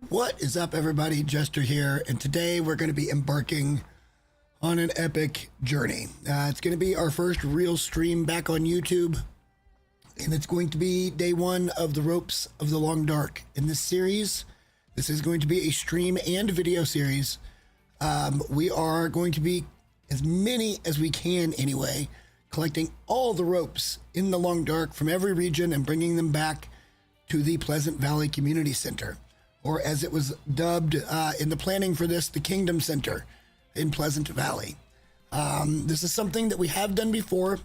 What is up, everybody? Jester here, and today we're going to be embarking on an epic journey. It's going to be our first real stream back on YouTube, and it's going to be day one of the Ropes of the Long Dark. In this series, this is going to be a stream and video series. We are going to be, as many as we can anyway, collecting all the ropes in the Long Dark from every region and bringing them back to the Pleasant Valley Community Center, or as it was dubbed in the planning for this, the Kingdom Center in Pleasant Valley. This is something that we have done before,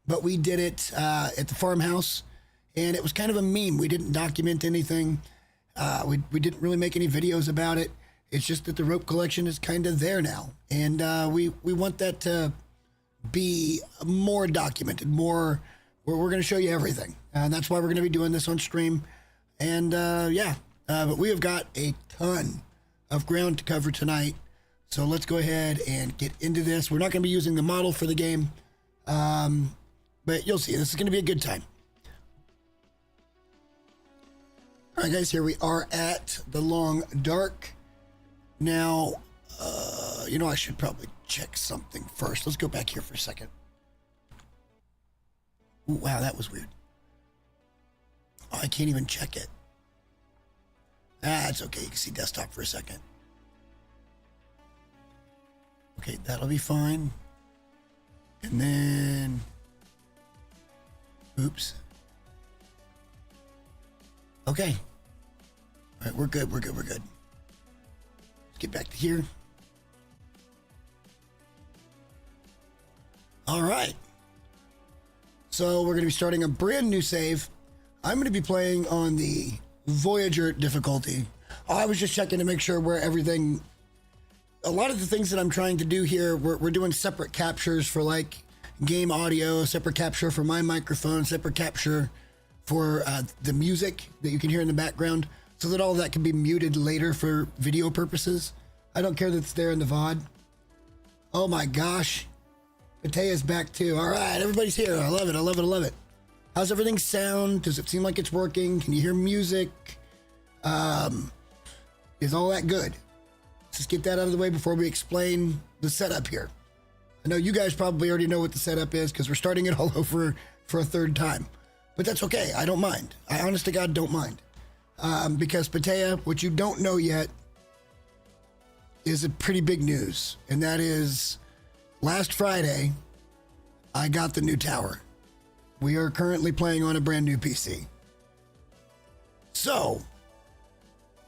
but we did it at the farmhouse, and it was kind of a meme. We didn't document anything. We didn't really make any videos about it. It's just that the rope collection is kind of there now, and we want that to be more documented, more. We're going to show you everything, and that's why we're going to be doing this on stream. And but we have got a ton of ground to cover tonight, so let's go ahead and get into this. We're not going to be using the model for the game, but you'll see. This is going to be a good time. All right, guys, here we are at the Long Dark. Now, I should probably check something first. Let's go back here for a second. Ooh, wow, that was weird. Oh, I can't even check it. That's okay. You can see desktop for a second. Okay, that'll be fine. And then, oops. Okay. All right, we're good. Let's get back to here. All right. So we're going to be starting a brand new save. I'm going to be playing on the Voyager difficulty. I was just checking to make sure where everything, a lot of the things that I'm trying to do here, we're doing separate captures for like game audio, separate capture for my microphone, separate capture for the music that you can hear in the background, so that all that can be muted later for video purposes. I don't care that it's there in the VOD. Oh my gosh. Matea's back too. All right, everybody's here. I love it. How's everything sound? Does it seem like it's working? Can you hear music? Is all that good? Let's just get that out of the way before we explain the setup here. I know you guys probably already know what the setup is because we're starting it all over for a third time. But that's okay. I don't mind. I honest to God don't mind. Because Patea, what you don't know yet is a pretty big news. And that is, last Friday, I got the new tower. We are currently playing on a brand new PC. So,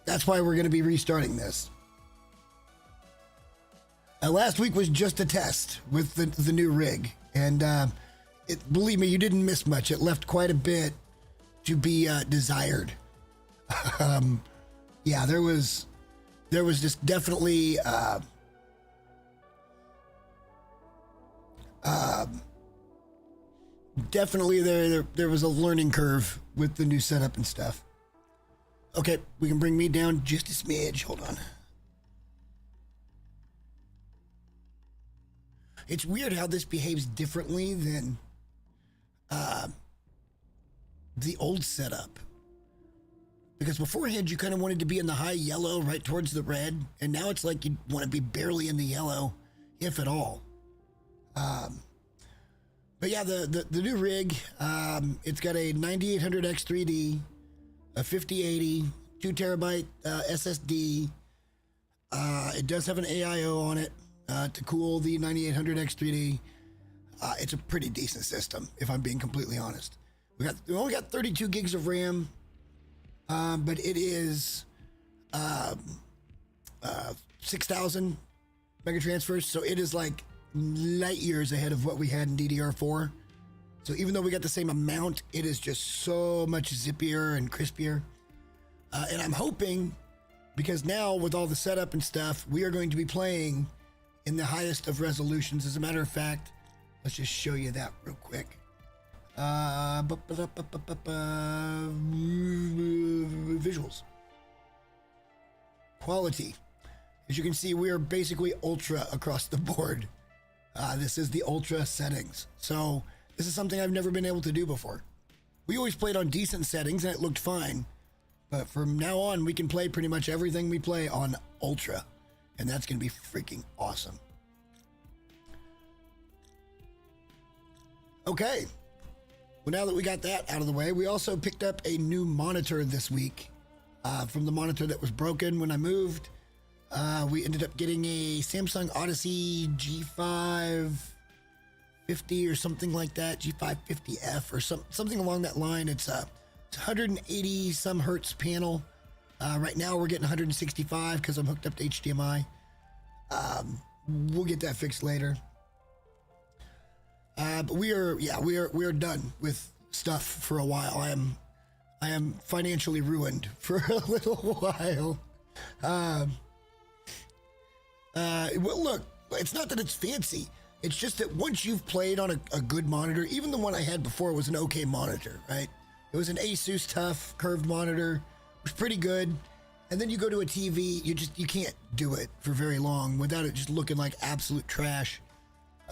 that's why we're going to be restarting this. Last week was just a test with the new rig. And believe me, you didn't miss much. It left quite a bit to be desired. Yeah, there was just definitely definitely there was a learning curve with the new setup and stuff. Okay, we can bring me down just a smidge. Hold on. It's weird how this behaves differently than the old setup. Because beforehand, you kind of wanted to be in the high yellow right towards the red, and now it's like you want to be barely in the yellow, if at all. But yeah, the new rig, it's got a 9800X3D, a 5080, 2 terabyte SSD. It does have an AIO on it to cool the 9800X3D. It's a pretty decent system, if I'm being completely honest. We only got 32 gigs of RAM, but it is 6,000 mega transfers, so it is like light years ahead of what we had in DDR4. So even though we got the same amount, it is just so much zippier and crispier. And I'm hoping, because now with all the setup and stuff, we are going to be playing in the highest of resolutions. As a matter of fact, let's just show you that real quick. Visuals. Quality. As you can see, we are basically ultra across the board. This is the ultra settings. So this is something I've never been able to do before. We always played on decent settings and it looked fine. But from now on, we can play pretty much everything we play on Ultra. And that's going to be freaking awesome. Okay. Well, now that we got that out of the way, we also picked up a new monitor this week. From the monitor that was broken when I moved. We ended up getting a Samsung Odyssey G550 or something like that. G550F or something along that line. It's 180 some hertz panel. Right now we're getting 165 because I'm hooked up to HDMI. We'll get that fixed later. But we are done with stuff for a while. I am financially ruined for a little while. Well, look, it's not that it's fancy. It's just that once you've played on a good monitor, even the one I had before was an okay monitor, right? It was an Asus TUF curved monitor. It was pretty good. And then you go to a TV, you can't do it for very long without it just looking like absolute trash.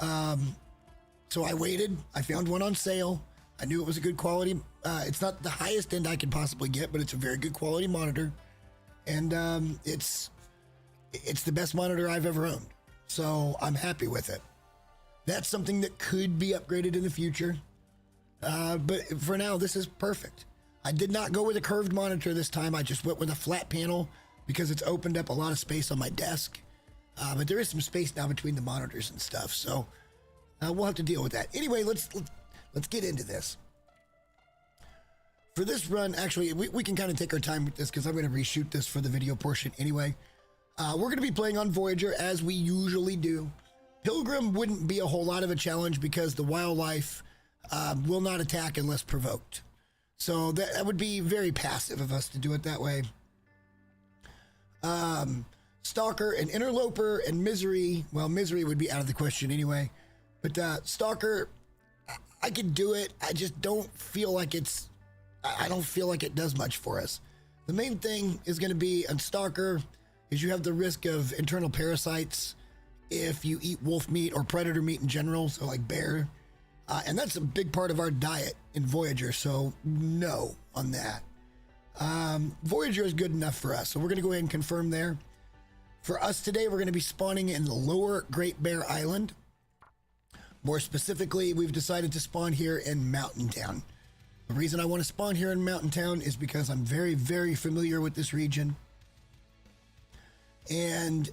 So I waited. I found one on sale. I knew it was a good quality. It's not the highest end I could possibly get, but it's a very good quality monitor. And it's the best monitor I've ever owned. So I'm happy with it. That's something that could be upgraded in the future. But for now, this is perfect. I did not go with a curved monitor this time. I just went with a flat panel because it's opened up a lot of space on my desk. But there is some space now between the monitors and stuff. So we'll have to deal with that. Anyway, let's get into this. For this run, actually, we can kind of take our time with this because I'm going to reshoot this for the video portion anyway. We're going to be playing on Voyager as we usually do. Pilgrim wouldn't be a whole lot of a challenge because the wildlife will not attack unless provoked. So that would be very passive of us to do it that way. Stalker and Interloper and Misery. Well, Misery would be out of the question anyway. But Stalker, I could do it. I just don't feel like I don't feel like it does much for us. The main thing is going to be on Stalker is you have the risk of internal parasites if you eat wolf meat or predator meat in general, so like bear. And that's a big part of our diet in Voyager, so no on that. Voyager is good enough for us, so we're going to go ahead and confirm there. For us today, we're going to be spawning in the Lower Great Bear Island. More specifically, we've decided to spawn here in Mountain Town. The reason I want to spawn here in Mountain Town is because I'm very, very familiar with this region. And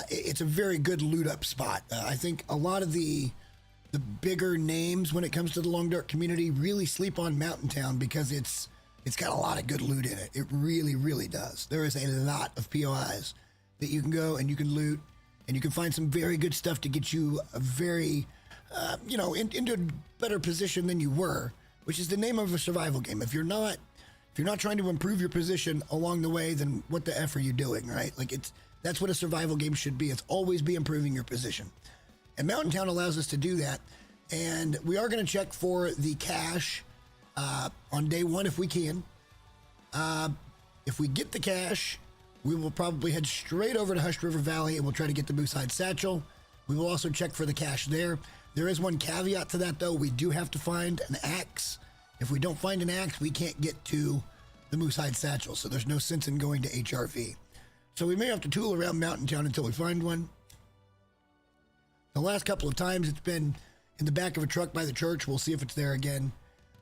it's a very good loot up spot. I think a lot of the bigger names when it comes to the Long Dark community really sleep on Mountain Town because it's got a lot of good loot in it. It really, really does. There is a lot of POIs that you can go and you can loot, and you can find some very good stuff to get you a very, into a better position than you were, which is the name of a survival game. If you're not trying to improve your position along the way, then what the F are you doing, right? Like that's what a survival game should be. It's always be improving your position. And Mountain Town allows us to do that. And we are going to check for the cache on day one if we can. If we get the cache, we will probably head straight over to Hushed River Valley and we'll try to get the Moosehide Satchel. We will also check for the cache there. There is one caveat to that, though. We do have to find an axe. If we don't find an axe, we can't get to the Moosehide Satchel, so there's no sense in going to HRV. So we may have to tool around Mountain Town until we find one. The last couple of times it's been in the back of a truck by the church. We'll see if it's there again.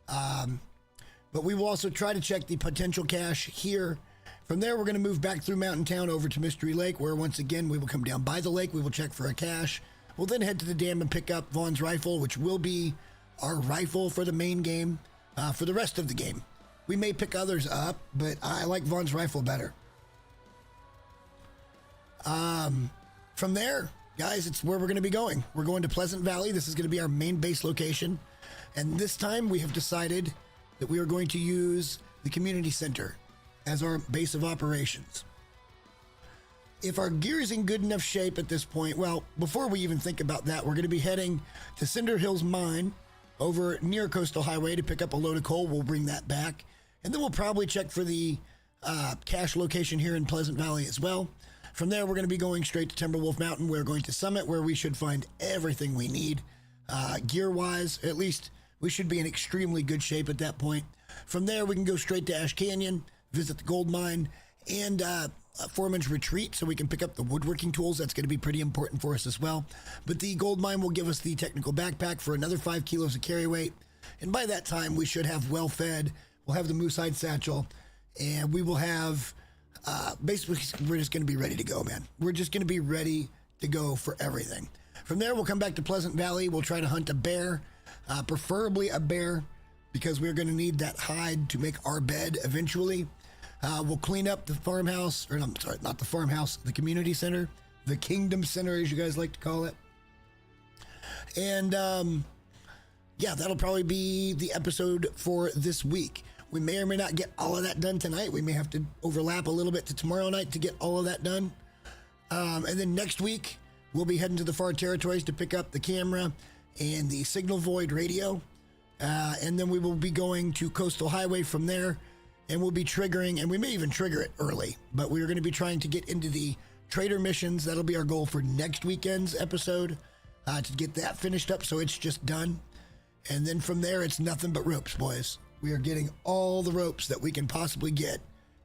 But we will also try to check the potential cache here. From there, we're going to move back through Mountain Town over to Mystery Lake, where once again, we will come down by the lake. We will check for a cache. We'll then head to the dam and pick up Vaughn's rifle, which will be our rifle for the main game, for the rest of the game. We may pick others up, but I like Vaughn's rifle better. From there, guys, it's where we're going to be going. We're going to Pleasant Valley. This is going to be our main base location. And this time we have decided that we are going to use the community center as our base of operations. If our gear is in good enough shape at this point, well, before we even think about that, we're going to be heading to Cinder Hills Mine over near Coastal Highway to pick up a load of coal. We'll bring that back. And then we'll probably check for the cache location here in Pleasant Valley as well. From there, we're going to be going straight to Timberwolf Mountain. We're going to Summit, where we should find everything we need. Gear-wise, at least, we should be in extremely good shape at that point. From there, we can go straight to Ash Canyon, visit the gold mine and Foreman's Retreat so we can pick up the woodworking tools. That's going to be pretty important for us as well. But the gold mine will give us the technical backpack for another 5 kilos of carry weight. And by that time, we should have well fed. We'll have the moose hide satchel. And we will have, basically, we're just going to be ready to go, man. We're just going to be ready to go for everything. From there, we'll come back to Pleasant Valley. We'll try to hunt a bear, preferably a bear, because we're going to need that hide to make our bed eventually. We'll clean up the farmhouse, or I'm sorry, not the farmhouse, the community center, the Kingdom Center, as you guys like to call it. And yeah, that'll probably be the episode for this week. We may or may not get all of that done tonight. We may have to overlap a little bit to tomorrow night to get all of that done. And then next week, we'll be heading to the far territories to pick up the camera and the signal void radio. And then we will be going to Coastal Highway from there. And we'll be triggering, and we may even trigger it early, but we're going to be trying to get into the trader missions. That'll be our goal for next weekend's episode, to get that finished up so it's just done. And then from there, it's nothing but ropes, boys. We are getting all the ropes that we can possibly get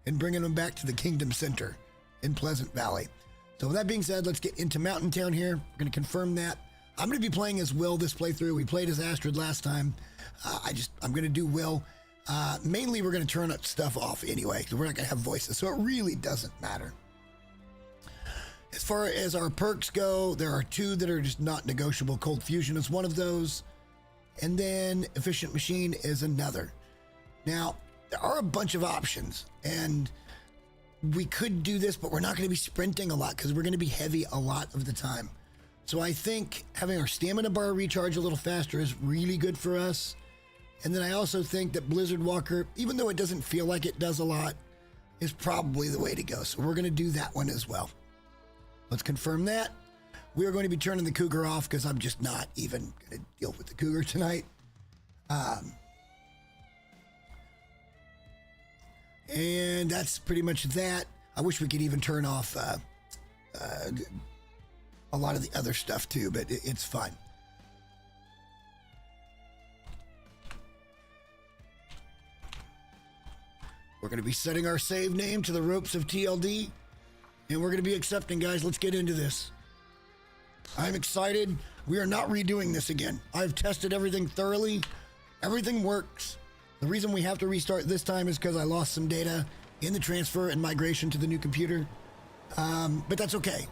and bringing them back to the Kingdom Center in Pleasant Valley. So with that being said, let's get into Mountain Town here. We're going to confirm that. I'm going to be playing as Will this playthrough. We played as Astrid last time. I'm going to do Will. Mainly we're going to turn up stuff off anyway, because we're not going to have voices, so it really doesn't matter. As far as our perks go, there are 2 that are just not negotiable. Cold Fusion is one of those, and then Efficient Machine is another. Now, there are a bunch of options, and we could do this, but we're not going to be sprinting a lot, because we're going to be heavy a lot of the time. So I think having our stamina bar recharge a little faster is really good for us. And then I also think that Blizzard Walker, even though it doesn't feel like it does a lot, is probably the way to go. So we're going to do that one as well. Let's confirm that. We are going to be turning the Cougar off because I'm just not even going to deal with the Cougar tonight. And that's pretty much that. I wish we could even turn off a lot of the other stuff too, but it's fine. We're going to be setting our save name to the ropes of TLD, and we're going to be accepting, guys. Let's get into this. I'm excited. We are not redoing this again. I've tested everything thoroughly. Everything works. The reason we have to restart this time is because I lost some data in the transfer and migration to the new computer. But that's okay.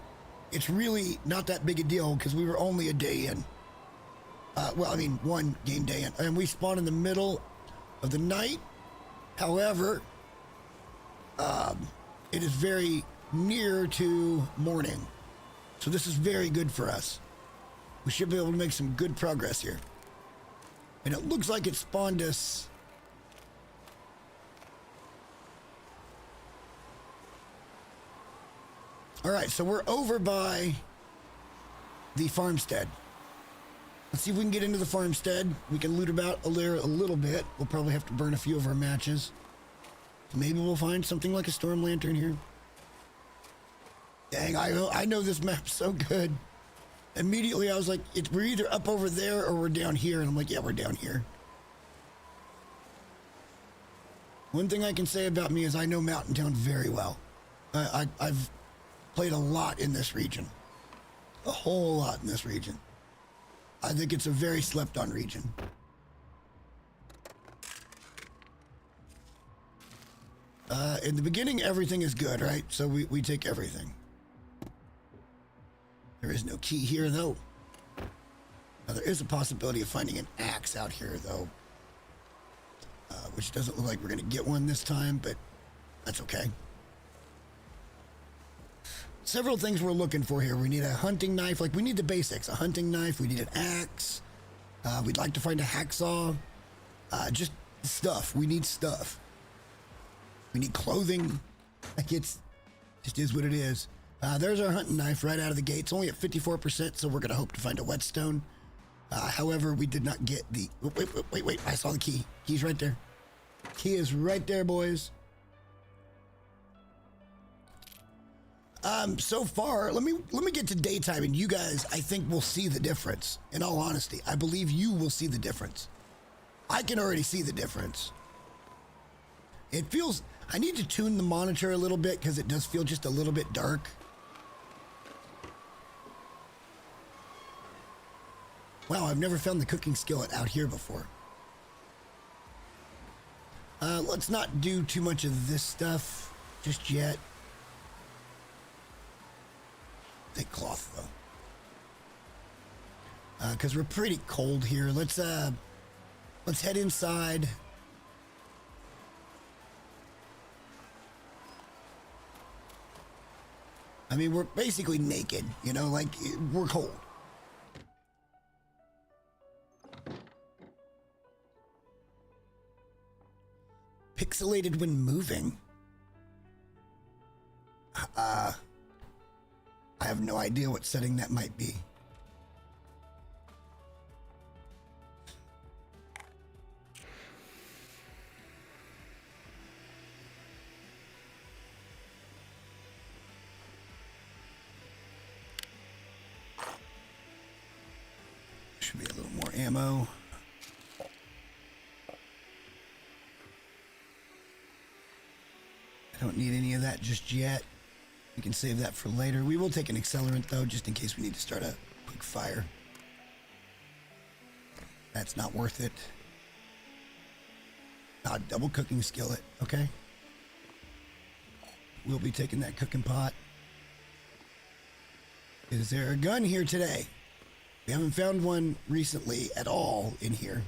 It's really not that big a deal because we were only a day in. Well, I mean, 1 game day in. And we spawned in the middle of the night. However, it is very near to morning. So this is very good for us. We should be able to make some good progress here. And it looks like it spawned us. All right, so we're over by the farmstead. Let's see if we can get into the farmstead. We can loot about a little bit. We'll probably have to burn a few of our matches. Maybe we'll find something like a storm lantern here. Dang, I know this map so good. Immediately I was like, we're either up over there or we're down here. And I'm like, yeah, we're down here. One thing I can say about me is I know Mountain Town very well. I've played a lot in this region. A whole lot in this region. I think it's a very slept on region. In the beginning, everything is good, right? So we take everything. There is no key here, though. Now, there is a possibility of finding an axe out here, though. Which doesn't look like we're going to get one this time, but that's okay. Several things we're looking for here. We need a hunting knife. Like, we need the basics. A hunting knife. We need an axe. We'd like to find a hacksaw. Just stuff. We need stuff. We need clothing. Like, it's just is what it is. There's our hunting knife right out of the gate. It's only at 54%, so we're going to hope to find a whetstone. However, we did not get the... Wait. I saw the key. Key's right there. Key is right there, boys. So far, let me get to daytime, and you guys, I think, will see the difference. In all honesty, I believe you will see the difference. I can already see the difference. It feels, I need to tune the monitor a little bit because it does feel just a little bit dark. Wow, I've never found the cooking skillet out here before. Let's not do too much of this stuff just yet. Take cloth though. Because we're pretty cold here. Let's head inside. I mean, we're basically naked, you know, like we're cold. Pixelated when moving. I have no idea what setting that might be. Should be a little more ammo. I don't need any of that just yet. We can save that for later. We will take an accelerant though, just in case we need to start a quick fire. That's not worth it. Double cooking skillet, okay. We'll be taking that cooking pot. Is there a gun here today? We haven't found one recently at all in here.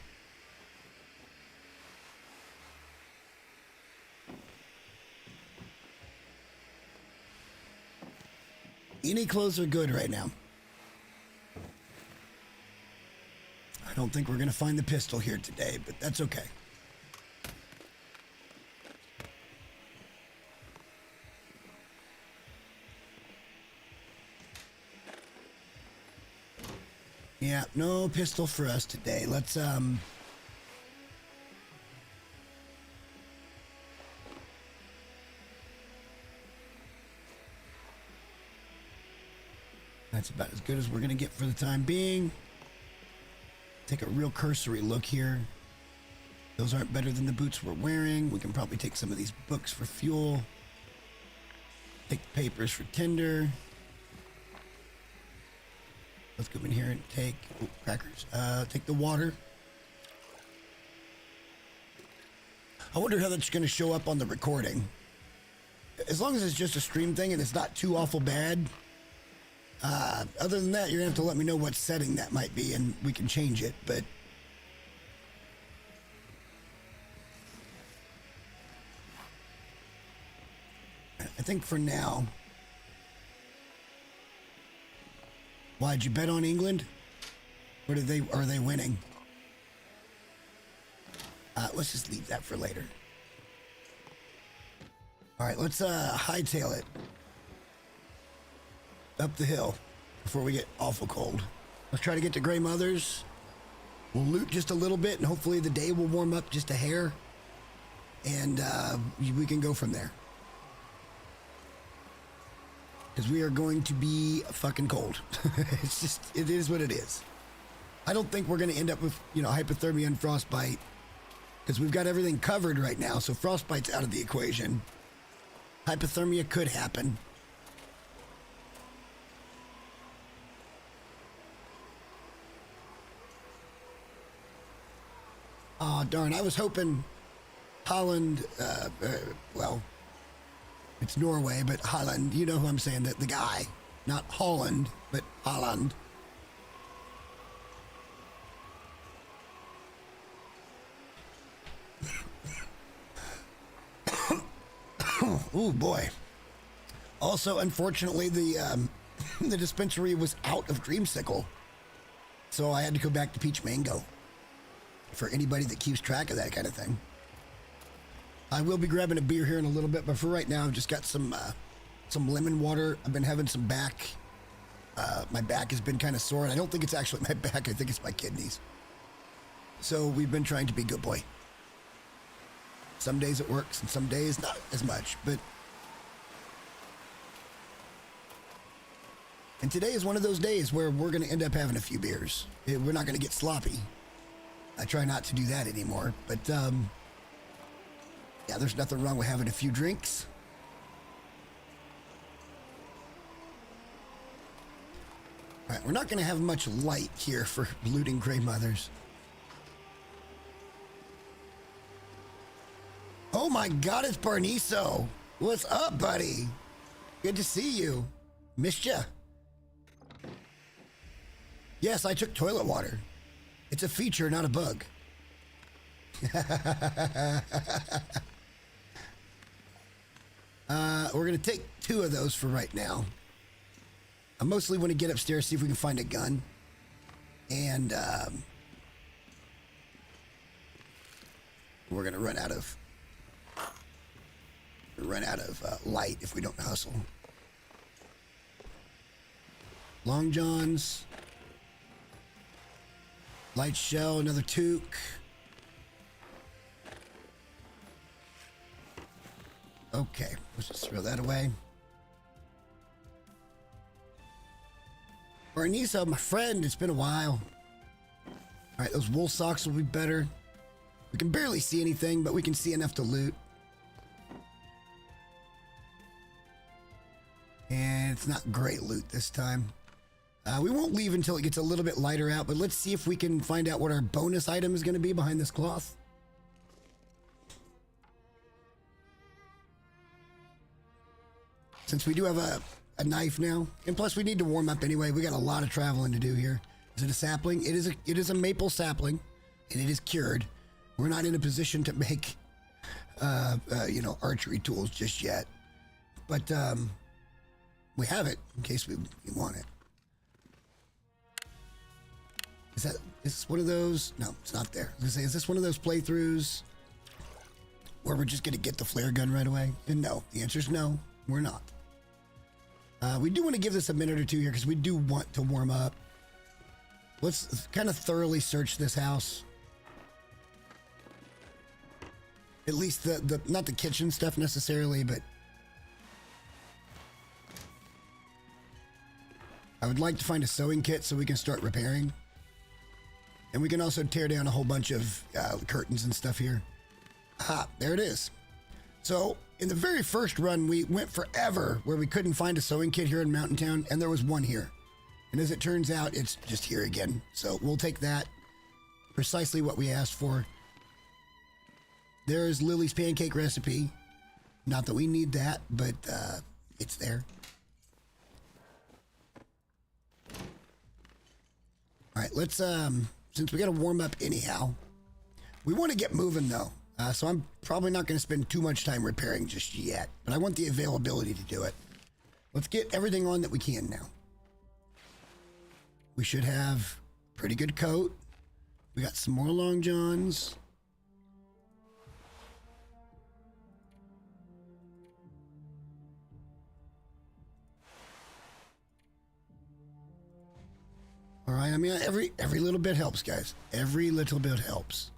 Any clothes are good right now. I don't think we're going to find the pistol here today, but that's okay. Yeah, no pistol for us today. Let's, that's about as good as we're going to get for the time being. Take a real cursory look here. Those aren't better than the boots we're wearing. We can probably take some of these books for fuel. Take the papers for tinder. Let's go in here and take crackers. Take the water. I wonder how that's going to show up on the recording. As long as it's just a stream thing and it's not too awful bad. Other than that, you're going to have to let me know what setting that might be and we can change it, but... I think for now... Why'd you bet on England? Or are they winning? Let's just leave that for later. All right, let's hightail it up the hill before we get awful cold. Let's try to get to Grey Mother's. We'll loot just a little bit, and hopefully the day will warm up just a hair, and we can go from there. Because we are going to be fucking cold. It's just, it is what it is. I don't think we're going to end up with, you know, hypothermia and frostbite. Because we've got everything covered right now, so frostbite's out of the equation. Hypothermia could happen. Oh, darn, I was hoping Holland, well... It's Norway, but Holland, you know who I'm saying, that the guy, not Holland, but Holland. Oh boy. Also, unfortunately, the the dispensary was out of Dreamsicle, so I had to go back to Peach Mango. For anybody that keeps track of that kind of thing. I will be grabbing a beer here in a little bit, but for right now, I've just got some lemon water. I've been having some back. My back has been kind of sore, and I don't think it's actually my back. I think it's my kidneys. So we've been trying to be good boy. Some days it works, and some days not as much, but... And today is one of those days where we're going to end up having a few beers. We're not going to get sloppy. I try not to do that anymore, but... Yeah, there's nothing wrong with having a few drinks. All right, we're not going to have much light here for looting Grey Mothers. Oh my God, it's Barniso. What's up, buddy? Good to see you. Missed ya. Yes, I took toilet water. It's a feature, not a bug. We're going to take 2 of those for right now. I mostly want to get upstairs, see if we can find a gun. And we're going to run out of light if we don't hustle. Long Johns. Light shell, another toque. Okay, let's just throw that away. Barnisa, my friend, it's been a while. All right, those wool socks will be better. We can barely see anything, but we can see enough to loot. And it's not great loot this time. We won't leave until it gets a little bit lighter out, but let's see if we can find out what our bonus item is going to be behind this cloth. Since we do have a knife now, and plus we need to warm up anyway. We got a lot of traveling to do here. Is it a sapling? It is a maple sapling, and it is cured. We're not in a position to make, archery tools just yet, but we have it in case we want it. Is this one of those? No, it's not there. I was gonna say, is this one of those playthroughs where we're just gonna get the flare gun right away? And no, the answer is no, we're not. We do want to give this a minute or two here because we do want to warm up. Let's kind of thoroughly search this house. At least the not the kitchen stuff necessarily, but I would like to find a sewing kit so we can start repairing. And we can also tear down a whole bunch of curtains and stuff here. Aha, there it is. So in the very first run, we went forever where we couldn't find a sewing kit here in Mountain Town, and there was one here. And as it turns out, it's just here again. So we'll take that. Precisely what we asked for. There's Lily's pancake recipe. Not that we need that, but it's there. All right, let's, since we got to warm up anyhow, we want to get moving though. So I'm probably not going to spend too much time repairing just yet, but I want the availability to do it. Let's get everything on that we can now. We should have a pretty good coat. We got some more long johns. All right, I mean, every little bit helps, guys. Every little bit helps.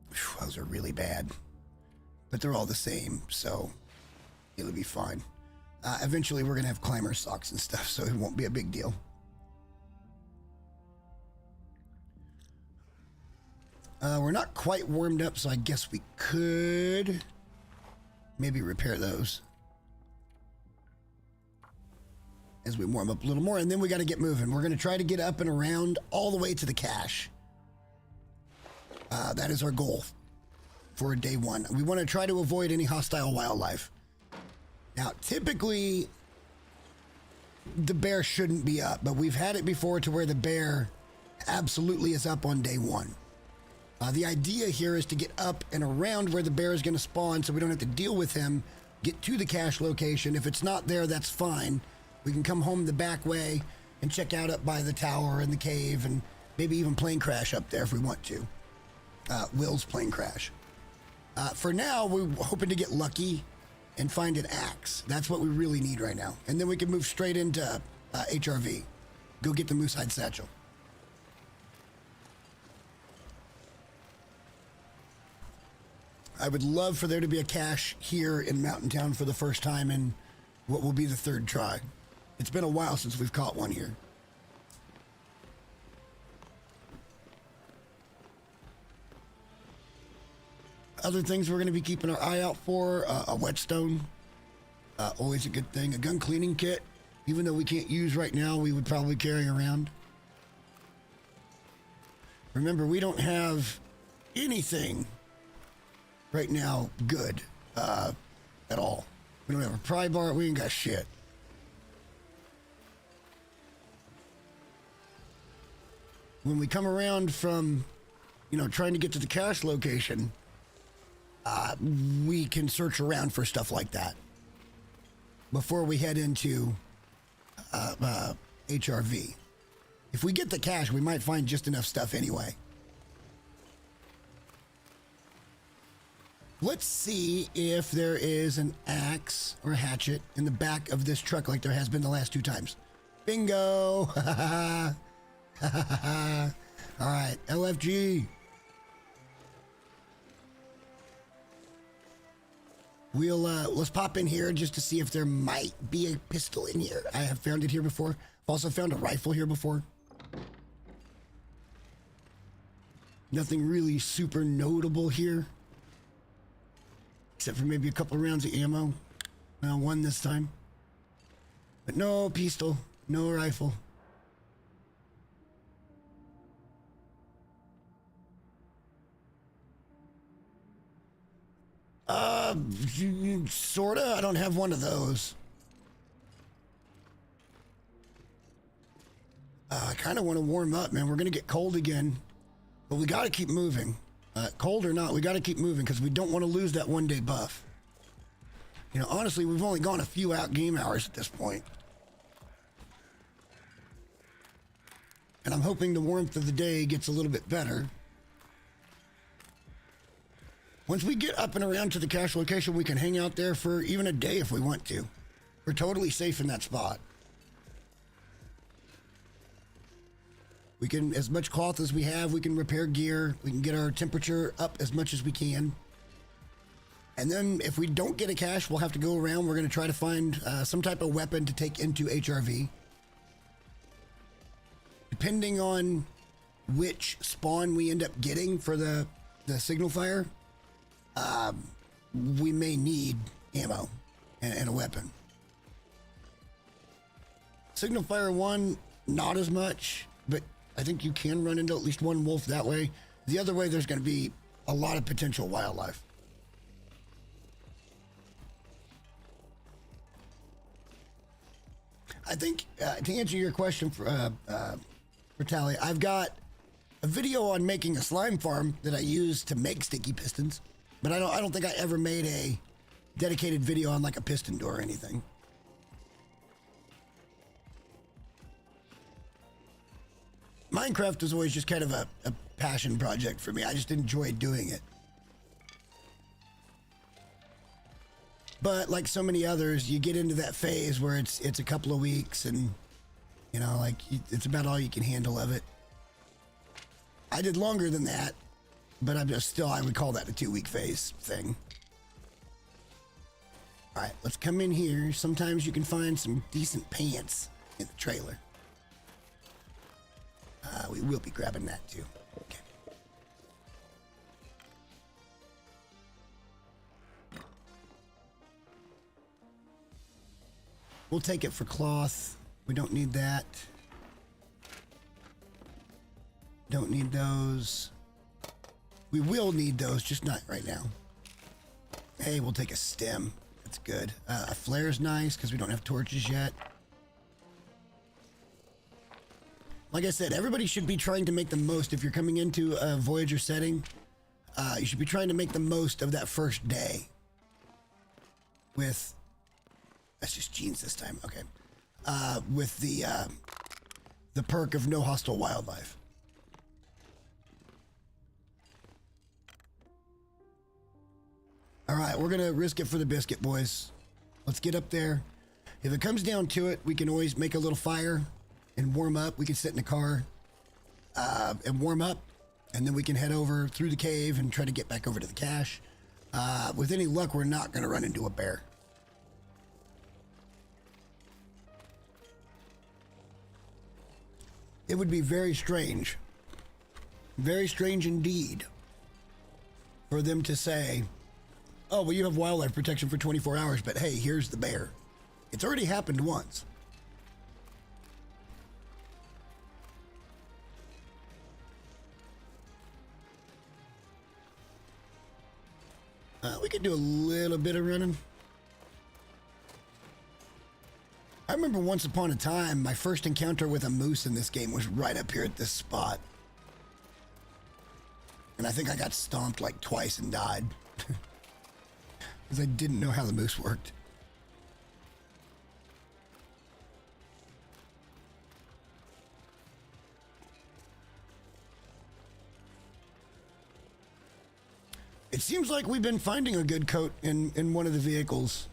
Whew, those are really bad. But they're all the same, so it'll be fine. Eventually, we're going to have climber socks and stuff, so it won't be a big deal. We're not quite warmed up, so I guess we could maybe repair those as we warm up a little more, and then we got to get moving. We're going to try to get up and around all the way to the cache. That is our goal for day one. We want to try to avoid any hostile wildlife. Now, typically, the bear shouldn't be up, but we've had it before to where the bear absolutely is up on day one. The idea here is to get up and around where the bear is going to spawn so we don't have to deal with him, get to the cache location. If it's not there, that's fine. We can come home the back way and check out up by the tower and the cave and maybe even plane crash up there if we want to. Will's plane crash. For now, we're hoping to get lucky and find an axe. That's what we really need right now. And then we can move straight into HRV. Go get the moosehide satchel. I would love for there to be a cache here in Mountain Town for the first time in what will be the third try. It's been a while since we've caught one here. Other things we're going to be keeping our eye out for, a whetstone, always a good thing. A gun cleaning kit, even though we can't use right now, we would probably carry around. Remember, we don't have anything right now good at all. We don't have a pry bar, we ain't got shit. When we come around from, you know, trying to get to the cache location, we can search around for stuff like that before we head into HRV. If we get the cache, we might find just enough stuff anyway. Let's see if there is an axe or a hatchet in the back of this truck like there has been the last 2 times. Bingo! All right, LFG. We'll let's pop in here just to see if there might be a pistol in here. I have found it here before. I've also found a rifle here before. Nothing really super notable here, except for maybe a couple rounds of ammo. Well, 1 this time, but no pistol, no rifle. Sorta. I don't have one of those. I kind of want to warm up, man. We're gonna get cold again, but we got to keep moving. Cold or not, we got to keep moving because we don't want to lose that 1-day buff. You know, honestly, we've only gone a few game hours at this point. And I'm hoping the warmth of the day gets a little bit better. Once we get up and around to the cache location, we can hang out there for even a day if we want to. We're totally safe in that spot. We can, as much cloth as we have, we can repair gear. We can get our temperature up as much as we can. And then if we don't get a cache, we'll have to go around. We're going to try to find some type of weapon to take into HRV. Depending on which spawn we end up getting for the signal fire, we may need ammo and a weapon. Signal fire 1, not as much, but I think you can run into at least 1 wolf that way. The other way, there's going to be a lot of potential wildlife. I think, to answer your question for Tally, I've got a video on making a slime farm that I use to make sticky pistons, but I don't think I ever made a dedicated video on like a piston door or anything. Minecraft was always just kind of a passion project for me. I just enjoyed doing it. But like so many others, you get into that phase where it's a couple of weeks and, you know, like it's about all you can handle of it. I did longer than that, but I would call that a 2-week phase thing. All right, let's come in here. Sometimes you can find some decent pants in the trailer. We will be grabbing that too. Okay. We'll take it for cloth. We don't need that. Don't need those. We will need those, just not right now. Hey, we'll take a stem. That's good. A flare's nice because we don't have torches yet. Like I said, everybody should be trying to make the most. If you're coming into a Voyager setting, you should be trying to make the most of that first day. With, that's just jeans this time, okay. With the perk of no hostile wildlife. All right, we're gonna risk it for the biscuit, boys. Let's get up there. If it comes down to it, we can always make a little fire and warm up. We can sit in the car and warm up, and then we can head over through the cave and try to get back over to the cache. With any luck, we're not going to run into a bear. It would be very strange. Very strange indeed for them to say, oh, well, you have wildlife protection for 24 hours, but hey, here's the bear. It's already happened once. We could do a little bit of running. I remember once upon a time, my first encounter with a moose in this game was right up here at this spot. And I think I got stomped like twice and died. Because I didn't know how the moose worked. It seems like we've been finding a good coat in one of the vehicles.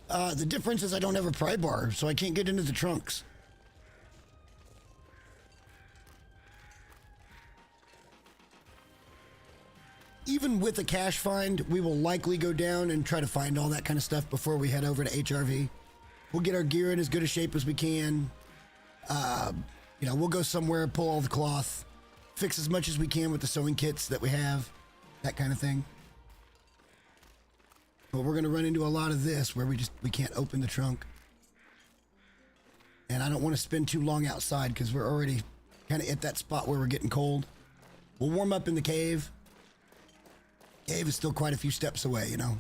The difference is I don't have a pry bar, so I can't get into the trunks. Even with a cache find, we will likely go down and try to find all that kind of stuff before we head over to HRV. We'll get our gear in as good a shape as we can. You know, we'll go somewhere, pull all the cloth, fix as much as we can with the sewing kits that we have, that kind of thing. But we're going to run into a lot of this where we can't open the trunk. And I don't want to spend too long outside because we're already kind of at that spot where we're getting cold. We'll warm up in the cave. Cave is still quite a few steps away, you know.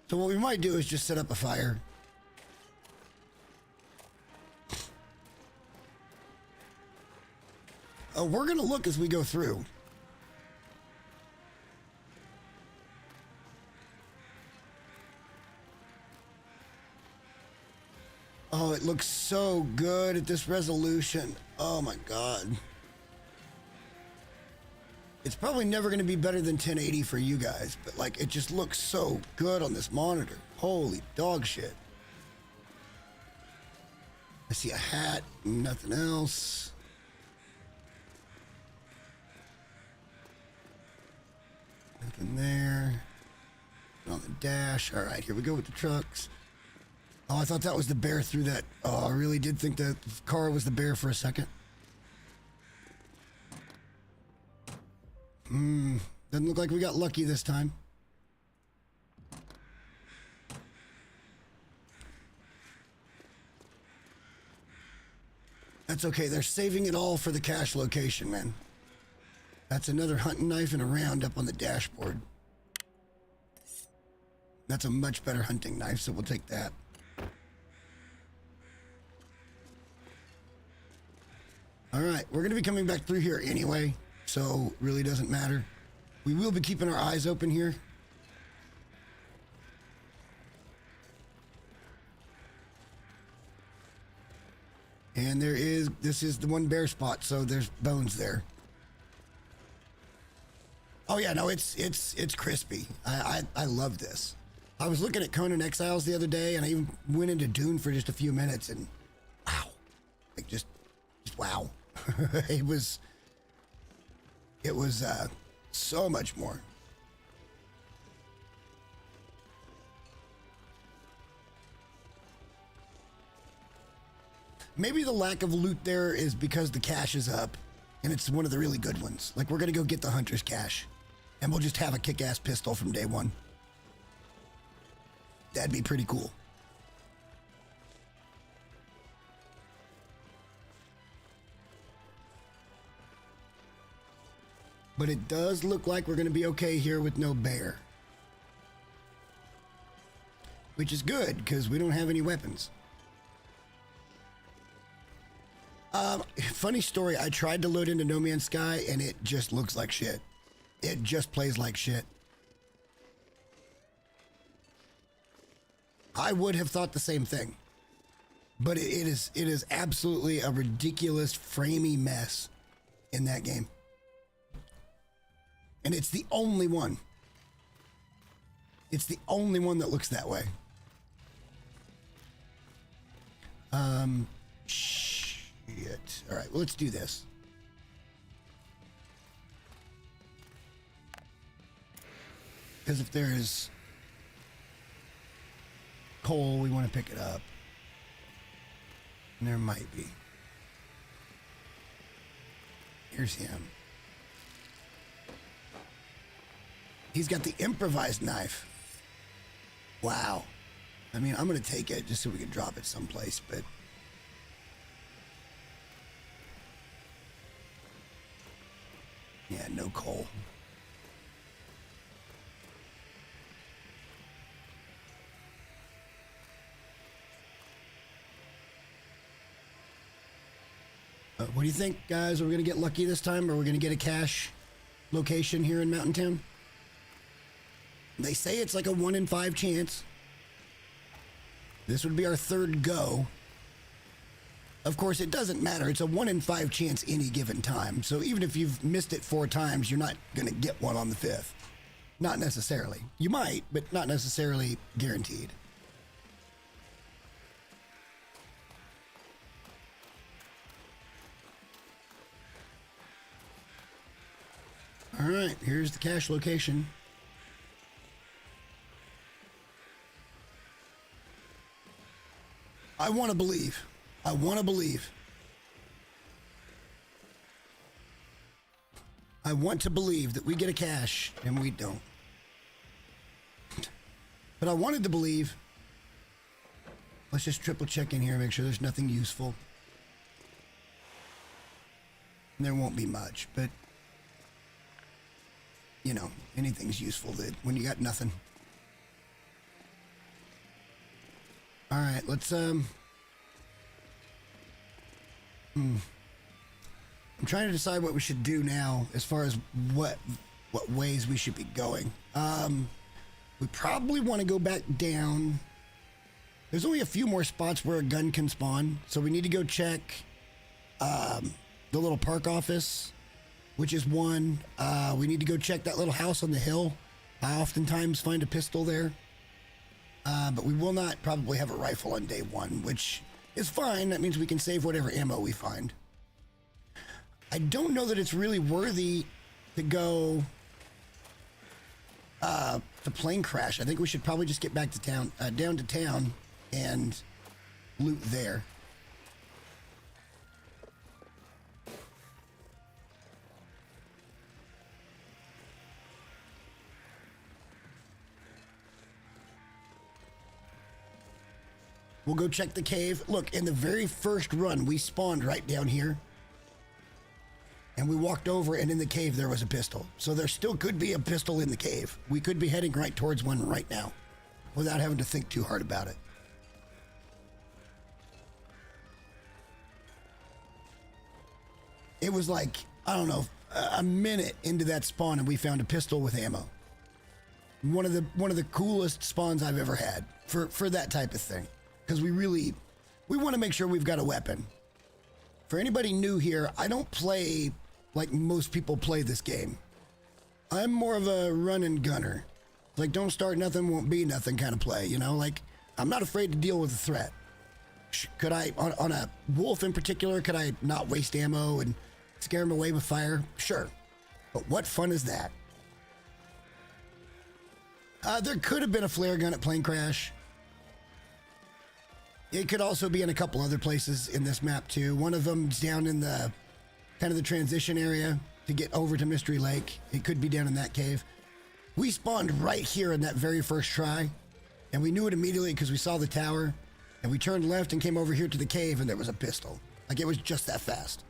So what we might do is just set up a fire. We're going to look as we go through. Oh, it looks so good at this resolution. Oh my God. It's probably never going to be better than 1080 for you guys, but like it just looks so good on this monitor. Holy dog shit. I see a hat, nothing else. Nothing there. On the dash. All right, here we go with the trucks. Oh, I thought that was the bear through that. Oh, I really did think that car was the bear for a second. Doesn't look like we got lucky this time. That's okay. They're saving it all for the cache location, man. That's another hunting knife and a round up on the dashboard. That's a much better hunting knife, so we'll take that. All right, we're going to be coming back through here anyway, so really doesn't matter. We will be keeping our eyes open here. And this is the one bear spot, so there's bones there. Oh yeah, no, it's crispy. I love this. I was looking at Conan Exiles the other day, and I even went into Dune for just a few minutes, and wow, like just wow. it was so much more. Maybe the lack of loot there is because the cache is up and it's one of the really good ones. Like, we're gonna go get the hunter's cache and we'll just have a kick-ass pistol from day one. That'd be pretty cool. But it does look like we're going to be okay here with no bear. Which is good, because we don't have any weapons. Funny story, I tried to load into No Man's Sky, and it just looks like shit. It just plays like shit. I would have thought the same thing. But it is absolutely a ridiculous, framey mess in that game. And it's the only one. It's the only one that looks that way. Shit. All right, well, let's do this. Because if there's coal, we want to pick it up. And there might be. Here's him. He's got the improvised knife. Wow. I mean, I'm going to take it just so we can drop it someplace, but... yeah, no coal. What do you think, guys? Are we going to get lucky this time, or we're going to get a cache location here in Mountain Town? They say it's like a 1 in 5 chance. This would be our third go. Of course, it doesn't matter. It's a 1 in 5 chance any given time. So even if you've missed it 4 times, you're not going to get one on the 5th. Not necessarily. You might, but not necessarily guaranteed. All right, here's the cache location. I want to believe. I want to believe. I want to believe that we get a cache, and we don't. But I wanted to believe. Let's just triple check in here, make sure there's nothing useful. And there won't be much, but... you know, anything's useful when you got nothing. All right, let's, I'm trying to decide what we should do now as far as what ways we should be going. We probably want to go back down. There's only a few more spots where a gun can spawn, so we need to go check the little park office, which is one. We need to go check that little house on the hill. I oftentimes find a pistol there. But we will not probably have a rifle on day 1, which is fine. That means we can save whatever ammo we find. I don't know that it's really worthy to go to plane crash. I think we should probably just get back to town, down to town, and loot there. We'll go check the cave. Look, in the very first run, we spawned right down here. And we walked over, and in the cave, there was a pistol. So there still could be a pistol in the cave. We could be heading right towards one right now without having to think too hard about it. It was like, I don't know, a minute into that spawn, and we found a pistol with ammo. One of the coolest spawns I've ever had for that type of thing. Because we want to make sure we've got a weapon. For anybody new here, I don't play like most people play this game. I'm more of a run and gunner. Like, don't start nothing, won't be nothing kind of play, you know? Like, I'm not afraid to deal with a threat. Could I, on a wolf in particular, could I not waste ammo and scare him away with fire? Sure. But what fun is that? There could have been a flare gun at Plane Crash. It could also be in a couple other places in this map too. One of them's down in the kind of the transition area to get over to Mystery Lake. It could be down in that cave. We spawned right here in that very first try, and we knew it immediately because we saw the tower, and we turned left and came over here to the cave, and there was a pistol. Like, it was just that fast.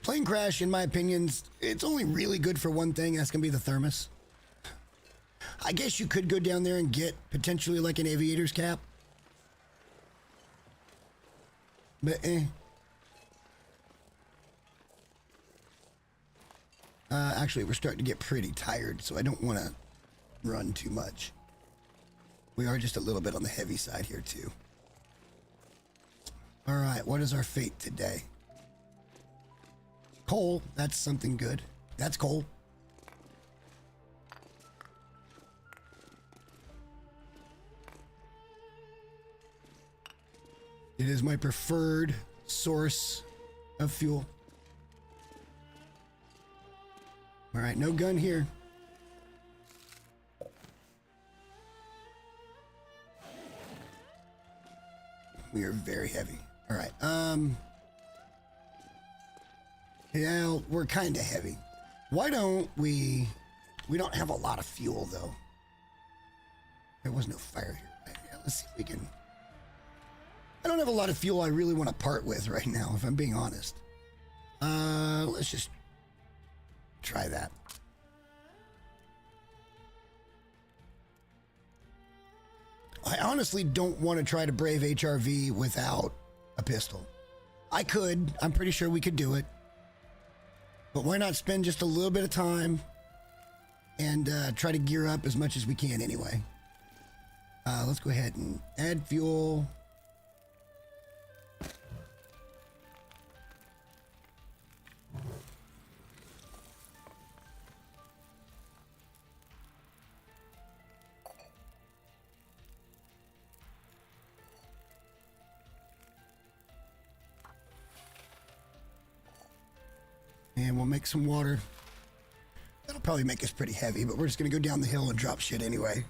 Plane Crash, in my opinion, it's only really good for one thing, and that's gonna be the thermos. I guess you could go down there and get potentially like an aviator's cap. But actually, we're starting to get pretty tired, so I don't want to run too much. We are just a little bit on the heavy side here too. All right, what is our fate today? Coal, that's something good. That's coal. It is my preferred source of fuel. All right, no gun here. We are very heavy. All right, Yeah, we're kind of heavy. Why don't we... We don't have a lot of fuel, though. There was no fire here. Yeah, let's see if we can... I don't have a lot of fuel I really want to part with right now, if I'm being honest. Let's just try that. I honestly don't want to try to brave HRV without a pistol. I could. I'm pretty sure we could do it. But why not spend just a little bit of time and try to gear up as much as we can anyway. Let's go ahead and add fuel. And we'll make some water. That'll probably make us pretty heavy, but we're just going to go down the hill and drop shit anyway.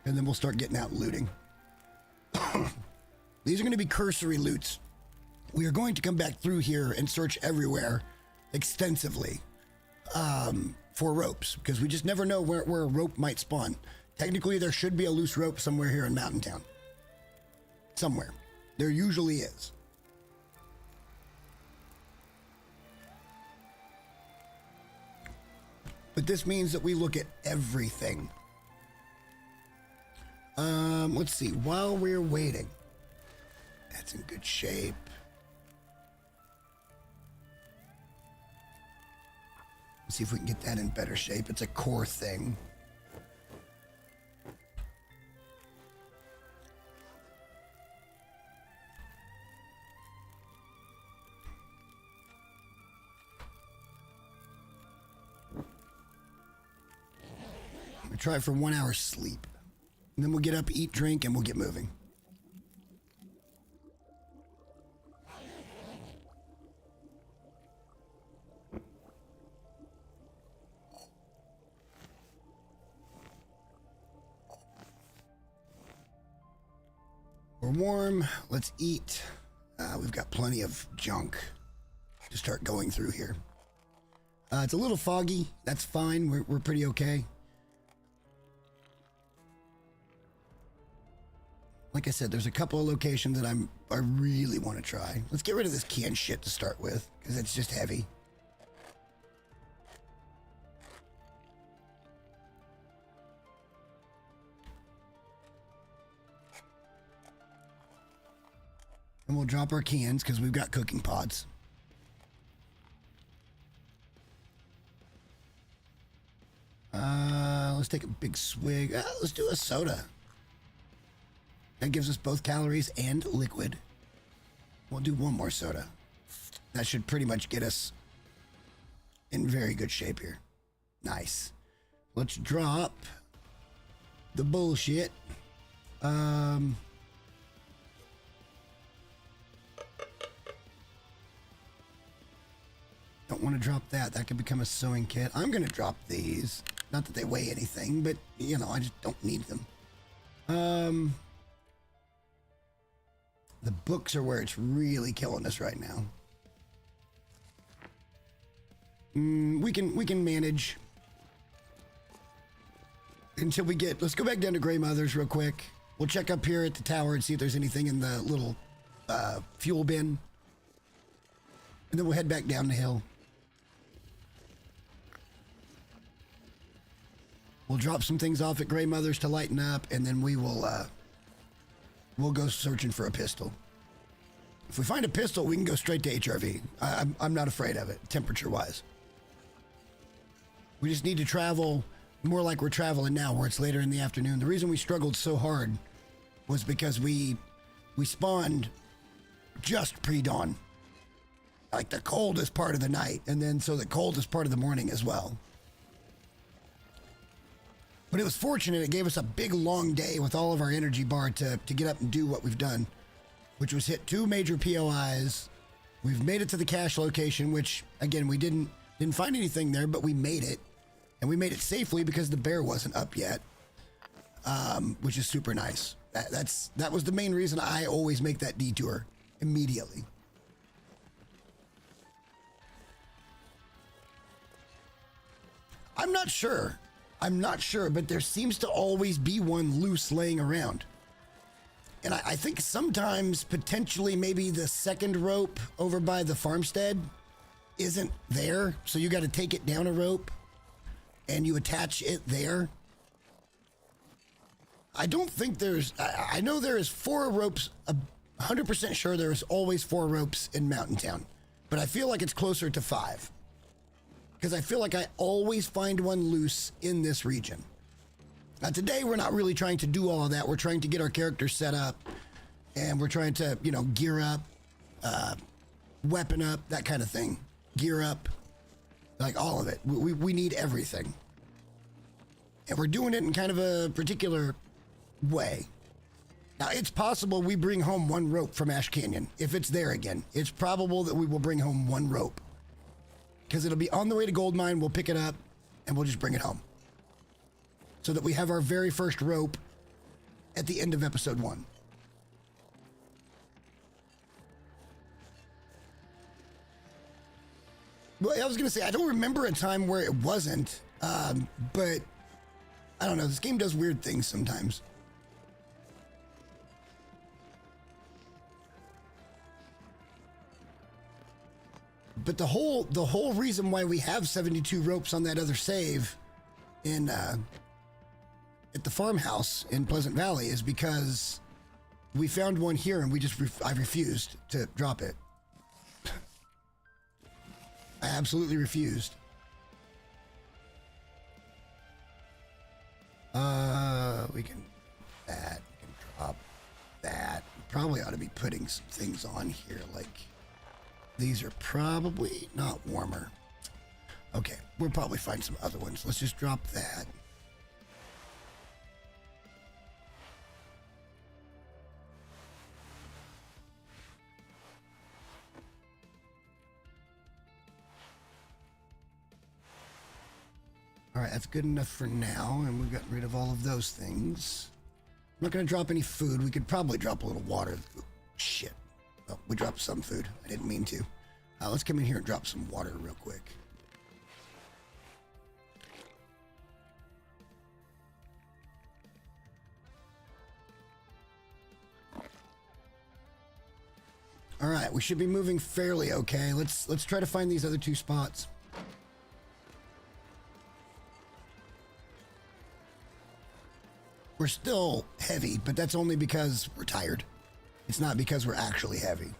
And then we'll start getting out and looting. These are going to be cursory loots. We are going to come back through here and search everywhere extensively for ropes, because we just never know where a rope might spawn. Technically, there should be a loose rope somewhere here in Mountain Town. Somewhere. There usually is. But this means that we look at everything. Let's see. While we're waiting. That's in good shape. Let's see if we can get that in better shape. It's a core thing. We try for 1 hour sleep. And then we'll get up, eat, drink, and we'll get moving. We're warm. Let's eat. We've got plenty of junk to start going through here. It's a little foggy. That's fine. We're pretty okay. Like I said, there's a couple of locations that I really want to try. Let's get rid of this canned shit to start with, because it's just heavy. And we'll drop our cans, because we've got cooking pots. Let's take a big swig. Let's do a soda. That gives us both calories and liquid. We'll do one more soda. That should pretty much get us in very good shape here. Nice. Let's drop the bullshit. Don't want to drop that. That could become a sewing kit. I'm going to drop these. Not that they weigh anything, but, you know, I just don't need them. The books are where it's really killing us right now. We can manage until we get... Let's go back down to Grey Mother's real quick. We'll check up here at the tower and see if there's anything in the little fuel bin. And then we'll head back down the hill. We'll drop some things off at Grey Mother's to lighten up, and then we will... we'll go searching for a pistol. If we find a pistol, we can go straight to HRV. I'm not afraid of it, temperature-wise. We just need to travel more like we're traveling now, where it's later in the afternoon. The reason we struggled so hard was because we spawned just pre-dawn. Like the coldest part of the night, and then so the coldest part of the morning as well. But it was fortunate, it gave us a big long day with all of our energy bar to get up and do what we've done, which was hit 2 major POIs. We've made it to the cache location, which again, we didn't find anything there, but we made it, and we made it safely because the bear wasn't up yet, which is super nice. That was the main reason I always make that detour immediately. I'm not sure. I'm not sure, but there seems to always be one loose laying around. And I think sometimes, potentially, maybe the second rope over by the farmstead isn't there. So you got to take it down a rope and you attach it there. I don't think there's, I know there is 4 ropes, 100% sure there is always 4 ropes in Mountain Town. But I feel like it's closer to 5. Because I feel like I always find one loose in this region. Now today we're not really trying to do all of that. We're trying to get our characters set up. And we're trying to, you know, gear up, weapon up, that kind of thing. Gear up, like all of it. We need everything. And we're doing it in kind of a particular way. Now it's possible we bring home 1 rope from Ash Canyon. If it's there again, it's probable that we will bring home 1 rope. Because it'll be on the way to Gold Mine, we'll pick it up, and we'll just bring it home. So that we have our very first rope at the end of episode 1. Well, I was going to say, I don't remember a time where it wasn't, but I don't know, this game does weird things sometimes. But the whole reason why we have 72 ropes on that other save in at the farmhouse in Pleasant Valley is because we found one here and I refused to drop it. I absolutely refused. We can drop that. Probably ought to be putting some things on here, like these are probably not warmer. Okay, we'll probably find some other ones. Let's just drop that. All right, that's good enough for now, and we've gotten rid of all of those things. I'm not going to drop any food. We could probably drop a little water. Ooh, shit. Oh, we dropped some food. I didn't mean to. Let's come in here and drop some water real quick. All right, we should be moving fairly okay. Let's try to find these other 2 spots. We're still heavy, but that's only because we're tired. It's not because we're actually heavy.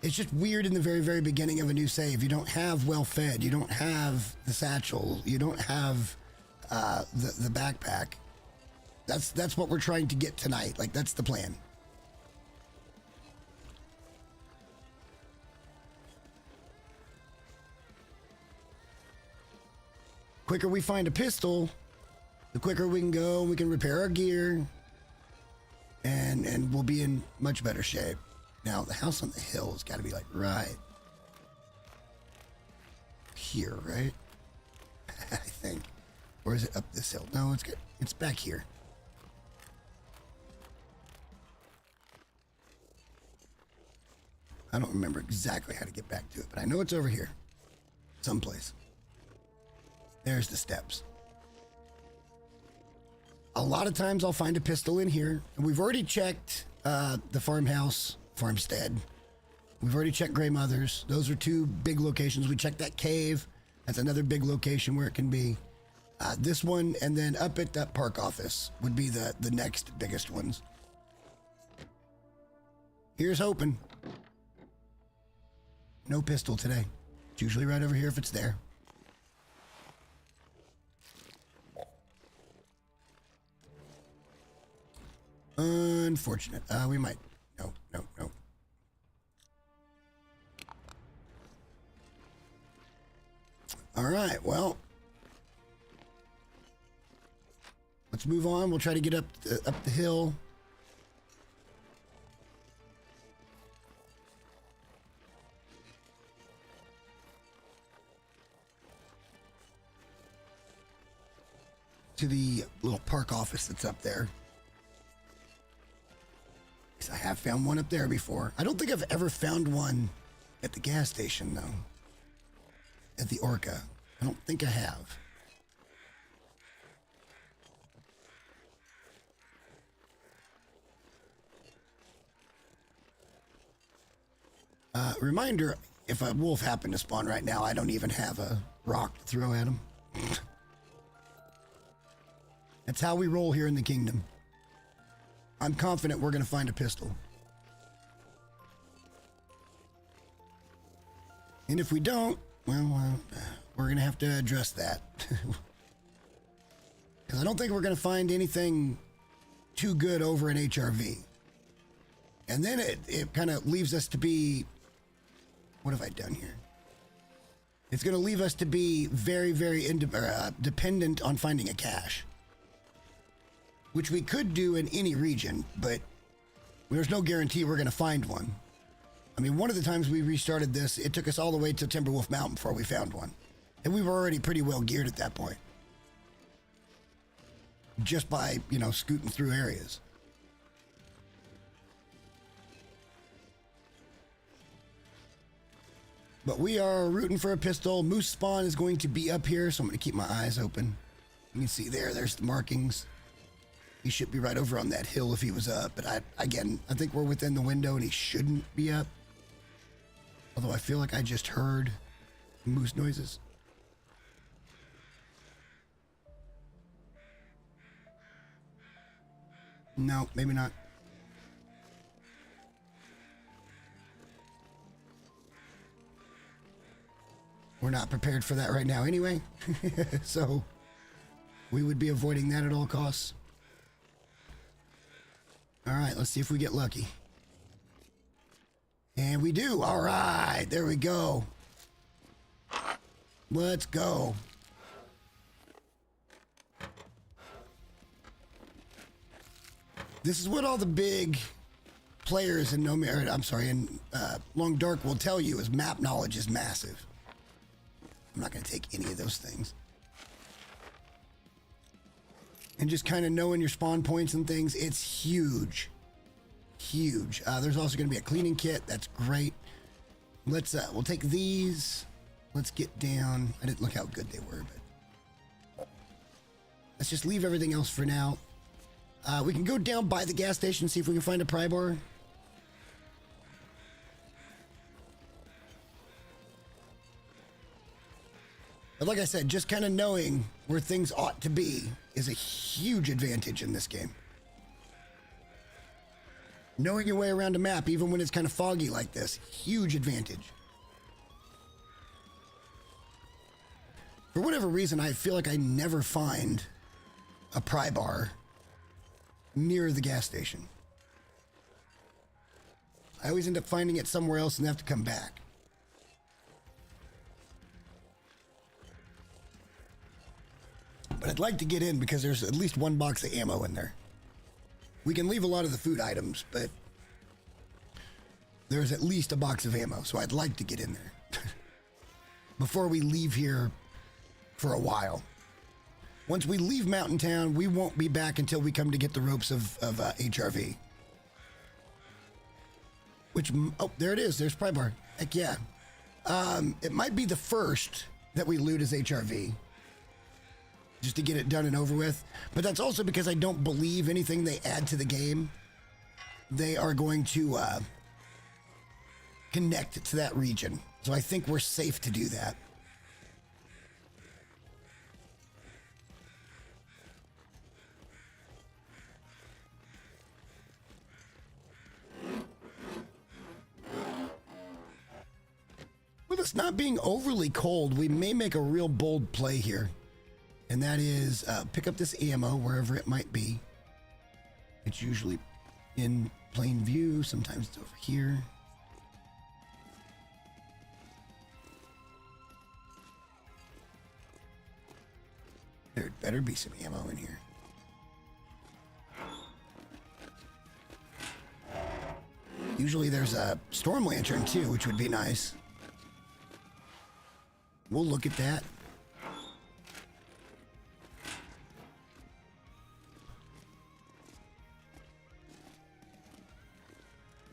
It's just weird in the very, very beginning of a new save. You don't have well fed. You don't have the satchel. You don't have the backpack. That's what we're trying to get tonight. Like, that's the plan. Quicker we find a pistol, the quicker we can go, we can repair our gear, and we'll be in much better shape. Now, the house on the hill has got to be like right here, right? I think. Or is it up this hill? No, it's good. It's back here. I don't remember exactly how to get back to it, but I know it's over here. Someplace. There's the steps. A lot of times I'll find a pistol in here. And we've already checked the farmstead. We've already checked Grey Mother's. Those are 2 big locations. We checked that cave. That's another big location where it can be. This one, and then up at that park office would be the next biggest ones. Here's hoping. No pistol today. It's usually right over here if it's there. Unfortunate. We might. No. All right, well. Let's move on. We'll try to get up the hill. To the little park office that's up there. I have found one up there before. I don't think I've ever found one at the gas station, though. At the Orca. I don't think I have. Reminder, if a wolf happened to spawn right now, I don't even have a rock to throw at him. That's how we roll here in the kingdom. I'm confident we're going to find a pistol. And if we don't, well, we're going to have to address that. Because I don't think we're going to find anything too good over an HRV. And then it kind of leaves us to be... What have I done here? It's going to leave us to be very, very dependent on finding a cache. Which we could do in any region, but there's no guarantee we're going to find one. I mean, one of the times we restarted this, it took us all the way to Timberwolf Mountain before we found one. And we were already pretty well geared at that point. Just by, you know, scooting through areas. But we are rooting for a pistol. Moose spawn is going to be up here, so I'm going to keep my eyes open. You can see there's the markings. He should be right over on that hill if he was up. But I think we're within the window and he shouldn't be up. Although I feel like I just heard moose noises. No, maybe not. We're not prepared for that right now anyway. So we would be avoiding that at all costs. All right, let's see if we get lucky. And we do. All right, there we go. Let's go. This is what all the big players in Long Dark will tell you is map knowledge is massive. I'm not going to take any of those things. And just kind of knowing your spawn points and things, it's huge. Huge. There's also going to be a cleaning kit. That's great. We'll take these. Let's get down. I didn't look how good they were, but let's just leave everything else for now. We can go down by the gas station and see if we can find a pry bar. But like I said, just kind of knowing where things ought to be is a huge advantage in this game. Knowing your way around a map, even when it's kind of foggy like this, huge advantage. For whatever reason, I feel like I never find a pry bar near the gas station. I always end up finding it somewhere else and have to come back. But I'd like to get in because there's at least one box of ammo in there. We can leave a lot of the food items, but there's at least a box of ammo, so I'd like to get in there before we leave here for a while. Once we leave Mountain Town, we won't be back until we come to get the ropes of HRV. Which, oh, there it is. There's pry bar. Heck yeah. It might be the first that we loot as HRV. Just to get it done and over with. But that's also because I don't believe anything they add to the game, they are going to connect to that region. So I think we're safe to do that. With us not being overly cold, we may make a real bold play here. And that is pick up this ammo wherever it might be. It's usually in plain view. Sometimes it's over here. There'd better be some ammo in here. Usually there's a storm lantern too, which would be nice. We'll look at that.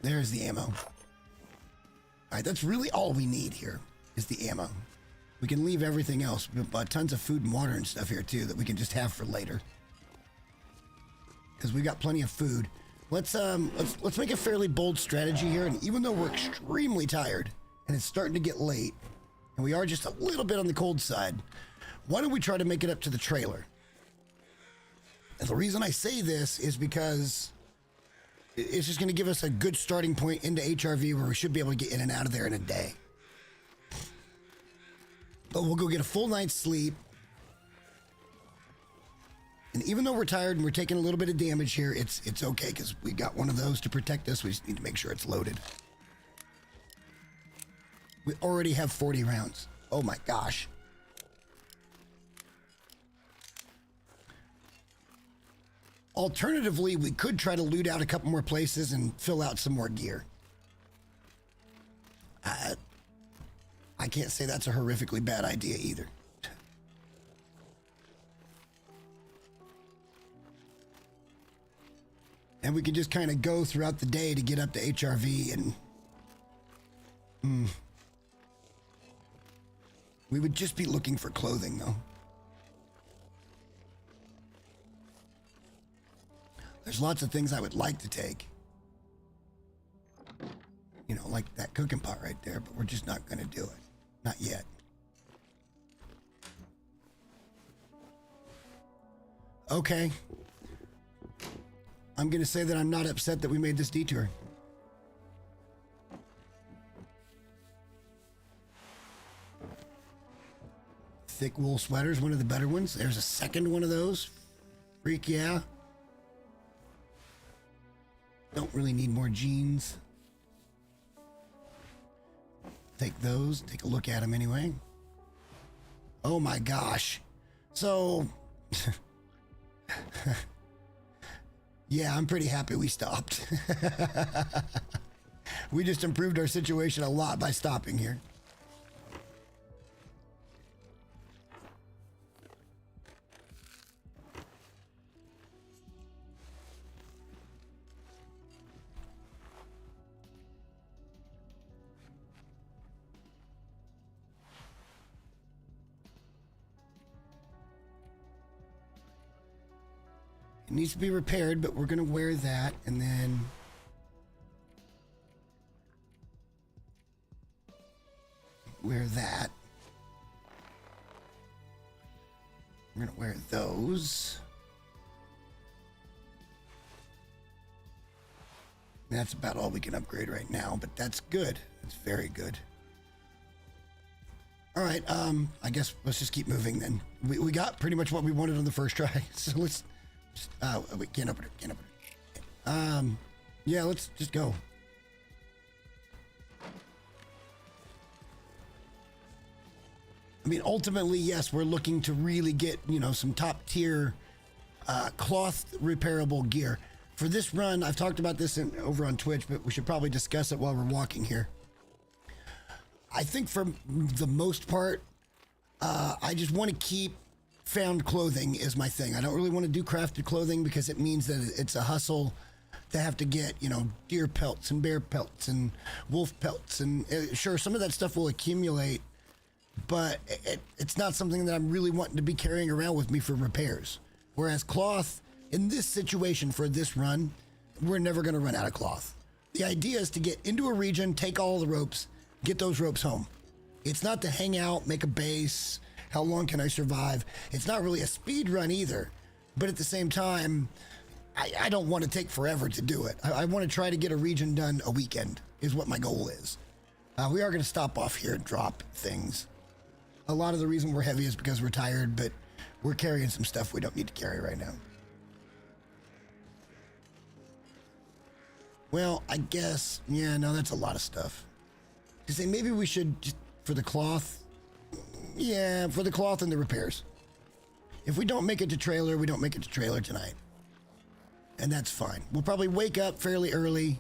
There's the ammo. All right, that's really all we need here is the ammo. We can leave everything else, but tons of food and water and stuff here too that we can just have for later. Because we got plenty of food. Let's make a fairly bold strategy here. And even though we're extremely tired and it's starting to get late, and we are just a little bit on the cold side, why don't we try to make it up to the trailer? And the reason I say this is because it's just going to give us a good starting point into HRV where we should be able to get in and out of there in a day. But we'll go get a full night's sleep. And even though we're tired and we're taking a little bit of damage here, it's okay because we got one of those to protect us. We just need to make sure it's loaded. We already have 40 rounds. Oh my gosh. Alternatively, we could try to loot out a couple more places and fill out some more gear. I can't say that's a horrifically bad idea either. And we could just kind of go throughout the day to get up to HRV and... We would just be looking for clothing, though. There's lots of things I would like to take. You know, like that cooking pot right there, but we're just not going to do it. Not yet. Okay. I'm going to say that I'm not upset that we made this detour. Thick wool sweaters, one of the better ones. There's a second one of those. Freak, yeah. Don't really need more jeans. Take those. Take a look at them anyway. Oh my gosh. So... yeah, I'm pretty happy we stopped. We just improved our situation a lot by stopping here. It needs to be repaired, but we're going to wear that and then wear that. We're going to wear those. That's about all we can upgrade right now, but that's good. That's very good. All right, I guess let's just keep moving then. We got pretty much what we wanted on the first try, so let's... we can't open it. Can't open it. Yeah, let's just go. I mean, ultimately, yes, we're looking to really get, you know, some top tier cloth repairable gear. For this run, I've talked about this over on Twitch, but we should probably discuss it while we're walking here. I think for the most part, I just want to keep found clothing is my thing. I don't really want to do crafted clothing because it means that it's a hustle to have to get, you know, deer pelts and bear pelts and wolf pelts. And sure, some of that stuff will accumulate, but it's not something that I'm really wanting to be carrying around with me for repairs. Whereas cloth, in this situation for this run, we're never going to run out of cloth. The idea is to get into a region, take all the ropes, get those ropes home. It's not to hang out, make a base. How long can I survive? It's not really a speed run either, but at the same time, I don't want to take forever to do it. I want to try to get a region done a weekend is what my goal is. We are going to stop off here and drop things. A lot of the reason we're heavy is because we're tired, but we're carrying some stuff we don't need to carry right now. Well, I guess, yeah, no, that's a lot of stuff. To say maybe we should, just for the cloth, yeah, for the cloth and the repairs. If we don't make it to trailer, we don't make it to trailer tonight. And that's fine. We'll probably wake up fairly early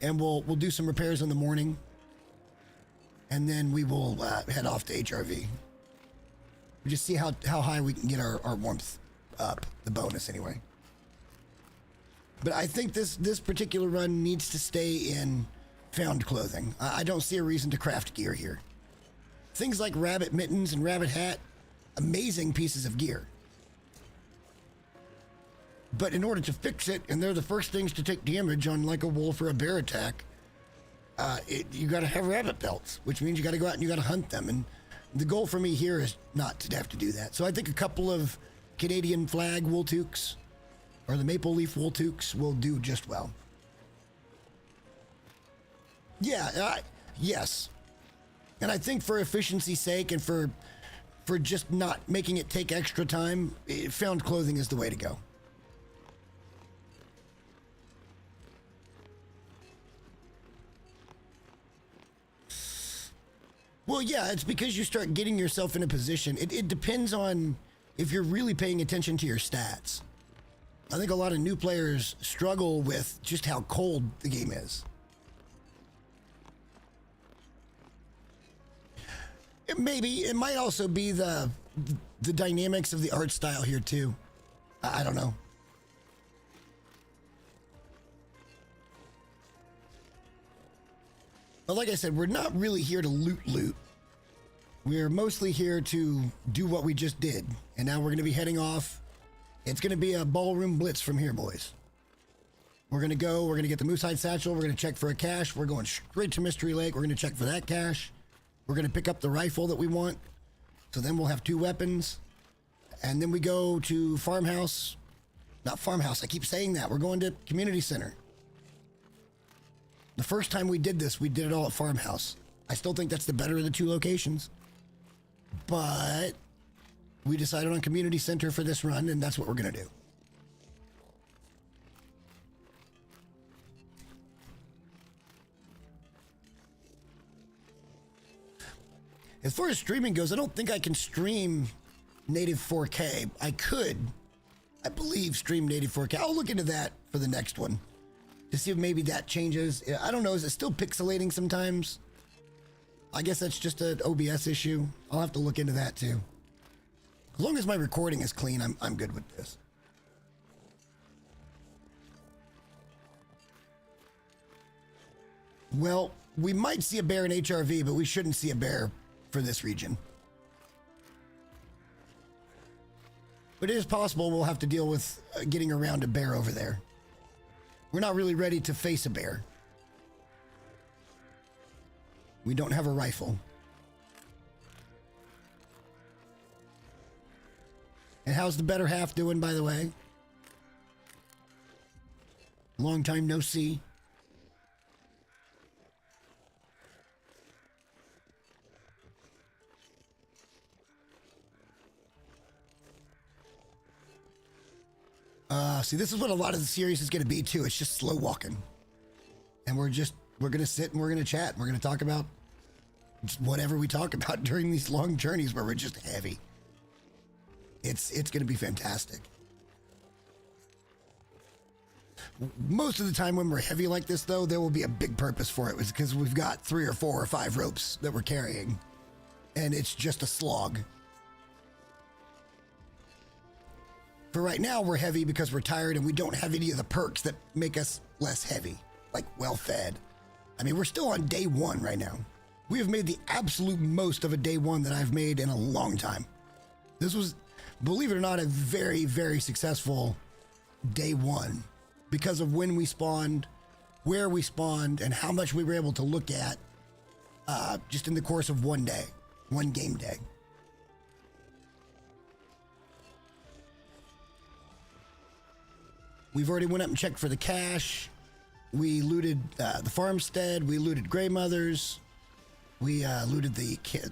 and we'll do some repairs in the morning. And then we will head off to HRV. We just see how high we can get our warmth up, the bonus anyway. But I think this particular run needs to stay in found clothing. I don't see a reason to craft gear here. Things like rabbit mittens and rabbit hat, amazing pieces of gear. But in order to fix it, and they're the first things to take damage on like a wolf or a bear attack, you got to have rabbit pelts, which means you got to go out and you got to hunt them. And the goal for me here is not to have to do that. So I think a couple of Canadian flag wool toques or the maple leaf wool toques will do just well. Yeah, yes. And I think for efficiency's sake and for just not making it take extra time, found clothing is the way to go. Well, yeah, it's because you start getting yourself in a position. It depends on if you're really paying attention to your stats. I think a lot of new players struggle with just how cold the game is. It might also be the dynamics of the art style here too. I don't know. But like I said, we're not really here to loot. We're mostly here to do what we just did. And now we're going to be heading off. It's going to be a ballroom blitz from here, boys. We're going to get the Moosehide Satchel. We're going to check for a cache. We're going straight to Mystery Lake. We're going to check for that cache. We're going to pick up the rifle that we want. So then we'll have 2 weapons. And then we go to Farmhouse. Not Farmhouse, I keep saying that. We're going to Community Center. The first time we did this, we did it all at Farmhouse. I still think that's the better of the 2 locations. But we decided on Community Center for this run, and that's what we're going to do. As far as streaming goes, I don't think I can stream native 4K. I could, I believe, stream native 4K. I'll look into that for the next one to see if maybe that changes. I don't know. Is it still pixelating sometimes? I guess that's just an OBS issue. I'll have to look into that too. As long as my recording is clean, I'm good with this. Well, we might see a bear in HRV, but we shouldn't see a bear for this region. But it is possible we'll have to deal with getting around a bear over there. We're not really ready to face a bear. We don't have a rifle. And how's the better half doing, by the way? Long time no see. See, this is what a lot of the series is going to be too. It's just slow walking. And we're going to sit and we're going to chat. We're going to talk about just whatever we talk about during these long journeys where we're just heavy. It's going to be fantastic. Most of the time when we're heavy like this, though, there will be a big purpose for it. It's because we've got 3 or 4 or 5 ropes that we're carrying. And it's just a slog. For right now, we're heavy because we're tired and we don't have any of the perks that make us less heavy, like well-fed. I mean, we're still on day 1 right now. We have made the absolute most of a day 1 that I've made in a long time. This was, believe it or not, a very, very successful day 1 because of when we spawned, where we spawned, and how much we were able to look at just in the course of one day, one game day. We've already went up and checked for the cache. We looted the farmstead. We looted Grey Mothers. We looted the kid.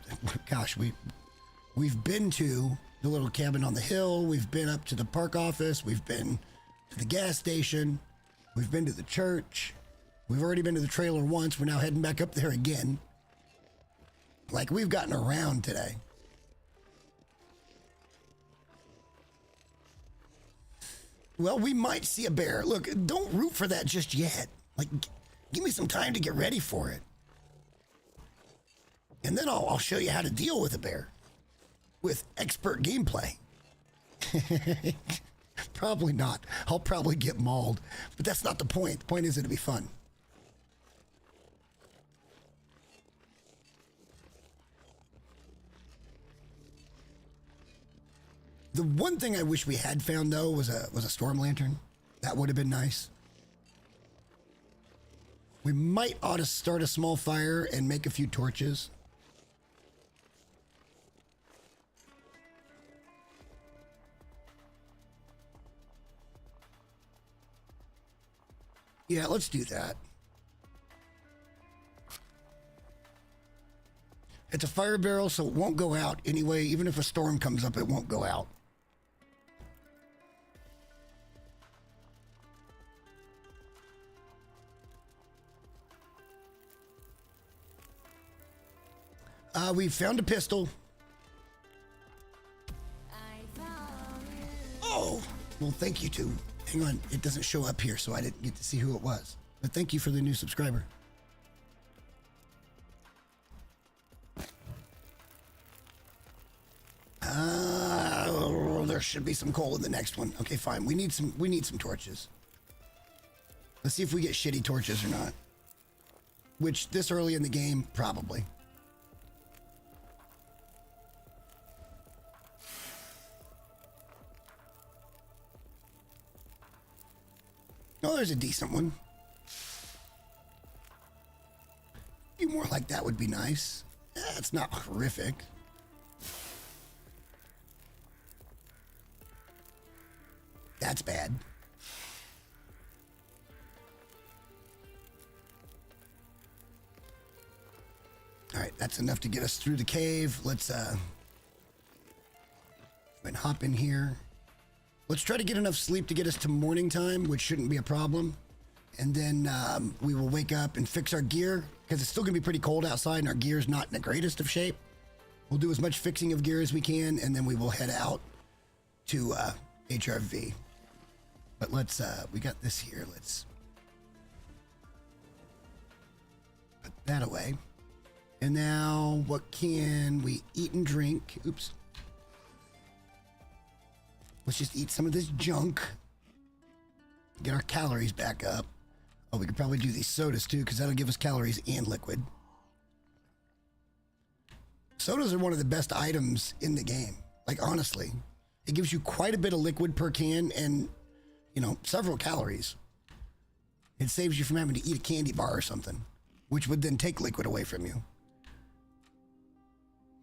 Gosh, we've been to the little cabin on the hill. We've been up to the park office. We've been to the gas station. We've been to the church. We've already been to the trailer once. We're now heading back up there again. Like, we've gotten around today. Well, we might see a bear. Look, don't root for that just yet. Like, give me some time to get ready for it. And then I'll show you how to deal with a bear. With expert gameplay. Probably not. I'll probably get mauled. But that's not the point. The point is it'll be fun. The one thing I wish we had found though was a storm lantern. That would have been nice. We might ought to start a small fire and make a few torches. Yeah, let's do that. It's a fire barrel, so it won't go out anyway. Even if a storm comes up, it won't go out. We found a pistol. Oh, well, thank you too. Hang on, it doesn't show up here, so I didn't get to see who it was. But thank you for the new subscriber. There should be some coal in the next one. Okay, fine. We need some torches. Let's see if we get shitty torches or not. Which this early in the game, probably. Oh, there's a decent one. A few more like that would be nice. It's not horrific. That's bad. All right, that's enough to get us through the cave. Let's hop in here. Let's try to get enough sleep to get us to morning time, which shouldn't be a problem. And then we will wake up and fix our gear, because it's still going to be pretty cold outside and our gear's not in the greatest of shape. We'll do as much fixing of gear as we can, and then we will head out to HRV. But let's, we got this here. Let's put that away. And now what can we eat and drink? Oops. Let's just eat some of this junk. Get our calories back up. Oh, we could probably do these sodas too, because that'll give us calories and liquid. Sodas are one of the best items in the game. Like, honestly. It gives you quite a bit of liquid per can and, you know, several calories. It saves you from having to eat a candy bar or something, which would then take liquid away from you.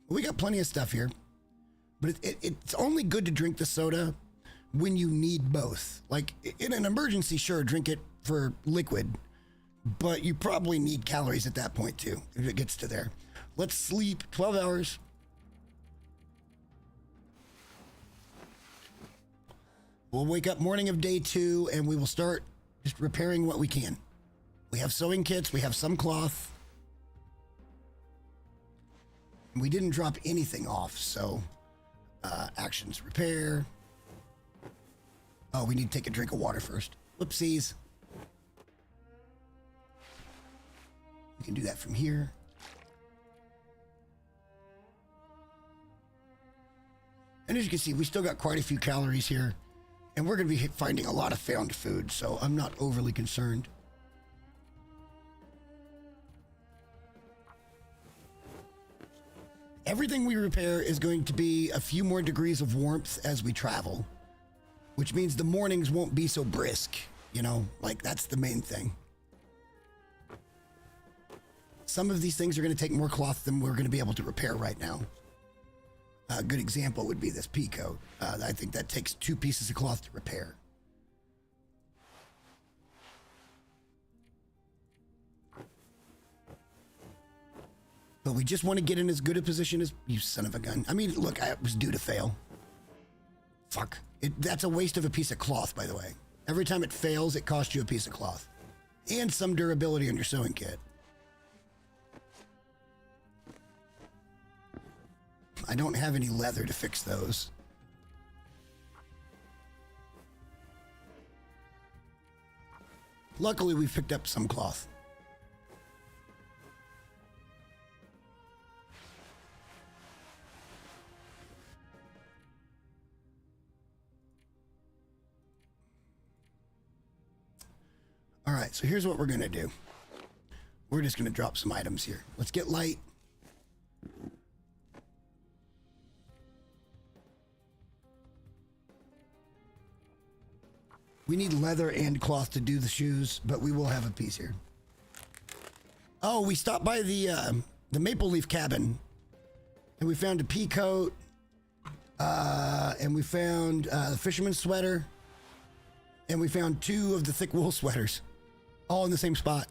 We got plenty of stuff here. But it's only good to drink the soda when you need both. Like, in an emergency, sure, drink it for liquid. But you probably need calories at that point, too, if it gets to there. Let's sleep 12 hours. We'll wake up morning of day 2, and we will start just repairing what we can. We have sewing kits. We have some cloth. We didn't drop anything off, so... actions, repair. Oh, we need to take a drink of water first. Whoopsies. We can do that from here. And as you can see, we still got quite a few calories here. And we're going to be finding a lot of found food, so I'm not overly concerned. Everything we repair is going to be a few more degrees of warmth as we travel, which means the mornings won't be so brisk, you know, like that's the main thing. Some of these things are going to take more cloth than we're going to be able to repair right now. A good example would be this pea coat. I think that takes 2 pieces of cloth to repair. But we just want to get in as good a position as... You son of a gun. I mean, look, I was due to fail. Fuck. That's a waste of a piece of cloth, by the way. Every time it fails, it costs you a piece of cloth. And some durability on your sewing kit. I don't have any leather to fix those. Luckily, we picked up some cloth. All right, so here's what we're going to do. We're just going to drop some items here. Let's get light. We need leather and cloth to do the shoes, but we will have a piece here. Oh, we stopped by the Maple Leaf Cabin, and we found a pea coat, and we found the fisherman's sweater, and we found 2 of the thick wool sweaters, all in the same spot.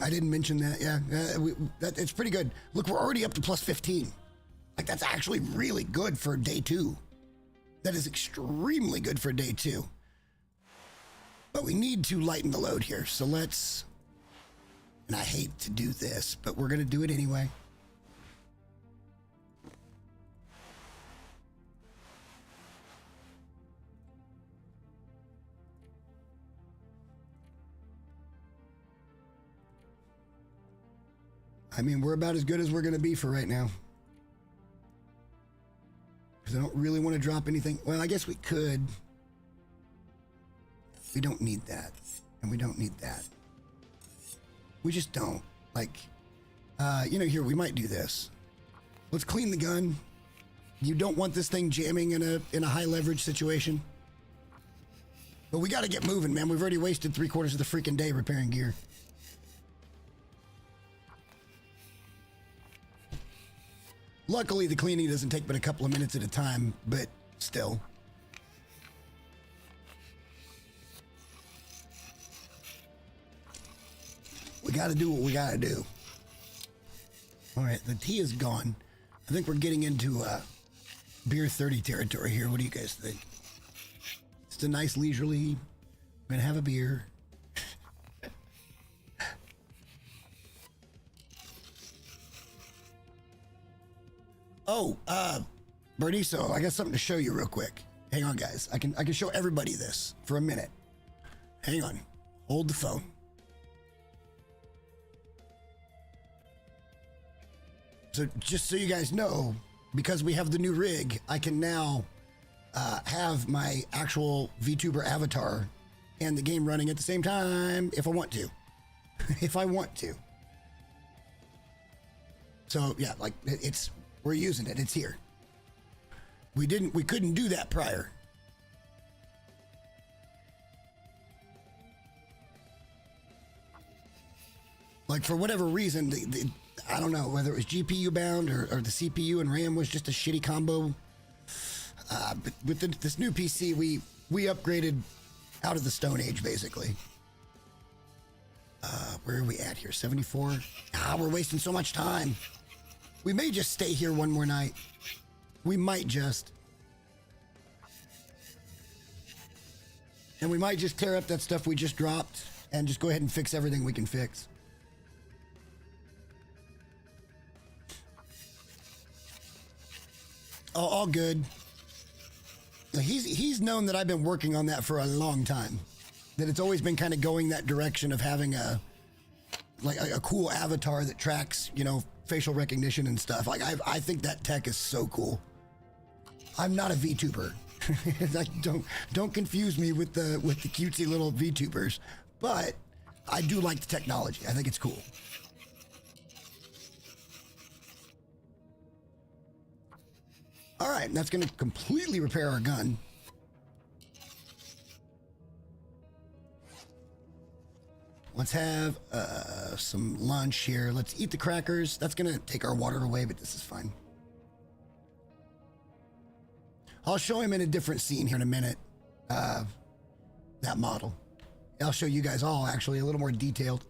I didn't mention that. Yeah, it's pretty good. Look, we're already up to plus 15. Like, that's actually really good for day 2. That is extremely good for day 2. But we need to lighten the load here. So let's, and I hate to do this, but we're going to do it anyway. I mean, we're about as good as we're going to be for right now. Because I don't really want to drop anything. Well, I guess we could. We don't need that. And we don't need that. We just don't. Like, here, we might do this. Let's clean the gun. You don't want this thing jamming in a high leverage situation. But we got to get moving, man. We've already wasted 3/4 of the freaking day repairing gear. Luckily, the cleaning doesn't take but a couple of minutes at a time, but still. We got to do what we got to do. All right, the tea is gone. I think we're getting into beer 30 territory here. What do you guys think? It's a nice leisurely. We're going to have a beer. Oh, Berniso, I got something to show you real quick. Hang on, guys. I can show everybody this for a minute. Hang on. Hold the phone. So just so you guys know, because we have the new rig, I can now have my actual VTuber avatar and the game running at the same time if I want to. If I want to. So yeah, like we're using it. It's here. We couldn't do that prior. Like, for whatever reason, I don't know whether it was GPU bound or the CPU and RAM was just a shitty combo. But with this new PC, we upgraded out of the Stone Age, basically. Where are we at here? 74? We're wasting so much time. We may just stay here one more night. We might just. And we might just tear up that stuff we just dropped and just go ahead and fix everything we can fix. Oh, all good. He's known that I've been working on that for a long time. That it's always been kind of going that direction of having a cool avatar that tracks, facial recognition and stuff. Like, I think that tech is so cool. I'm not a VTuber. Like, don't confuse me with the cutesy little VTubers. But I do like the technology. I think it's cool. All right, that's going to completely repair our gun. Let's have some lunch here. Let's eat the crackers. That's going to take our water away, but this is fine. I'll show him in a different scene here in a minute. That model. I'll show you guys all, actually, a little more detailed.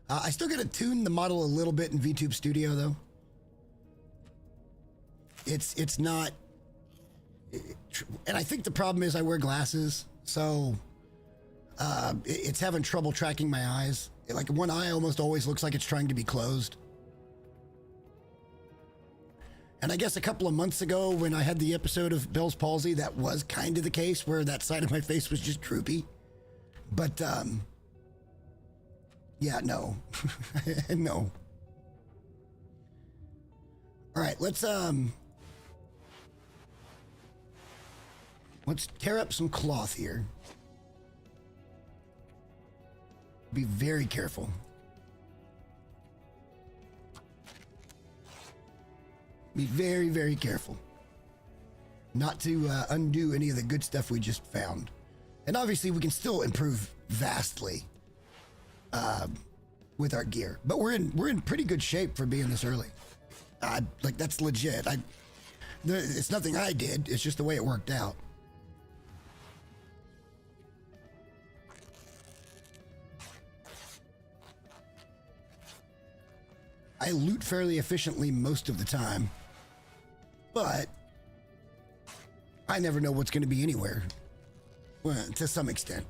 I still got to tune the model a little bit in VTube Studio, though. It's not... And I think the problem is I wear glasses, so... it's having trouble tracking my eyes. Like, one eye almost always looks like it's trying to be closed. And I guess a couple of months ago when I had the episode of Bell's palsy, that was kind of the case, where that side of my face was just droopy. But, yeah, no. No. All right, let's tear up some cloth here. Be very careful. Be very, very careful. not to undo any of the good stuff we just found. And obviously we can still improve vastly with our gear, but we're in pretty good shape for being this early. Like, that's legit. It's nothing I did. It's just the way it worked out. I loot fairly efficiently most of the time, but I never know what's going to be anywhere. Well, to some extent.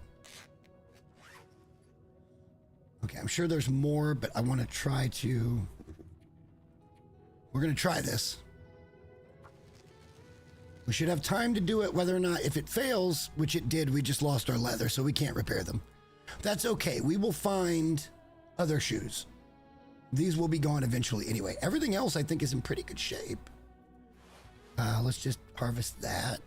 Okay, I'm sure there's more, but I want to try to... We're going to try this. We should have time to do it, whether or not, if it fails, which it did, we just lost our leather, so we can't repair them. That's okay. We will find other shoes. These will be gone eventually anyway. Everything else, I think, is in pretty good shape. Let's just harvest that.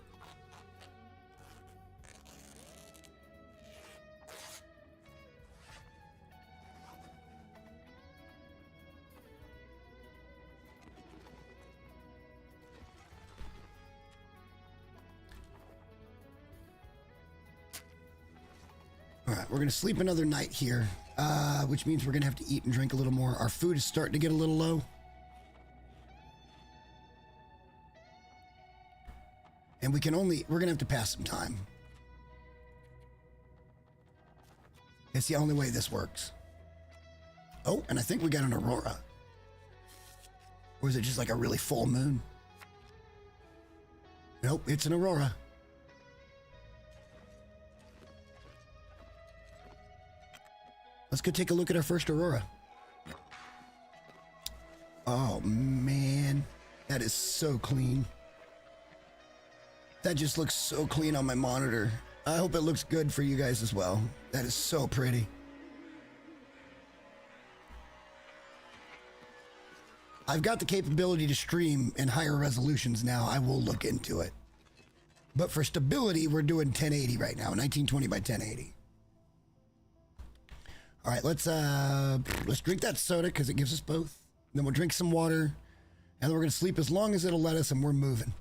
All right, we're going to sleep another night here, which means we're going to have to eat and drink a little more. Our food is starting to get a little low. And we're going to have to pass some time. It's the only way this works. Oh, and I think we got an aurora. Or is it just like a really full moon? Nope, it's an aurora. Let's go take a look at our first aurora. Oh, man. That is so clean. That just looks so clean on my monitor. I hope it looks good for you guys as well. That is so pretty. I've got the capability to stream in higher resolutions now. I will look into it. But for stability, we're doing 1080 right now, 1920 by 1080. All right, let's drink that soda because it gives us both. Then we'll drink some water, and then we're gonna sleep as long as it'll let us, and we're moving.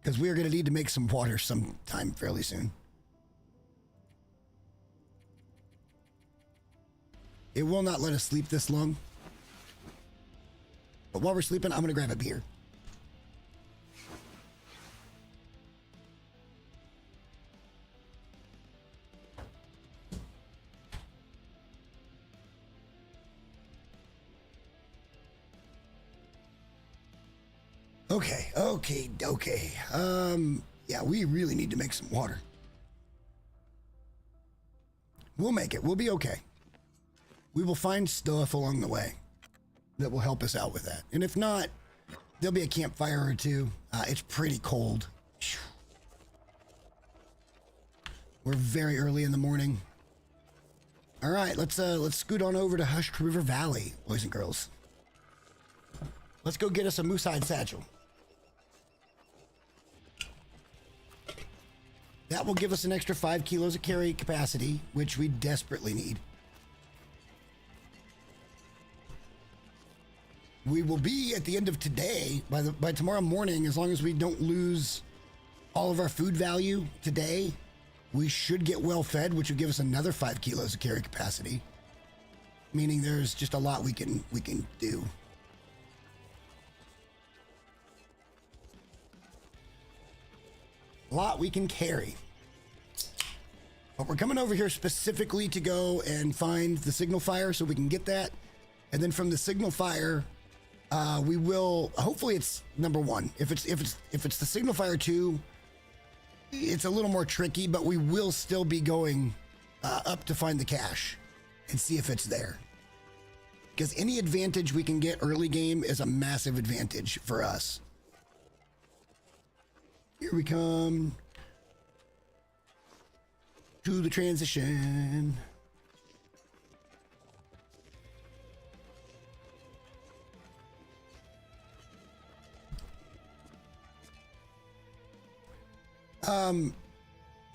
Because we are gonna need to make some water sometime fairly soon. It will not let us sleep this long. But while we're sleeping, I'm gonna grab a beer. Okay. Yeah, we really need to make some water. We'll make it. We'll be okay. We will find stuff along the way that will help us out with that. And if not, there'll be a campfire or two. It's pretty cold. We're very early in the morning. All right, let's scoot on over to Hushed River Valley, boys and girls. Let's go get us a moose hide satchel. That will give us an extra 5 kilos of carry capacity, which we desperately need. We will be at the end of today, by tomorrow morning, as long as we don't lose all of our food value today, we should get well fed, which will give us another 5 kilos of carry capacity. Meaning there's just a lot we can do. A lot we can carry. But we're coming over here specifically to go and find the signal fire so we can get that. And then from the signal fire, we will, hopefully it's number 1. If it's the signal fire 2, it's a little more tricky, but we will still be going up to find the cache and see if it's there. Because any advantage we can get early game is a massive advantage for us. Here we come to the transition.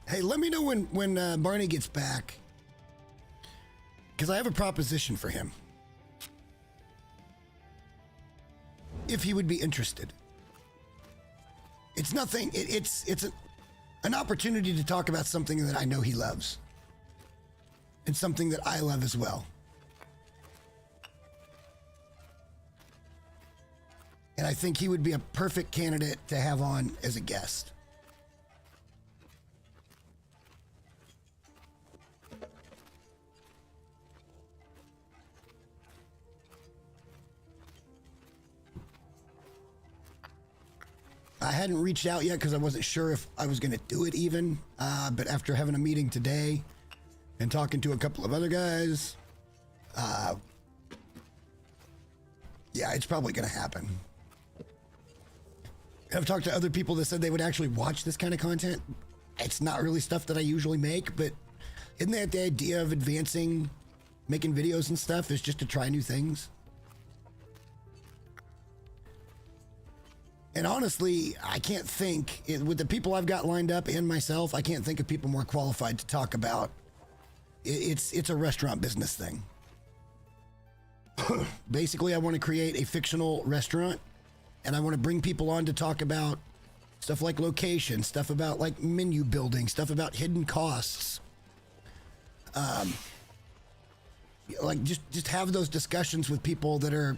Hey, let me know when Barney gets back, because I have a proposition for him. If he would be interested. It's nothing. It's an opportunity to talk about something that I know he loves. And something that I love as well. And I think he would be a perfect candidate to have on as a guest. I hadn't reached out yet because I wasn't sure if I was going to do it even. But after having a meeting today and talking to a couple of other guys, yeah, it's probably going to happen. I've talked to other people that said they would actually watch this kind of content. It's not really stuff that I usually make, but isn't that the idea of advancing, making videos and stuff, is just to try new things? And honestly, I can't think, with the people I've got lined up and myself, I can't think of people more qualified to talk about. It's a restaurant business thing. Basically, I want to create a fictional restaurant, and I want to bring people on to talk about stuff like location, stuff about like menu building, stuff about hidden costs. Like just have those discussions with people that are,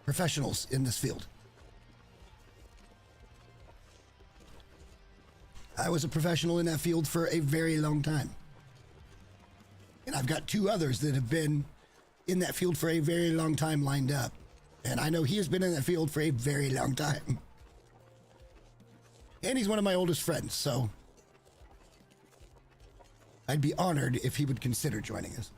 professionals in this field. I was a professional in that field for a very long time. And I've got two others that have been in that field for a very long time lined up. And I know he has been in that field for a very long time. And he's one of my oldest friends, so I'd be honored if he would consider joining us.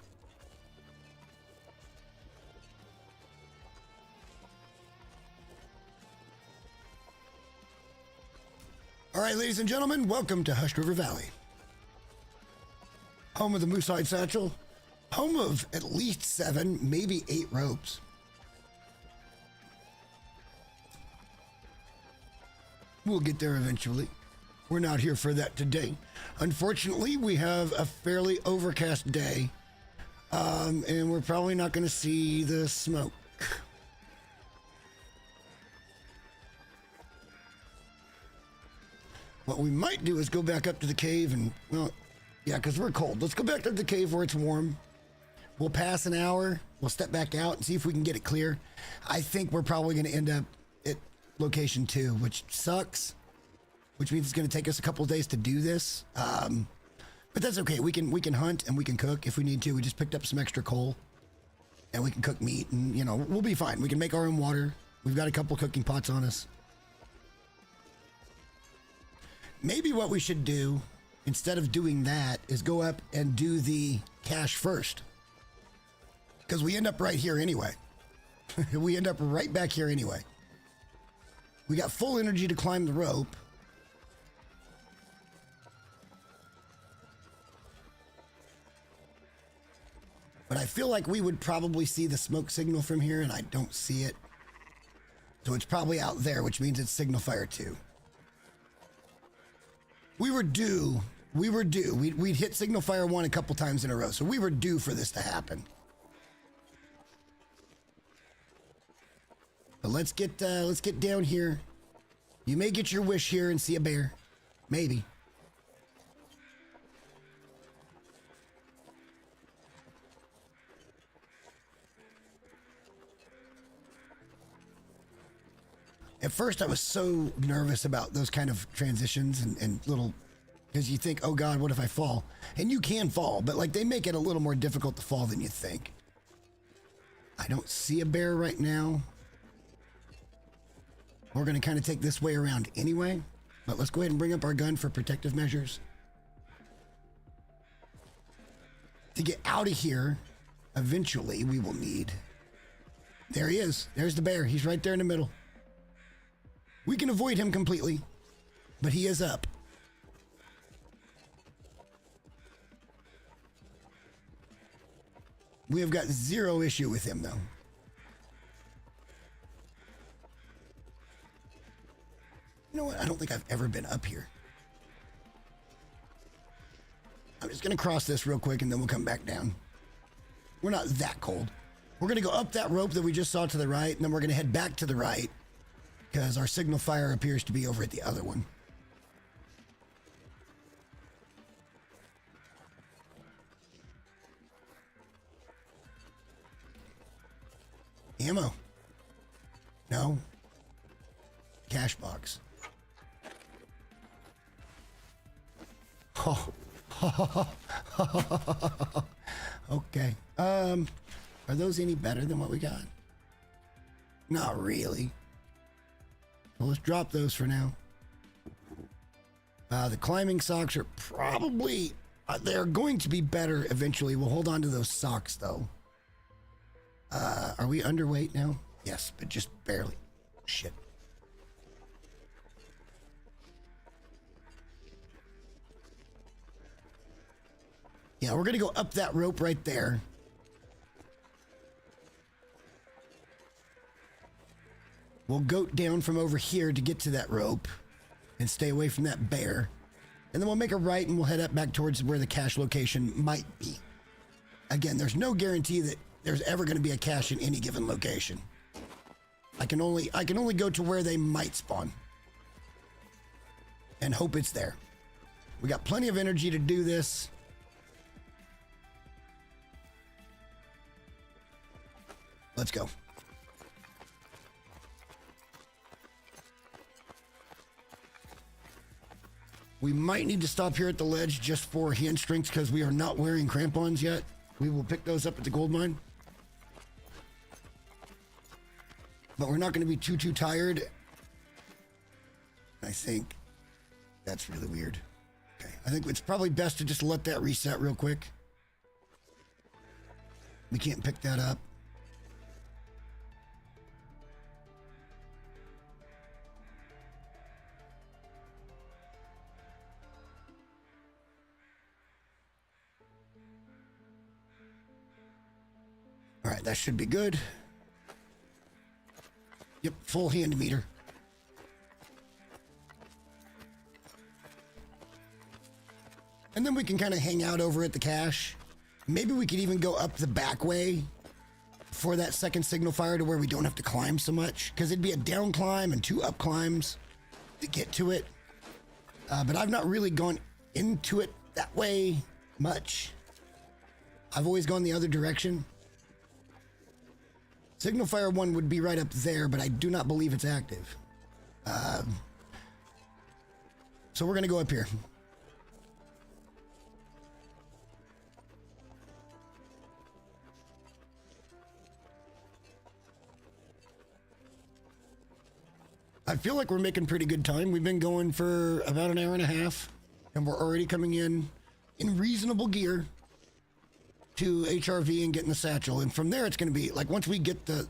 All right, ladies and gentlemen, welcome to Hushed River Valley. Home of the Moose-Hide Satchel. Home of at least 7, maybe 8 ropes. We'll get there eventually. We're not here for that today. Unfortunately, we have a fairly overcast day, and we're probably not going to see the smoke. What we might do is go back up to the cave and, well, yeah, because we're cold. Let's go back to the cave where it's warm. We'll pass an hour. We'll step back out and see if we can get it clear. I think we're probably going to end up at location 2, which sucks, which means it's going to take us a couple of days to do this. But that's okay. We can hunt and we can cook if we need to. We just picked up some extra coal and we can cook meat and, we'll be fine. We can make our own water. We've got a couple cooking pots on us. Maybe what we should do, instead of doing that, is go up and do the cache first. Because we end up right here anyway. We end up right back here anyway. We got full energy to climb the rope. But I feel like we would probably see the smoke signal from here, and I don't see it. So it's probably out there, which means it's signal fire 2. We were due. We'd hit signal fire 1 a couple times in a row, so we were due for this to happen. But let's get down here. You may get your wish here and see a bear. Maybe. At first, I was so nervous about those kind of transitions and little, because you think, oh God, what if I fall? And you can fall, but like they make it a little more difficult to fall than you think. I don't see a bear right now. We're going to kind of take this way around anyway, but let's go ahead and bring up our gun for protective measures. To get out of here, eventually we will need... There he is. There's the bear. He's right there in the middle. We can avoid him completely, but he is up. We have got zero issue with him, though. You know what? I don't think I've ever been up here. I'm just going to cross this real quick, and then we'll come back down. We're not that cold. We're going to go up that rope that we just saw to the right, and then we're going to head back to the right. because our signal fire appears to be over at the other one. Ammo. No. Cash box. Oh. Okay. Are those any better than what we got? Not really. Well, let's drop those for now. The climbing socks are probably... they're going to be better eventually. We'll hold on to those socks, though. Are we underweight now? Yes, but just barely. Shit. Yeah, we're going to go up that rope right there. We'll goat down from over here to get to that rope and stay away from that bear. And then we'll make a right and we'll head up back towards where the cache location might be. Again, there's no guarantee that there's ever going to be a cache in any given location. I can only go to where they might spawn and hope it's there. We got plenty of energy to do this. Let's go. We might need to stop here at the ledge just for hand strength because we are not wearing crampons yet. We will pick those up at the gold mine. But we're not going to be too tired. I think that's really weird. Okay, I think it's probably best to just let that reset real quick. We can't pick that up. All right, that should be good. Yep, full hand meter. And then we can kind of hang out over at the cache. Maybe we could even go up the back way for that second signal fire to where we don't have to climb so much. Because it'd be a down climb and 2 up climbs to get to it. But I've not really gone into it that way much. I've always gone the other direction. Signal Fire 1 would be right up there, but I do not believe it's active. So we're going to go up here. I feel like we're making pretty good time. We've been going for about an hour and a half, and we're already coming in reasonable gear to HRV and getting the satchel. And from there, it's going to be like once we get the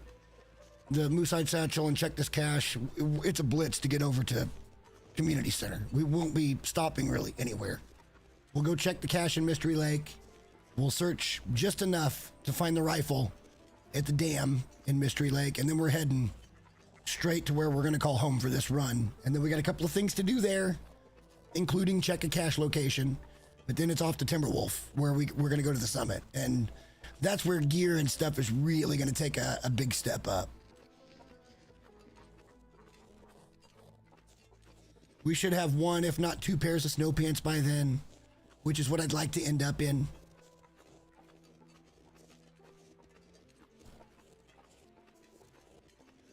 Moosehide satchel and check this cache, it's a blitz to get over to Community Center. We won't be stopping really anywhere. We'll go check the cache in Mystery Lake. We'll search just enough to find the rifle at the dam in Mystery Lake, and then we're heading straight to where we're going to call home for this run. And then we got a couple of things to do there, including check a cache location. But then it's off to Timberwolf, where we're going to go to the summit. And that's where gear and stuff is really going to take a big step up. We should have 1, if not 2 pairs of snow pants by then, which is what I'd like to end up in.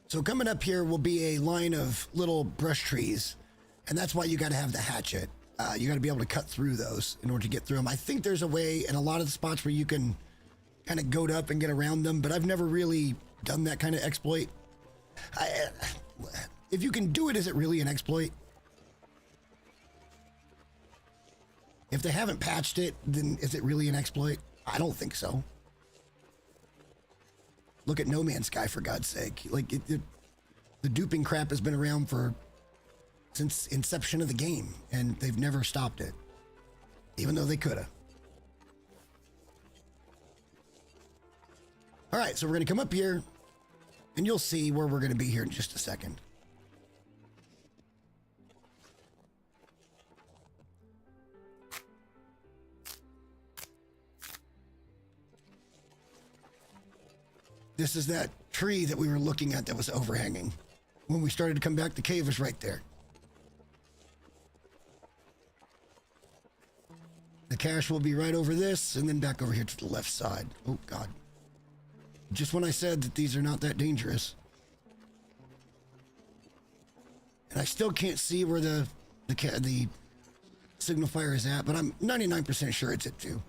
So coming up here will be a line of little brush trees, and that's why you got to have the hatchet. You got to be able to cut through those in order to get through them. I think there's a way in a lot of the spots where you can kind of goat up and get around them, but I've never really done that kind of exploit. If you can do it, is it really an exploit? If they haven't patched it, then is it really an exploit? I don't think so. Look at No Man's Sky, for God's sake. Like, the duping crap has been around since inception of the game, and they've never stopped it, even though they could have. All right, so we're going to come up here, and you'll see where we're going to be here in just a second. This is that tree that we were looking at that was overhanging. when we started to come back, the cave was right there. The cache will be right over this, and then back over here to the left side. Oh, God. Just when I said that these are not that dangerous. And I still can't see where the signal fire is at, but I'm 99% sure it's at 2.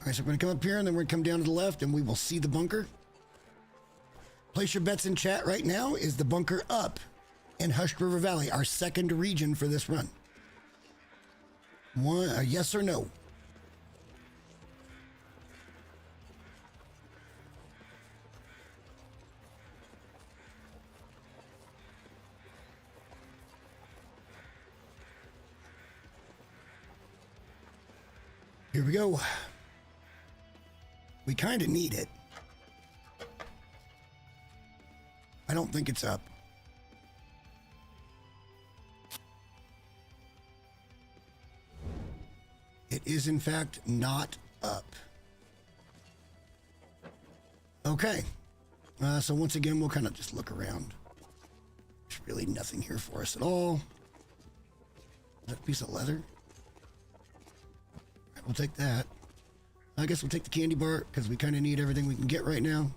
All right, so we're going to come up here, and then we're going to come down to the left, and we will see the bunker. Place your bets in chat right now. Is the bunker up in Hushed River Valley, our second region for this run? One, yes or no? Here we go. We kind of need it. I don't think it's up. It is, in fact, not up. Okay. So once again, we'll kind of just look around. There's really nothing here for us at all. Is that a piece of leather? We'll take that. I guess we'll take the candy bar because we kind of need everything we can get right now.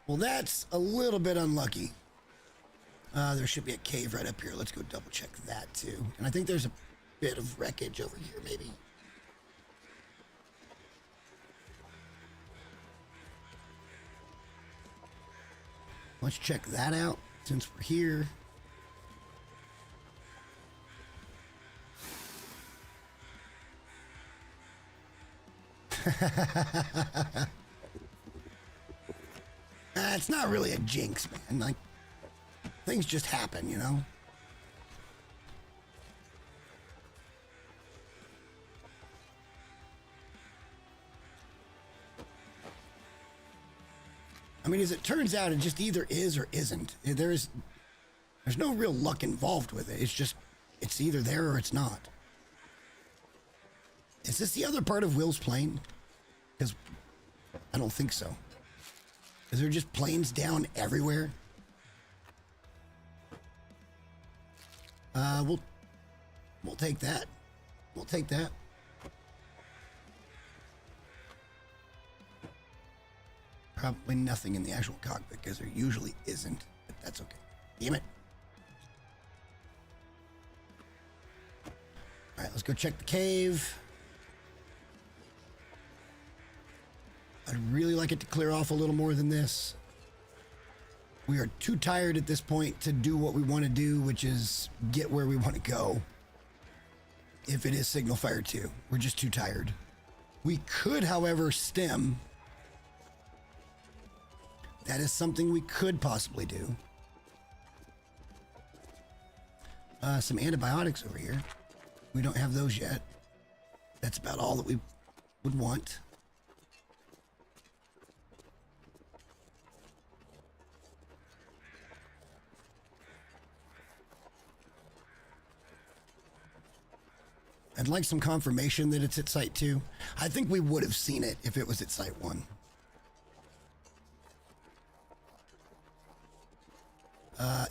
Well, that's a little bit unlucky. There should be a cave right up here. Let's go double check that too. And I think there's a bit of wreckage over here, maybe. Let's check that out since we're here. It's not really a jinx, man. Like, things just happen, you know? I mean, as it turns out, it just either is or isn't. There's no real luck involved with it. It's just, it's either there or it's not. Is this the other part of Will's plane? Because I don't think so. Is there just planes down everywhere? We'll take that. We'll take that. Probably nothing in the actual cockpit because there usually isn't, but that's okay. Damn it. All right, let's go check the cave. I'd really like it to clear off a little more than this. We are too tired at this point to do what we want to do, which is get where we want to go. If it is Signal Fire 2, we're just too tired. We could, however, stem. That is something we could possibly do. Some antibiotics over here. We don't have those yet. That's about all that we would want. I'd like some confirmation that it's at Site 2. I think we would have seen it if it was at Site 1.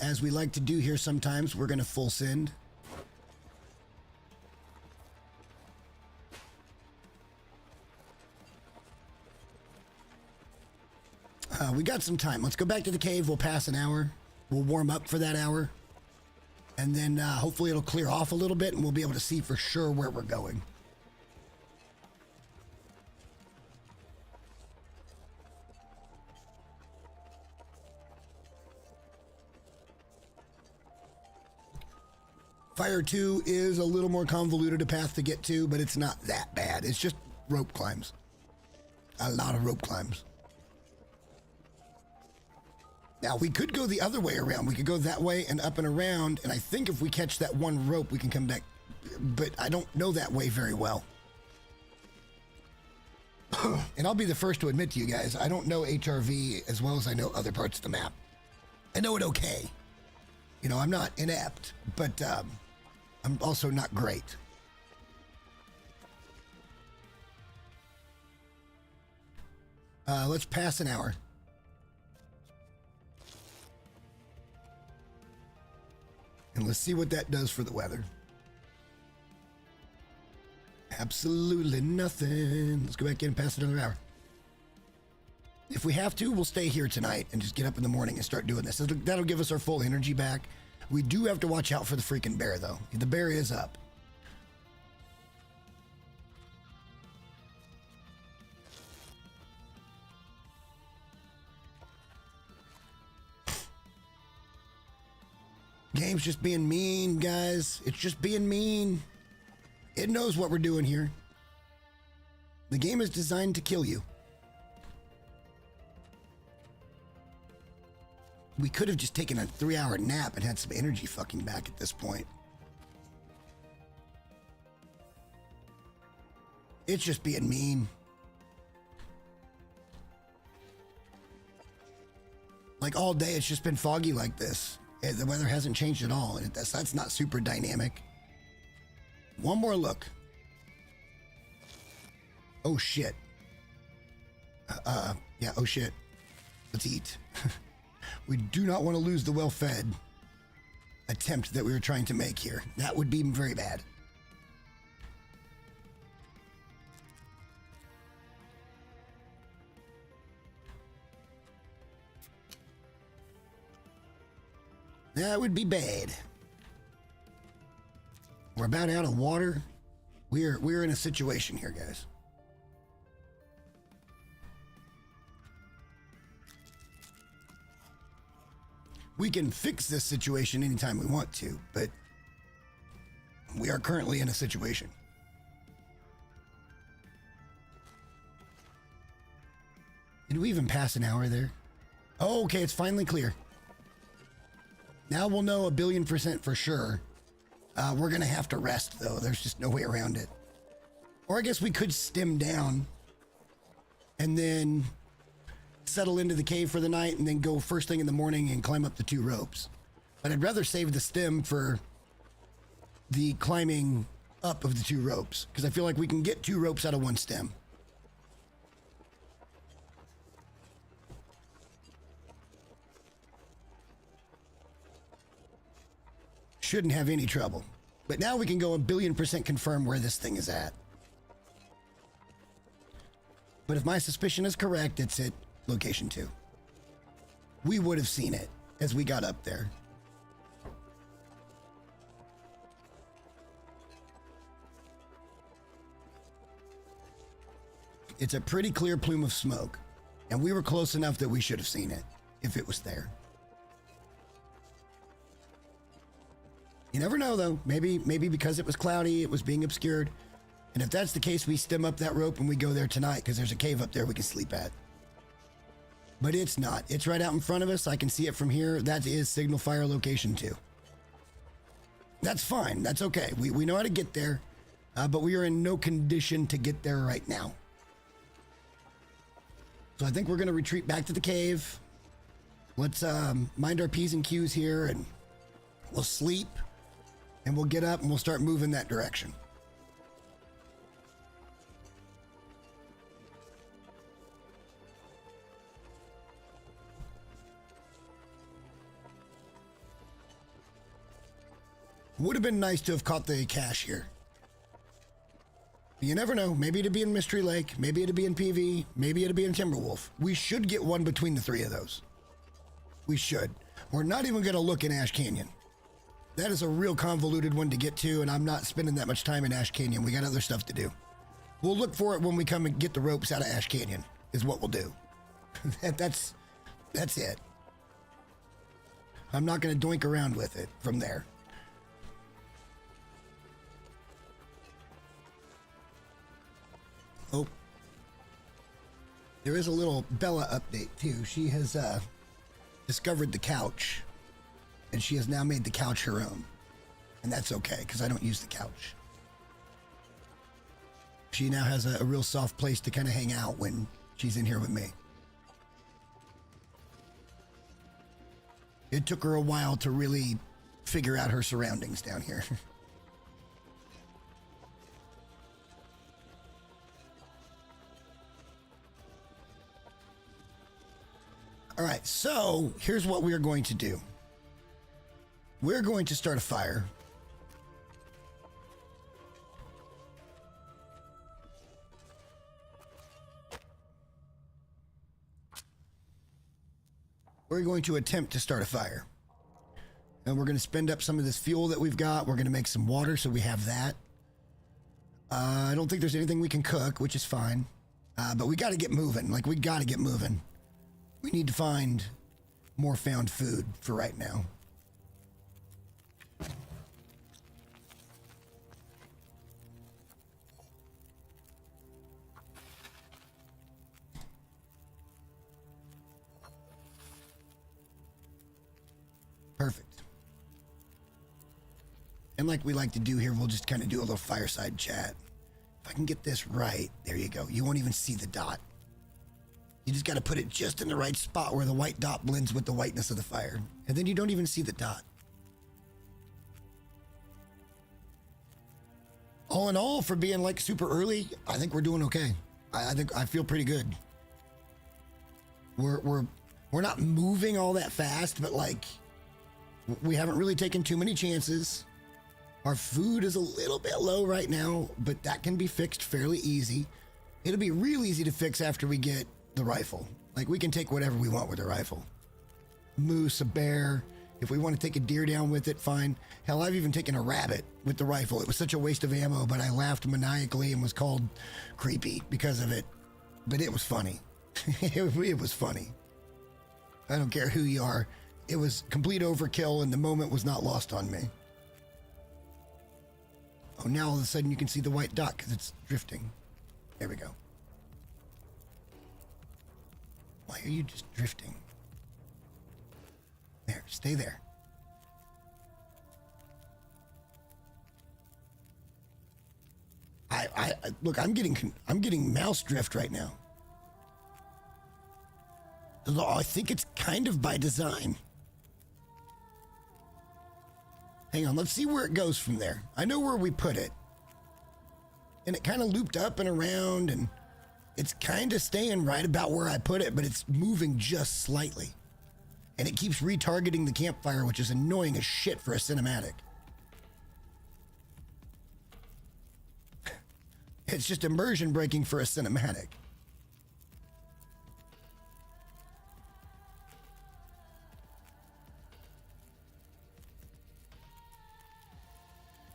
As we like to do here sometimes, we're going to full send. We got some time. Let's go back to the cave. We'll pass an hour. We'll warm up for that hour. And then hopefully it'll clear off a little bit and we'll be able to see for sure where we're going. Fire 2 is a little more convoluted a path to get to, but it's not that bad. It's just rope climbs. A lot of rope climbs. Now, we could go the other way around. We could go that way and up and around, and I think if we catch that one rope, we can come back. But I don't know that way very well. And I'll be the first to admit to you guys, I don't know HRV as well as I know other parts of the map. I know it okay. You know, I'm not inept, but I'm also not great. Let's pass an hour. And let's see what that does for the weather. Absolutely nothing. Let's go back in and pass another hour. If we have to, we'll stay here tonight and just get up in the morning and start doing this. That'll give us our full energy back. We do have to watch out for the freaking bear, though. The bear is up. Game's just being mean, guys. It's just being mean. It knows what we're doing here. The game is designed to kill you. We could have just taken a 3-hour nap and had some energy fucking back at this point. It's just being mean. Like all day, it's just been foggy like this. The weather hasn't changed at all, and that's not super dynamic. One more look. Oh shit. Yeah, oh shit. Let's eat. We do not want to lose the well-fed attempt that we were trying to make here. That would be very bad. That would be bad. We're about out of water. We're in a situation here, guys. We can fix this situation anytime we want to, but we are currently in a situation. Did we even pass an hour there? Oh, okay, it's finally clear. Now we'll know 1,000,000,000% for sure. We're going to have to rest, though. There's just no way around it. Or I guess we could stem down and then settle into the cave for the night and then go first thing in the morning and climb up the 2 ropes. But I'd rather save the stem for the climbing up of the 2 ropes, because I feel like we can get 2 ropes out of 1 stem. Shouldn't have any trouble. But now we can go 1,000,000,000% confirm where this thing is at. But if my suspicion is correct, it's at location 2. We would have seen it as we got up there. It's a pretty clear plume of smoke, and we were close enough that we should have seen it if it was there. You never know, though. Maybe because it was cloudy, it was being obscured. And if that's the case, we stem up that rope and we go there tonight, because there's a cave up there we can sleep at. But it's not. It's right out in front of us. I can see it from here. That is signal fire location 2. That's fine. That's okay. We know how to get there, but we are in no condition to get there right now. So I think we're going to retreat back to the cave. Let's mind our P's and Q's here, and we'll sleep, and we'll get up, and we'll start moving that direction. Would have been nice to have caught the cache here. You never know. Maybe it'd be in Mystery Lake. Maybe it'd be in PV. Maybe it'd be in Timberwolf. We should get one between the 3 of those. We should. We're not even going to look in Ash Canyon. That is a real convoluted one to get to, and I'm not spending that much time in Ash Canyon. We got other stuff to do. We'll look for it when we come and get the ropes out of Ash Canyon, is what we'll do. That's it. I'm not going to doink around with it from there. Oh, there is a little Bella update too. She has discovered the couch, and she has now made the couch her own. And that's okay, because I don't use the couch. She now has a real soft place to kind of hang out when she's in here with me. It took her a while to really figure out her surroundings down here. All right, so here's what we're going to do. We're going to start a fire. We're going to attempt to start a fire. And we're going to spend up some of this fuel that we've got. We're going to make some water so we have that. I don't think there's anything we can cook, which is fine. But we got to get moving. Like, we got to get moving. We need to find more found food for right now. Perfect. And like we like to do here, we'll just kind of do a little fireside chat. If I can get this right, there you go. You won't even see the dot. You just got to put it just in the right spot where the white dot blends with the whiteness of the fire. And then you don't even see the dot. All in all, for being like super early, I think we're doing okay. I feel pretty good. We're not moving all that fast, but like we haven't really taken too many chances. Our food is a little bit low right now, but that can be fixed fairly easy. It'll be real easy to fix after we get the rifle. Like, we can take whatever we want with the rifle. Moose, a bear. If we want to take a deer down with it, fine. Hell, I've even taken a rabbit with the rifle. It was such a waste of ammo, but I laughed maniacally and was called creepy because of it. But it was funny. It was funny. I don't care who you are. It was complete overkill, and the moment was not lost on me. Oh, now all of a sudden you can see the white dot because it's drifting. There we go. Why are you just drifting? There, stay there. Look, I'm getting mouse drift right now. I think it's kind of by design. Hang on, let's see where it goes from there. I know where we put it. And it kind of looped up and around, and it's kind of staying right about where I put it, but it's moving just slightly. And it keeps retargeting the campfire, which is annoying as shit for a cinematic. It's just immersion breaking for a cinematic.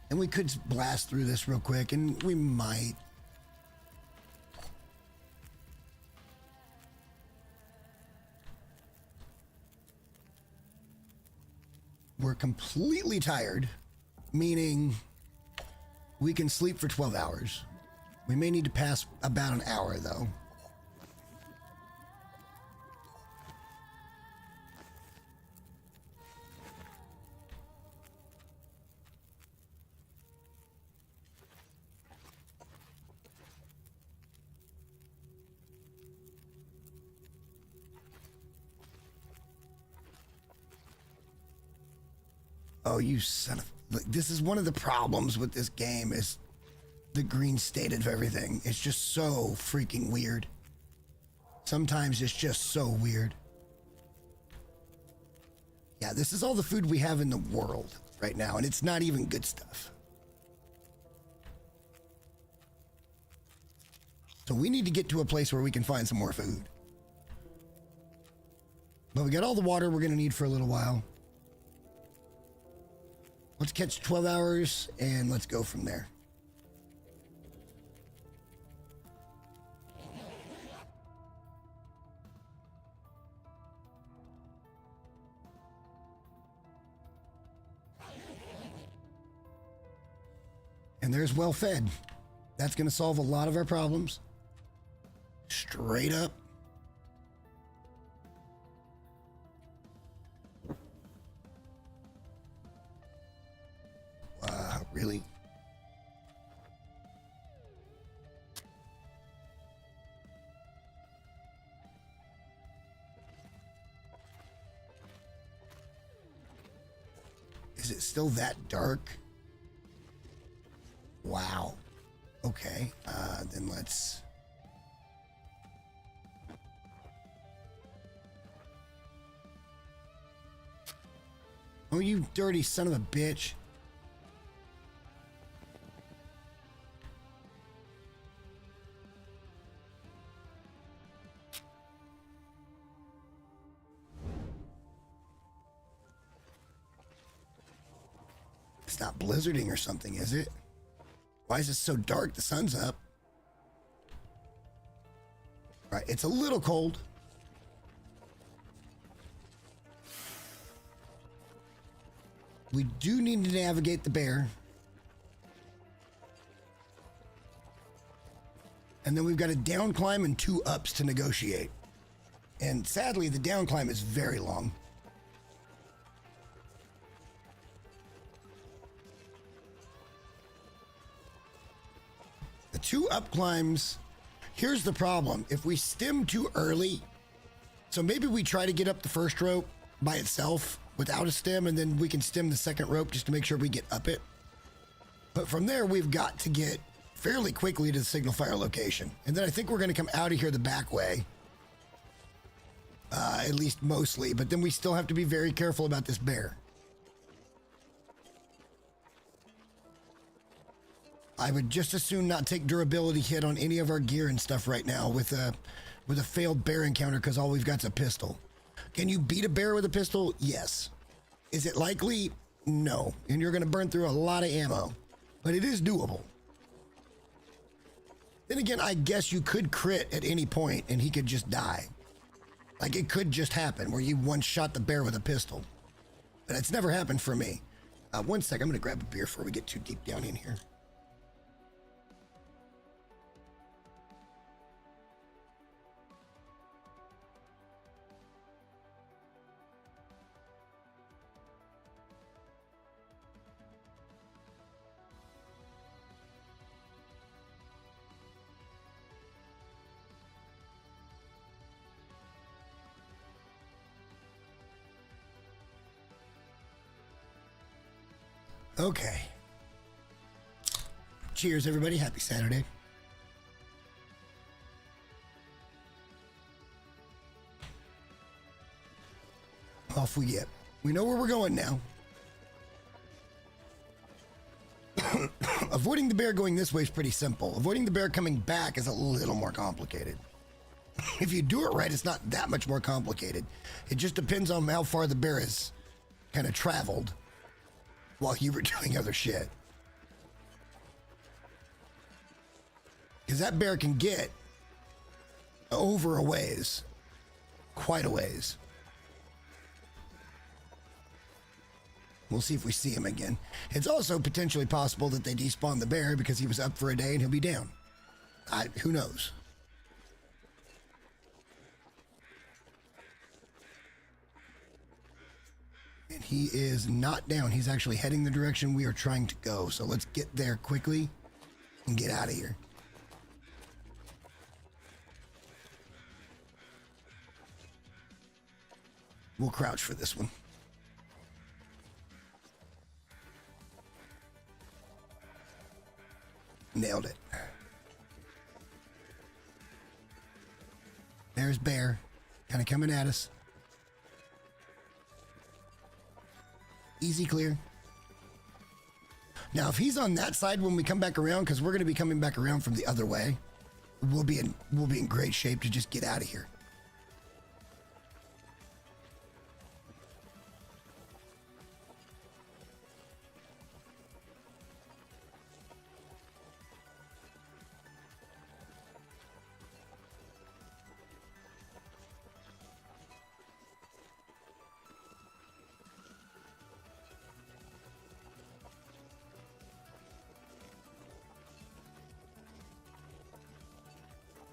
And we could blast through this real quick, and we might. We're completely tired, meaning we can sleep for 12 hours. We may need to pass about an hour, though. Oh, you son of... Like, this is one of the problems with this game is the green state of everything. It's just so freaking weird. Sometimes it's just so weird. Yeah, this is all the food we have in the world right now, and it's not even good stuff. So we need to get to a place where we can find some more food. But we got all the water we're going to need for a little while. Let's catch 12 hours, and let's go from there. And there's well fed. That's going to solve a lot of our problems. Straight up. Really? Is it still that dark? Wow. Okay, then let's... Oh, you dirty son of a bitch. It's not blizzarding or something, is it? Why is it so dark? The sun's up. Right, it's a little cold. We do need to navigate the bear. And then we've got a down climb and 2 ups to negotiate. And sadly, the down climb is very long. The 2 up climbs, here's the problem. If we stem too early, so maybe we try to get up the first rope by itself without a stem, and then we can stem the second rope just to make sure we get up it. But from there, we've got to get fairly quickly to the signal fire location. And then I think we're going to come out of here the back way. At least mostly, but then we still have to be very careful about this bear. I would just as soon not take durability hit on any of our gear and stuff right now with a failed bear encounter, because all we've got is a pistol. Can you beat a bear with a pistol? Yes. Is it likely? No. And you're going to burn through a lot of ammo, but it is doable. Then again, I guess you could crit at any point and he could just die. Like, it could just happen where you one-shot the bear with a pistol. But it's never happened for me. One sec, I'm going to grab a beer before we get too deep down in here. Okay. Cheers, everybody. Happy Saturday. Off we get. We know where we're going now. Avoiding the bear going this way is pretty simple. Avoiding the bear coming back is a little more complicated. If you do it right, it's not that much more complicated. It just depends on how far the bear has kind of traveled while you were doing other shit. Because that bear can get over a ways. Quite a ways. We'll see if we see him again. It's also potentially possible that they despawn the bear because he was up for a day and he'll be down. Who knows? And he is not down. He's actually heading the direction we are trying to go. So let's get there quickly and get out of here. We'll crouch for this one. Nailed it. There's bear, kind of coming at us. Easy clear. Now, if he's on that side when we come back around, because we're going to be coming back around from the other way, we'll be in great shape to just get out of here.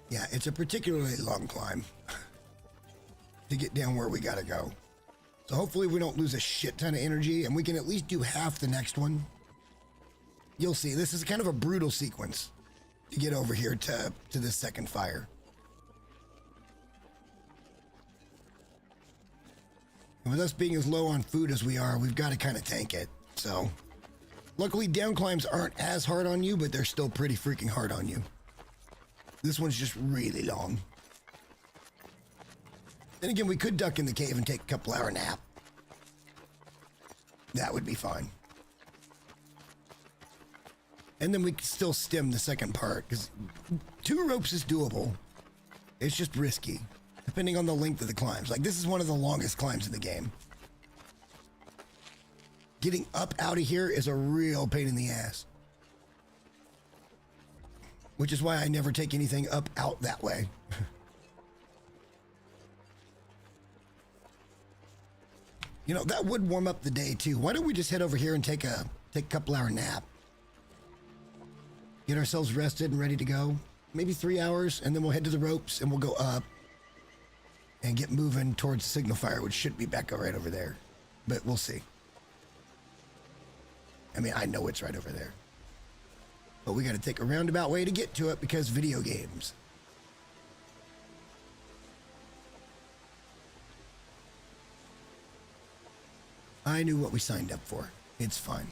Yeah, it's a particularly long climb to get down where we gotta go. So hopefully we don't lose a shit ton of energy and we can at least do half the next one. You'll see, this is kind of a brutal sequence to get over here to this second fire. And with us being as low on food as we are, we've got to kind of tank it. So luckily down climbs aren't as hard on you, but they're still pretty freaking hard on you. This one's just really long. Then again, we could duck in the cave and take a couple hour nap. That would be fine. And then we can still stem the second part, because 2 ropes is doable. It's just risky, depending on the length of the climbs. Like, this is one of the longest climbs in the game. Getting up out of here is a real pain in the ass. Which is why I never take anything up out that way. You know, that would warm up the day too. Why don't we just head over here and take a couple hour nap? Get ourselves rested and ready to go. Maybe 3 hours, and then we'll head to the ropes and we'll go up and get moving towards the signal fire, which should be back right over there. But we'll see. I mean, I know it's right over there. But we got to take a roundabout way to get to it because video games. I knew what we signed up for. It's fine.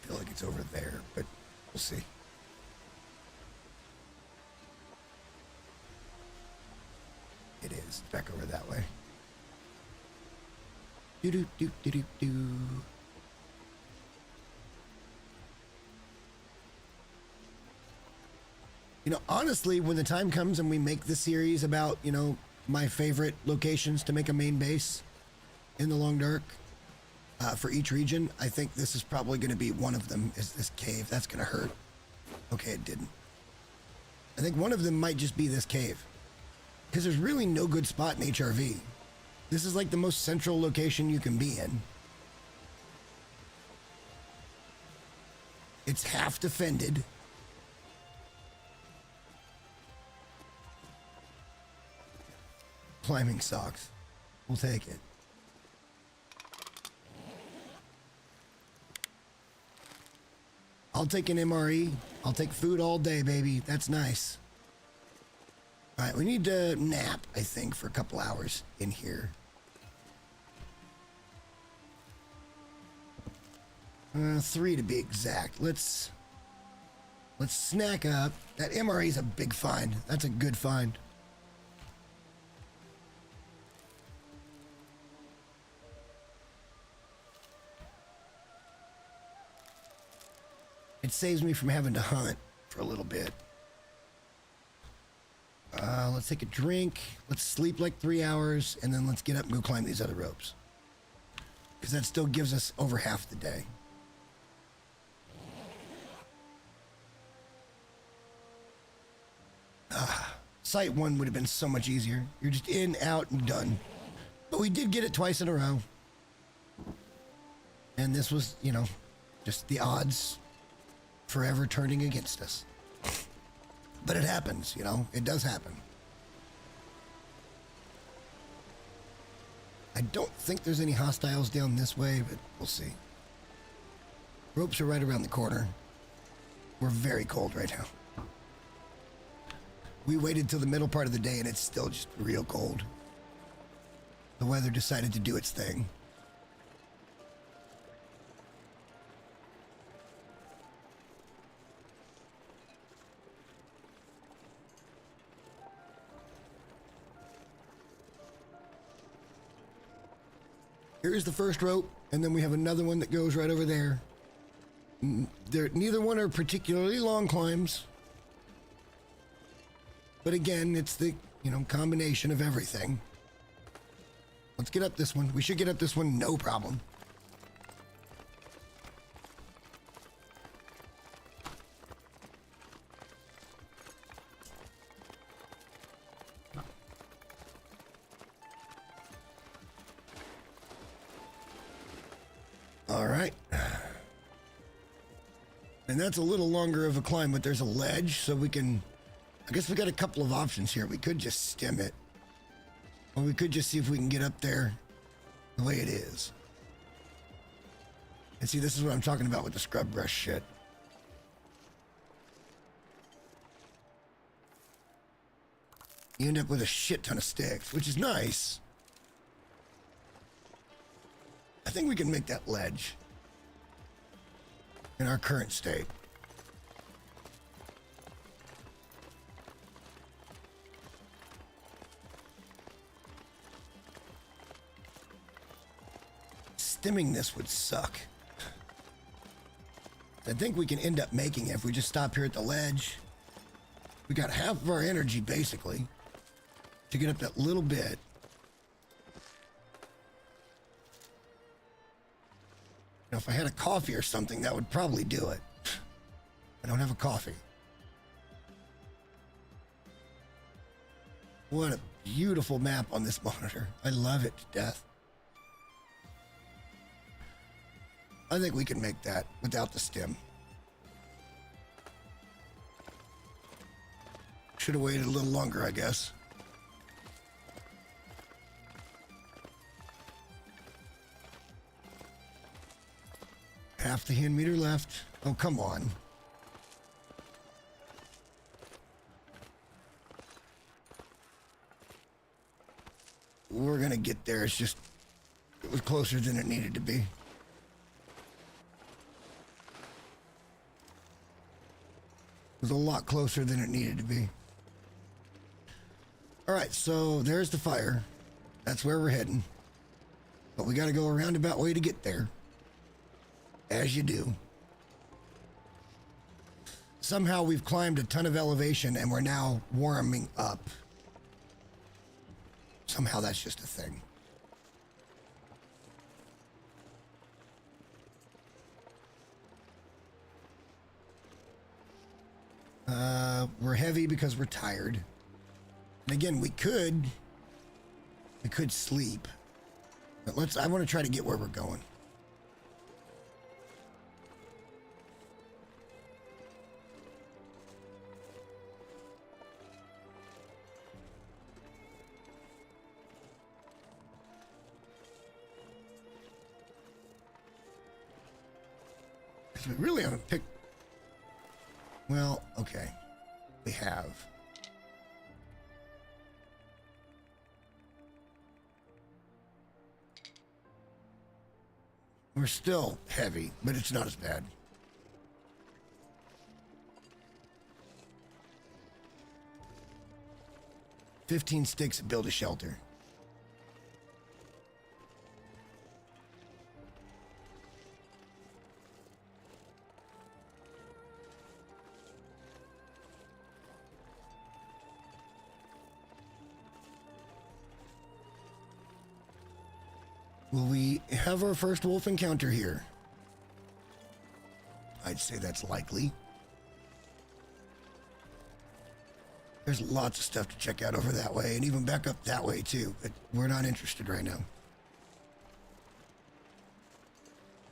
I feel like it's over there, but we'll see. It is. Back over that way. Do-do-do-do-do-do. You know, honestly, when the time comes and we make the series about, you know, my favorite locations to make a main base in the Long Dark for each region, I think this is probably going to be one of them, is this cave. That's going to hurt. Okay, it didn't. I think one of them might just be this cave. Because there's really no good spot in HRV. This is like the most central location you can be in. It's half defended. Climbing socks. We'll take it. I'll take an MRE. I'll take food all day, baby. That's nice. All right, we need to nap, I think, for a couple hours in here. 3 to be exact. Let's snack up. That MRE is a big find. That's a good find. It saves me from having to hunt for a little bit. Let's take a drink. Let's sleep like 3 hours, and then let's get up and go climb these other ropes. Because that still gives us over half the day. Site 1 would have been so much easier. You're just in, out, and done. But we did get it twice in a row. And this was, you know, just the odds forever turning against us. But it happens, you know, it does happen. I don't think there's any hostiles down this way, but we'll see. Ropes are right around the corner. We're very cold right now. We waited till the middle part of the day and it's still just real cold. The weather decided to do its thing. Here's the first rope, and then we have another one that goes right over there. Neither one are particularly long climbs. But again, it's the, you know, combination of everything. Let's get up this one. We should get up this one, no problem. All right. And that's a little longer of a climb, but there's a ledge, so we can... I guess we got a couple of options here. We could just stem it. Or we could just see if we can get up there the way it is. And see, this is what I'm talking about with the scrub brush shit. You end up with a shit ton of sticks, which is nice. I think we can make that ledge. in our current state. Stimming this would suck. I think we can end up making it if we just stop here at the ledge. We got half of our energy, basically, to get up that little bit. Now, if I had a coffee or something, that would probably do it. I don't have a coffee. What a beautiful map on this monitor. I love it to death. I think we can make that without the stem. Should have waited a little longer, I guess. Half the hand meter left. Oh, come on. We're gonna get there. It's just, it was closer than it needed to be. It was a lot closer than it needed to be. All right, so there's the fire. That's where we're heading. But we got to go a roundabout way to get there. As you do. Somehow we've climbed a ton of elevation and we're now warming up. Somehow that's just a thing. We're heavy because we're tired. And again, we could sleep. But I want to try to get where we're going. We really haven't picked. Well, okay. We have. We're still heavy, but it's not as bad. $15 sticks to build a shelter. Will we have our first wolf encounter here? I'd say that's likely. There's lots of stuff to check out over that way, and even back up that way too, but we're not interested right now.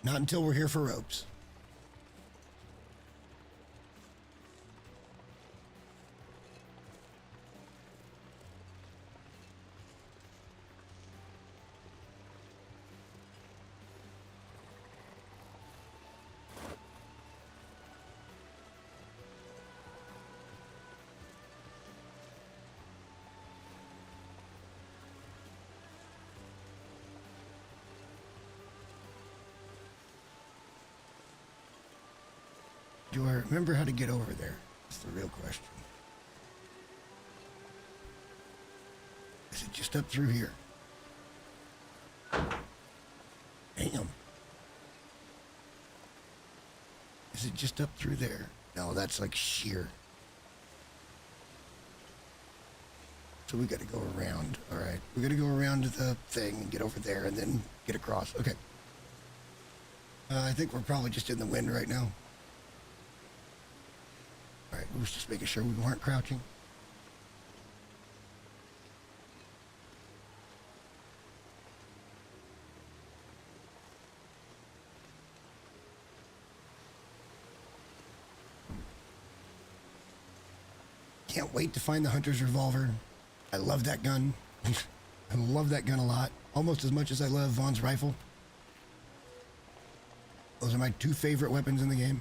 Not until we're here for ropes. Do I remember how to get over there? That's the real question. Is it just up through here? Damn. Is it just up through there? No, that's like sheer. So we got to go around. All right. We got to go around to the thing and get over there and then get across. Okay. I think we're probably just in the wind right now. All right, we was just making sure we weren't crouching. Can't wait to find the hunter's revolver. I love that gun. I love that gun a lot. Almost as much as I love Vaughn's rifle. Those are my two favorite weapons in the game.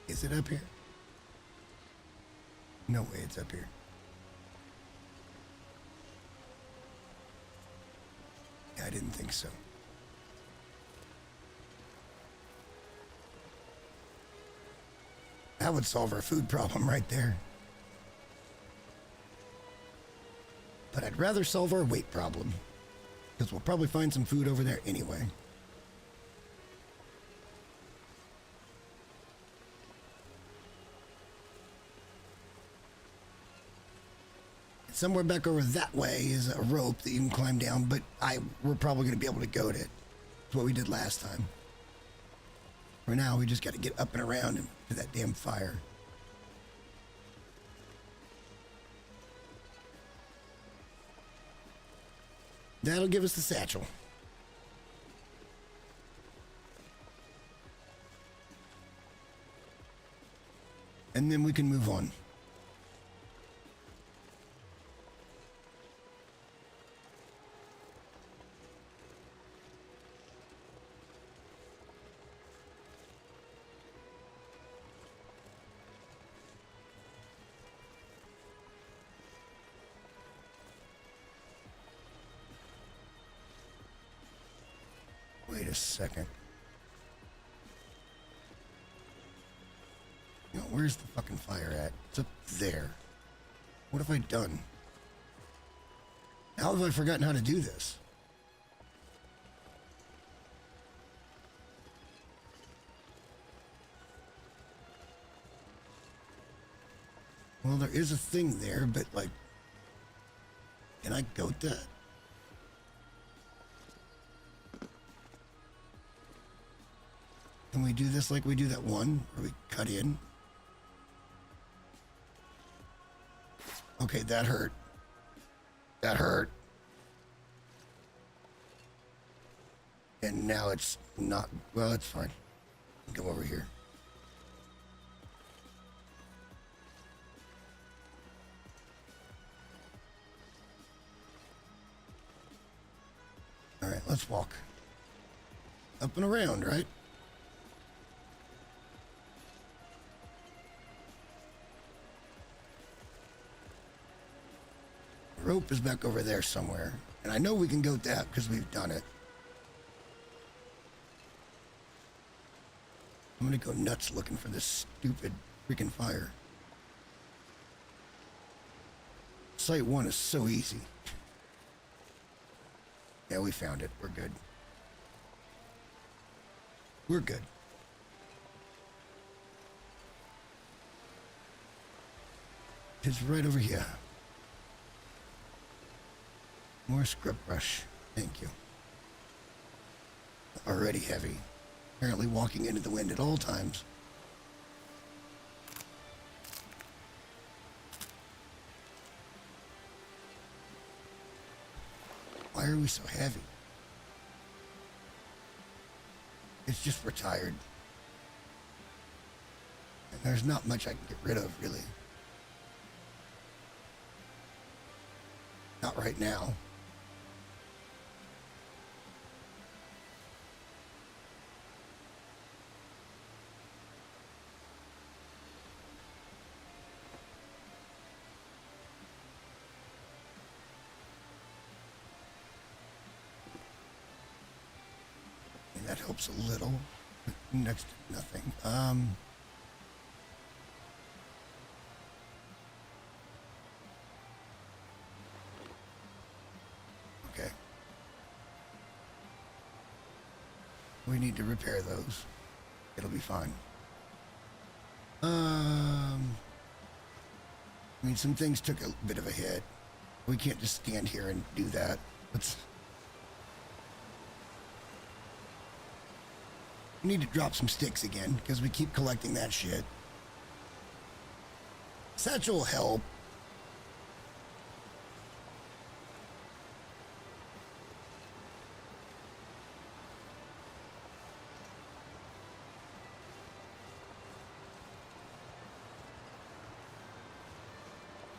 Is it up here? No way it's up here. Yeah, I didn't think so. That would solve our food problem right there. But I'd rather solve our weight problem, because we'll probably find some food over there anyway. Somewhere back over that way is a rope that you can climb down, but we're probably going to be able to goat it. That's what we did last time. For now, we just got to get up and around and to that damn fire. That'll give us the satchel. And then we can move on. Wait a second. You know, where's the fucking fire at? It's up there. What have I done? How have I forgotten how to do this? Well, there is a thing there, but like, can I goat that? Can we do this like we do that one where we cut in? Okay, that hurt. That hurt. And now it's not, well, it's fine. Go over here. All right, let's walk. Up and around, right? Rope is back over there somewhere. And I know we can go that because we've done it. I'm gonna go nuts looking for this stupid freaking fire. Site 1 is so easy. Yeah, we found it. We're good. We're good. It's right over here. More scrub brush. Thank you. Already heavy. Apparently walking into the wind at all times. Why are we so heavy? It's just we're tired. And there's not much I can get rid of, really. Not right now. That helps a little. Next to nothing. Okay. We need to repair those. It'll be fine. I mean, some things took a bit of a hit. We can't just stand here and do that. We need to drop some sticks again, because we keep collecting that shit. Satchel will help.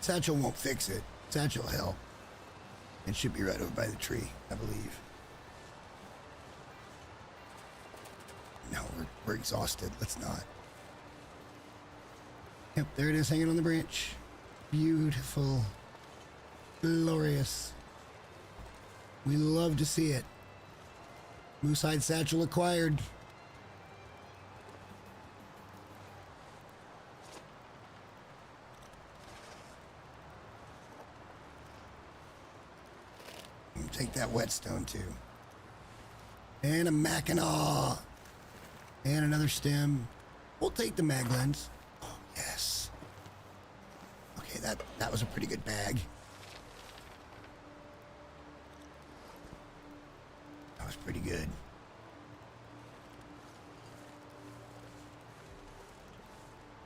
Satchel won't fix it. Satchel will help. It should be right over by the tree, I believe. No, we're exhausted. Let's not. Yep, there it is, hanging on the branch. Beautiful. Glorious. We love to see it. Moosehide satchel acquired. Take that whetstone too. And a Mackinaw. And another stem. We'll take the mag lens. Oh, yes. Okay, that was a pretty good bag. That was pretty good.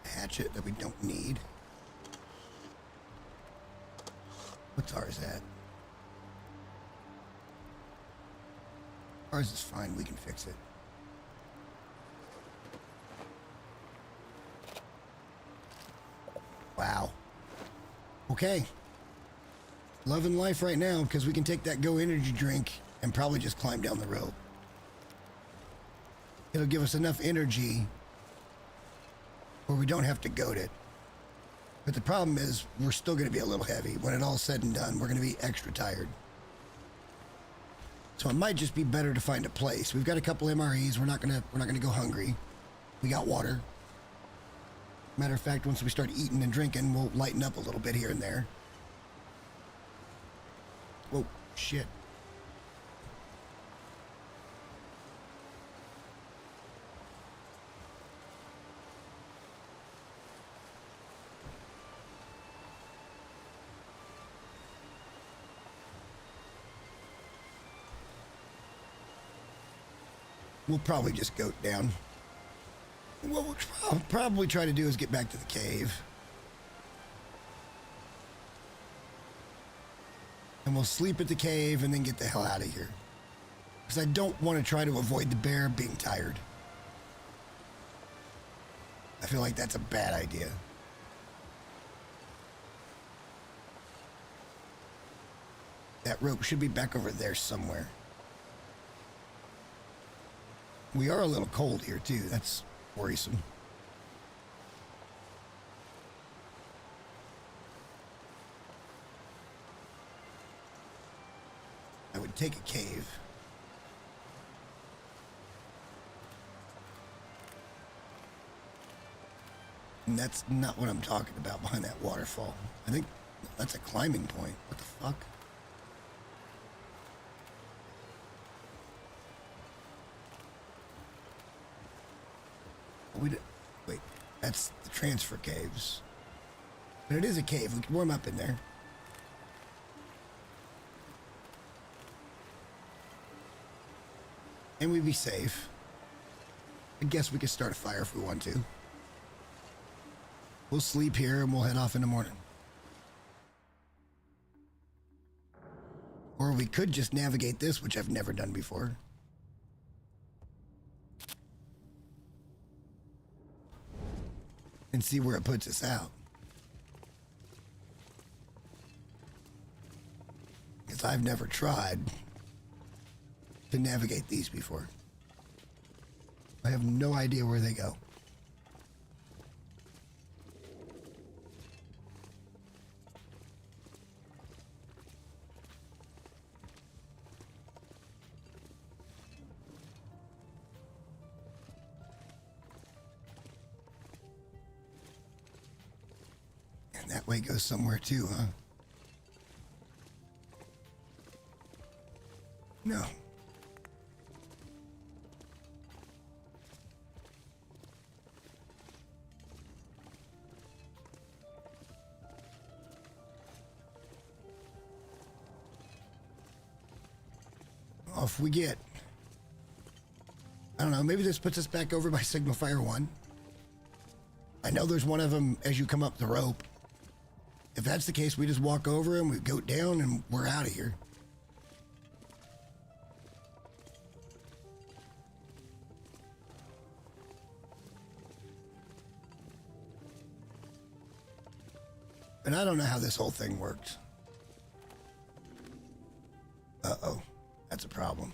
Hatchet that we don't need. What's ours at? Ours is fine, we can fix it. Wow. Okay. Loving life right now because we can take that Go energy drink and probably just climb down the rope. It'll give us enough energy where we don't have to goat it. But the problem is we're still going to be a little heavy. When it all's said and done, we're going to be extra tired. So it might just be better to find a place. We've got a couple MREs. We're not gonna go hungry. We got water. Matter of fact, once we start eating and drinking, we'll lighten up a little bit here and there. Whoa, shit. We'll probably just goat down. What we'll probably try to do is get back to the cave. And we'll sleep at the cave and then get the hell out of here. Because I don't want to try to avoid the bear being tired. I feel like that's a bad idea. That rope should be back over there somewhere. We are a little cold here, too. That's worrisome. I would take a cave. And that's not what I'm talking about behind that waterfall. I think that's a climbing point. What the fuck? Wait, that's the transfer caves. But it is a cave. We can warm up in there. And we'd be safe. I guess we could start a fire if we want to. We'll sleep here and we'll head off in the morning. Or we could just navigate this, which I've never done before. And see where it puts us out. Because I've never tried to navigate these before. I have no idea where they go. That way goes somewhere too, huh? No. Off we get. I don't know, maybe this puts us back over by Signal Fire 1. I know there's one of them as you come up the rope. If that's the case, we just walk over and we go down and we're out of here. And I don't know how this whole thing works. Uh-oh, that's a problem.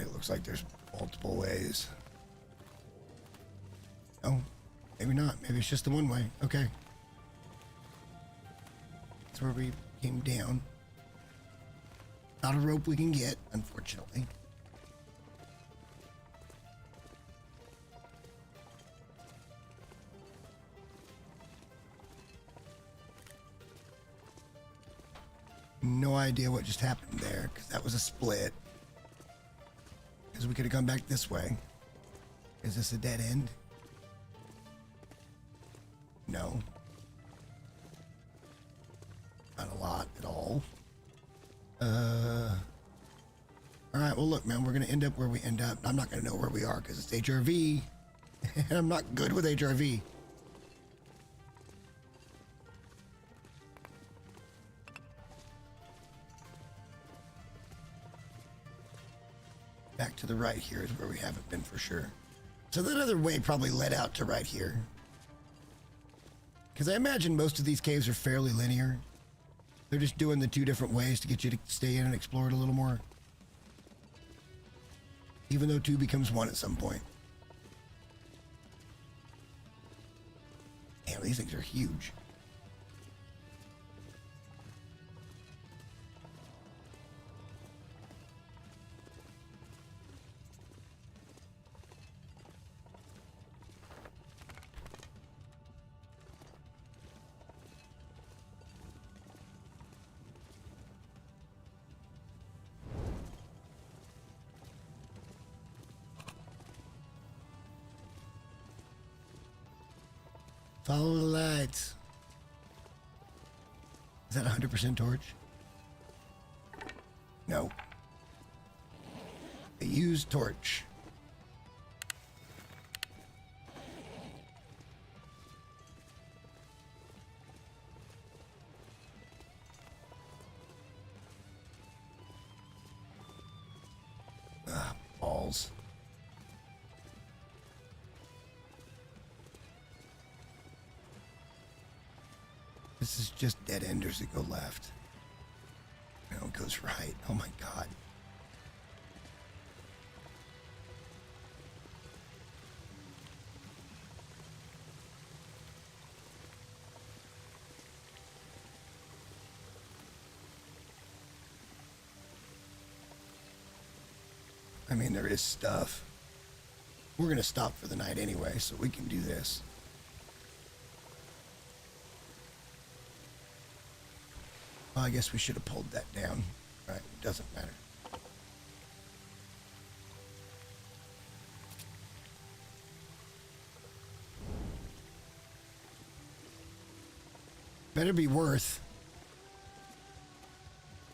it looks like there's multiple ways. Oh, maybe not. Maybe it's just the one way. Okay. That's where we came down. Not a rope we can get, unfortunately. No idea what just happened there, because that was a split. Because we could have gone back this way. Is this a dead end? No. Not a lot at all. Alright, well look, man, we're going to end up where we end up. I'm not going to know where we are because it's HRV. And I'm not good with HRV. Back to the right here is where we haven't been for sure. So that other way probably led out to right here. Because I imagine most of these caves are fairly linear. They're just doing the two different ways to get you to stay in and explore it a little more. Even though two becomes one at some point. Damn, these things are huge. Follow the lights. Is that 100% torch? No. I use torch. Ah, balls. This is just dead enders that go left. No, it goes right. Oh my god. I mean, there is stuff. We're going to stop for the night anyway, so we can do this. Well, I guess we should have pulled that down. All right, doesn't matter. Better be worth.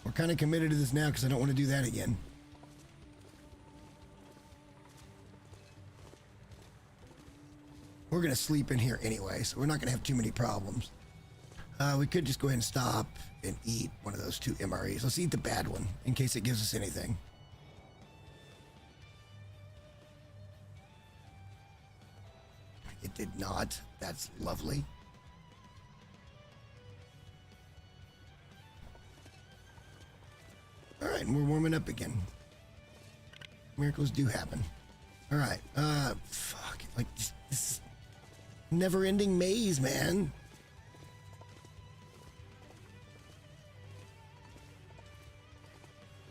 We're kind of committed to this now because I don't want to do that again. We're going to sleep in here anyway, so we're not going to have too many problems. We could just go ahead and stop and eat one of those two MREs. Let's eat the bad one in case it gives us anything. It did not. That's lovely. All right, and we're warming up again. Miracles do happen. All right. Fuck. Like, this is never-ending maze, man.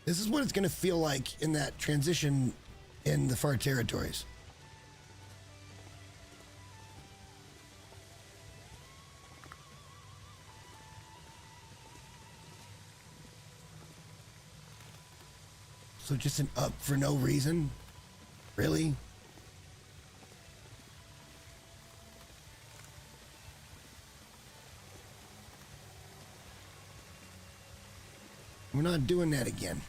This is what it's going to feel like in that transition in the far territories. So just an up for no reason? Really? We're not doing that again.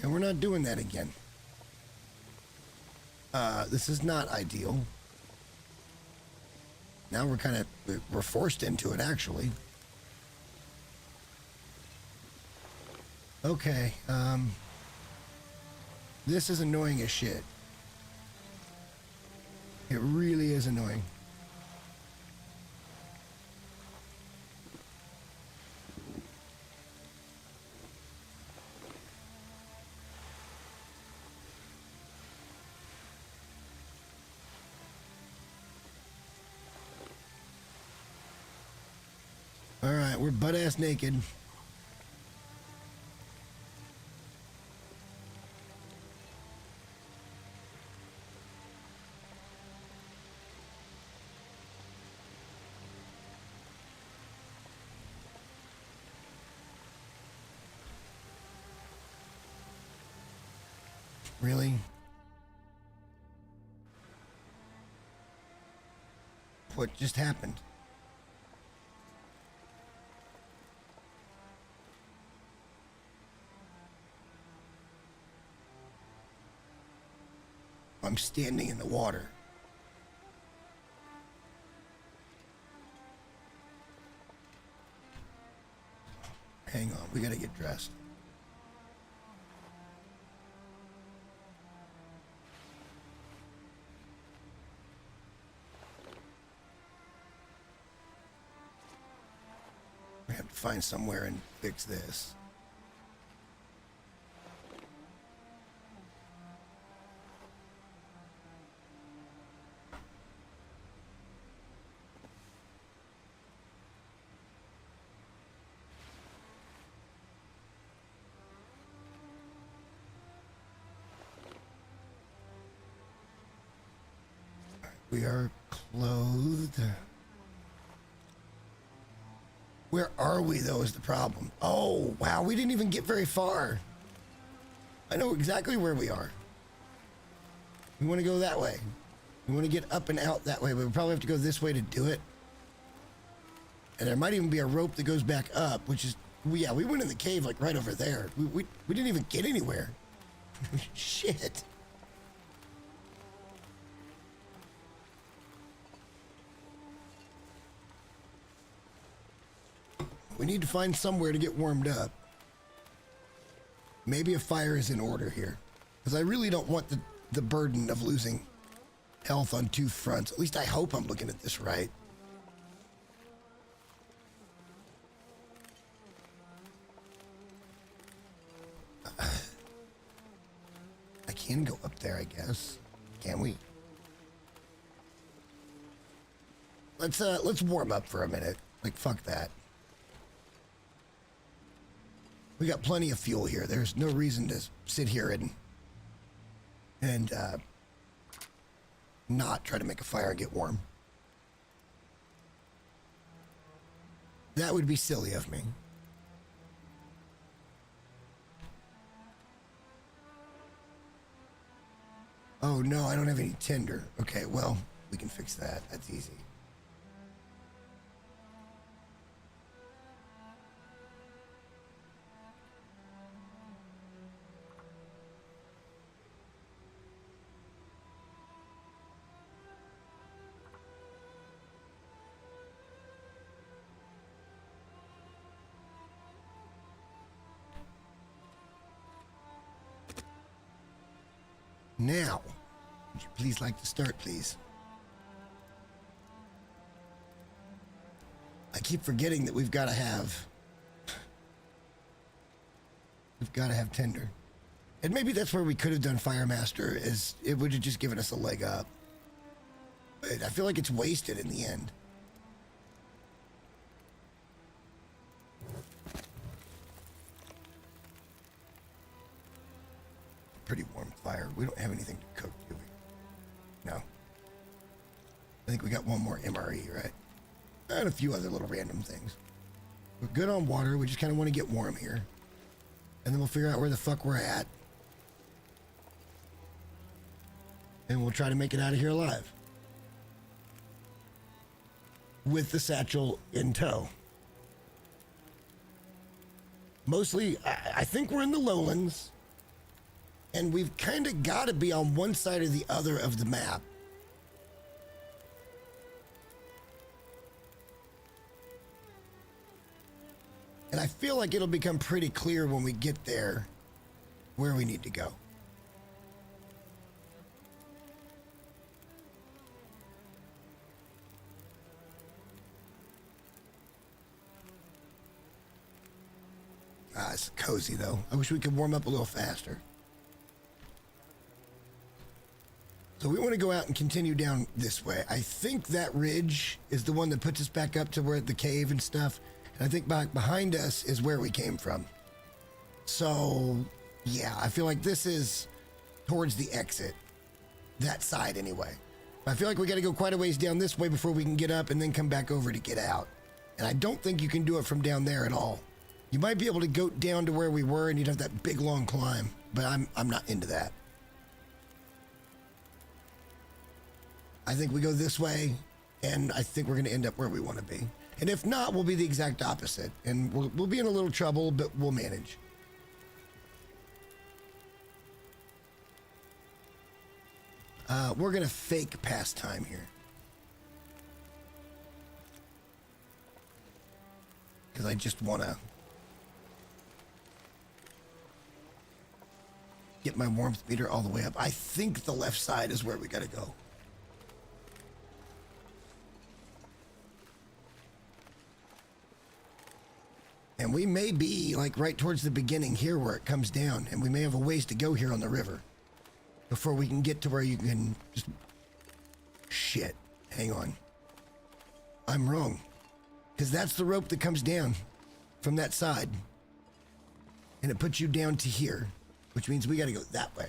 And we're not doing that again. This is not ideal. Now we're forced into it, actually. Okay, This is annoying as shit. It really is annoying. All right, we're butt-ass naked. Really? What just happened? I'm standing in the water. Hang on, we gotta get dressed. We have to find somewhere and fix this. We are clothed. Where are we, though, is the problem. Oh, wow, we didn't even get very far. I know exactly where we are. We want to go that way. We want to get up and out that way, but we probably have to go this way to do it. And there might even be a rope that goes back up, which is, yeah, we went in the cave, like, right over there. We didn't even get anywhere. Shit. We need to find somewhere to get warmed up. Maybe a fire is in order here. Because I really don't want the burden of losing health on two fronts. At least I hope I'm looking at this right. I can go up there, I guess. Can we? Let's warm up for a minute. Like, fuck that. We got plenty of fuel here. There's no reason to sit here and not try to make a fire and get warm. That would be silly of me. Oh no, I don't have any tinder. Okay, well, we can fix that. That's easy. Now, would you please like to start, please? I keep forgetting that we've got to have Tinder. And maybe that's where we could have done Fire Master, is it would have just given us a leg up. But I feel like it's wasted in the end. Pretty warm fire. We don't have anything to cook, do we? No. I think we got one more MRE, right? And a few other little random things. We're good on water. We just kind of want to get warm here. And then we'll figure out where the fuck we're at. And we'll try to make it out of here alive. With the satchel in tow. Mostly, I think we're in the lowlands. And we've kind of got to be on one side or the other of the map. And I feel like it'll become pretty clear when we get there where we need to go. Ah, it's cozy though. I wish we could warm up a little faster. So we want to go out and continue down this way. I think that ridge is the one that puts us back up to where the cave and stuff. And I think back behind us is where we came from. So yeah, I feel like this is towards the exit. That side anyway. I feel like we got to go quite a ways down this way before we can get up and then come back over to get out. And I don't think you can do it from down there at all. You might be able to go down to where we were and you'd have that big long climb, but I'm not into that. I think we go this way, and I think we're going to end up where we want to be. And if not, we'll be the exact opposite, and we'll be in a little trouble, but we'll manage. We're going to fake past time here. Because I just want to get my warmth meter all the way up. I think the left side is where we got to go. And we may be like right towards the beginning here where it comes down, and we may have a ways to go here on the river before we can get to where you can just... Shit. Hang on. I'm wrong. Because that's the rope that comes down from that side. And it puts you down to here, which means we got to go that way.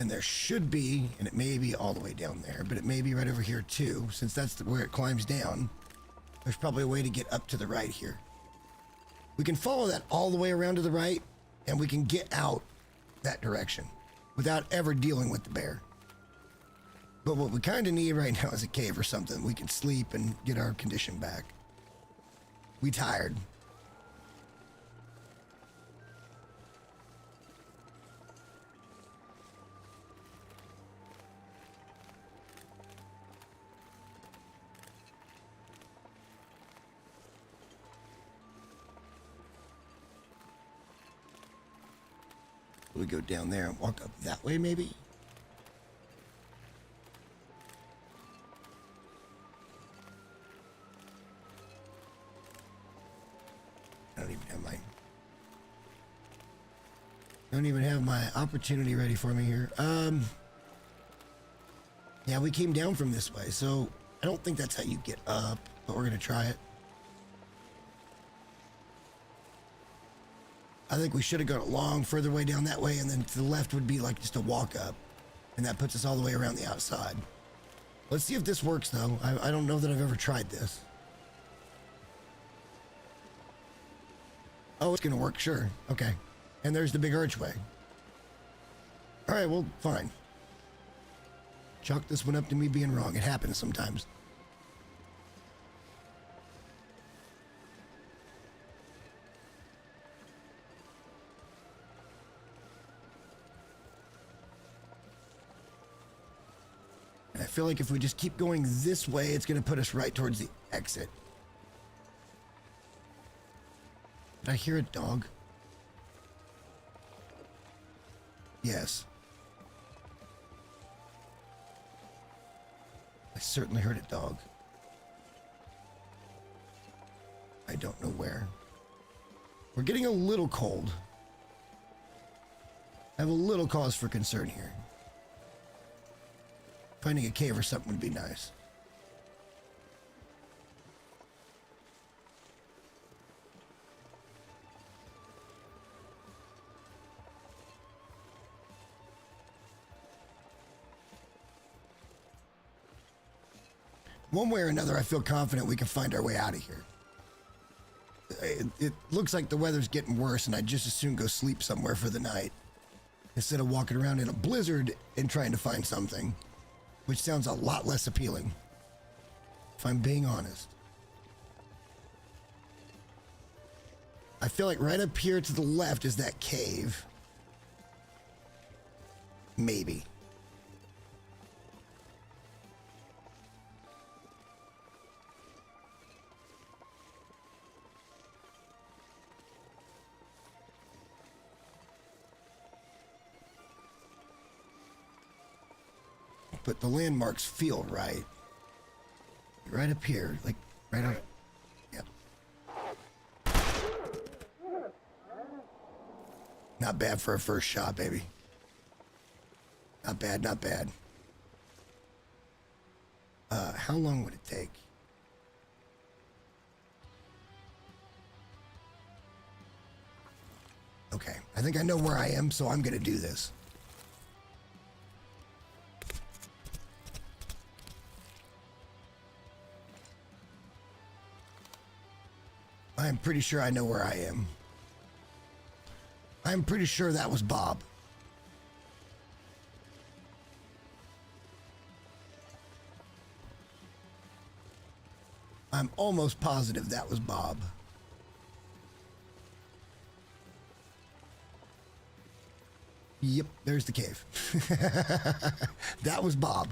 And there should be, and it may be all the way down there, but it may be right over here too, since that's where it climbs down. There's probably a way to get up to the right here. We can follow that all the way around to the right, and we can get out that direction without ever dealing with the bear. But what we kind of need right now is a cave or something. We can sleep and get our condition back. We tired. We go down there and walk up that way, maybe? I don't even have my opportunity ready for me here. Yeah, we came down from this way, so I don't think that's how you get up, but we're gonna try it. I think we should have gone a long further way down that way, and then to the left would be like just a walk up, and that puts us all the way around the outside. Let's see if this works though. I don't know that I've ever tried this. Oh, it's gonna work, sure. Okay. And there's the big archway. All right, well, fine. Chalk this one up to me being wrong. It happens sometimes. And I feel like if we just keep going this way, it's going to put us right towards the exit. Did I hear a dog? Yes. I certainly heard a dog. I don't know where. We're getting a little cold. I have a little cause for concern here. Finding a cave or something would be nice. One way or another, I feel confident we can find our way out of here. It looks like the weather's getting worse, and I'd just as soon go sleep somewhere for the night instead of walking around in a blizzard and trying to find something, which sounds a lot less appealing, if I'm being honest. I feel like right up here to the left is that cave. Maybe. But the landmarks feel right. Right up here. Like, Right on. Yep. Not bad for a first shot, baby. Not bad, not bad. How long would it take? Okay, I think I know where I am, so I'm gonna do this. I'm pretty sure I know where I am. I'm pretty sure that was Bob. I'm almost positive that was Bob. Yep, there's the cave. That was Bob.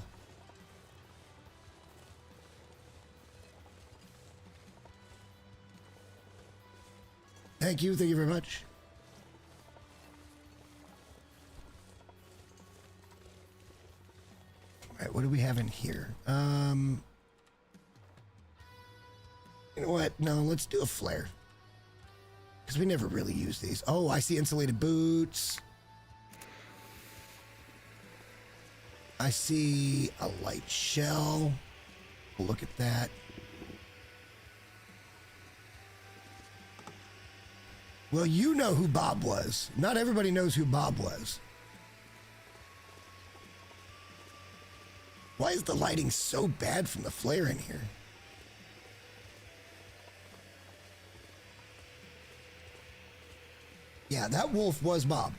Thank you very much. All right, what do we have in here? You know what? No, let's do a flare. Because we never really use these. Oh, I see insulated boots. I see a light shell. Look at that. Well, you know who Bob was. Not everybody knows who Bob was. Why is the lighting so bad from the flare in here? Yeah, that wolf was Bob.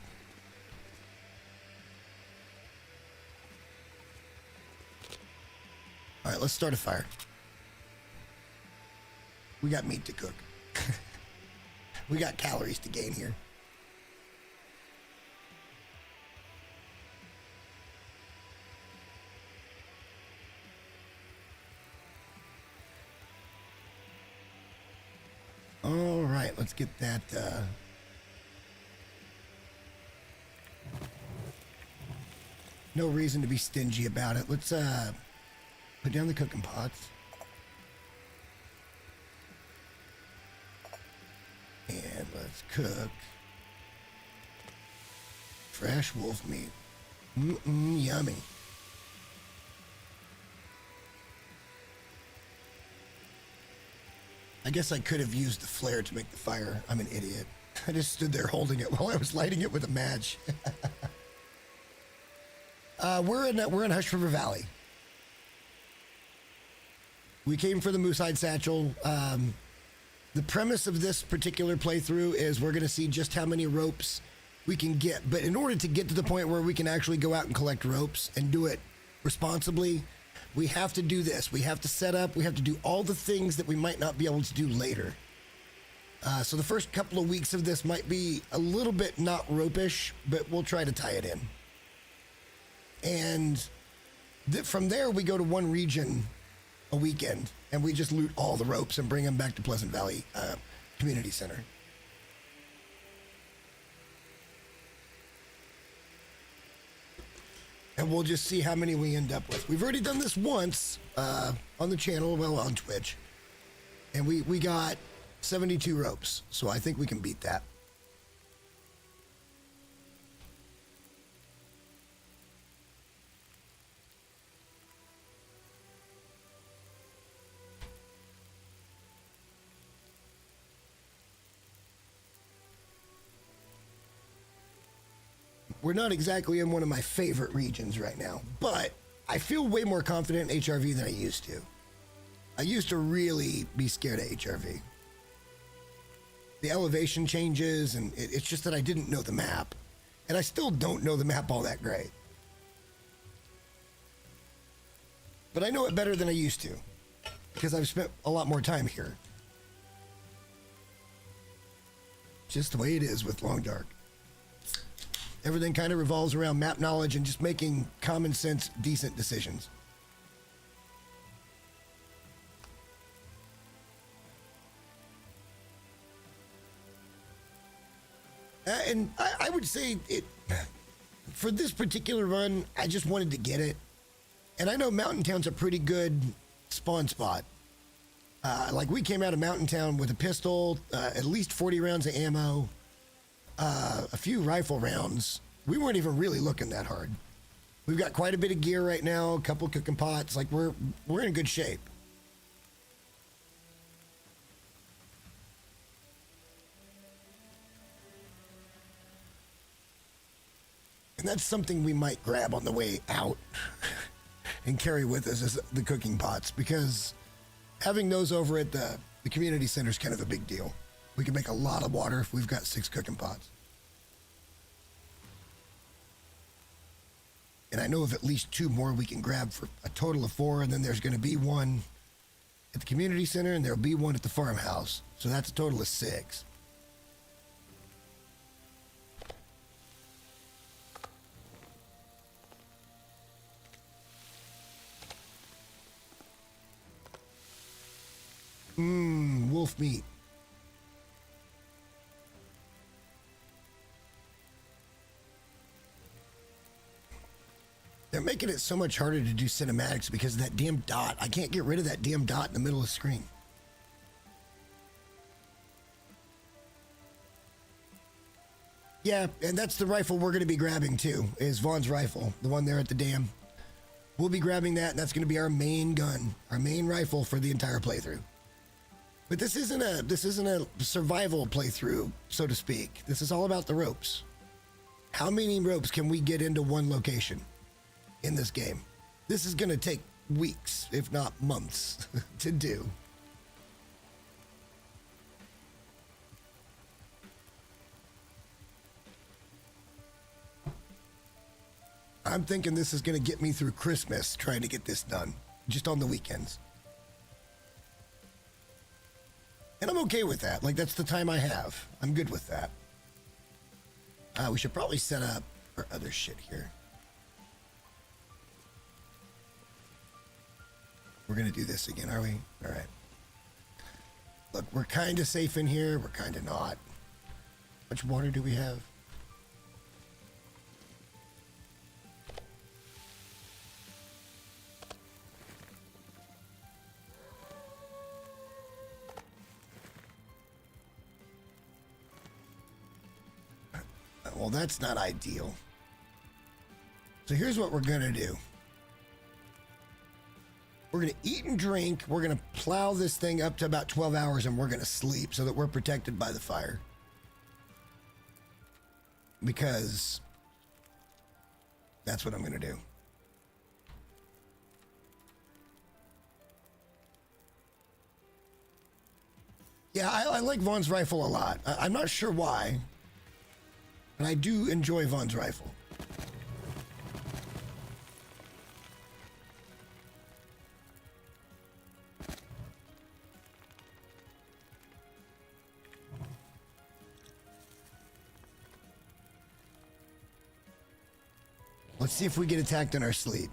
All right, let's start a fire. We got meat to cook. We got calories to gain here. All right, let's get that. No reason to be stingy about it. Let's put down the cooking pots. And let's cook fresh wolf meat. Yummy. I guess I could have used the flare to make the fire. I'm an idiot. I just stood there holding it while I was lighting it with a match. We're in Hush River Valley. We came for the Moosehide Satchel. The premise of this particular playthrough is we're going to see just how many ropes we can get. But in order to get to the point where we can actually go out and collect ropes and do it responsibly, we have to do this. We have to set up. We have to do all the things that we might not be able to do later. So the first couple of weeks of this might be a little bit not ropish, but we'll try to tie it in. And from there, we go to one region a weekend, and we just loot all the ropes and bring them back to Pleasant Valley Community Center. And we'll just see how many we end up with. We've already done this once on the channel, well, on Twitch. And we got 72 ropes, so I think we can beat that. We're not exactly in one of my favorite regions right now, but I feel way more confident in HRV than I used to. I used to really be scared of HRV. The elevation changes, and it's just that I didn't know the map. And I still don't know the map all that great. But I know it better than I used to, because I've spent a lot more time here. Just the way it is with Long Dark. Everything kind of revolves around map knowledge and just making common sense, decent decisions. And I would say it for this particular run, I just wanted to get it. And I know Mountain Town's a pretty good spawn spot. Like we came out of Mountain Town with a pistol, at least 40 rounds of ammo, a few rifle rounds. We weren't even really looking that hard. We've got quite a bit of gear right now, a couple cooking pots. Like we're in good shape. And that's something we might grab on the way out and carry with us as the cooking pots, because having those over at the community center is kind of a big deal. We can make a lot of water if we've got 6 cooking pots. And I know of at least 2 more we can grab for a total of 4, and then there's going to be one at the community center, and there'll be one at the farmhouse. So that's a total of 6. Wolf meat. They're making it so much harder to do cinematics because of that damn dot. I can't get rid of that damn dot in the middle of the screen. Yeah, and that's the rifle we're going to be grabbing too, is Vaughn's rifle, the one there at the dam. We'll be grabbing that, and that's going to be our main gun, our main rifle for the entire playthrough. But this isn't a survival playthrough, so to speak. This is all about the ropes. How many ropes can we get into one location in this game? This is going to take weeks, if not months, to do. I'm thinking this is going to get me through Christmas trying to get this done, just on the weekends. And I'm okay with that. Like, that's the time I have. I'm good with that. We should probably set up our other shit here. We're going to do this again, are we? All right. Look, we're kind of safe in here. We're kind of not. How much water do we have? Well, that's not ideal. So here's what we're going to do. We're going to eat and drink. We're going to plow this thing up to about 12 hours, and we're going to sleep so that we're protected by the fire. Because that's what I'm going to do. Yeah, I like Vaughn's rifle a lot. I'm not sure why. And I do enjoy Vaughn's rifle. Let's see if we get attacked in our sleep.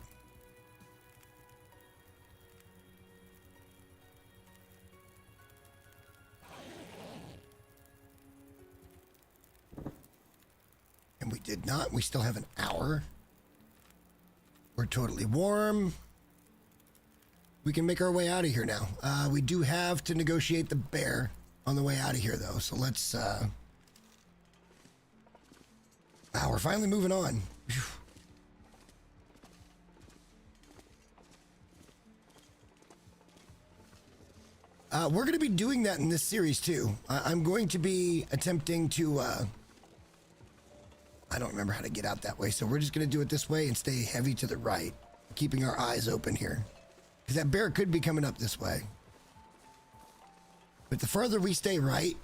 And we did not. We still have an hour. We're totally warm. We can make our way out of here now. We do have to negotiate the bear on the way out of here, though. So let's... Wow, we're finally moving on. Whew. We're going to be doing that in this series, too. I'm going to be attempting to... I don't remember how to get out that way, so we're just going to do it this way and stay heavy to the right, keeping our eyes open here. Because that bear could be coming up this way. But the further we stay right,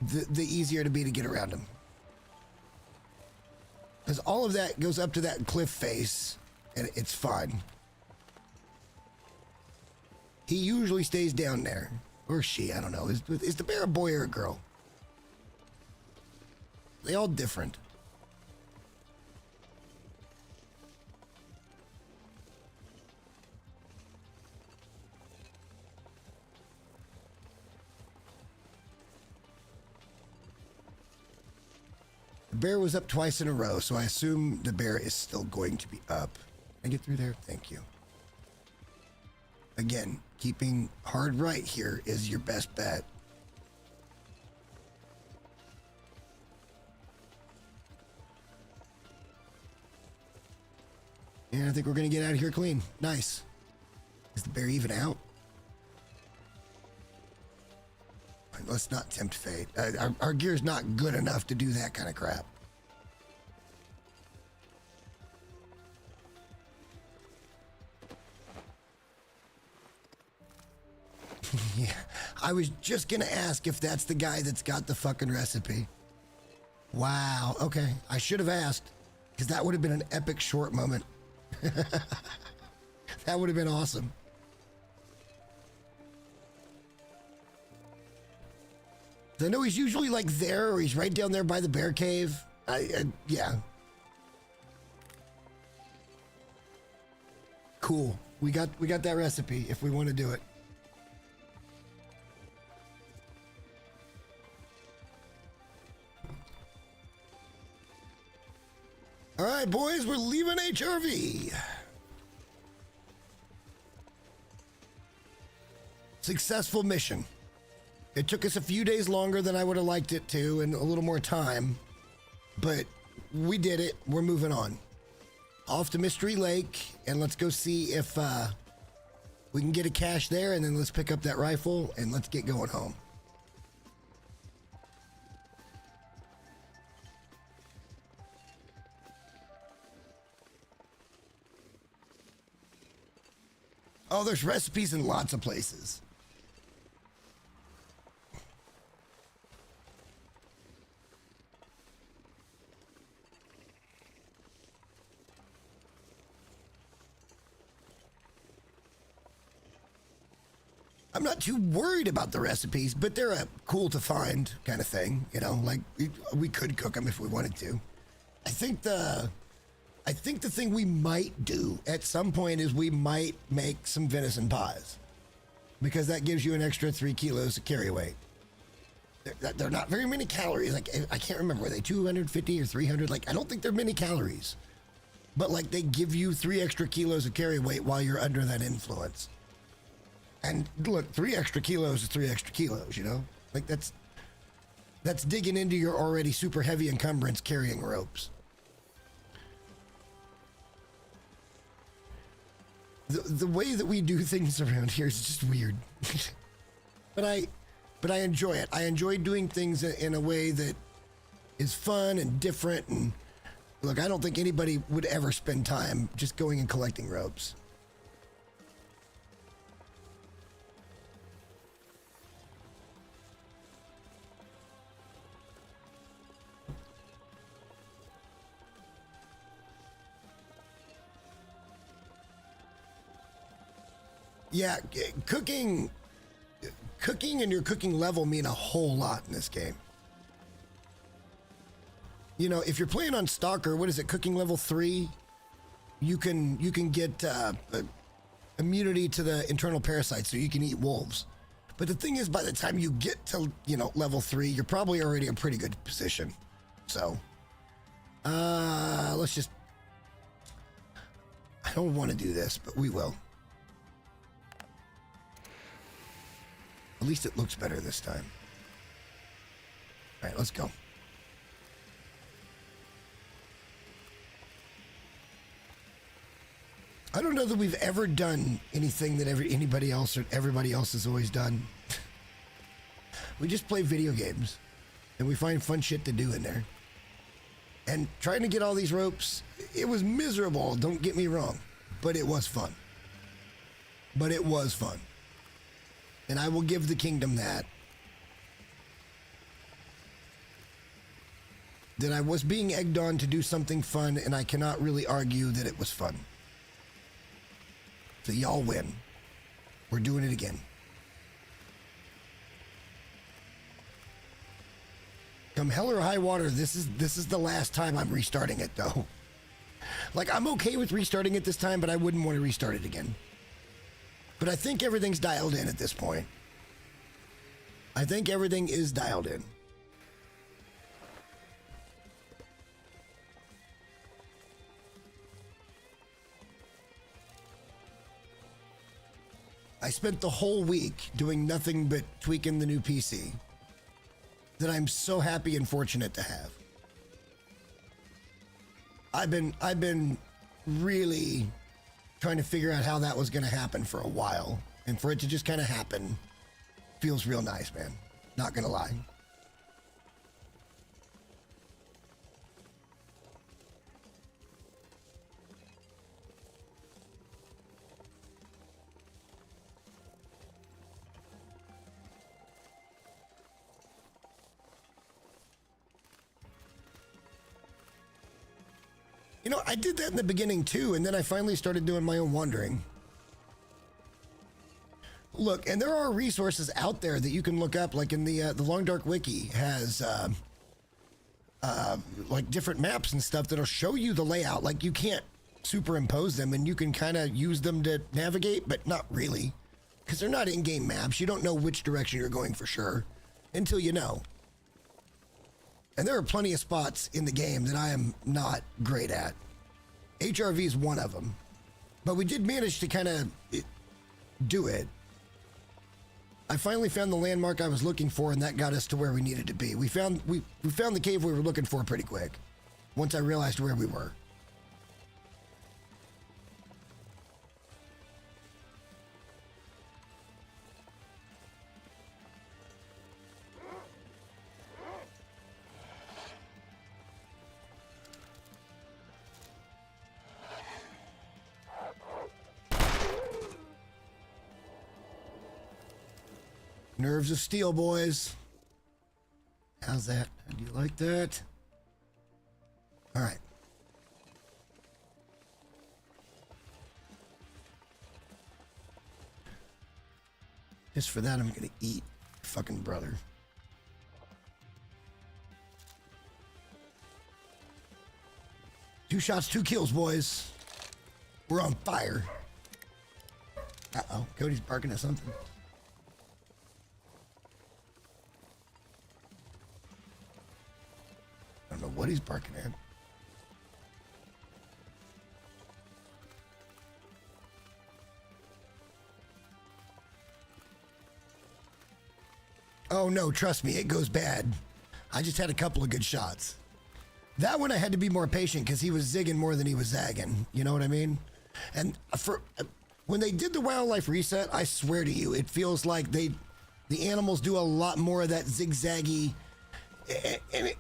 the easier it'll be to get around him. Because all of that goes up to that cliff face, and it's fun. He usually stays down there. Or she, I don't know. Is the bear a boy or a girl? They all different. The bear was up twice in a row, so I assume the bear is still going to be up. Can I get through there? Thank you. Again, keeping hard right here is your best bet. And I think we're going to get out of here clean. Nice. Is the bear even out? Right, let's not tempt fate. Our gear's not good enough to do that kind of crap. Yeah, I was just going to ask if that's the guy that's got the fucking recipe. Wow. Okay. I should have asked, because that would have been an epic short moment. That would have been awesome. I know he's usually like there, or he's right down there by the bear cave. Yeah. Cool. We got that recipe if we want to do it. All right, boys, we're leaving HRV. Successful mission. It took us a few days longer than I would have liked it to and a little more time, but we did it. We're moving on. Off to Mystery Lake, and let's go see if we can get a cache there, and then let's pick up that rifle, and let's get going home. Oh, there's recipes in lots of places. I'm not too worried about the recipes, but they're a cool to find kind of thing. You know, like we could cook them if we wanted to. I think the thing we might do at some point is we might make some venison pies, because that gives you an extra 3 kilos of carry weight. They're not very many calories. Like, I can't remember, were they 250 or 300? Like, I don't think they're many calories, but like they give you 3 extra kilos of carry weight while you're under that influence. And look, 3 extra kilos is 3 extra kilos, you know? Like that's digging into your already super heavy encumbrance carrying ropes. The way that we do things around here is just weird. But I enjoy it. I enjoy doing things in a way that is fun and different. And look, I don't think anybody would ever spend time just going and collecting ropes. Yeah, cooking and your cooking level mean a whole lot in this game. You know, if you're playing on Stalker, what is it, cooking level 3? You can get immunity to the internal parasites, so you can eat wolves. But the thing is, by the time you get to, you know, level 3, you're probably already in a pretty good position. So, let's just... I don't want to do this, but we will. At least it looks better this time. All right, let's go. I don't know that we've ever done anything that anybody else or everybody else has always done. We just play video games, and we find fun shit to do in there. And trying to get all these ropes, it was miserable, don't get me wrong, but it was fun. But it was fun. And I will give the kingdom that. That I was being egged on to do something fun, and I cannot really argue that it was fun. So y'all win. We're doing it again. Come hell or high water, this is the last time I'm restarting it, though. Like, I'm okay with restarting it this time, but I wouldn't want to restart it again. But I think everything's dialed in at this point. I think everything is dialed in. I spent the whole week doing nothing but tweaking the new PC that I'm so happy and fortunate to have. I've been really trying to figure out how that was going to happen for a while, and for it to just kind of happen feels real nice, man. Not gonna lie. You know, I did that in the beginning too, and then I finally started doing my own wandering. Look, and there are resources out there that you can look up, like in the Long Dark Wiki has like different maps and stuff that'll show you the layout. Like you can't superimpose them, and you can kind of use them to navigate, but not really, because they're not in-game maps. You don't know which direction you're going for sure until you know. And there are plenty of spots in the game that I am not great at. HRV is one of them, but we did manage to kind of do it. I finally found the landmark I was looking for, and that got us to where we needed to be. We found the cave we were looking for pretty quick once I realized where we were. Nerves of steel, boys. How's that? Do you like that? All right. Just for that, I'm gonna eat fucking brother. Two shots, 2 kills, boys. We're on fire. Uh-oh, Cody's barking at something. I don't know what he's barking at. Oh no, trust me, it goes bad. I just had a couple of good shots. That one I had to be more patient because he was zigging more than he was zagging. You know what I mean? And when they did the wildlife reset, I swear to you, it feels like the animals do a lot more of that zigzaggy. And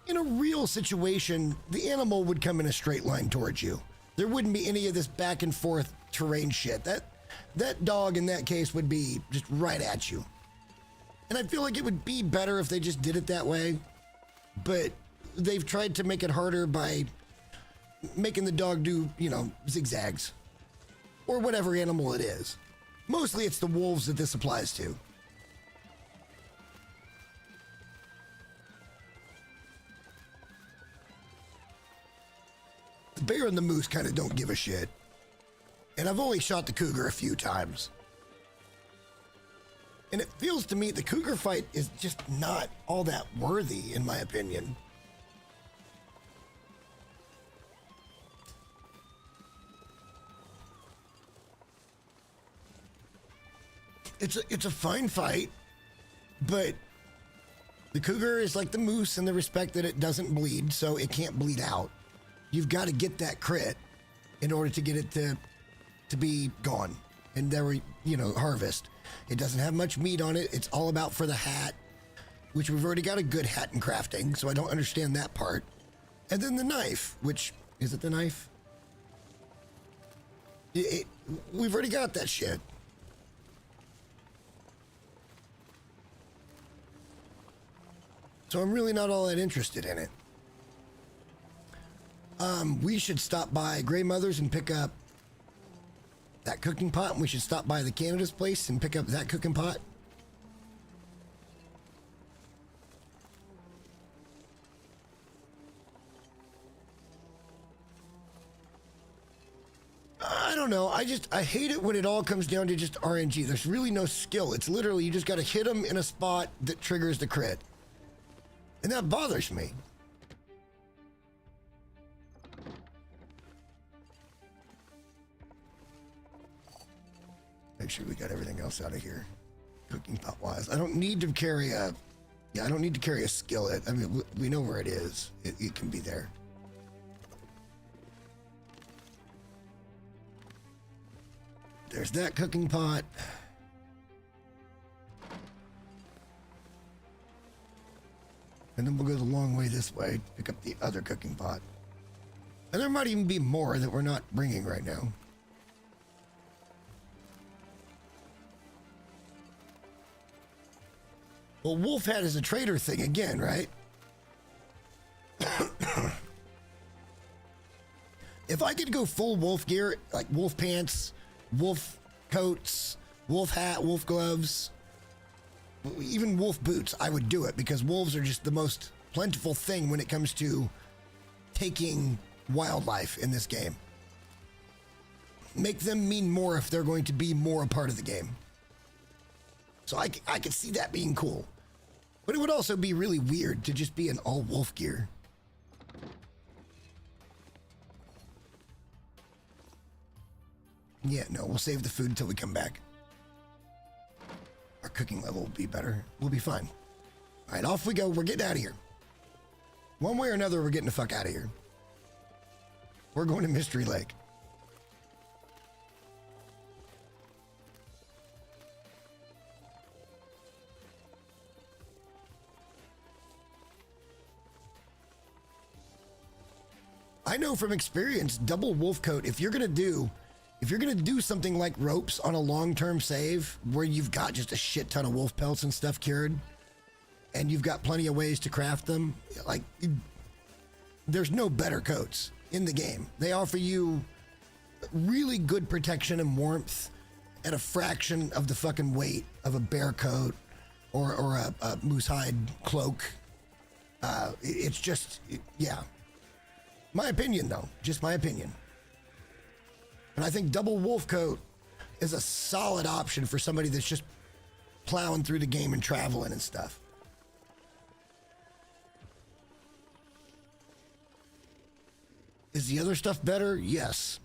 in a real situation, the animal would come in a straight line towards you. There wouldn't be any of this back and forth terrain shit. That dog in that case would be just right at you. And I feel like it would be better if they just did it that way. But they've tried to make it harder by making the dog do, you know, zigzags. Or whatever animal it is. Mostly it's the wolves that this applies to. The bear and the moose kind of don't give a shit. And I've only shot the cougar a few times. And it feels to me the cougar fight is just not all that worthy, in my opinion. It's a fine fight, but the cougar is like the moose in the respect that it doesn't bleed, so it can't bleed out. You've got to get that crit in order to get it to be gone and there, you know, harvest. It doesn't have much meat on it. It's all about for the hat, which we've already got a good hat in crafting, so I don't understand that part. And then the knife, which, is it the knife? We've already got that shit. So I'm really not all that interested in it. We should stop by Grey Mother's and pick up that cooking pot, and we should stop by the Canada's place and pick up that cooking pot. I don't know. I hate it when it all comes down to just RNG. There's really no skill. It's literally you just got to hit them in a spot that triggers the crit. And that bothers me. make sure we got everything else out of here. Cooking pot wise. I don't need to carry a... Yeah, I don't need to carry a skillet. I mean, we know where it is. It can be there. There's that cooking pot. And then we'll go the long way this way, pick up the other cooking pot. And there might even be more that we're not bringing right now. Well, wolf hat is a trader thing again, right? If I could go full wolf gear, like wolf pants, wolf coats, wolf hat, wolf gloves, even wolf boots, I would do it because wolves are just the most plentiful thing when it comes to taking wildlife in this game. Make them mean more if they're going to be more a part of the game. So I could see that being cool. But it would also be really weird to just be in all wolf gear. Yeah, no, we'll save the food until we come back. Our cooking level will be better. We'll be fine. All right, off we go. We're getting out of here. One way or another, we're getting the fuck out of here. We're going to Mystery Lake. I know from experience, double wolf coat, if you're gonna do something like ropes on a long-term save where you've got just a shit ton of wolf pelts and stuff cured, and you've got plenty of ways to craft them, like, there's no better coats in the game. They offer you really good protection and warmth at a fraction of the fucking weight of a bear coat or a moose hide cloak. It's just, yeah. My opinion, though. Just my opinion. And I think double wolf coat is a solid option for somebody that's just plowing through the game and traveling and stuff. Is the other stuff better? Yes.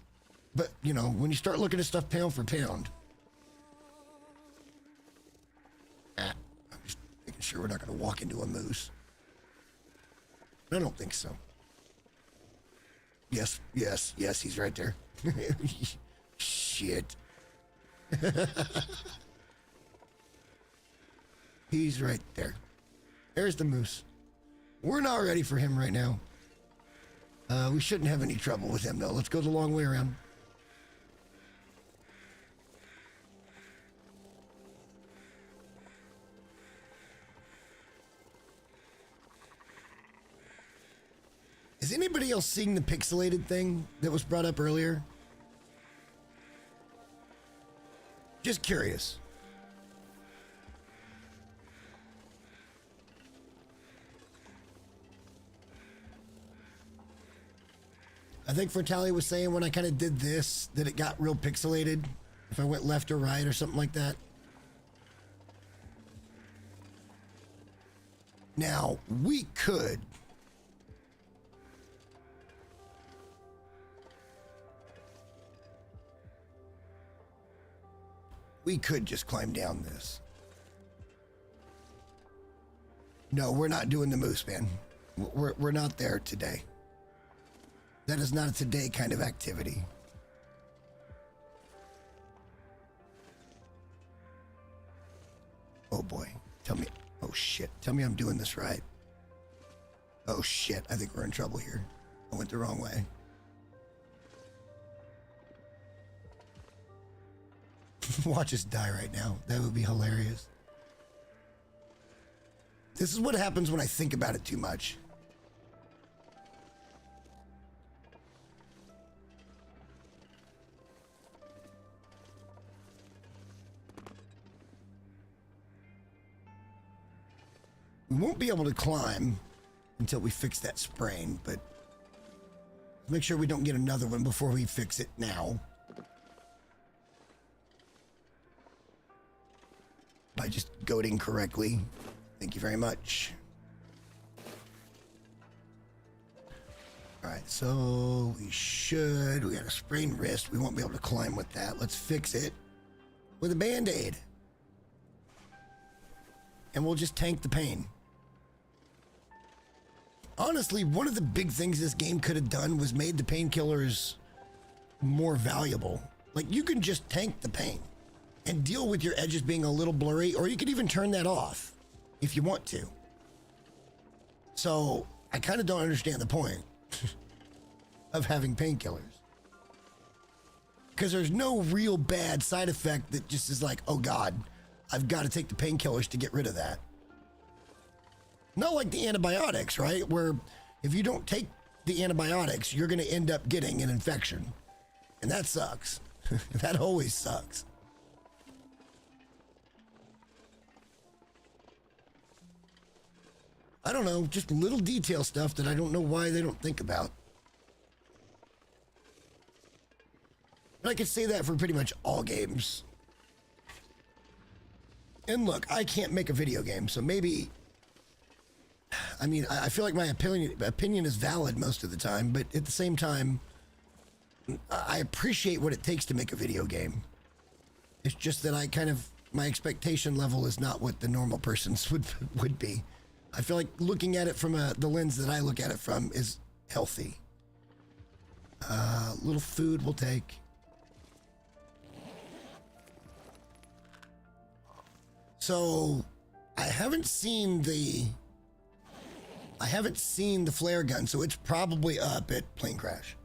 But, you know, when you start looking at stuff pound for pound. I'm just making sure we're not going to walk into a moose. I don't think so. Yes, yes, yes, he's right there. Shit. He's right there. There's the moose. We're not ready for him right now. We shouldn't have any trouble with him, though. Let's go the long way around. Is anybody else seeing the pixelated thing that was brought up earlier? Just curious. I think Fertali was saying when I kind of did this that it got real pixelated if I went left or right or something like that. Now, we could just climb down this. No, we're not doing the moose, man. We're not there today. That is not a today kind of activity. Oh boy. Tell me. Oh shit. Tell me I'm doing this right. Oh shit. I think we're in trouble here. I went the wrong way. Watch us die right now. That would be hilarious. This is what happens when I think about it too much. We won't be able to climb until we fix that sprain, but make sure we don't get another one before we fix it now. By just goading correctly. Thank you very much. All right, so we got a sprained wrist. We won't be able to climb with that. Let's fix it. with a Band-Aid. And we'll just tank the pain. Honestly, one of the big things this game could have done was made the painkillers more valuable. Like, you can just tank the pain and deal with your edges being a little blurry, or you could even turn that off if you want to. So, I kind of don't understand the point of having painkillers. Because there's no real bad side effect that just is like, oh God, I've got to take the painkillers to get rid of that. Not like the antibiotics, right? Where if you don't take the antibiotics, you're going to end up getting an infection. And that sucks. That always sucks. I don't know, just little detail stuff that I don't know why they don't think about. And I could say that for pretty much all games. And look, I can't make a video game, so maybe... I mean, I feel like my opinion is valid most of the time, but at the same time, I appreciate what it takes to make a video game. It's just that my expectation level is not what the normal person's would be. I feel like looking at it from the lens that I look at it from is healthy. Little food we'll take. So, I haven't seen the flare gun, so it's probably up at Plane Crash.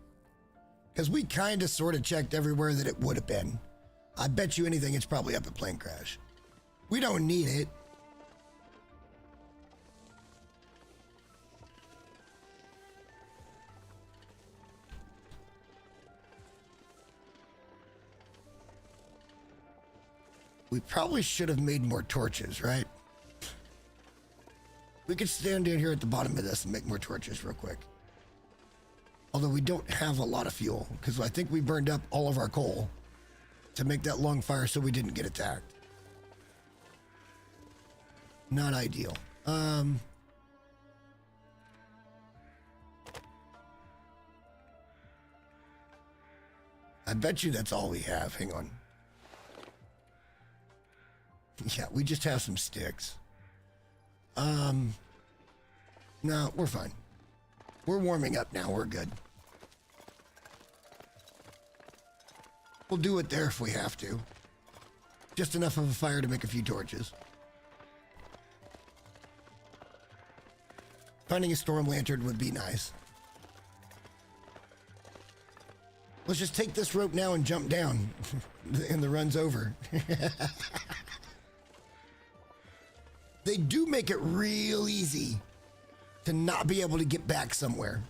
Because we kind of sort of checked everywhere that it would have been. I bet you anything it's probably up at Plane Crash. We don't need it. We probably should have made more torches, right? We could stand down here at the bottom of this and make more torches real quick. Although we don't have a lot of fuel, because I think we burned up all of our coal to make that long fire so we didn't get attacked. Not ideal. I bet you that's all we have. Hang on. Yeah, we just have some sticks. No, we're fine. We're warming up now. We're good. We'll do it there if we have to. Just enough of a fire to make a few torches. Finding a storm lantern would be nice. Let's just take this rope now and jump down. And the run's over. They do make it real easy to not be able to get back somewhere.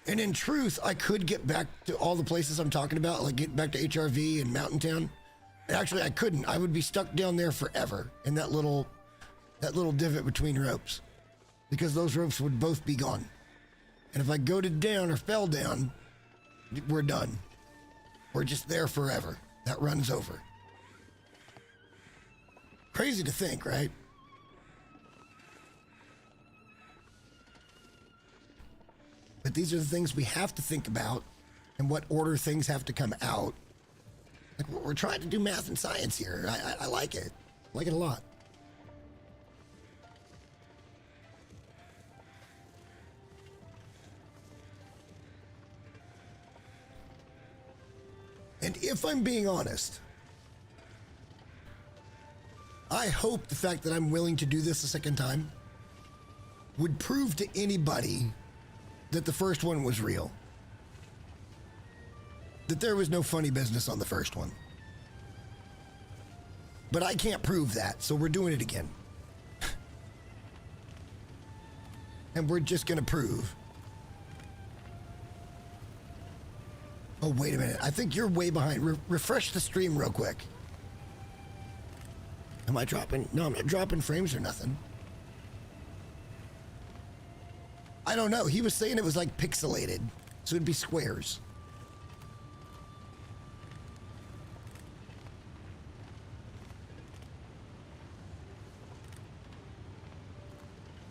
And in truth, I could get back to all the places I'm talking about, like get back to HRV and Mountain Town. Actually, I couldn't. I would be stuck down there forever in that little divot between ropes, because those ropes would both be gone. And if I goaded down or fell down, we're done. We're just there forever. That run's over. Crazy to think, right? But these are the things we have to think about, and what order things have to come out. Like, we're trying to do math and science here. I like it. I like it a lot. And if I'm being honest, I hope the fact that I'm willing to do this a second time would prove to anybody that the first one was real. That there was no funny business on the first one. But I can't prove that, so we're doing it again. And we're just gonna prove. Oh, wait a minute. I think you're way behind. Refresh the stream real quick. Am I dropping? No, I'm not dropping frames or nothing. I don't know. He was saying it was like pixelated, so it'd be squares.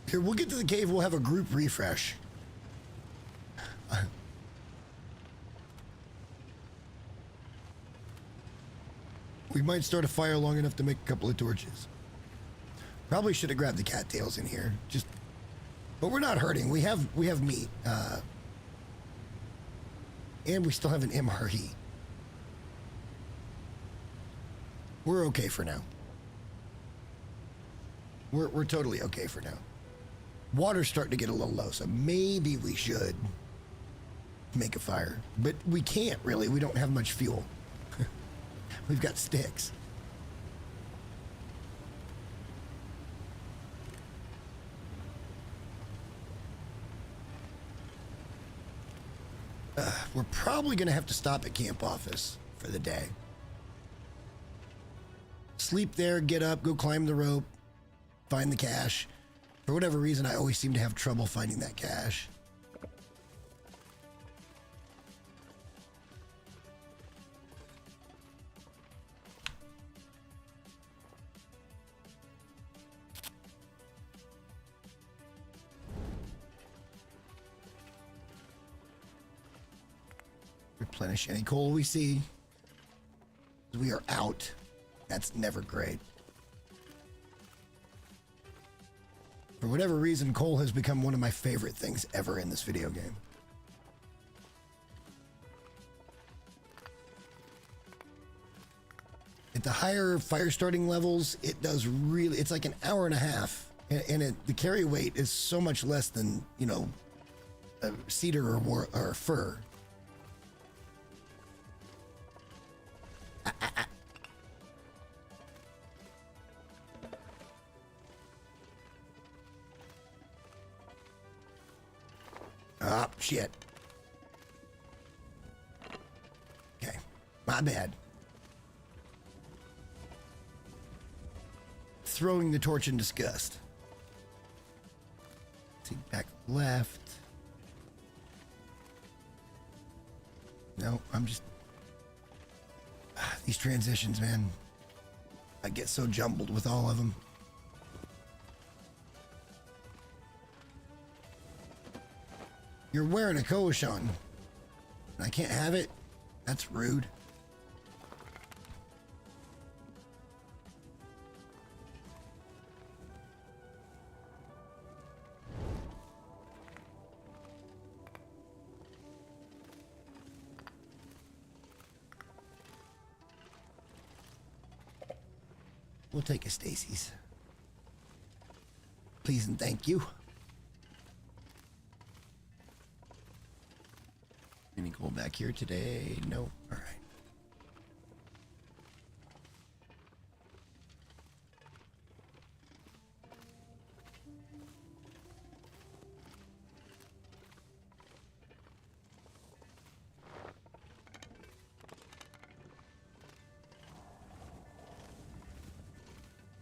Here, we'll get to the cave. We'll have a group refresh. We might start a fire long enough to make a couple of torches. Probably should have grabbed the cattails in here. But we're not hurting. We have meat. And we still have an MRE. We're okay for now. We're totally okay for now. Water's starting to get a little low, so maybe we should make a fire. But we can't really. We don't have much fuel. We've got sticks. We're probably going to have to stop at camp office for the day. Sleep there, get up, go climb the rope, find the cache. For whatever reason, I always seem to have trouble finding that cache. Replenish any coal we see. We are out. That's never great. For whatever reason, coal has become one of my favorite things ever in this video game. At the higher fire starting levels, it does really, it's like an hour and a half. And the carry weight is so much less than, you know, a cedar or fir. Oh, shit. Okay, my bad. Throwing the torch in disgust. Take back left. No, I'm just... These transitions, man. I get so jumbled with all of them. You're wearing a Koshan. I can't have it? That's rude. We'll take a Stacy's. Please and thank you. Any coal back here today? No. All right.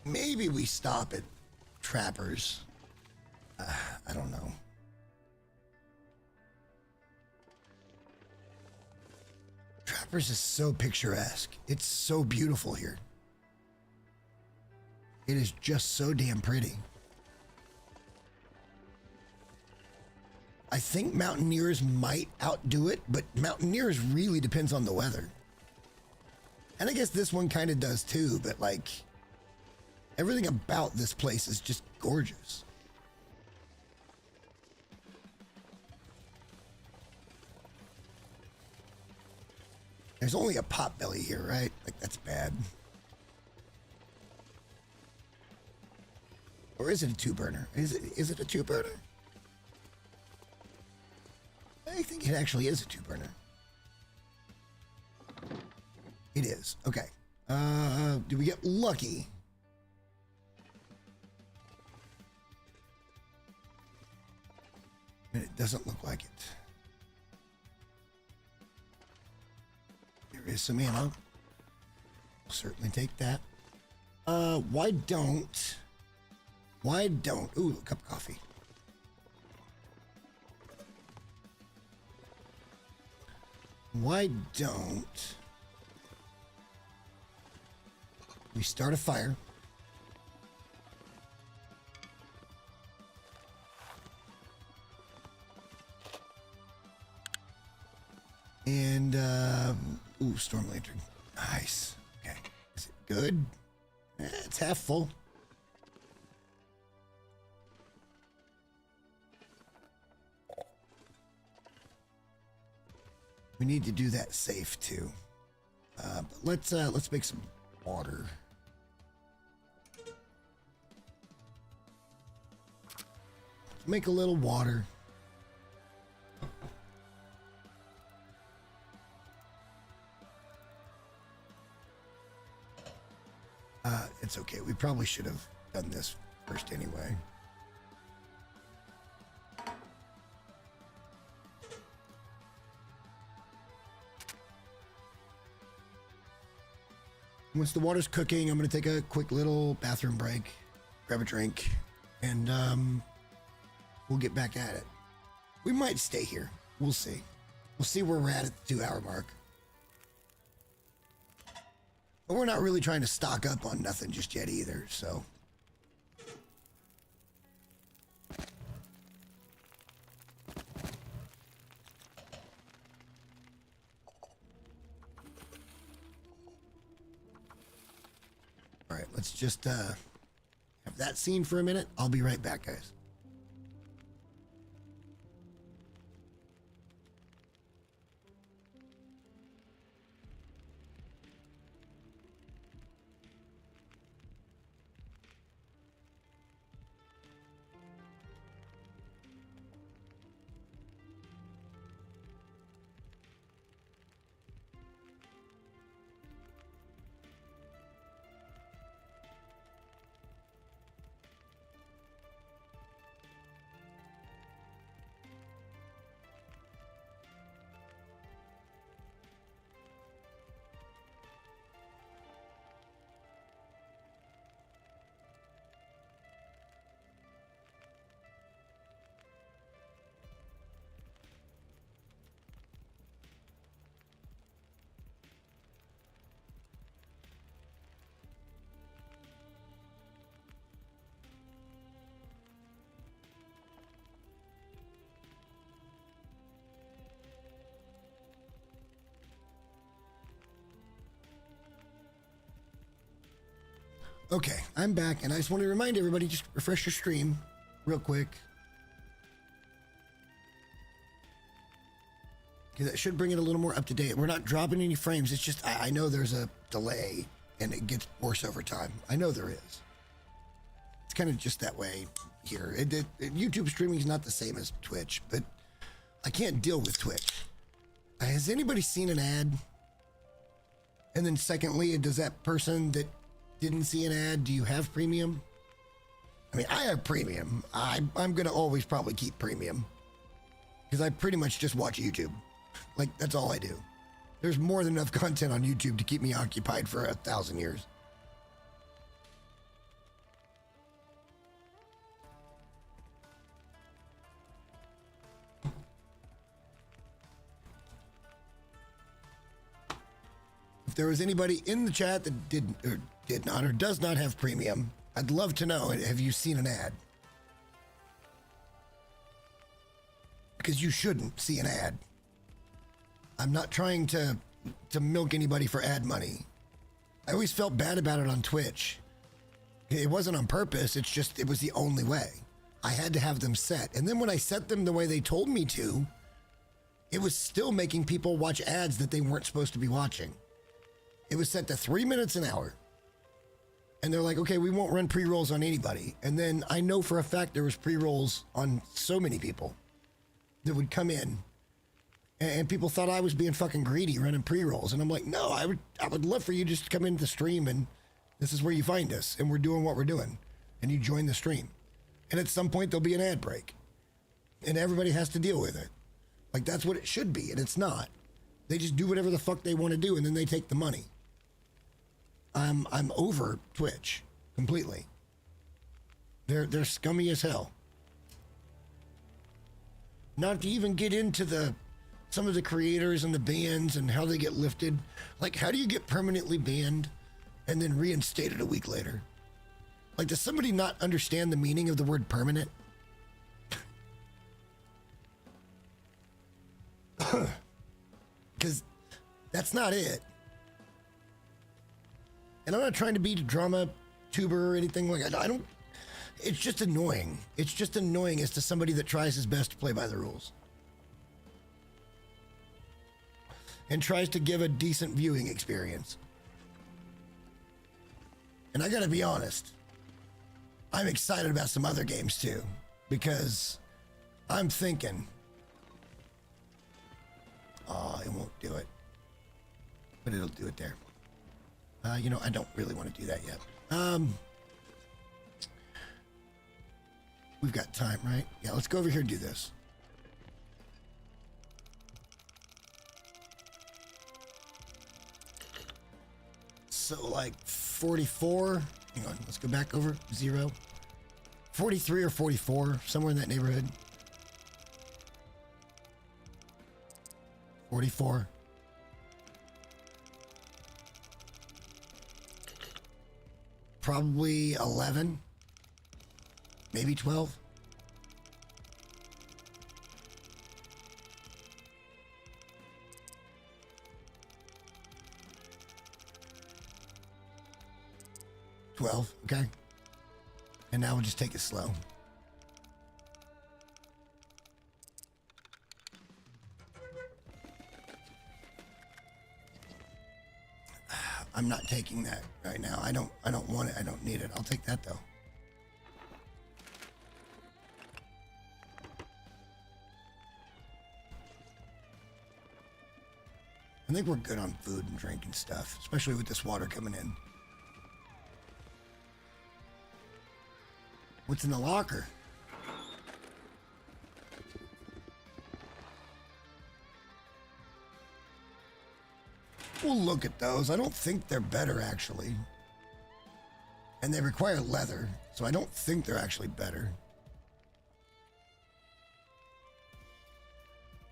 Maybe we stop at Trappers. I don't know. Trappers is so picturesque. It's so beautiful here. It is just so damn pretty. I think Mountaineers might outdo it, but Mountaineers really depends on the weather. And I guess this one kind of does too, but like everything about this place is just gorgeous. There's only a potbelly here, right? Like, that's bad. Or is it a two-burner? Is it a two-burner? I think it actually is a two-burner. It is. Okay. Do we get lucky? And it doesn't look like it. There is some ammo. We'll certainly take that. Why don't... Ooh, a cup of coffee. Why don't we start a fire? And, ooh, storm lantern. Nice. Okay. Is it good. It's half full. We need to do that safe too. But let's make some water. Make a little water. It's okay. We probably should have done this first anyway. Once the water's cooking, I'm going to take a quick little bathroom break, grab a drink, and we'll get back at it. We might stay here. We'll see. We'll see where we're at the 2-hour mark. But we're not really trying to stock up on nothing just yet either, so. All right, let's just have that scene for a minute. I'll be right back, guys. Okay, I'm back, and I just want to remind everybody, just refresh your stream real quick. Because that should bring it a little more up to date. We're not dropping any frames. It's just, I know there's a delay, and it gets worse over time. I know there is. It's kind of just that way here. YouTube streaming is not the same as Twitch, but I can't deal with Twitch. Has anybody seen an ad? And then secondly, does that person that didn't see an ad, do you have premium? I mean, I have premium. I'm going to always probably keep premium because I pretty much just watch YouTube. Like, that's all I do. There's more than enough content on YouTube to keep me occupied for 1,000 years. If there was anybody in the chat that did not or does not have premium, I'd love to know, have you seen an ad? Because you shouldn't see an ad. I'm not trying to milk anybody for ad money. I always felt bad about it on Twitch. It wasn't on purpose, it's just, it was the only way. I had to have them set. And then when I set them the way they told me to, it was still making people watch ads that they weren't supposed to be watching. It was set to 3 minutes an hour. And they're like, okay, we won't run pre-rolls on anybody. And then I know for a fact there was pre-rolls on so many people that would come in. And people thought I was being fucking greedy running pre-rolls. And I'm like, no, I would love for you just to come into the stream and this is where you find us. And we're doing what we're doing. And you join the stream. And at some point there'll be an ad break. And everybody has to deal with it. Like, that's what it should be. And it's not. They just do whatever the fuck they want to do and then they take the money. I'm over Twitch completely. They're scummy as hell. Not to even get into some of the creators and the bans and how they get lifted. Like, how do you get permanently banned and then reinstated a week later? Like, does somebody not understand the meaning of the word permanent? Because that's not it. And I'm not trying to be a drama tuber or anything like that. I don't, it's just annoying. It's just annoying as to somebody that tries his best to play by the rules. And tries to give a decent viewing experience. And I gotta be honest, I'm excited about some other games too, because I'm thinking, oh, it won't do it, but it'll do it there. You know, I don't really want to do that yet. We've got time, right? Yeah, let's go over here and do this. So like 44, hang on, let's go back over, 0. 43 or 44, somewhere in that neighborhood. 44. Probably 11, maybe 12. Okay. And now we'll just take it slow. I'm not taking that right now. I don't want it. I don't need it. I'll take that though. I think we're good on food and drink and stuff, especially with this water coming in. What's in the locker? We'll look at those. I don't think they're better, actually. And they require leather, so I don't think they're actually better.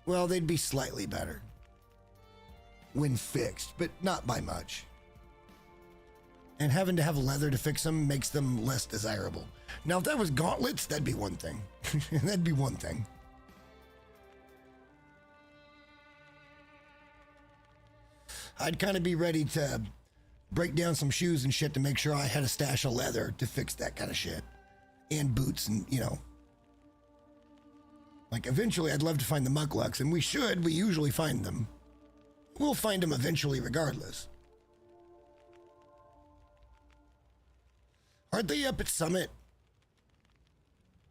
Well, they'd be slightly better when fixed, but not by much. And having to have leather to fix them makes them less desirable. Now, if that was gauntlets, that'd be one thing. That'd be one thing. I'd kind of be ready to break down some shoes and shit to make sure I had a stash of leather to fix that kind of shit. And boots and, you know. Like, eventually, I'd love to find the mucklucks, and we should. We usually find them. We'll find them eventually regardless. Aren't they up at Summit?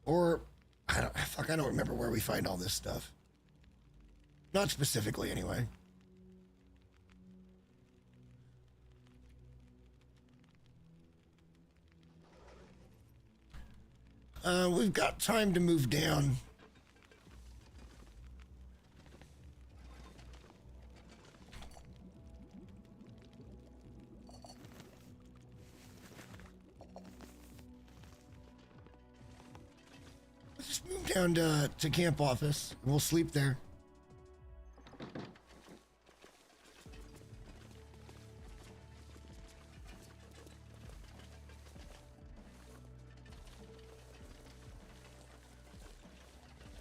Or, I don't remember where we find all this stuff. Not specifically, anyway. We've got time to move down. Move down to camp office. We'll sleep there.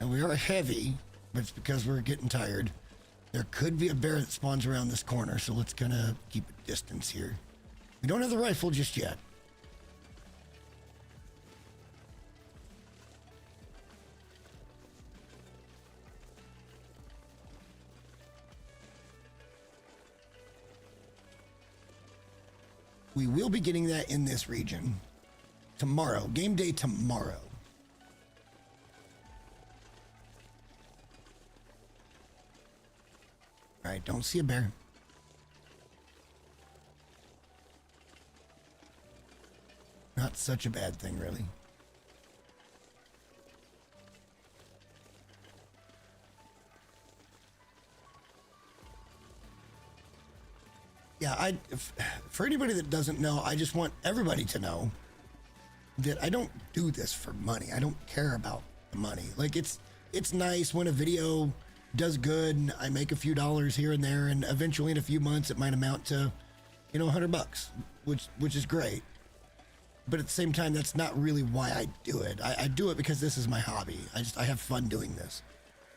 And we are heavy, but it's because we're getting tired. There could be a bear that spawns around this corner, so let's kind of keep a distance here. We don't have the rifle just yet. We will be getting that in this region tomorrow. Game day tomorrow. All right, don't see a bear. Not such a bad thing, really. Yeah, for anybody that doesn't know, I just want everybody to know that I don't do this for money. I don't care about the money. Like, it's nice when a video does good and I make a few dollars here and there, and eventually in a few months it might amount to, you know, $100, which is great. But at the same time, that's not really why I do it. I do it because this is my hobby. I have fun doing this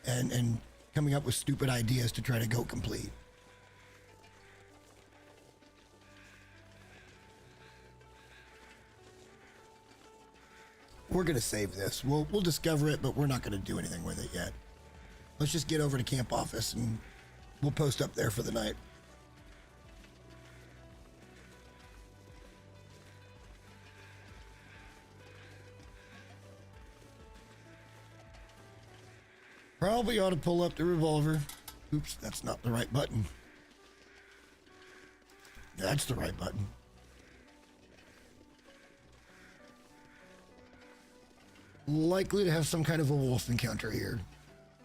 and coming up with stupid ideas to try to go complete. we're gonna save this. We'll discover it, but we're not gonna do anything with it yet. Let's just get over to camp office and we'll post up there for the night. Probably ought to pull up the revolver. Oops, that's not the right button. That's the right button. Likely to have some kind of a wolf encounter here.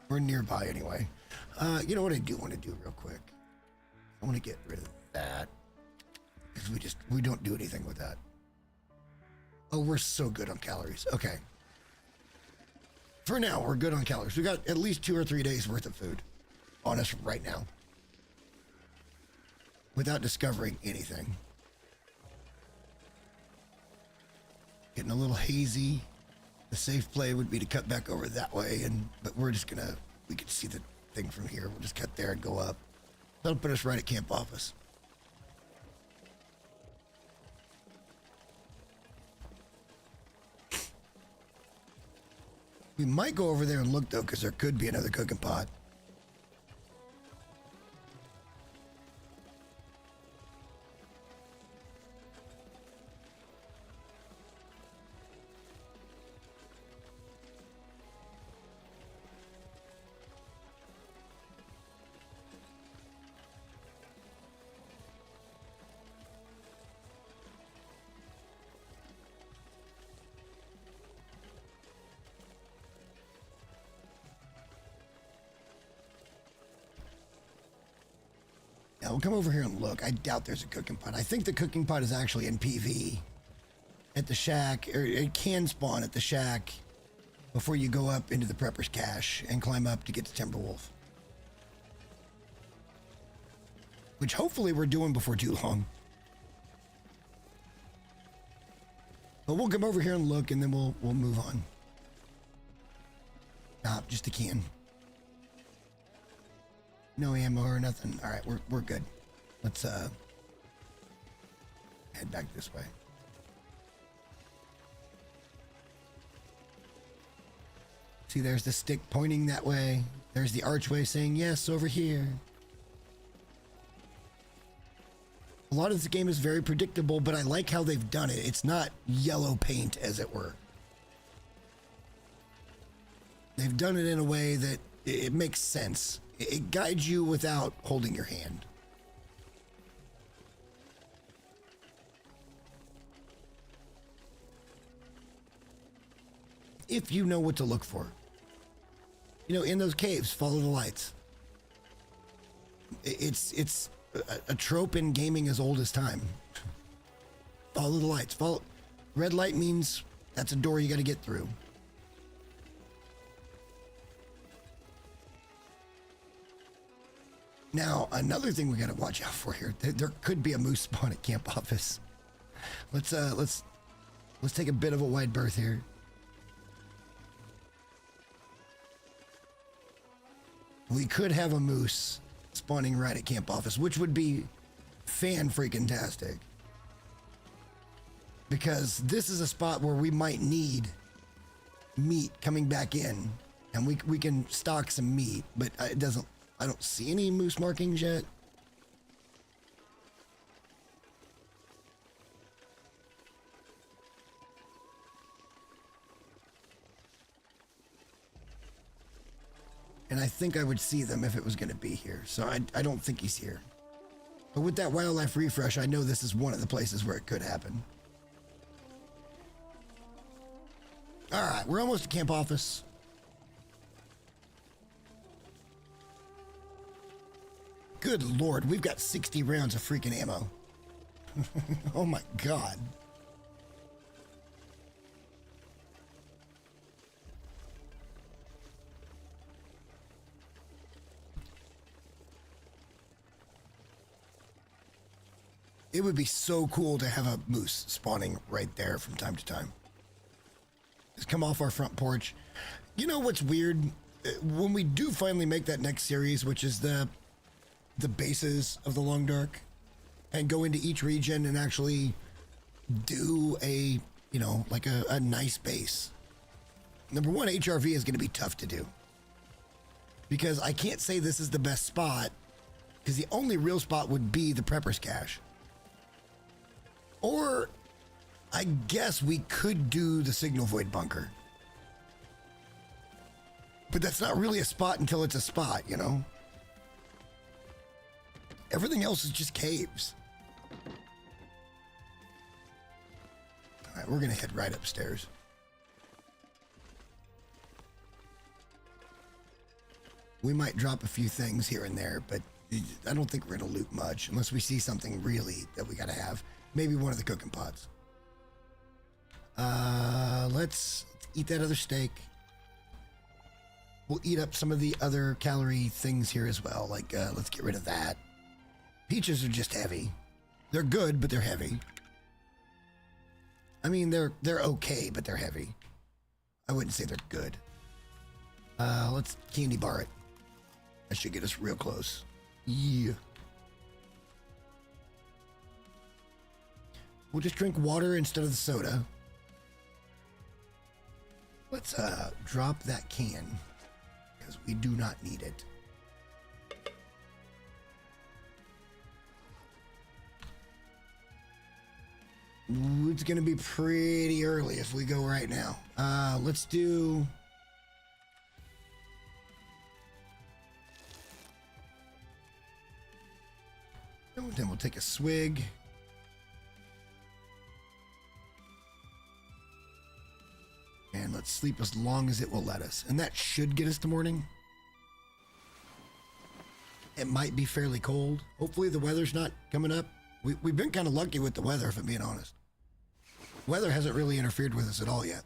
Or nearby anyway. You know what I do want to do real quick? I want to get rid of that. Because we don't do anything with that. Oh, we're so good on calories. Okay. For now, we're good on calories. We got at least 2 or 3 days worth of food on us right now. Without discovering anything. Getting a little hazy. The safe play would be to cut back over that way, but we're just gonna, we can see the thing from here. We'll just cut there and go up. That'll put us right at camp office. We might go over there and look though, because there could be another cooking pot. Yeah, we'll come over here and look. I doubt there's a cooking pot. I think the cooking pot is actually in PV at the shack, or it can spawn at the shack before you go up into the prepper's cache and climb up to get to Timberwolf. Which hopefully we're doing before too long. But we'll come over here and look, and then we'll move on. Nah, just a can. No ammo or nothing. All right, we're good. Let's head back this way. See, there's the stick pointing that way. There's the archway saying yes over here. A lot of this game is very predictable, but I like how they've done it. It's not yellow paint, as it were. They've done it in a way that it makes sense. It guides you without holding your hand. If you know what to look for. You know, in those caves, follow the lights. It's a trope in gaming as old as time. Follow the lights. Red light means that's a door you got to get through. Now, another thing we got to watch out for here. There could be a moose spawn at camp office. Let's take a bit of a wide berth here. We could have a moose spawning right at camp office, which would be fan-freaking-tastic. Because this is a spot where we might need meat coming back in, and we can stock some meat, but it doesn't. I don't see any moose markings yet. And I think I would see them if it was going to be here. So I don't think he's here. But with that wildlife refresh, I know this is one of the places where it could happen. All right, we're almost at camp office. Good Lord, we've got 60 rounds of freaking ammo. Oh my God. It would be so cool to have a moose spawning right there from time to time. Just come off our front porch. You know what's weird? When we do finally make that next series, which is the bases of the Long Dark, and go into each region and actually do a, you know, like a nice base. Number one, HRV is going to be tough to do. Because I can't say this is the best spot, because the only real spot would be the Prepper's Cache. Or, I guess we could do the Signal Void Bunker. But that's not really a spot until it's a spot, you know? Everything else is just caves. All right, we're going to head right upstairs. We might drop a few things here and there, but I don't think we're going to loot much unless we see something really that we got to have. Maybe one of the cooking pots. Let's eat that other steak. We'll eat up some of the other calorie things here as well. Like, let's get rid of that. Peaches are just heavy. They're good, but they're heavy. I mean, they're okay, but they're heavy. I wouldn't say they're good. Let's candy bar it. That should get us real close. Yeah. We'll just drink water instead of the soda. Let's drop that can, because we do not need it. Ooh, it's gonna be pretty early if we go right now. Let's do... Then we'll take a swig. And let's sleep as long as it will let us. And that should get us to morning. It might be fairly cold. Hopefully the weather's not coming up. We've been kind of lucky with the weather, if I'm being honest. Weather hasn't really interfered with us at all yet.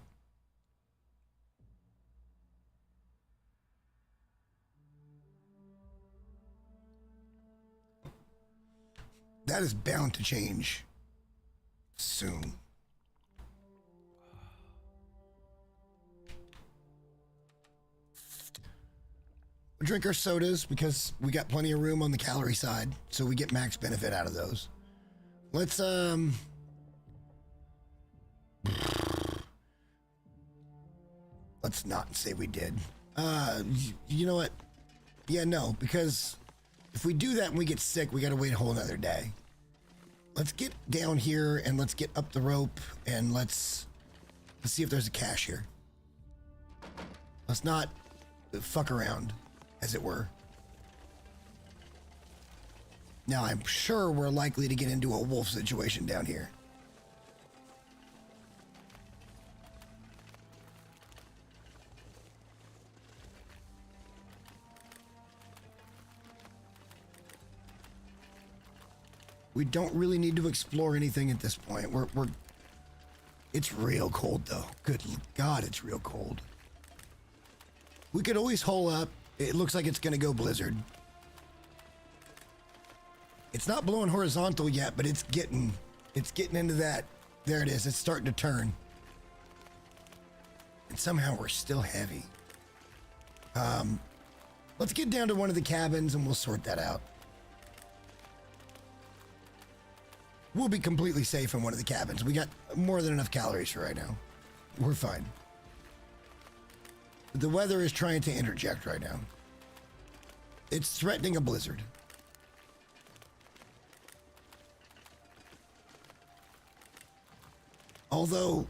That is bound to change soon. We drink our sodas because we got plenty of room on the calorie side, so we get max benefit out of those. Let's not say we did. You know what? Yeah, no, because if we do that and we get sick, we got to wait a whole another day. Let's get down here and let's get up the rope and let's see if there's a cache here. Let's not fuck around, as it were. Now, I'm sure we're likely to get into a wolf situation down here. We don't really need to explore anything at this point. It's real cold though. Good God, it's real cold. We could always hole up. It looks like it's gonna go blizzard. It's not blowing horizontal yet, but it's getting into that. There it is. It's starting to turn. And somehow we're still heavy. Let's get down to one of the cabins and we'll sort that out. We'll be completely safe in one of the cabins. We got more than enough calories for right now. We're fine. The weather is trying to interject right now. It's threatening a blizzard. Although,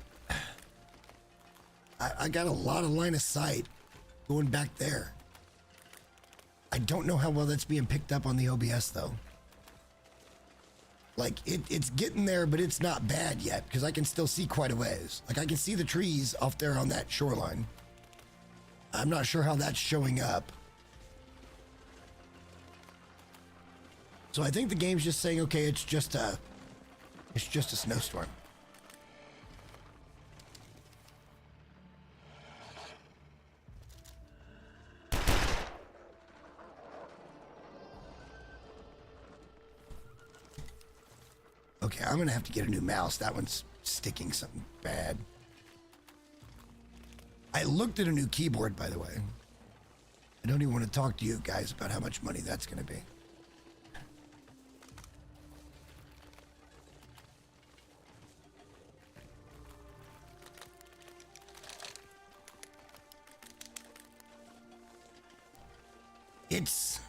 I got a lot of line of sight going back there. I don't know how well that's being picked up on the OBS though. Like, it's getting there, but it's not bad yet, because I can still see quite a ways. Like, I can see the trees off there on that shoreline. I'm not sure how that's showing up. So I think the game's just saying, okay, it's just a snowstorm. Okay, I'm gonna have to get a new mouse. That one's sticking something bad. I looked at a new keyboard, by the way. I don't even want to talk to you guys about how much money that's gonna be. It's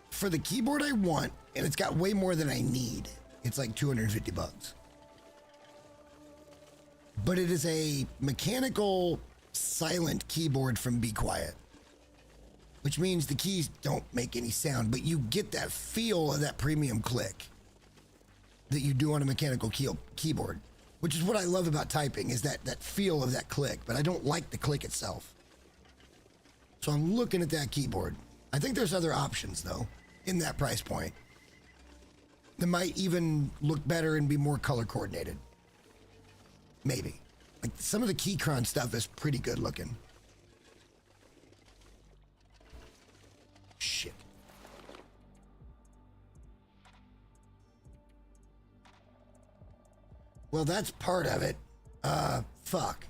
for the keyboard I want, and it's got way more than I need. It's like 250 bucks. But it is a mechanical silent keyboard from Be Quiet, which means the keys don't make any sound, but you get that feel of that premium click that you do on a mechanical keyboard, which is what I love about typing, is that feel of that click, but I don't like the click itself. So I'm looking at that keyboard. I think there's other options though in that price point that might even look better and be more color coordinated. Maybe. Like some of the Keychron stuff is pretty good looking. Shit. Well, that's part of it. Fuck.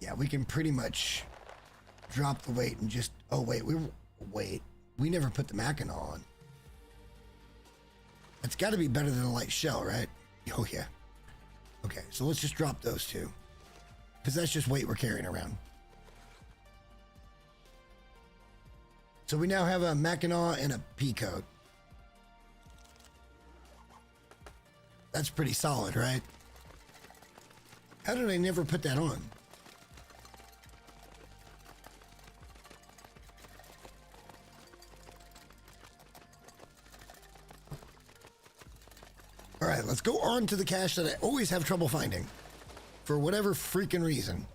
Yeah, we can pretty much drop the weight and just... Oh, wait. We never put the Mackinac on. It's got to be better than a light shell, right? Oh, yeah. Okay, so let's just drop those two. Because that's just weight we're carrying around. So we now have a Mackinac and a P-coat. That's pretty solid, right? How did I never put that on? All right, let's go on to the cache that I always have trouble finding for whatever freaking reason.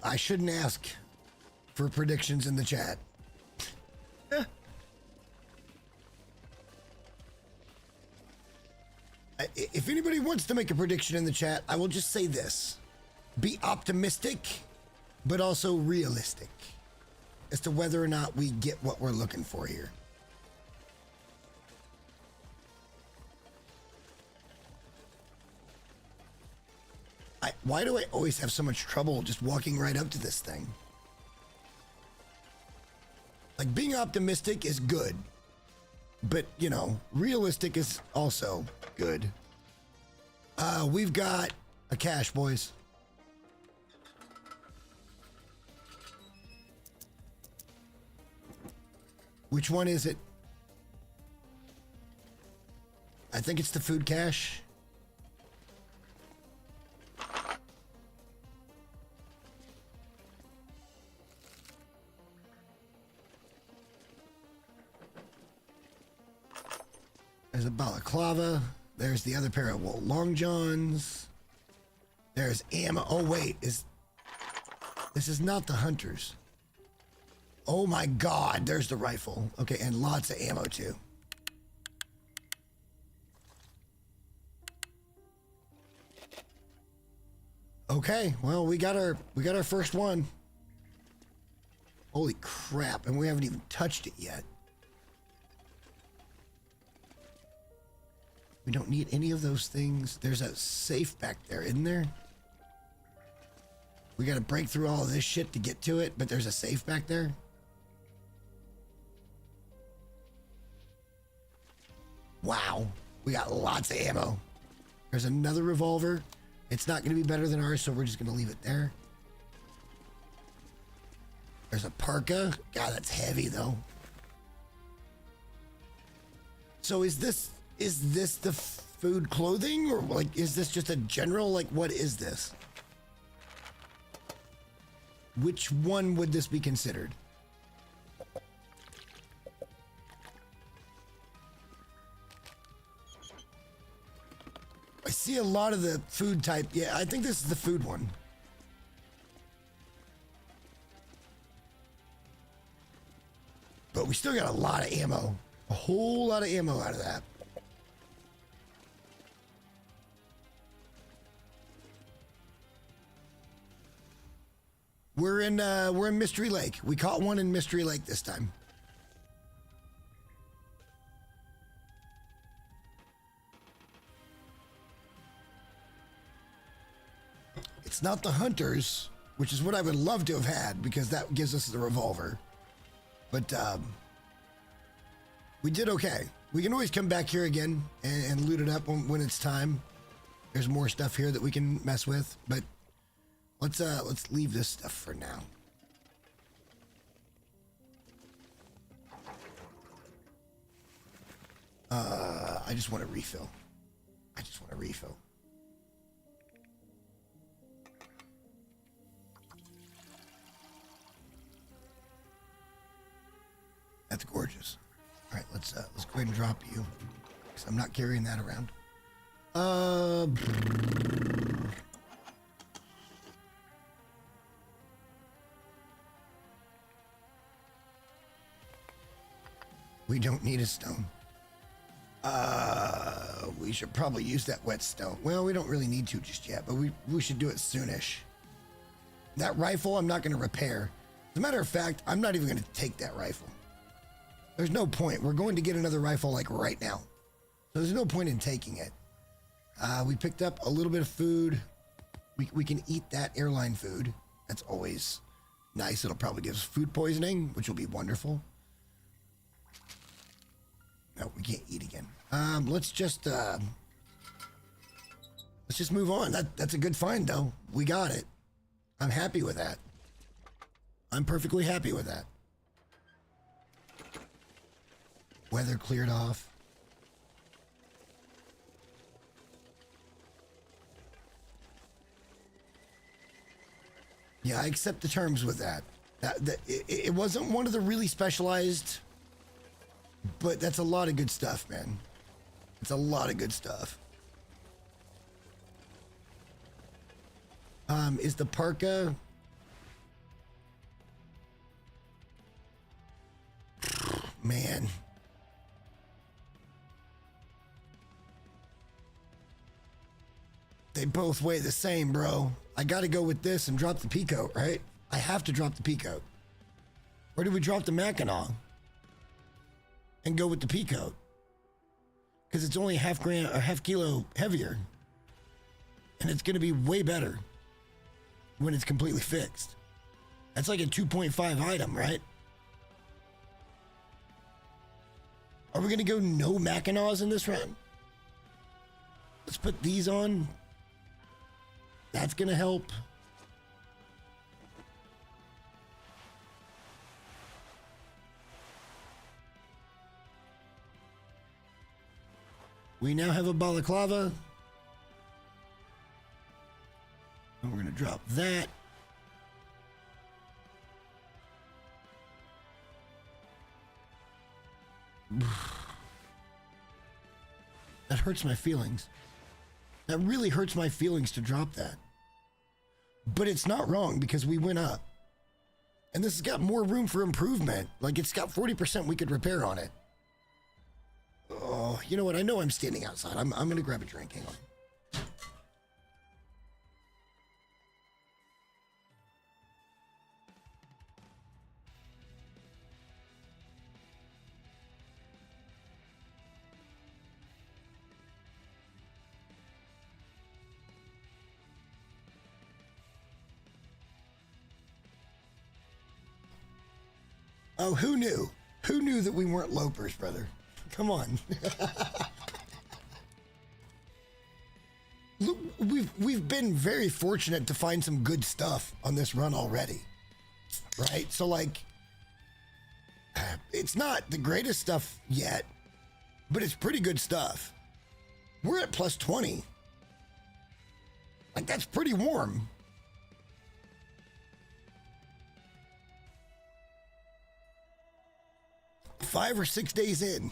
I shouldn't ask for predictions in the chat. If anybody wants to make a prediction in the chat, I will just say this. Be optimistic, but also realistic as to whether or not we get what we're looking for here. Why do I always have so much trouble just walking right up to this thing? Like, being optimistic is good, but, you know, realistic is also good. We've got a cache, boys. Which one is it? I think it's the food cache. There's a balaclava. There's the other pair of long johns. There's ammo. Oh, wait. This is not the hunters. Oh, my God. There's the rifle. Okay, and lots of ammo, too. Okay, well, we got our first one. Holy crap, and we haven't even touched it yet. We don't need any of those things. There's a safe back there, isn't there? We gotta break through all of this shit to get to it, but there's a safe back there. Wow, we got lots of ammo. There's another revolver. It's not gonna be better than ours, so we're just gonna leave it there. There's a parka. God, that's heavy though. So is this the food clothing, or like, is this just a general, like, what is this? Which one would this be considered? I see a lot of the food type. Yeah, I think this is the food one. But we still got a lot of ammo. A whole lot of ammo out of that. We're in Mystery Lake. We caught one in Mystery Lake this time. It's not the hunters, which is what I would love to have had because that gives us the revolver. But we did okay. We can always come back here again and loot it up when it's time. There's more stuff here that we can mess with, but let's leave this stuff for now. I just want to refill. That's gorgeous. All right, let's go ahead and drop you, because I'm not carrying that around. We don't need a stone. We should probably use that whetstone. Well, we don't really need to just yet, but we should do it soonish. That rifle, I'm not going to repair. As a matter of fact, I'm not even going to take that rifle. There's no point. We're going to get another rifle like right now. So there's no point in taking it. We picked up a little bit of food. We can eat that airline food. That's always nice. It'll probably give us food poisoning, which will be wonderful. No, we can't eat again. Let's just move on. That's a good find, though. We got it. I'm happy with that. I'm perfectly happy with that. Weather cleared off. Yeah, I accept the terms with that. It wasn't one of the really specialized, but that's a lot of good stuff, man. It's a lot of good stuff. Is the parka... Man. They both weigh the same, bro. I gotta go with this and drop the peacoat, right? I have to drop the peacoat. Or do we drop the Mackinac and go with the peacoat? Because it's only half kilo heavier. And it's gonna be way better when it's completely fixed. That's like a 2.5 item, right? Are we gonna go no Mackinacs in this run? Let's put these on. That's gonna help. We now have a balaclava. And we're gonna drop that. That hurts my feelings. That really hurts my feelings to drop that. But it's not wrong because we went up. And this has got more room for improvement. Like it's got 40% we could repair on it. Oh, you know what? I know I'm standing outside. I'm going to grab a drink. Hang on. Oh, who knew? Who knew that we weren't lopers, brother? Come on. Look, we've been very fortunate to find some good stuff on this run already, right? So like, it's not the greatest stuff yet, but it's pretty good stuff. We're at plus 20. Like that's pretty warm. Five or 6 days in.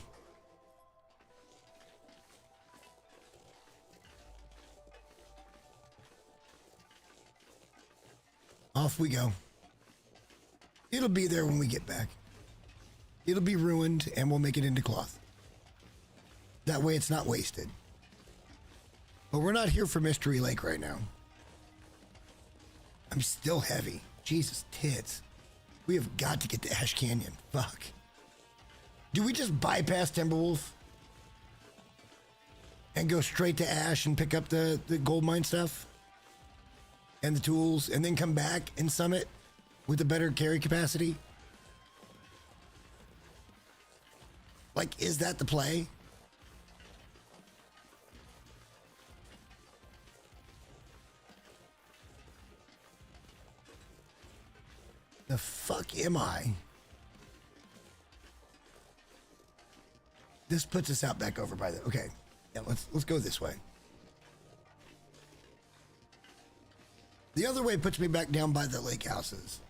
Off we go. It'll be there when we get back. It'll be ruined and we'll make it into cloth. That way it's not wasted. But we're not here for Mystery Lake right now. I'm still heavy. Jesus tits. We have got to get to Ash Canyon. Fuck. Do we just bypass Timberwolf and go straight to Ash and pick up the gold mine stuff and the tools and then come back and summit with a better carry capacity? Like, is that the play? The fuck am I? This puts us out back over by the... Okay. Yeah, let's go this way. The other way puts me back down by the lake houses.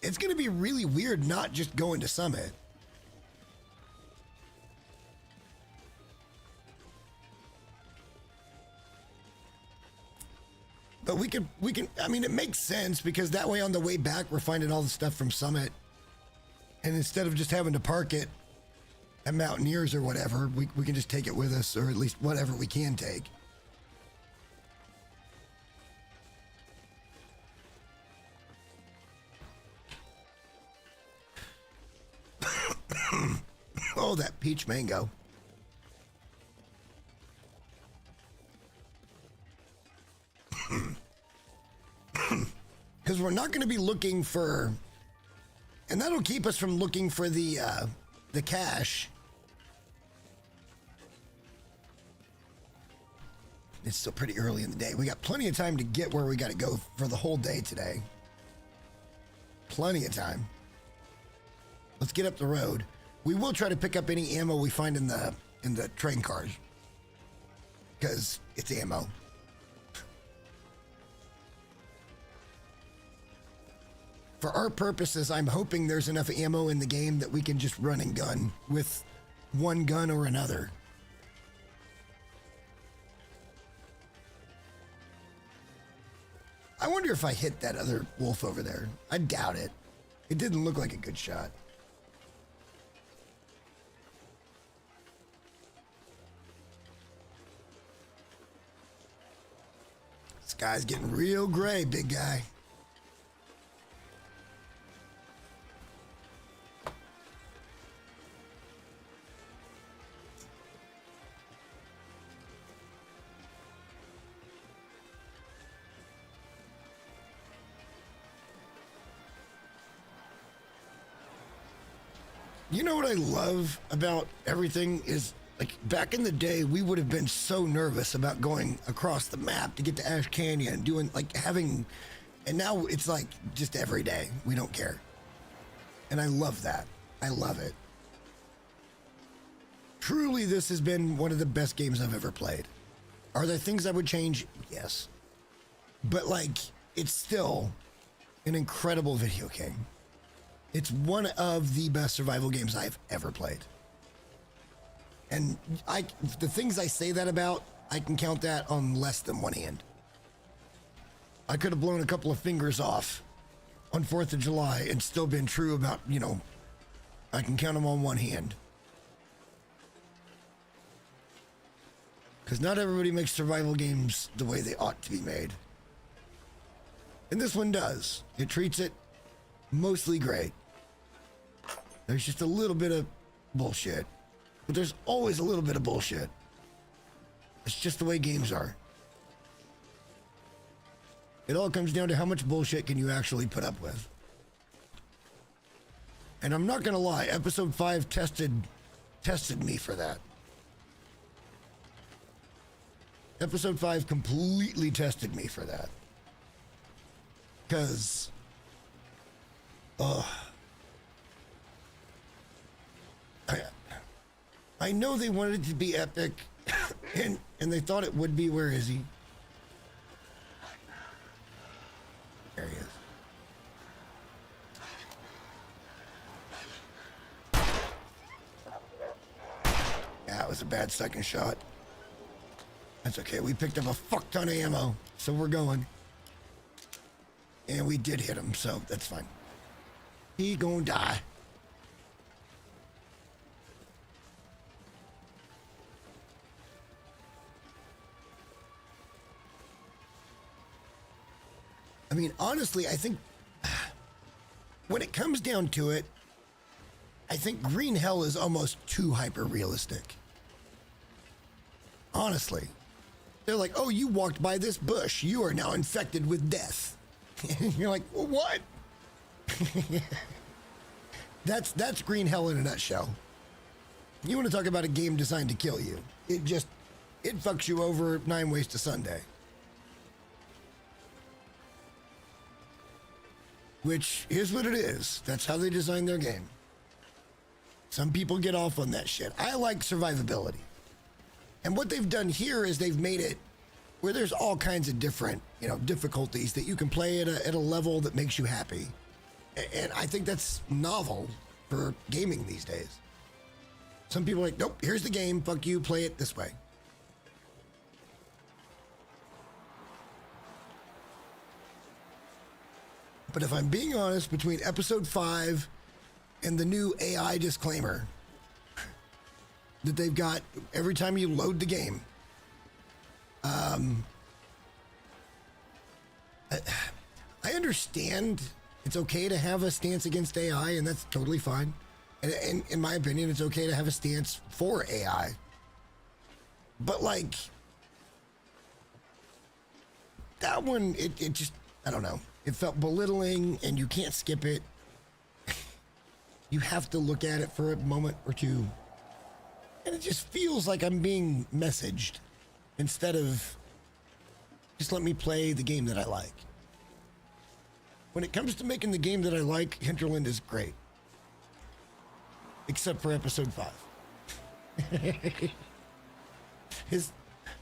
It's going to be really weird not just going to Summit. But we can, I mean, it makes sense because that way on the way back, we're finding all the stuff from Summit. And instead of just having to park it at Mountaineers or whatever, we can just take it with us, or at least whatever we can take. Oh, that peach mango. Because we're not going to be looking for, and that'll keep us from looking for the cache. It's still pretty early in the day. We got plenty of time to get where we got to go for the whole day today. Plenty of time. Let's get up the road. We will try to pick up any ammo we find in the train cars, because it's ammo. For our purposes, I'm hoping there's enough ammo in the game that we can just run and gun with one gun or another. I wonder if I hit that other wolf over there. I doubt it. It didn't look like a good shot. Sky's getting real gray, big guy. You know what I love about everything is, like, back in the day, we would have been so nervous about going across the map to get to Ash Canyon, doing, like, having, and now it's like just every day. We don't care. And I love that. I love it. Truly, this has been one of the best games I've ever played. Are there things I would change? Yes. But, like, it's still an incredible video game. It's one of the best survival games I've ever played. And the things I say that about, I can count that on less than one hand. I could have blown a couple of fingers off on 4th of July and still been true about, you know, I can count them on one hand. Because not everybody makes survival games the way they ought to be made. And this one does. It treats it mostly great. There's just a little bit of bullshit. But there's always a little bit of bullshit. It's just the way games are. It all comes down to how much bullshit can you actually put up with. And I'm not gonna lie, episode 5 tested me for that. Episode 5 completely tested me for that. Because, I know they wanted it to be epic, and they thought it would be. Where is he? There he is. That was a bad second shot. That's okay. We picked up a fuck ton of ammo, so we're going. And we did hit him, so that's fine. He gonna die. I mean, honestly, I think when it comes down to it, I think Green Hell is almost too hyper realistic. Honestly. They're like, oh, you walked by this bush. You are now infected with death. And you're like, well, what? That's Green Hell in a nutshell. You want to talk about a game designed to kill you. It fucks you over 9 ways to Sunday. Which is what it is. That's how they design their game. Some people get off on that shit. I like survivability. And what they've done here is they've made it where there's all kinds of different, difficulties that you can play at a level that makes you happy. And I think that's novel for gaming these days. Some people are like, nope, here's the game, fuck you, play it this way. But if I'm being honest, between episode 5 and the new AI disclaimer that they've got every time you load the game, I understand it's okay to have a stance against AI, and that's totally fine. And in my opinion, it's okay to have a stance for AI. But like, that one, it just, I don't know. It felt belittling, and you can't skip it. You have to look at it for a moment or two. And it just feels like I'm being messaged instead of just let me play the game that I like. When it comes to making the game that I like, Hinterland is great. Except for episode 5.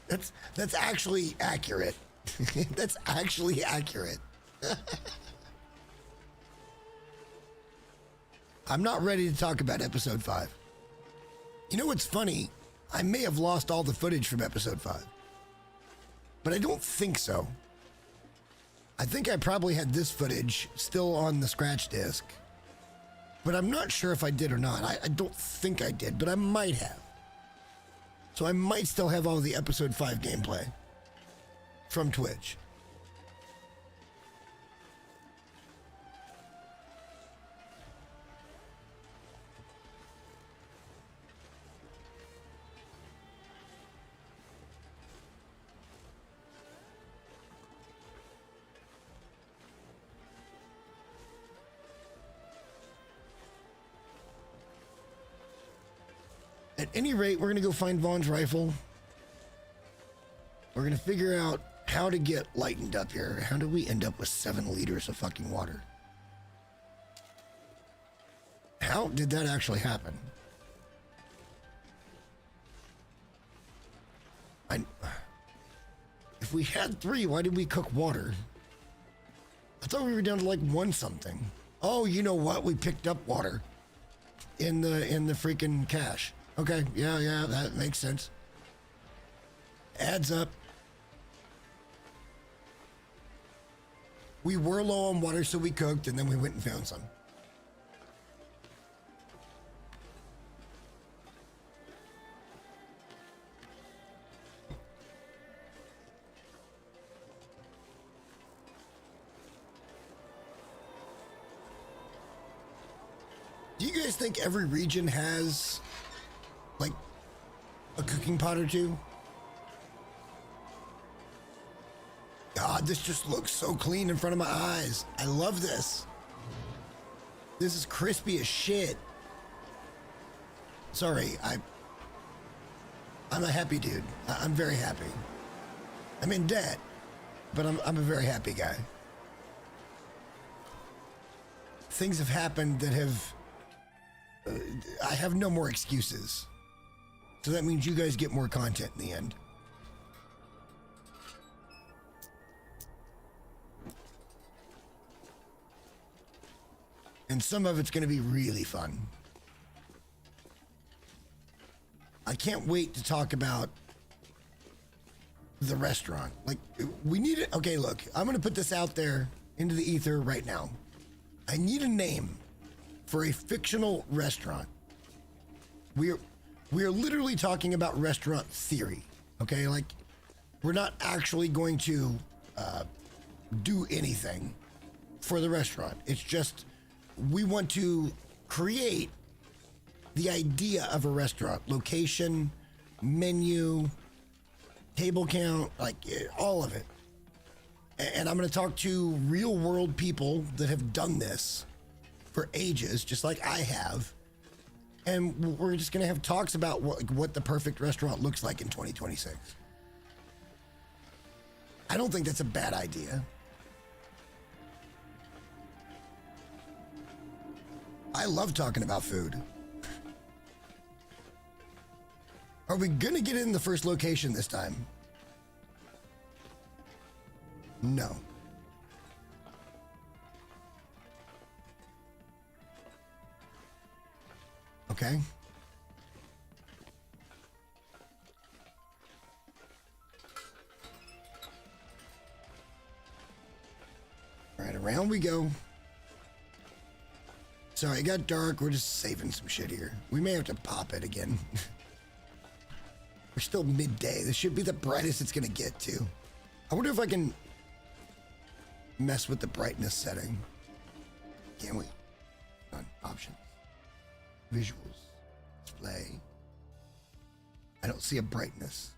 That's actually accurate. That's actually accurate. I'm not ready to talk about episode 5. You know what's funny? I may have lost all the footage from episode 5. But I don't think so. I think I probably had this footage still on the scratch disc. But I'm not sure if I did or not. I don't think I did, but I might have. So I might still have all the episode 5 gameplay from Twitch. At any rate, we're going to go find Vaughn's rifle. We're going to figure out how to get lightened up here. How do we end up with 7 liters of fucking water? How did that actually happen? If we had 3, why did we cook water? I thought we were down to like 1 something. Oh, you know what? We picked up water in the freaking cache. Okay, yeah, that makes sense. Adds up. We were low on water, so we cooked, and then we went and found some. Do you guys think every region has like a cooking pot or two? God, this just looks so clean in front of my eyes. I love this. This is crispy as shit. Sorry, I'm a happy dude. I'm very happy. I'm in debt, but I'm a very happy guy. Things have happened that have... I have no more excuses. So that means you guys get more content in the end. And some of it's going to be really fun. I can't wait to talk about the restaurant. Like, we need it. Okay, look, I'm going to put this out there into the ether right now. I need a name for a fictional restaurant. We are literally talking about restaurant theory. Okay, like, we're not actually going to do anything for the restaurant. It's just we want to create the idea of a restaurant, location, menu, table count, like all of it. And I'm going to talk to real world people that have done this for ages, just like I have. And we're just going to have talks about what the perfect restaurant looks like in 2026. I don't think that's a bad idea. I love talking about food. Are we going to get in the first location this time? No. Okay. All right, around we go. Sorry, it got dark. We're just saving some shit here. We may have to pop it again. We're still midday. This should be the brightest it's going to get to. I wonder if I can mess with the brightness setting. Can we? On options. Visuals. Display. I don't see a brightness.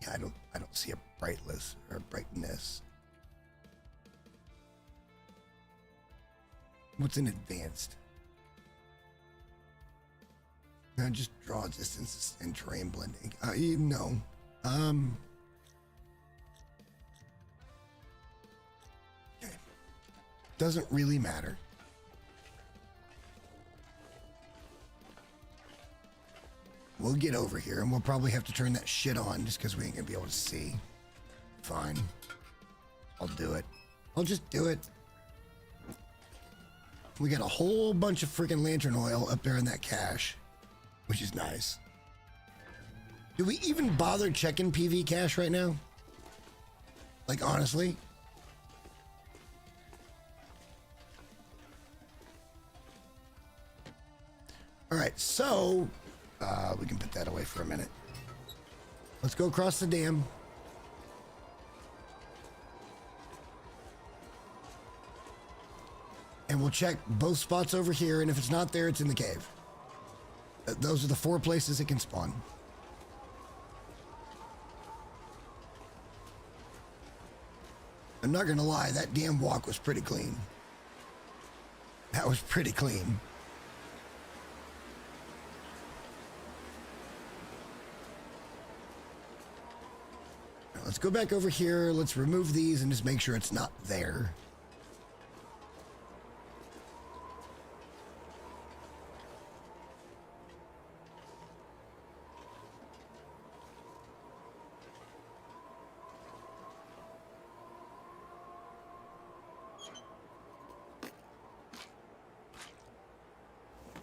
Yeah, I don't see a brightness or a brightness. What's in advanced? Now just draw distances and terrain blending. No. Okay. Doesn't really matter. We'll get over here and we'll probably have to turn that shit on just because we ain't gonna be able to see. Fine. I'll do it. I'll just do it. We got a whole bunch of freaking lantern oil up there in that cache, which is nice. Do we even bother checking PV cache right now? Like, honestly? All right, so we can put that away for a minute. Let's go across the dam. And we'll check both spots over here, and if it's not there, it's in the cave. Those are the 4 places it can spawn. I'm not gonna lie, that damn walk was pretty clean. That was pretty clean. Now, let's go back over here. Let's remove these and just make sure it's not there.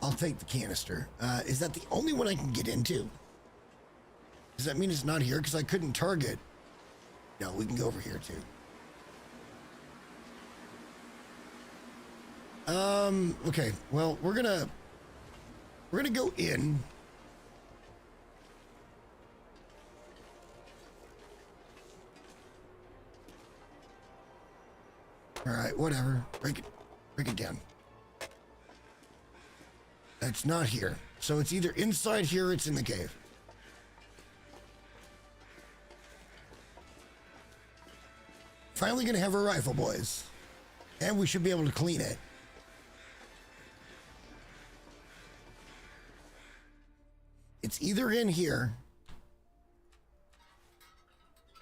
I'll take the canister. Is that the only one I can get into? Does that mean it's not here? Because I couldn't target. No, we can go over here too. Okay. Well, we're gonna go in. All right, whatever. Break it down. It's not here. So it's either inside here or it's in the cave. Finally gonna have a rifle, boys. And we should be able to clean it. It's either in here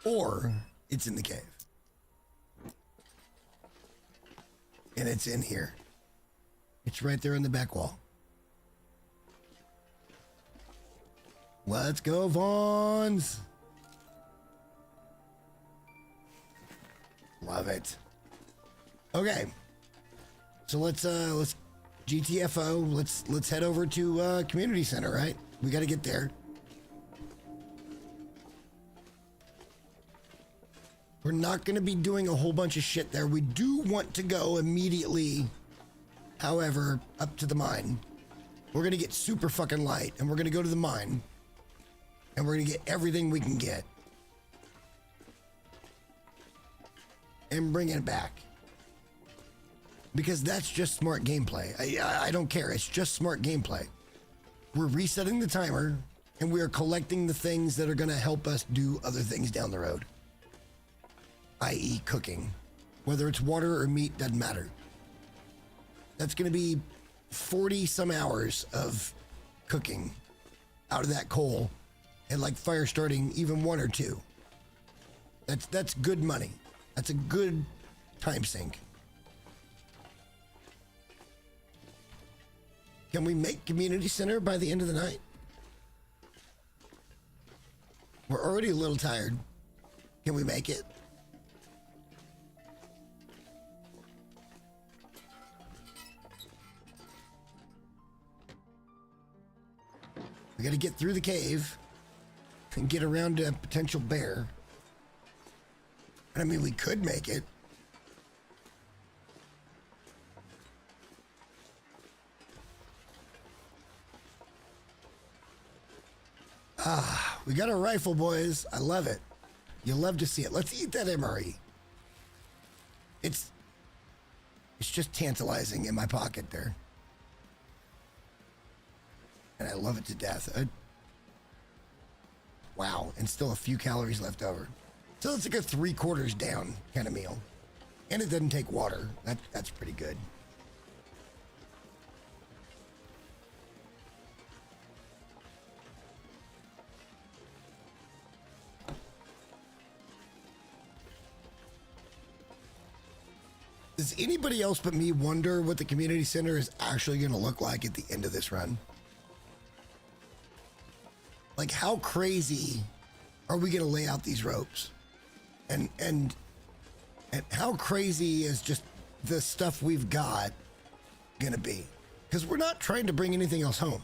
or it's in the cave. And it's in here. It's right there in the back wall. Let's go, Vaughns. Love it. Okay. So let's GTFO. Let's head over to community center, right? We got to get there. We're not going to be doing a whole bunch of shit there. We do want to go immediately, however, up to the mine. We're going to get super fucking light and we're going to go to the mine. And we're going to get everything we can get. And bring it back. Because that's just smart gameplay. I don't care. It's just smart gameplay. We're resetting the timer, and we are collecting the things that are going to help us do other things down the road. I.e. cooking. Whether it's water or meat, doesn't matter. That's going to be 40 some hours of cooking out of that coal, and like fire starting even 1 or 2. That's good money. That's a good time sink. Can we make community center by the end of the night? We're already a little tired. Can we make it? We got to get through the cave and get around to a potential bear. I mean, we could make it. Ah, we got a rifle, boys. I love it. You'll love to see it. Let's eat that MRE. It's just tantalizing in my pocket there. And I love it to death. Wow, and still a few calories left over. So it's like a 3/4 down kind of meal. And it doesn't take water. That's pretty good. Does anybody else but me wonder what the community center is actually going to look like at the end of this run? Like, how crazy are we going to lay out these ropes? And how crazy is just the stuff we've got going to be? Because we're not trying to bring anything else home.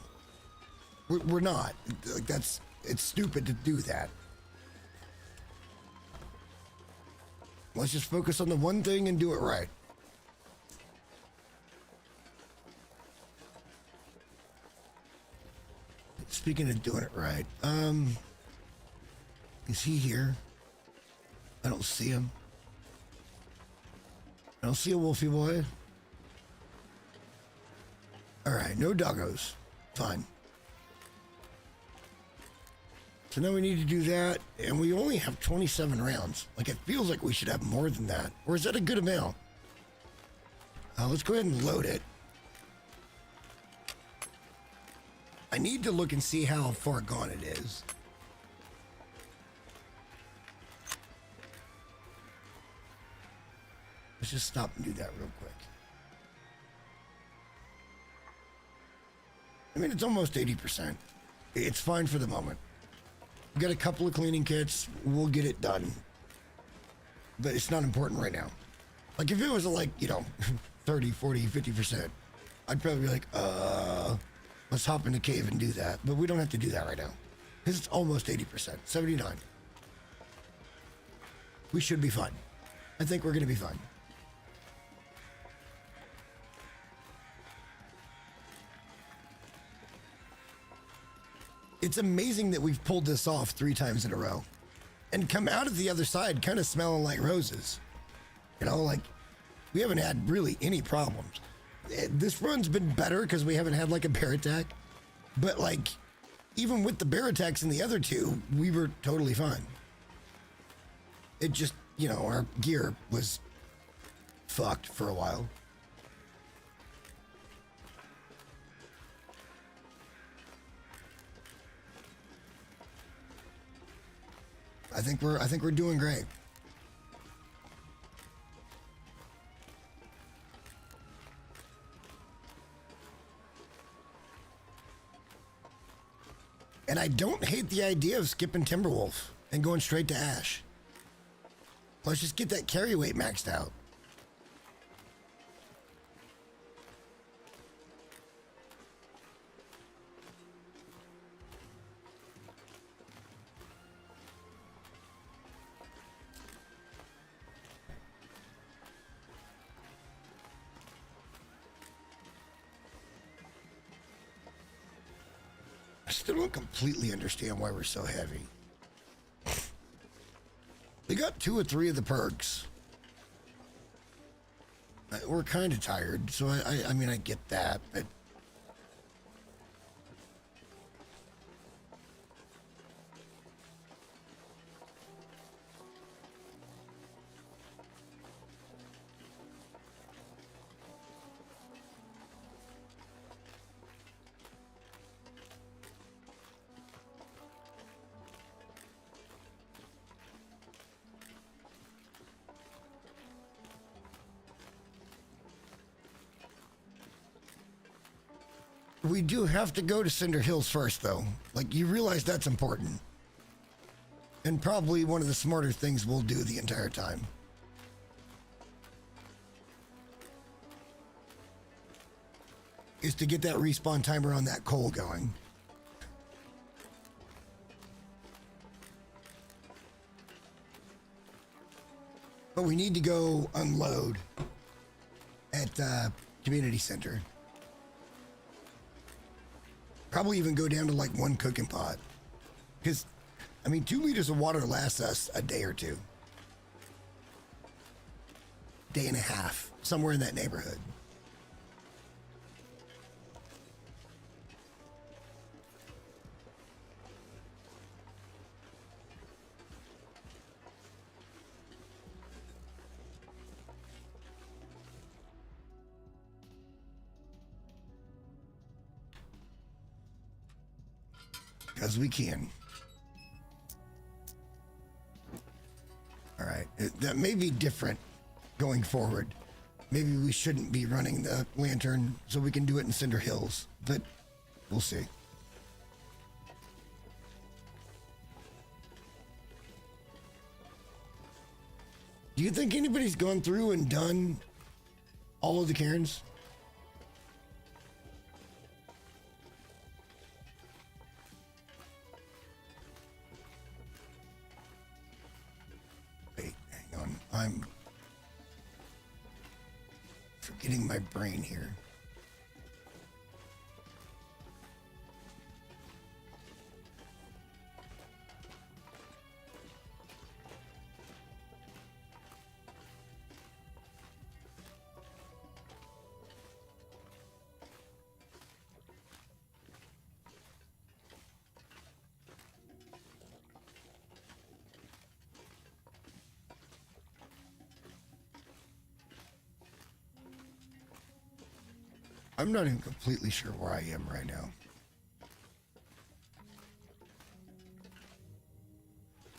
We're not. Like, it's stupid to do that. Let's just focus on the one thing and do it right. Speaking of doing it right, is he here? I don't see him. I don't see a wolfie boy. All right, no doggos. Fine. So now we need to do that, and we only have 27 rounds. Like, it feels like we should have more than that. Or is that a good amount? Let's go ahead and load it. I need to look and see how far gone it is. Let's just stop and do that real quick. I mean, it's almost 80%. It's fine for the moment. We've got a couple of cleaning kits. We'll get it done. But it's not important right now. Like, if it was like, 30, 40, 50%, I'd probably be like, let's hop in the cave and do that. But we don't have to do that right now. Because it's almost 80%. 79. We should be fine. I think we're going to be fine. It's amazing that we've pulled this off 3 times in a row. And come out of the other side kind of smelling like roses. Like, we haven't had really any problems. This run's been better because we haven't had like a bear attack. But like, even with the bear attacks in the other 2, we were totally fine. It just, our gear was fucked for a while. I think we're doing great. And I don't hate the idea of skipping Timberwolf and going straight to Ash. Let's just get that carry weight maxed out. I still don't completely understand why we're so heavy. We got 2 or 3 of the perks. We're kind of tired, so I mean, I get that, but... We do have to go to Cinder Hills first, though. Like, you realize that's important. And probably one of the smarter things we'll do the entire time. Is to get that respawn timer on that coal going. But we need to go unload at community center. Probably even go down to like 1 cooking pot. Because, I mean, 2 liters of water lasts us a day or 2. Day and a half, somewhere in that neighborhood. As we can. All right, that may be different going forward. Maybe we shouldn't be running the lantern so we can do it in Cinder Hills, but we'll see. Do you think anybody's gone through and done all of the cairns? I'm forgetting my brain here. I'm not even completely sure where I am right now.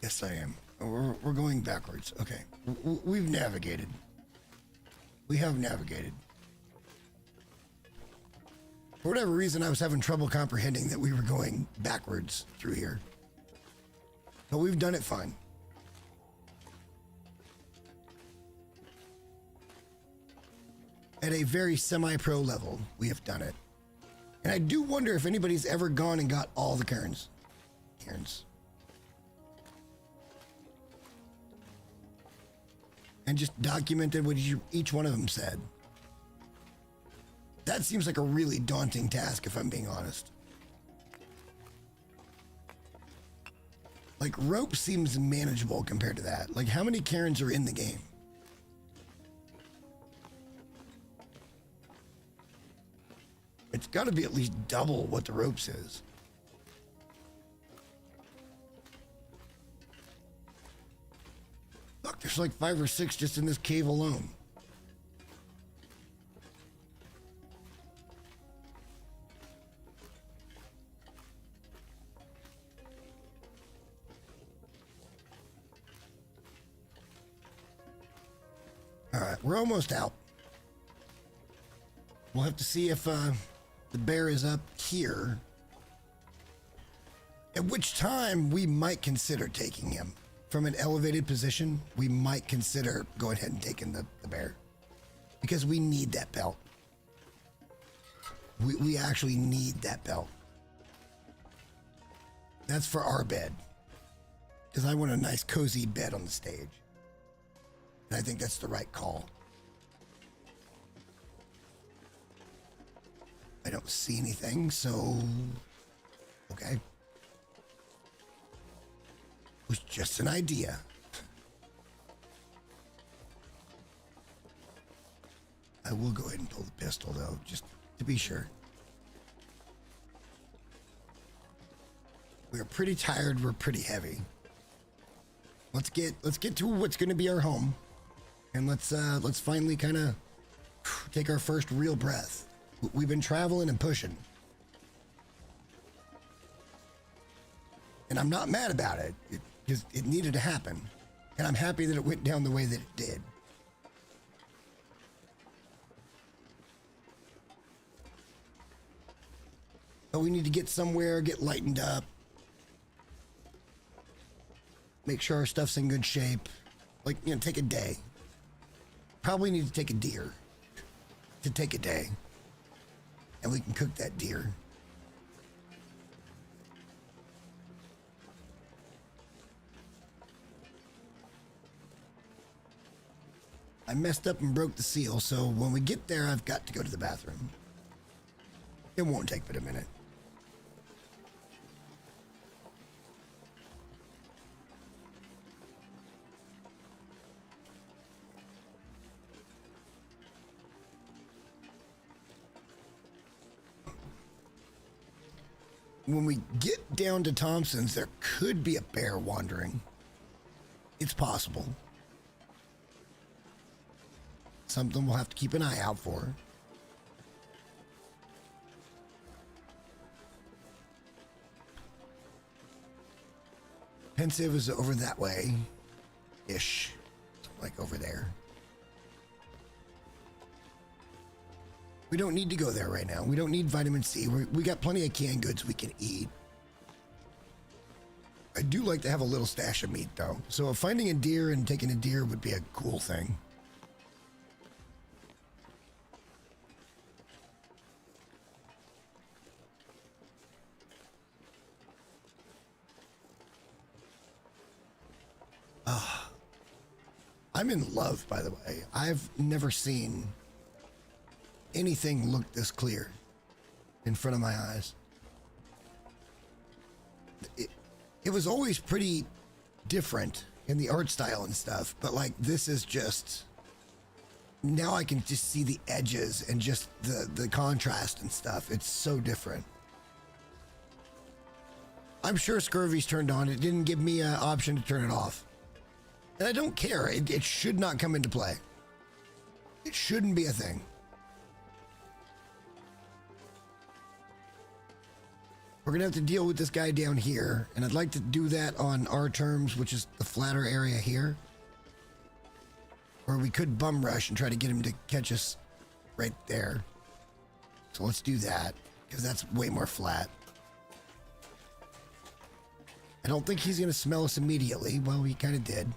Yes, I am. We're going backwards. Okay. We've navigated. We have navigated. For whatever reason, I was having trouble comprehending that we were going backwards through here. But we've done it fine. At a very semi-pro level, we have done it. And I do wonder if anybody's ever gone and got all the cairns. And just documented what each one of them said. That seems like a really daunting task, if I'm being honest. Like, rope seems manageable compared to that. Like, how many cairns are in the game? It's got to be at least double what the ropes is. Look, there's like 5 or 6 just in this cave alone. All right, we're almost out. We'll have to see if the bear is up here, at which time we might consider taking him. From an elevated position, we might consider going ahead and taking the bear. Because we need that belt. We actually need that belt. That's for our bed. Because I want a nice cozy bed on the stage. And I think that's the right call. I don't see anything, so... Okay. okay? It was just an idea. I will go ahead and pull the pistol though, just to be sure. We're pretty tired, we're pretty heavy. Let's get to what's gonna be our home. And let's finally kind of take our first real breath. We've been traveling and pushing. And I'm not mad about it, because it needed to happen. And I'm happy that it went down the way that it did. But we need to get somewhere, get lightened up. Make sure our stuff's in good shape. Like, you know, take a day. Probably need to take a deer to take a day. And we can cook that deer. I messed up and broke the seal, so when we get there, I've got to go to the bathroom. It won't take but a minute. When we get down to Thompson's, there could be a bear wandering. It's possible. Something we'll have to keep an eye out for. Pensive is over that way. Ish. Like over there. We don't need to go there right now. We don't need vitamin C. We got plenty of canned goods we can eat. I do like to have a little stash of meat, though. So finding a deer and taking a deer would be a cool thing. I'm in love, by the way. I've never seen anything look this clear in front of my eyes. It was always pretty different in the art style and stuff, but like this is just, now I can just see the edges and just the contrast and stuff. It's so different. I'm sure Scurvy's turned on. It didn't give me an option to turn it off. And I don't care. It should not come into play. It shouldn't be a thing. We're gonna have to deal with this guy down here, and I'd like to do that on our terms, which is the flatter area here. Or we could bum rush and try to get him to catch us right there. So let's do that, because that's way more flat. I don't think he's gonna smell us immediately. Well, he kind of did.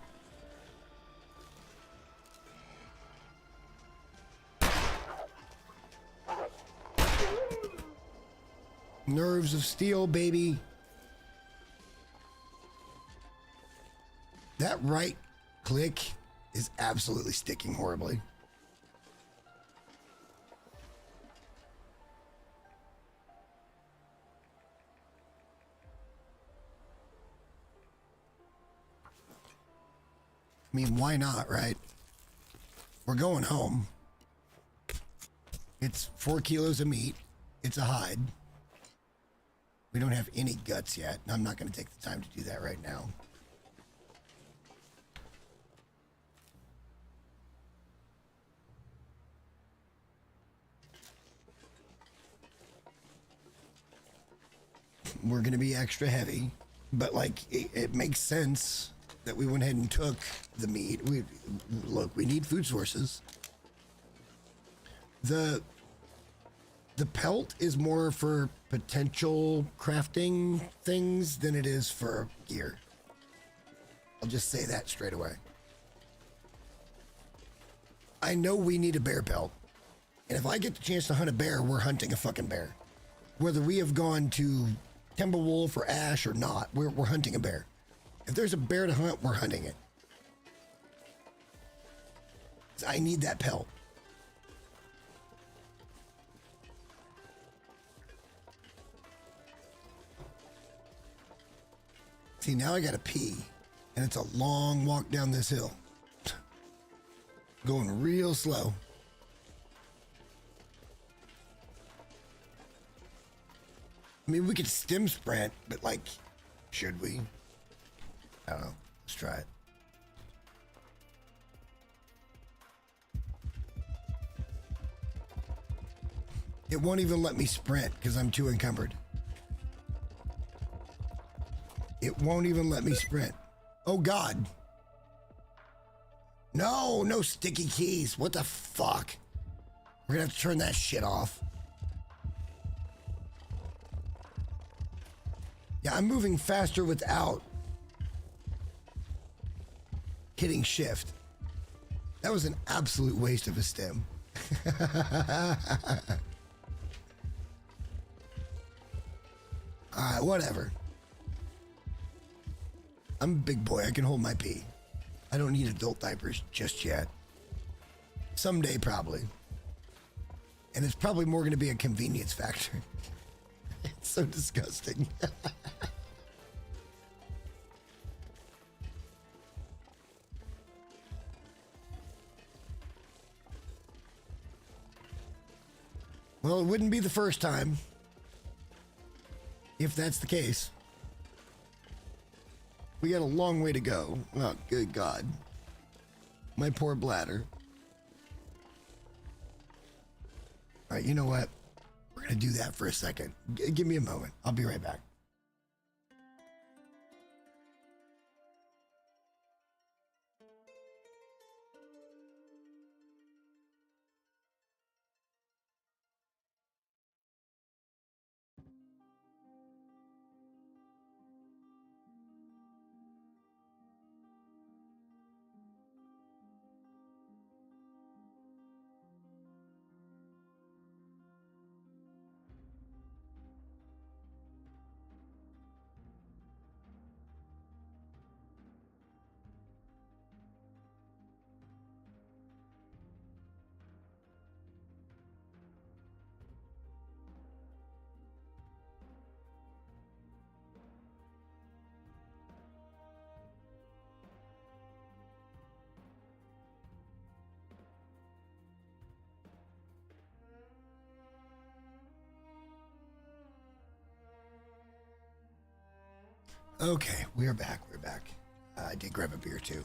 Nerves of steel, baby. That right click is absolutely sticking horribly. I mean, why not, right? We're going home. It's 4 kilos of meat. It's a hide. We don't have any guts yet. I'm not going to take the time to do that right now. We're going to be extra heavy, but like it makes sense that we went ahead and took the meat. Look, we need food sources. The pelt is more for potential crafting things than it is for gear. I'll just say that straight away. I know we need a bear pelt. And if I get the chance to hunt a bear, we're hunting a fucking bear. Whether we have gone to Timberwolf or Ash or not, we're hunting a bear. If there's a bear to hunt, we're hunting it. I need that pelt. See, now I gotta pee, and it's a long walk down this hill. Going real slow. I mean, we could stim sprint, but like, should we? I don't know. Let's try it. It won't even let me sprint because I'm too encumbered. It won't even let me sprint. Oh, God. No, no sticky keys. What the fuck? We're gonna have to turn that shit off. Yeah, I'm moving faster without hitting shift. That was an absolute waste of a stem. Alright, whatever. I'm a big boy. I can hold my pee. I don't need adult diapers just yet. Someday, probably. And it's probably more going to be a convenience factor. It's so disgusting. Well, it wouldn't be the first time, if that's the case. We got a long way to go. Oh, good God. My poor bladder. All right, you know what? We're going to do that for a second. Give me a moment. I'll be right back. Okay, we're back. We're back. I did grab a beer too.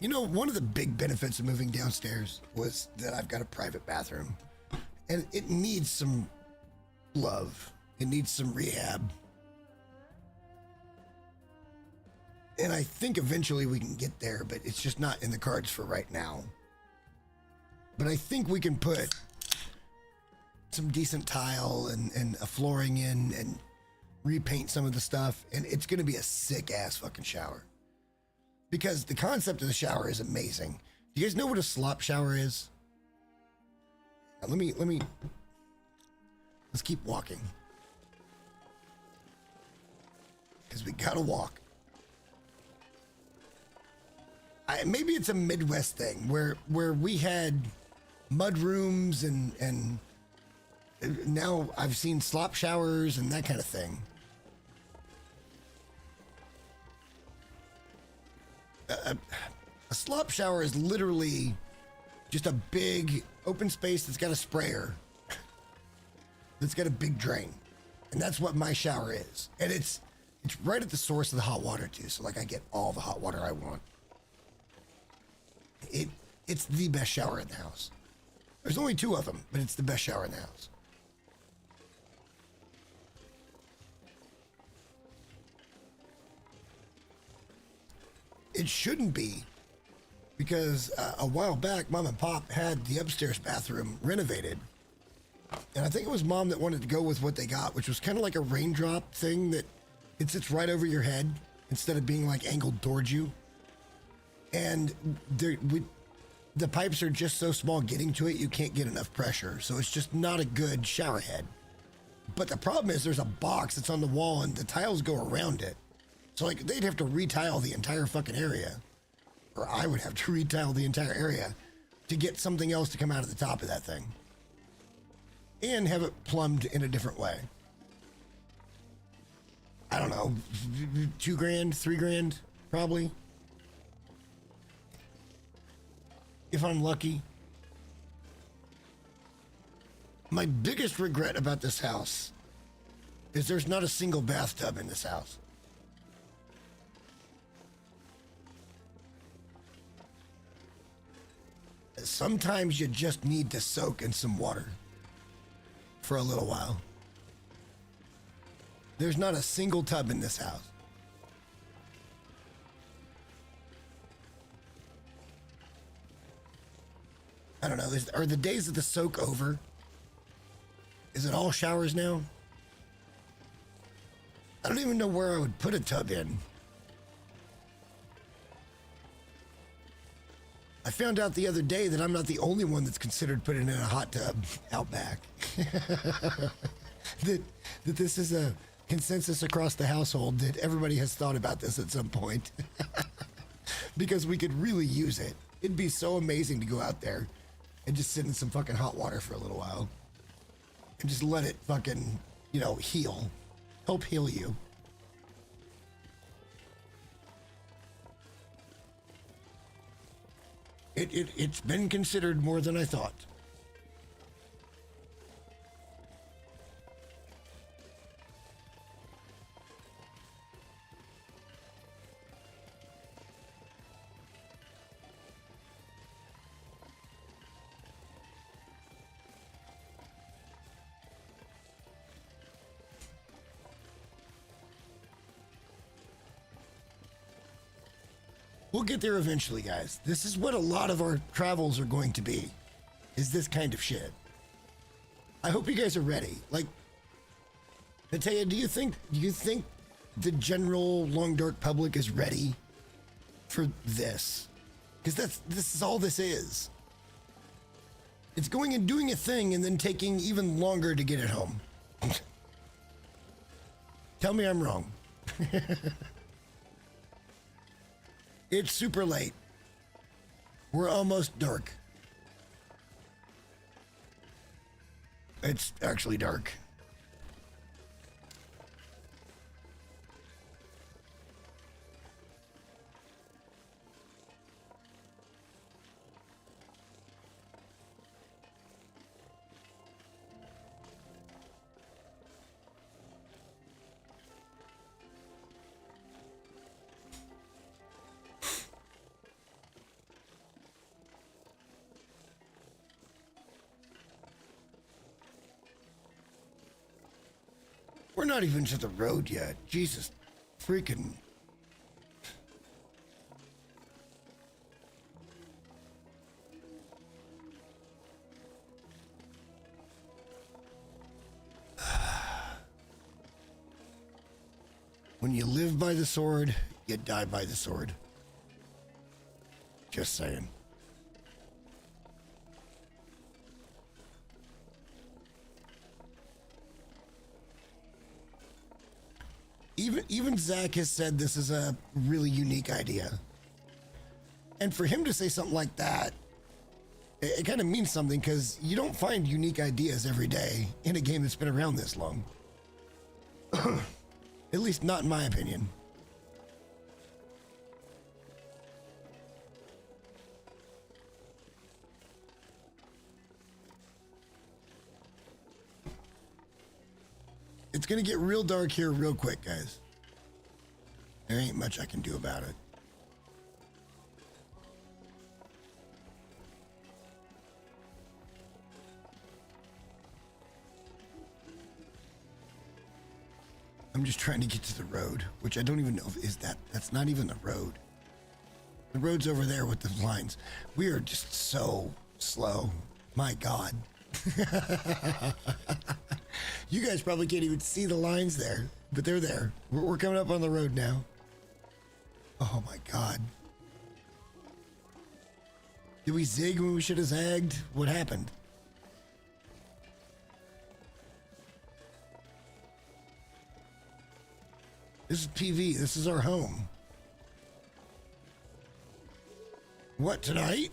You know, one of the big benefits of moving downstairs was that I've got a private bathroom, and it needs some love. It needs some rehab. And I think eventually we can get there, but it's just not in the cards for right now. But I think we can put some decent tile and a flooring in and repaint some of the stuff, and it's going to be a sick ass fucking shower. Because the concept of the shower is amazing. Do you guys know what a slop shower is? Now, let's keep walking. Because we gotta walk. Maybe it's a Midwest thing where we had mud rooms and now I've seen slop showers and that kind of thing. A slop shower is literally just a big open space that's got a sprayer that's got a big drain, and that's what my shower is. And it's right at the source of the hot water too, so like I get all the hot water I want. It's the best shower in the house. There's only 2 of them, but it's the best shower in the house. It shouldn't be, because a while back, Mom and Pop had the upstairs bathroom renovated. And I think it was Mom that wanted to go with what they got, which was kind of like a raindrop thing that it sits right over your head instead of being like angled towards you. And the pipes are just so small, getting to it, you can't get enough pressure. So it's just not a good shower head. But the problem is there's a box that's on the wall and the tiles go around it. So like they'd have to retile the entire fucking area, or I would have to retile the entire area to get something else to come out of the top of that thing and have it plumbed in a different way. I don't know, 2 grand, 3 grand, probably. If I'm lucky. My biggest regret about this house is there's not a single bathtub in this house. Sometimes you just need to soak in some water for a little while. There's not a single tub in this house. I don't know. Are the days of the soak over? Is it all showers now? I don't even know where I would put a tub in. I found out the other day that I'm not the only one that's considered putting in a hot tub out back. that this is a consensus across the household that everybody has thought about this at some point. Because we could really use it. It'd be so amazing to go out there and just sit in some fucking hot water for a little while. And just let it fucking, heal. Help heal you. It's been considered more than I thought. We'll get there eventually, guys. This is what a lot of our travels are going to be, is this kind of shit. I hope you guys are ready. Like, Natea, do you think the general long dark public is ready for this? Because this is all this is. It's going and doing a thing and then taking even longer to get it home. Tell me I'm wrong. It's super late. We're almost dark. It's actually dark. We're not even to the road yet. Jesus freaking. When you live by the sword, you die by the sword. Just saying. Even Zach has said this is a really unique idea. And for him to say something like that, it kind of means something, because you don't find unique ideas every day in a game that's been around this long. At least not in my opinion. It's gonna get real dark here real quick, guys. There ain't much I can do about it. I'm just trying to get to the road, which I don't even know if that's not even the road. The road's over there with the lines. We are just so slow. My God. You guys probably can't even see the lines there, but they're there. We're coming up on the road now. Oh my God. Did we zig when we should have zagged? What happened? This is PV. This is our home. What, tonight?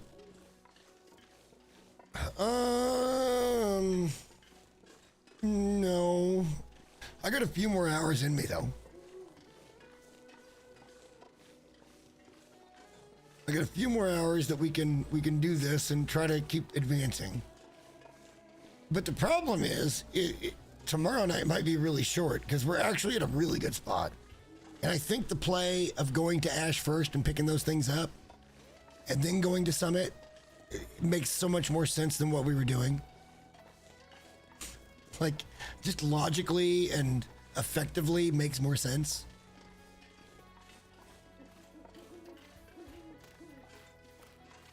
No. I got a few more hours in me, though. I got a few more hours that we can do this and try to keep advancing. But the problem is, tomorrow night might be really short because we're actually at a really good spot. And I think the play of going to Ash first and picking those things up and then going to Summit, it makes so much more sense than what we were doing. Like, just logically and effectively makes more sense.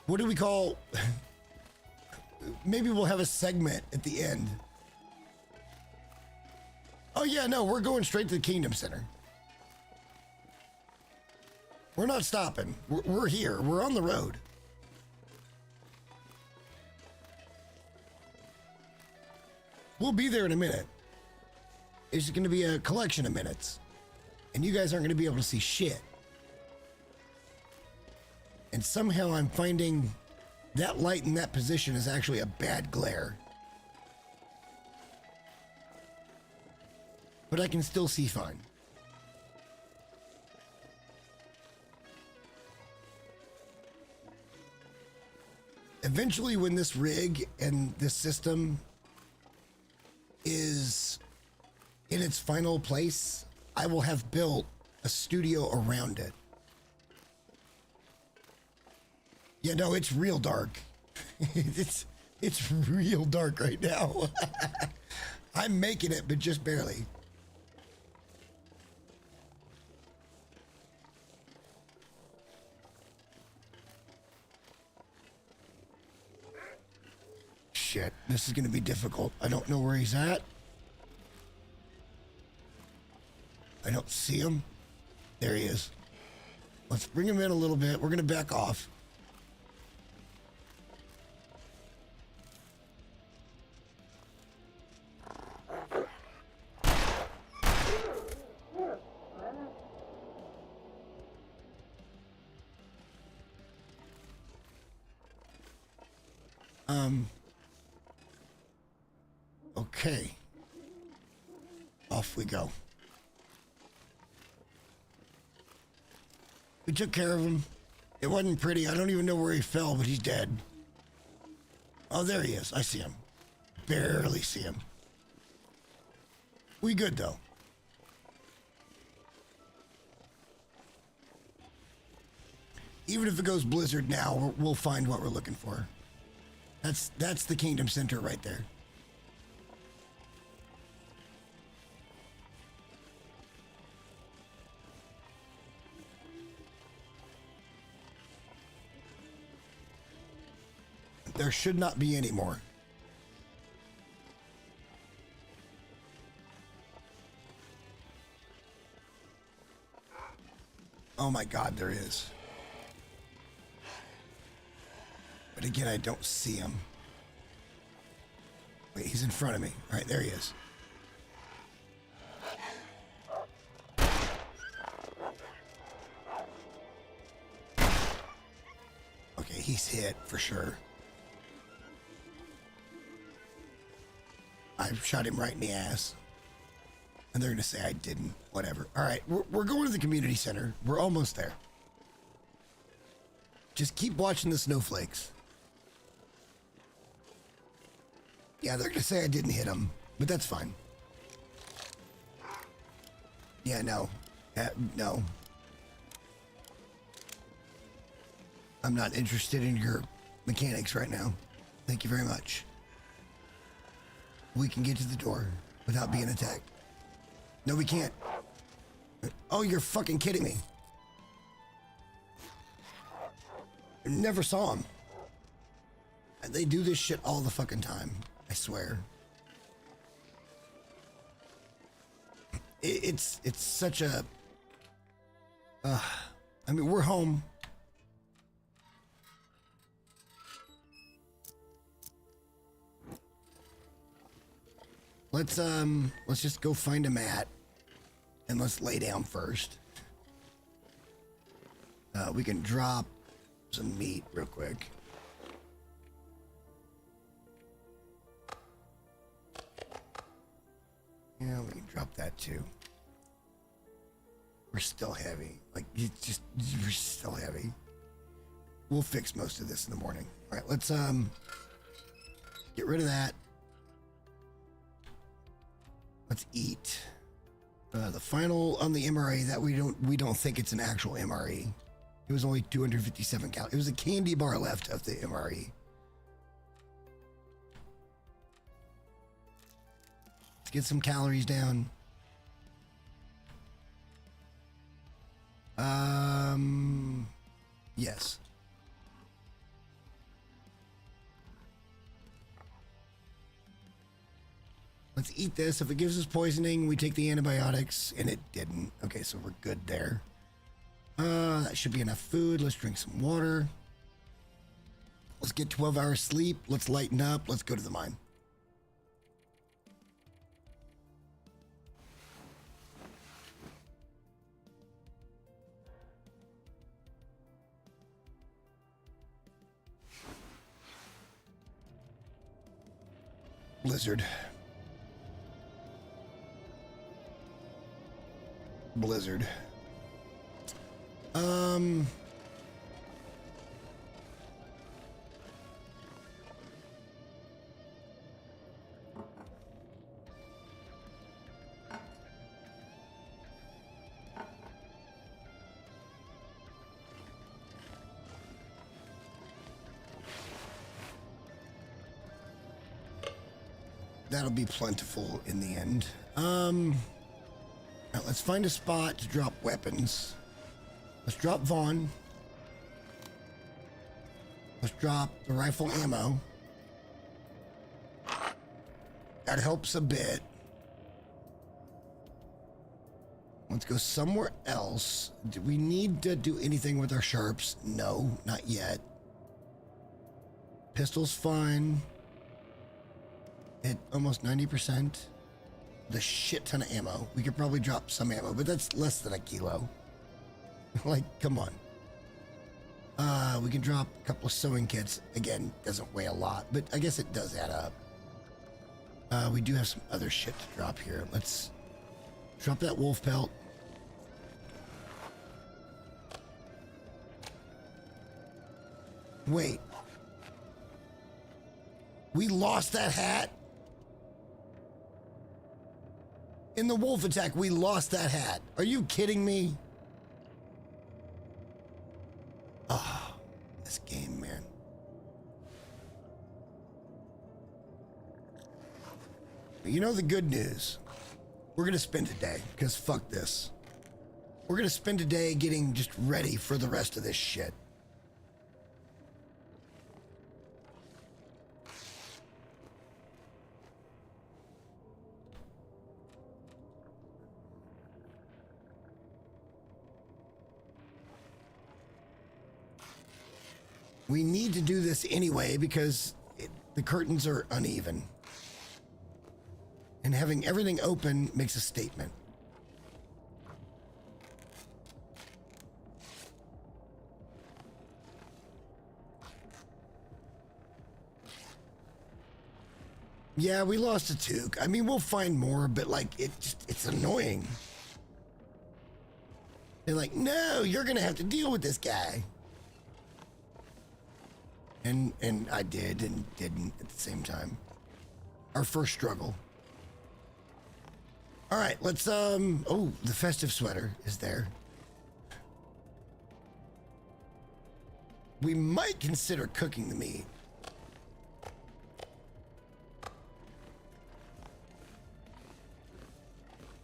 What do we call... Maybe we'll have a segment at the end. Oh yeah, no, we're going straight to the Kingdom Center. We're not stopping. We're here. We're on the road. We'll be there in a minute. It's going to be a collection of minutes. And you guys aren't going to be able to see shit. And somehow I'm finding that light in that position is actually a bad glare. But I can still see fine. Eventually, when this rig and this system is in its final place, I will have built a studio around it. Yeah, no, it's real dark. it's real dark right now. I'm making it, but just barely. Shit, this is going to be difficult. I don't know where he's at. I don't see him. There he is. Let's bring him in a little bit. We're going to back off. Okay. Off we go. We took care of him. It wasn't pretty. I don't even know where he fell, but he's dead. Oh, there he is. I see him. Barely see him. We good, though. Even if it goes blizzard now, we'll find what we're looking for. That's the Kingdom Center right there. There should not be any more. Oh my God, there is. But again, I don't see him. Wait, he's in front of me. All right, there he is. Okay, he's hit for sure. I shot him right in the ass. And they're going to say I didn't. Whatever. All right, we're going to the community center. We're almost there. Just keep watching the snowflakes. Yeah, they're going to say I didn't hit him, but that's fine. Yeah, no. No. I'm not interested in your mechanics right now. Thank you very much. We can get to the door without being attacked. No, we can't. Oh, you're fucking kidding me. Never saw him. They do this shit all the fucking time. I swear. It's such a... I mean, we're home. Let's just go find a mat and let's lay down first. We can drop some meat real quick. Yeah, we can drop that too. We're still heavy. Like, we're still heavy. we'll fix most of this in the morning. All right, let's get rid of that. Let's eat. The final on the MRE that we don't think it's an actual MRE. It was only 257 calories. It was a candy bar left of the MRE. Let's get some calories down. Yes. Let's eat this. If it gives us poisoning, we take the antibiotics, and it didn't. Okay, so we're good there. That should be enough food. Let's drink some water. Let's get 12 hours sleep. Let's lighten up. Let's go to the mine. Blizzard. Blizzard. That'll be plentiful in the end. Now let's find a spot to drop weapons. Let's drop Vaughn. Let's drop the rifle ammo. That helps a bit. Let's go somewhere else. Do we need to do anything with our sharps? No, not yet. Pistol's fine. At almost 90%. The shit ton of ammo. We could probably drop some ammo, but that's less than a kilo. Like, come on. We can drop a couple of sewing kits. Again, doesn't weigh a lot, but I guess it does add up. We do have some other shit to drop here. Let's drop that wolf pelt. Wait. We lost that hat? In the wolf attack, we lost that hat. Are you kidding me? Oh, this game, man. You know the good news? We're gonna spend a day, because fuck this. We're gonna spend a day getting just ready for the rest of this shit. We need to do this anyway because the curtains are uneven. And having everything open makes a statement. Yeah, we lost a toque. I mean, we'll find more, but like, it's annoying. They're like, no, you're gonna have to deal with this guy. And I did and didn't at the same time. Our first struggle. All right, let's, oh, the festive sweater is there. We might consider cooking the meat.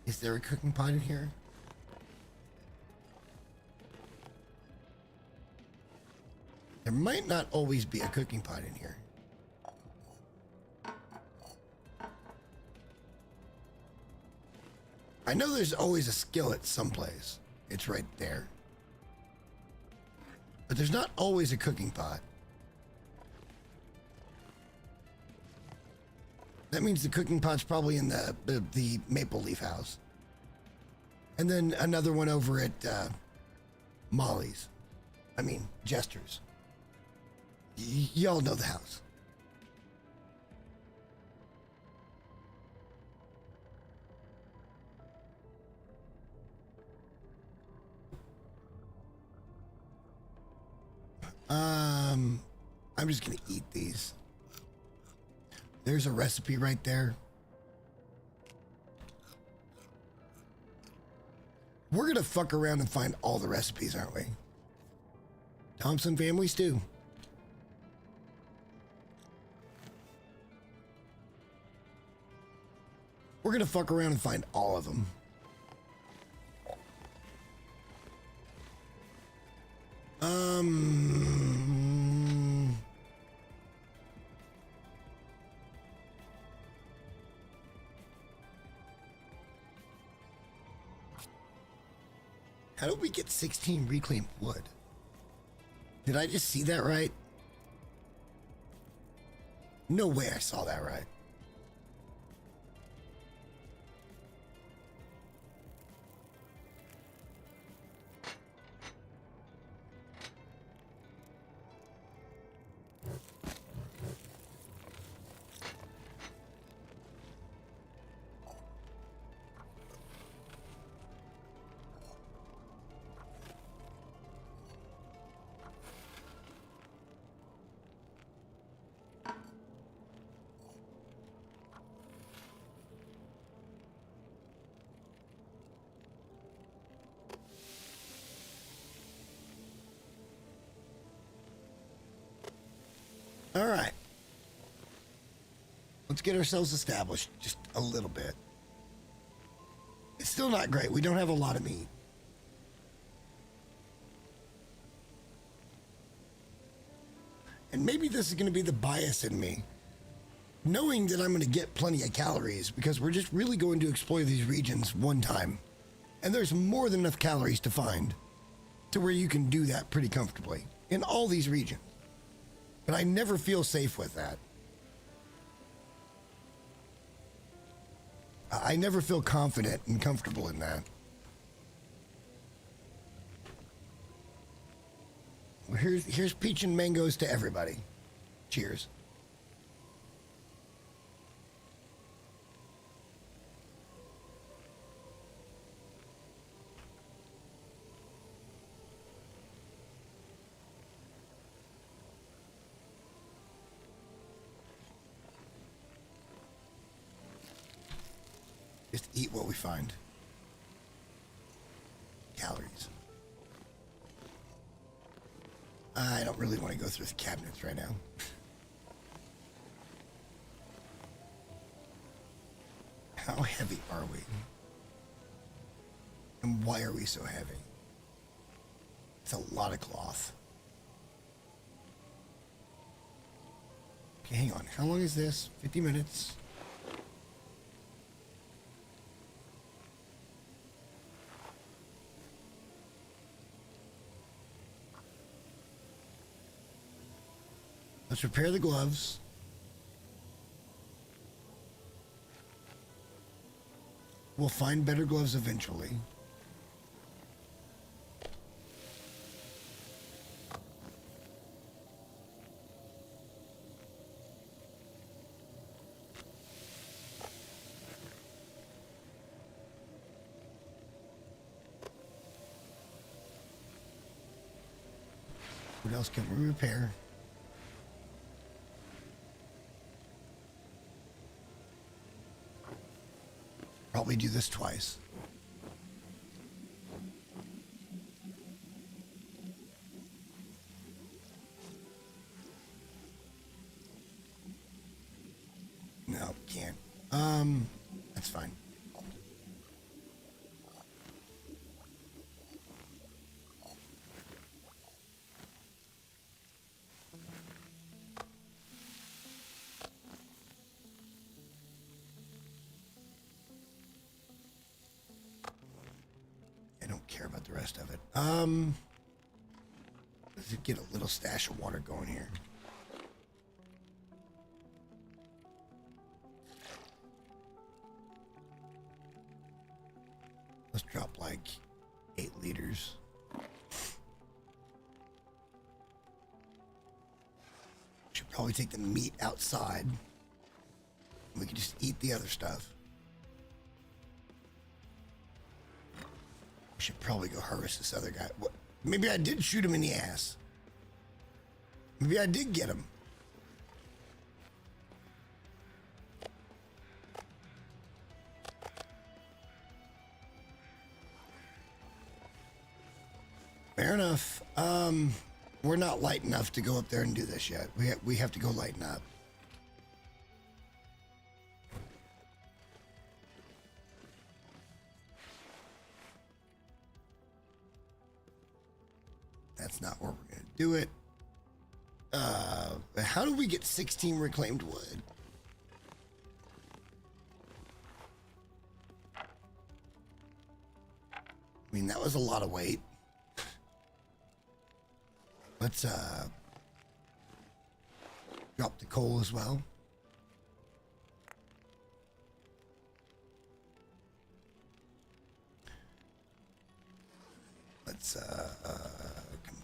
Is there a cooking pot in here? There might not always be a cooking pot in here. I know there's always a skillet someplace. It's right there. But there's not always a cooking pot. That means the cooking pot's probably in the Maple Leaf house. And then another one over at Molly's. I mean, Jester's. Y'all know the house. I'm just gonna eat these. There's a recipe right there. We're gonna fuck around and find all the recipes, aren't we? Thompson Family Stew. We're gonna fuck around and find all of them. How did we get 16 reclaimed wood? Did I just see that right? No way I saw that right. All right. Let's get ourselves established just a little bit. It's still not great. We don't have a lot of meat. And maybe this is going to be the bias in me, knowing that I'm going to get plenty of calories because we're just really going to explore these regions one time. And there's more than enough calories to find to where you can do that pretty comfortably in all these regions. But I never feel safe with that. I never feel confident and comfortable in that. Well, here's peach and mangoes to everybody. Cheers. Just eat what we find. Calories. I don't really want to go through the cabinets right now. How heavy are we? And why are we so heavy? It's a lot of cloth. Okay, hang on. How long is this? 50 minutes. Let's repair the gloves. We'll find better gloves eventually. What else can we repair? Probably do this twice. No, can't. That's fine. Care about the rest of it. Let's get a little stash of water going here. Let's drop like 8 liters. Should probably take the meat outside. We can just eat the other stuff. Should probably go harvest this other guy. What? Maybe I did shoot him in the ass. Maybe I did get him. Fair enough. We're not light enough to go up there and do this yet. We have to go lighten up. That's not where we're going to do it. How do we get 16 reclaimed wood? I mean, that was a lot of weight. Let's drop the coal as well. Let's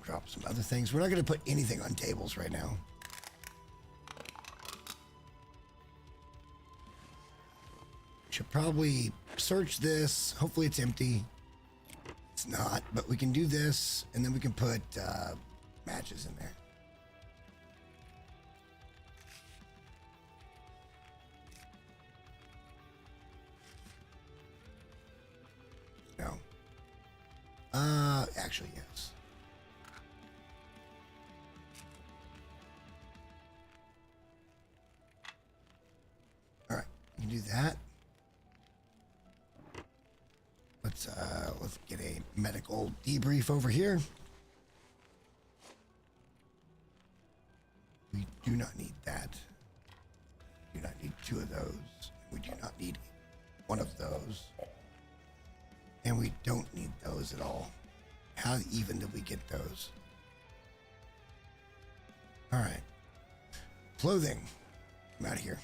drop some other things. We're not going to put anything on tables right now. Should probably search this. Hopefully it's empty. It's not, but we can do this, and then we can put matches in there. No. Actually, yes. All right, you can do that. Let's get a medical debrief over here. We do not need that. We do not need 2 of those. We do not need 1 of those. And we don't need those at all. How even did we get those? All right. Clothing. I'm out of here.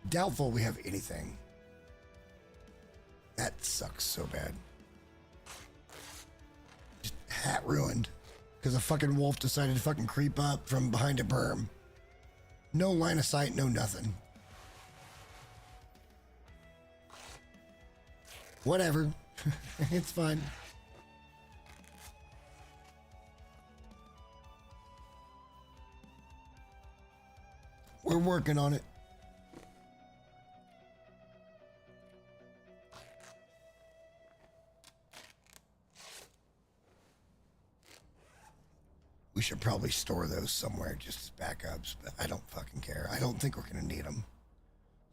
Doubtful we have anything. That sucks so bad. Just hat ruined. Because a fucking wolf decided to fucking creep up from behind a berm. No line of sight, no nothing. Whatever. It's fine. We're working on it. We should probably store those somewhere just as backups, but I don't fucking care. I don't think we're going to need them.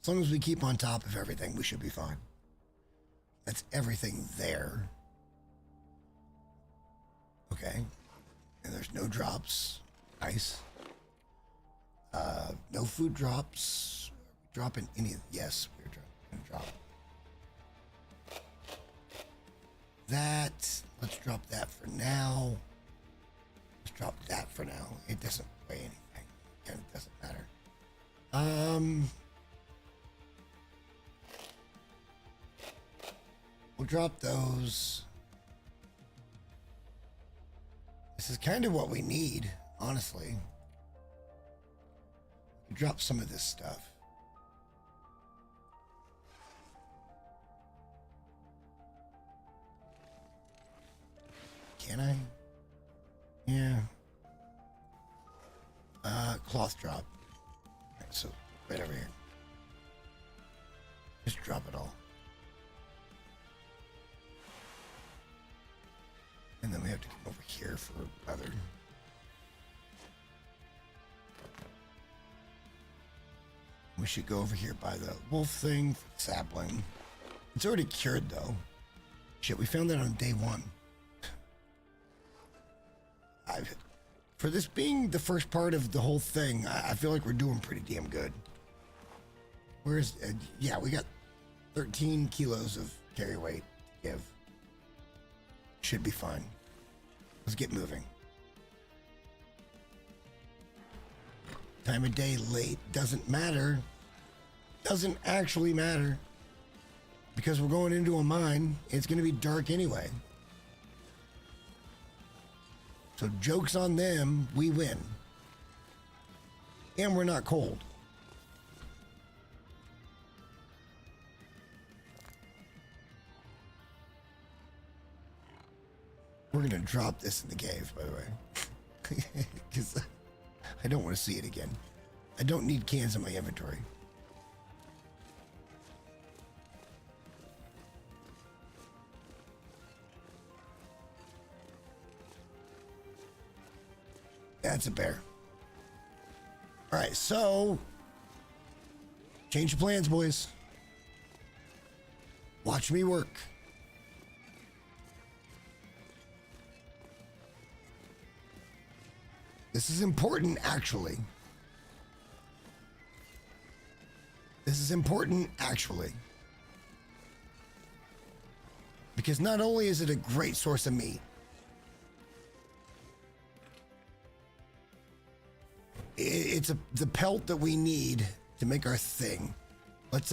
As long as we keep on top of everything, we should be fine. That's everything there. Okay. And there's no drops. Nice. No food drops. Are we dropping any of... Yes, we're going to drop that. Let's drop that for now. Let's drop that for now. It doesn't weigh anything. And it doesn't matter. We'll drop those. This is kind of what we need, honestly. We drop some of this stuff. Can I? Yeah. Cloth drop. Alright, so right over here. Just drop it all. And then we have to come over here for leather. We should go over here by the wolf thing for the sapling. It's already cured though. Shit, we found that on day 1. For this being the first part of the whole thing, I feel like we're doing pretty damn good. Where's... yeah, we got 13 kilos of carry weight to give. Should be fine. Let's get moving. Time of day late doesn't matter. Doesn't actually matter. Because we're going into a mine. It's going to be dark anyway. So joke's on them. We win. And we're not cold. We're going to drop this in the cave, by the way. Because I don't want to see it again. I don't need cans in my inventory. That's a bear. All right, so change the plans, boys. Watch me work. This is important, actually. This is important, actually. Because not only is it a great source of meat, it's the pelt that we need to make our thing. Let's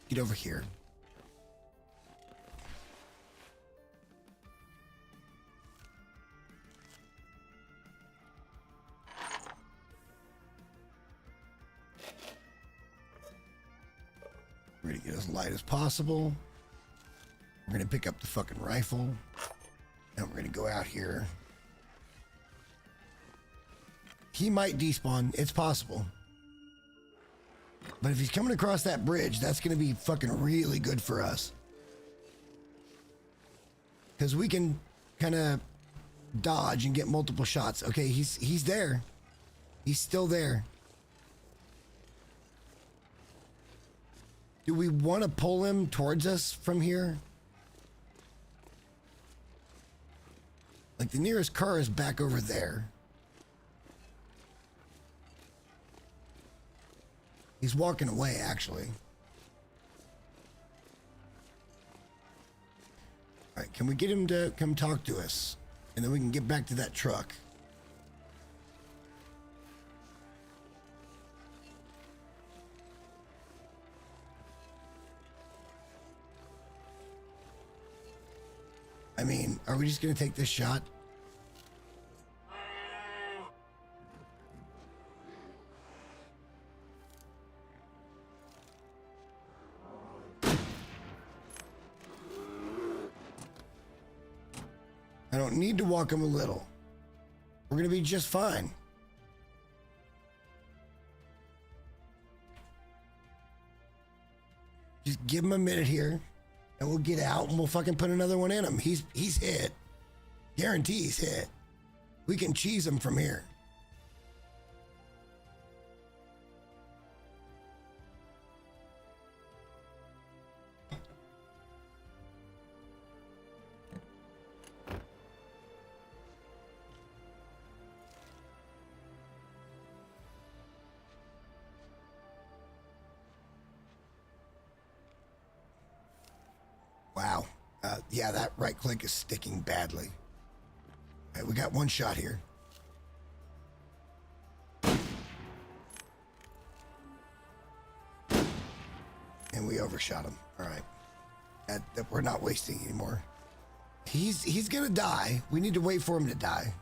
get over here. We're gonna get as light as possible. We're gonna pick up the fucking rifle. And we're gonna go out here. He might despawn. It's possible. But if he's coming across that bridge, that's going to be fucking really good for us. Because we can kind of dodge and get multiple shots. Okay, he's there. He's still there. Do we want to pull him towards us from here? Like the nearest car is back over there. He's walking away, actually. All right, can we get him to come talk to us? And then we can get back to that truck. I mean, are we just going to take this shot? I don't need to walk him a little. We're going to be just fine. Just give him a minute here, and we'll get out, and we'll fucking put another one in him. He's hit. Guarantee he's hit. We can cheese him from here. Wow. Yeah, that right click is sticking badly. All right, we got one shot here. And we overshot him. All right. That we're not wasting anymore. He's gonna die. We need to wait for him to die.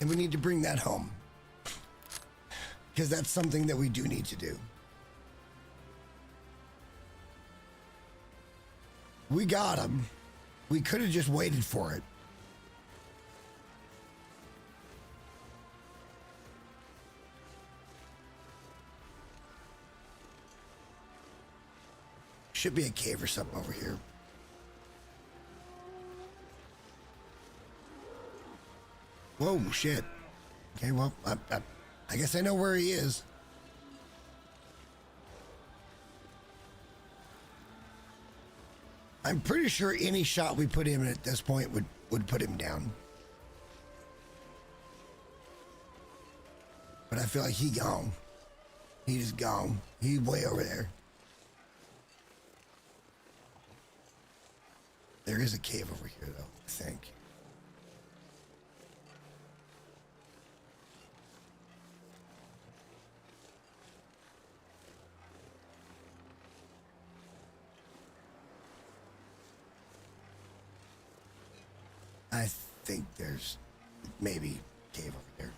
And we need to bring that home. Because that's something that we do need to do. We got him. We could have just waited for it. Should be a cave or something over here. Whoa, shit. Okay, well, I guess I know where he is. I'm pretty sure any shot we put him in at this point would put him down. But I feel like he gone. He just gone. He's way over there. There is a cave over here, though, I think. I think there's maybe a cave over there.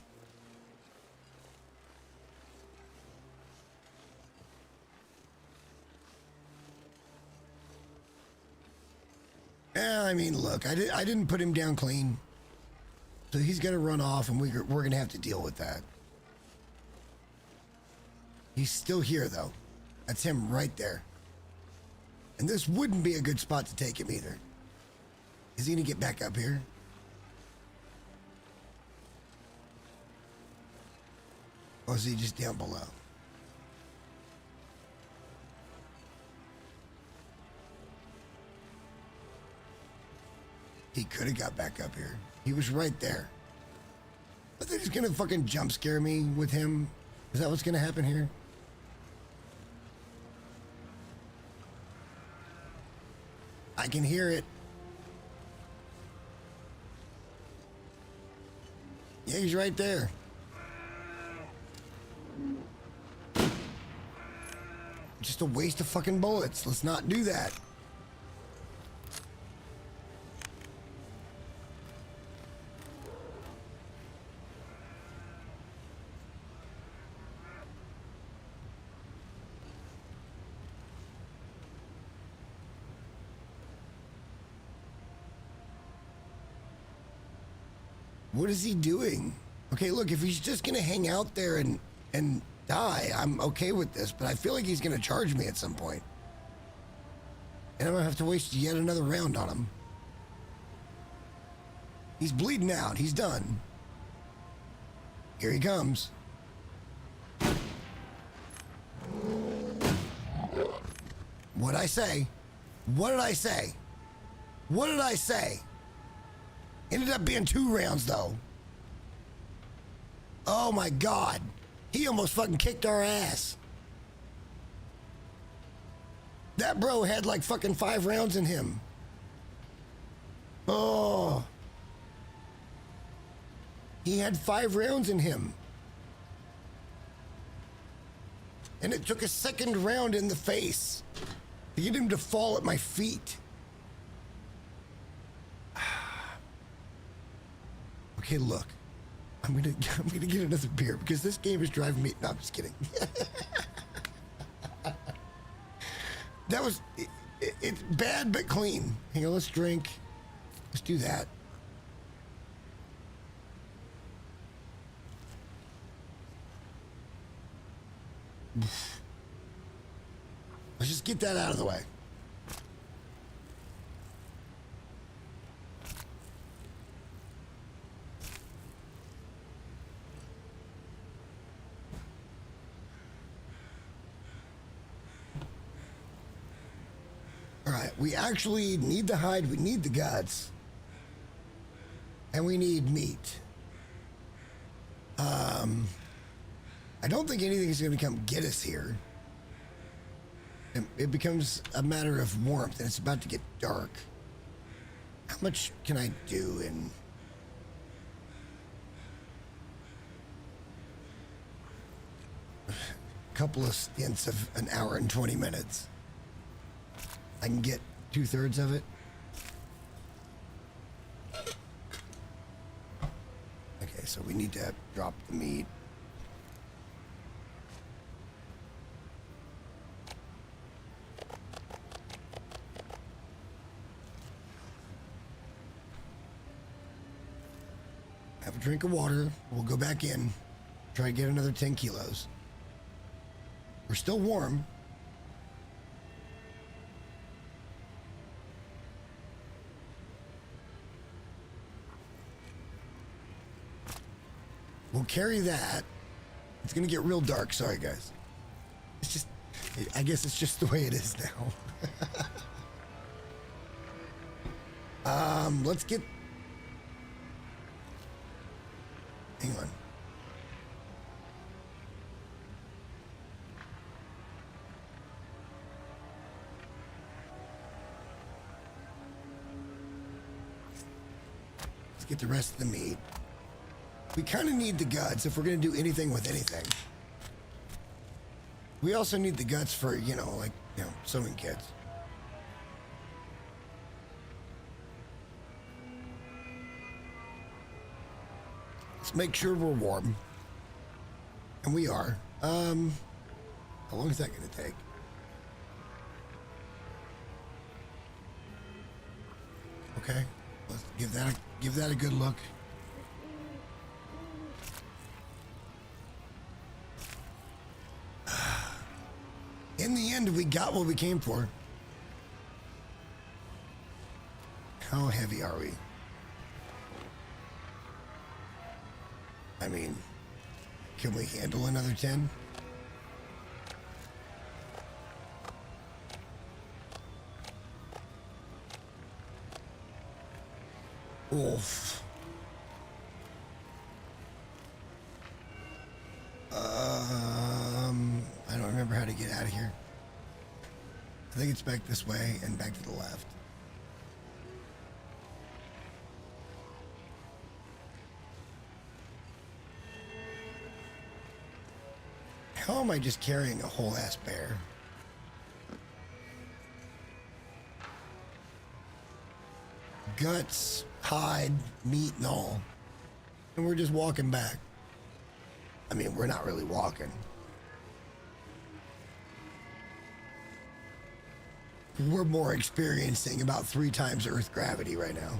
I mean, look, I didn't put him down clean. So he's going to run off, and we're going to have to deal with that. He's still here, though. That's him right there. And this wouldn't be a good spot to take him either. Is he going to get back up here? Or is he just down below? He could have got back up here. He was right there. But they're just gonna fucking jump scare me with him. Is that what's gonna happen here? I can hear it. Yeah, he's right there. Just a waste of fucking bullets. Let's not do that. What is he doing? Okay, look, if he's just gonna hang out there and die, I'm okay with this, but I feel like he's gonna charge me at some point. And I'm gonna have to waste yet another round on him. He's bleeding out. He's done. Here he comes. What'd I say? What did I say? What did I say? Ended up being 2 rounds, though. Oh, my God. He almost fucking kicked our ass. That bro had like fucking 5 rounds in him. Oh. He had 5 rounds in him. And it took a second round in the face to get him to fall at my feet. Okay, look. I'm gonna get another beer because this game is driving me. No, I'm just kidding. That was it's bad but clean. Hang on, let's drink. Let's do that. Let's just get that out of the way. We actually need the hide, we need the guts, and we need meat. I don't think anything is going to come get us here. It becomes a matter of warmth, and it's about to get dark. How much can I do in... a couple of stints of an hour and 20 minutes? I can get 2/3 of it. Okay, so we need to drop the meat. Have a drink of water. We'll go back in. Try to get another 10 kilos. We're still warm. We'll carry that. It's gonna get real dark. Sorry, guys. It's just, I guess it's just the way it is now. Let's get... Hang on. Let's get the rest of the meat. We kind of need the guts if we're going to do anything with anything. We also need the guts for, sewing kits. Let's make sure we're warm. And we are. How long is that going to take? Okay, let's give that a good look. In the end, we got what we came for. How heavy are we? I mean, can we handle another 10? Oof. I don't remember how to get out of here. I think it's back this way and back to the left. How am I just carrying a whole ass bear? Guts, hide, meat, and all. And we're just walking back. I mean, we're not really walking. We're more experiencing about 3 times Earth gravity right now.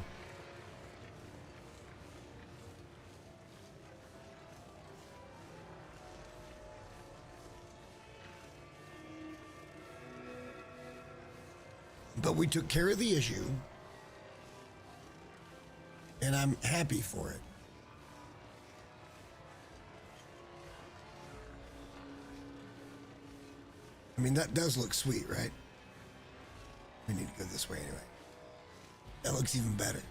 But we took care of the issue. And I'm happy for it. I mean, that does look sweet, right? We need to go this way anyway. That looks even better.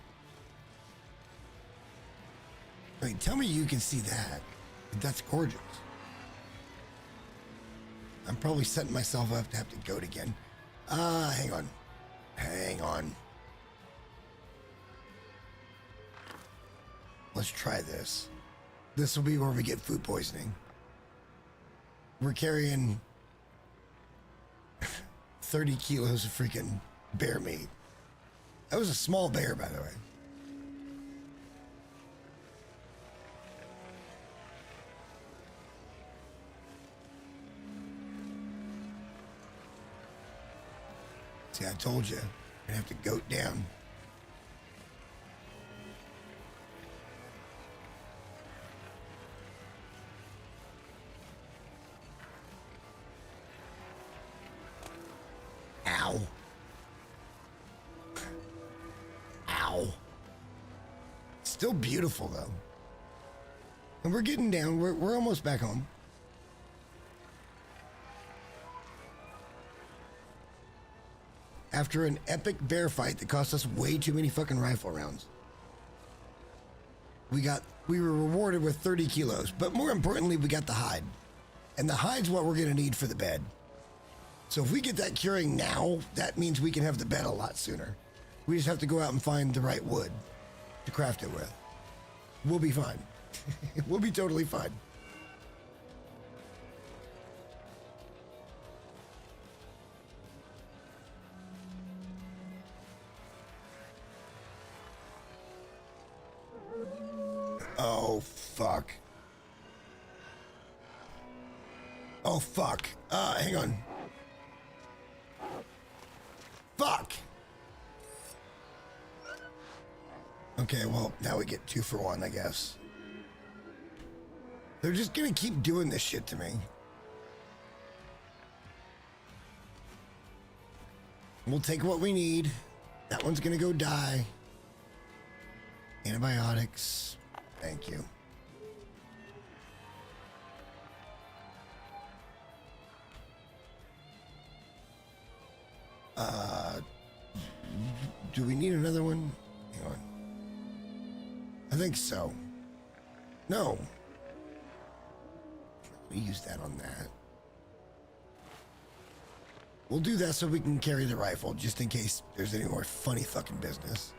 I mean, tell me you can see that. That's gorgeous. I'm probably setting myself up to have to goat again. Hang on. Hang on. Let's try this. This will be where we get food poisoning. We're carrying 30 kilos of freaking bear meat. That was a small bear, by the way. See, I told you. You're gonna have to goat down. Ow. Ow. Still beautiful, though. And we're getting down. We're almost back home. After an epic bear fight that cost us way too many fucking rifle rounds. We were rewarded with 30 kilos, but more importantly, we got the hide. And the hide's what we're gonna need for the bed. So if we get that curing now, that means we can have the bed a lot sooner. We just have to go out and find the right wood to craft it with. We'll be fine. We'll be totally fine. Oh, fuck. Oh, fuck. Hang on. Fuck! Okay, well, now we get 2 for 1, I guess. They're just gonna keep doing this shit to me. We'll take what we need. That one's gonna go die. Antibiotics. Thank you. Do we need another one? Hang on. I think so. No. We use that on that. We'll do that so we can carry the rifle, just in case there's any more funny fucking business.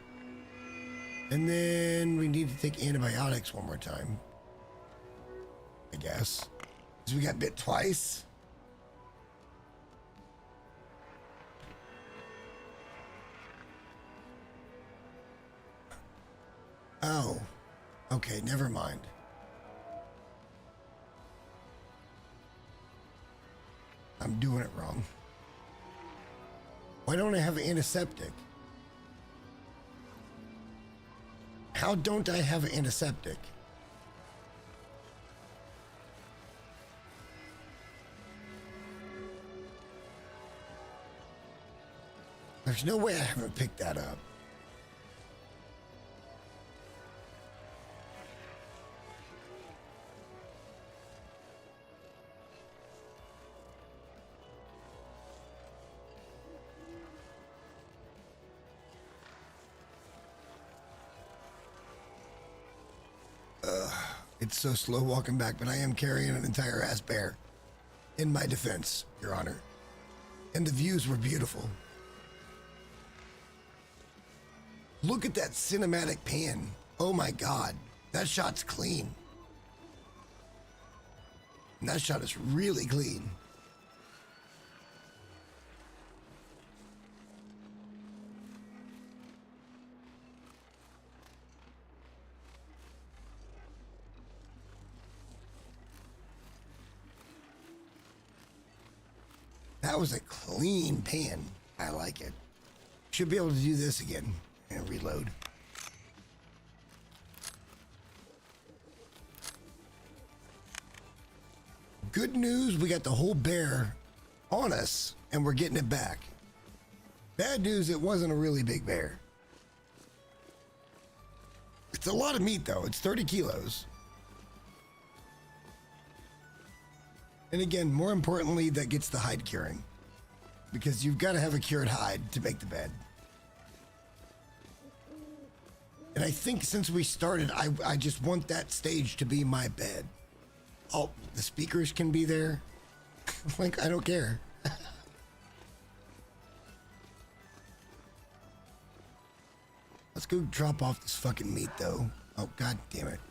And then we need to take antibiotics one more time. I guess. Because we got bit twice. Oh. Okay, never mind. I'm doing it wrong. Why don't I have antiseptic? How don't I have antiseptic? There's no way I haven't picked that up. It's so slow walking back, but I am carrying an entire ass bear. In my defense, Your Honor. And the views were beautiful. Look at that cinematic pan. Oh my God. That shot's clean. And that shot is really clean. That was a clean pan. I like it. Should be able to do this again and reload. Good news, we got the whole bear on us and we're getting it back. Bad news, it wasn't a really big bear. It's a lot of meat though. It's 30 kilos. And again, more importantly, that gets the hide curing. Because you've got to have a cured hide to make the bed. And I think since we started, I just want that stage to be my bed. Oh, the speakers can be there. Like, I don't care. Let's go drop off this fucking meat, though. Oh, God damn it.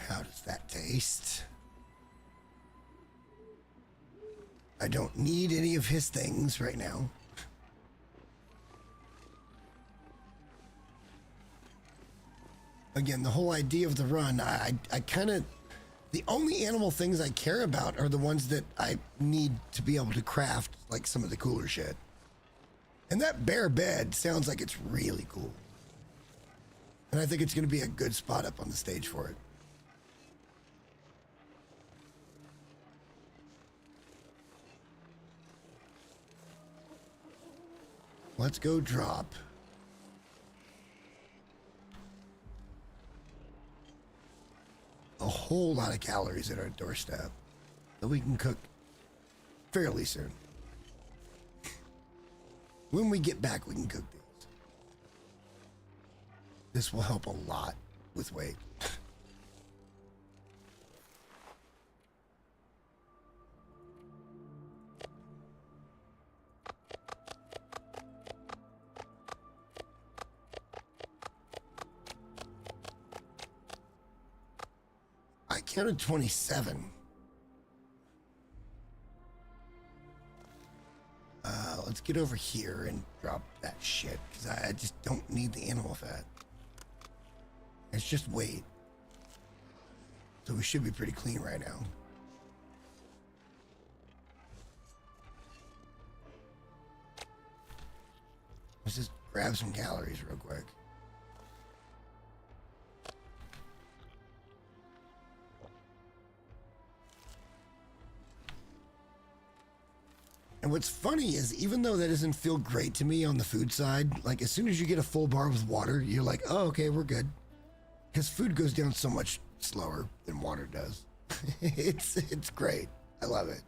How does that taste? I don't need any of his things right now. Again, the whole idea of the run, I kind of... The only animal things I care about are the ones that I need to be able to craft, like some of the cooler shit. And that bear bed sounds like it's really cool. And I think it's going to be a good spot up on the stage for it. Let's go drop. A whole lot of calories at our doorstep that we can cook fairly soon. When we get back, we can cook these. This will help a lot with weight. I counted 27. Let's get over here and drop that shit, because I just don't need the animal fat. It's just weight. So we should be pretty clean right now. Let's just grab some calories real quick. And what's funny is, even though that doesn't feel great to me on the food side, like as soon as you get a full bar with water, you're like, oh, okay, we're good. Because food goes down so much slower than water does. It's great. I love it.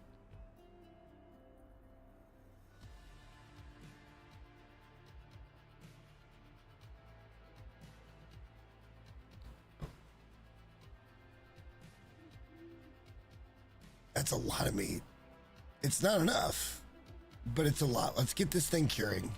That's a lot of meat. It's not enough, but it's a lot. Let's get this thing curing.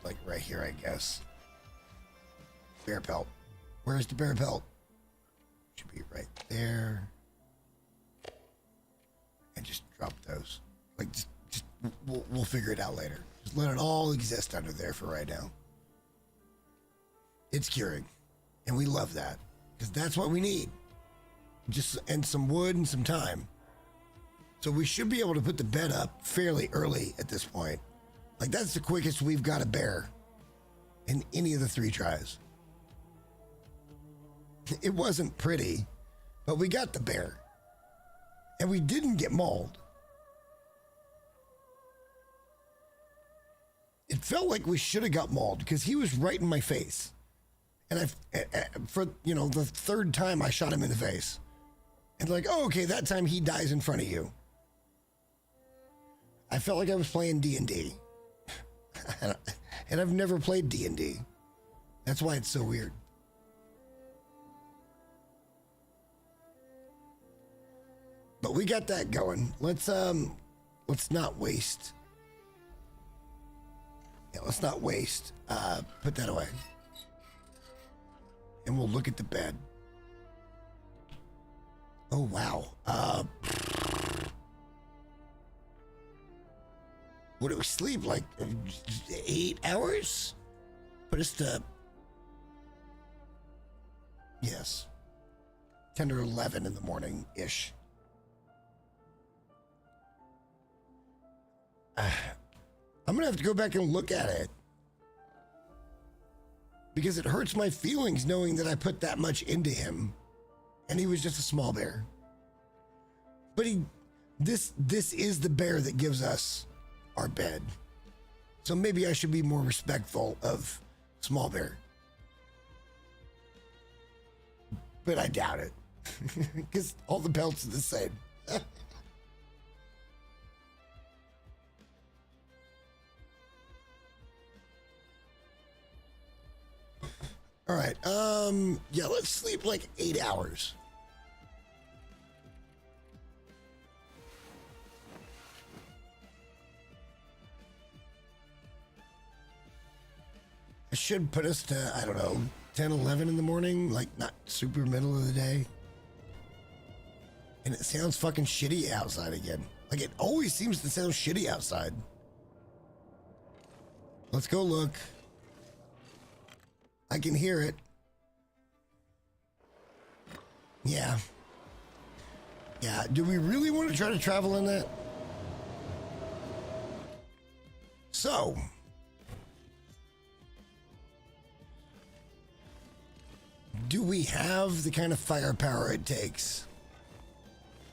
Like right here, I guess. Bear pelt. Where's the bear pelt? Should be right there. just drop those. Like, just we'll figure it out later. Just let it all exist under there for right now. It's curing. And we love that. Because that's what we need. And some wood and some time. So we should be able to put the bed up fairly early at this point. Like, that's the quickest we've got a bear in any of the 3 tries. It wasn't pretty, but we got the bear. And we didn't get mauled. It felt like we should have got mauled because he was right in my face. And for the 3rd time I shot him in the face. And like, oh, okay, that time he dies in front of you. I felt like I was playing D&D. And I've never played D&D. That's why it's so weird. But we got that going. Let's not waste. Yeah, let's not waste. Put that away. And we'll look at the bed. Oh, wow. What do we sleep? Like 8 hours? Put us to... Yes. 10 or 11 in the morning-ish. I'm going to have to go back and look at it. Because it hurts my feelings knowing that I put that much into him. And he was just a small bear. But this is the bear that gives us our bed. So maybe I should be more respectful of small bear. But I doubt it. Because all the pelts are the same. All right. Yeah, let's sleep like 8 hours. It should put us to, I don't know, 10, 11 in the morning, like not super middle of the day. And it sounds fucking shitty outside again. Like it always seems to sound shitty outside. Let's go look. I can hear it. Yeah. Yeah, do we really want to try to travel in that? So. Do we have the kind of firepower it takes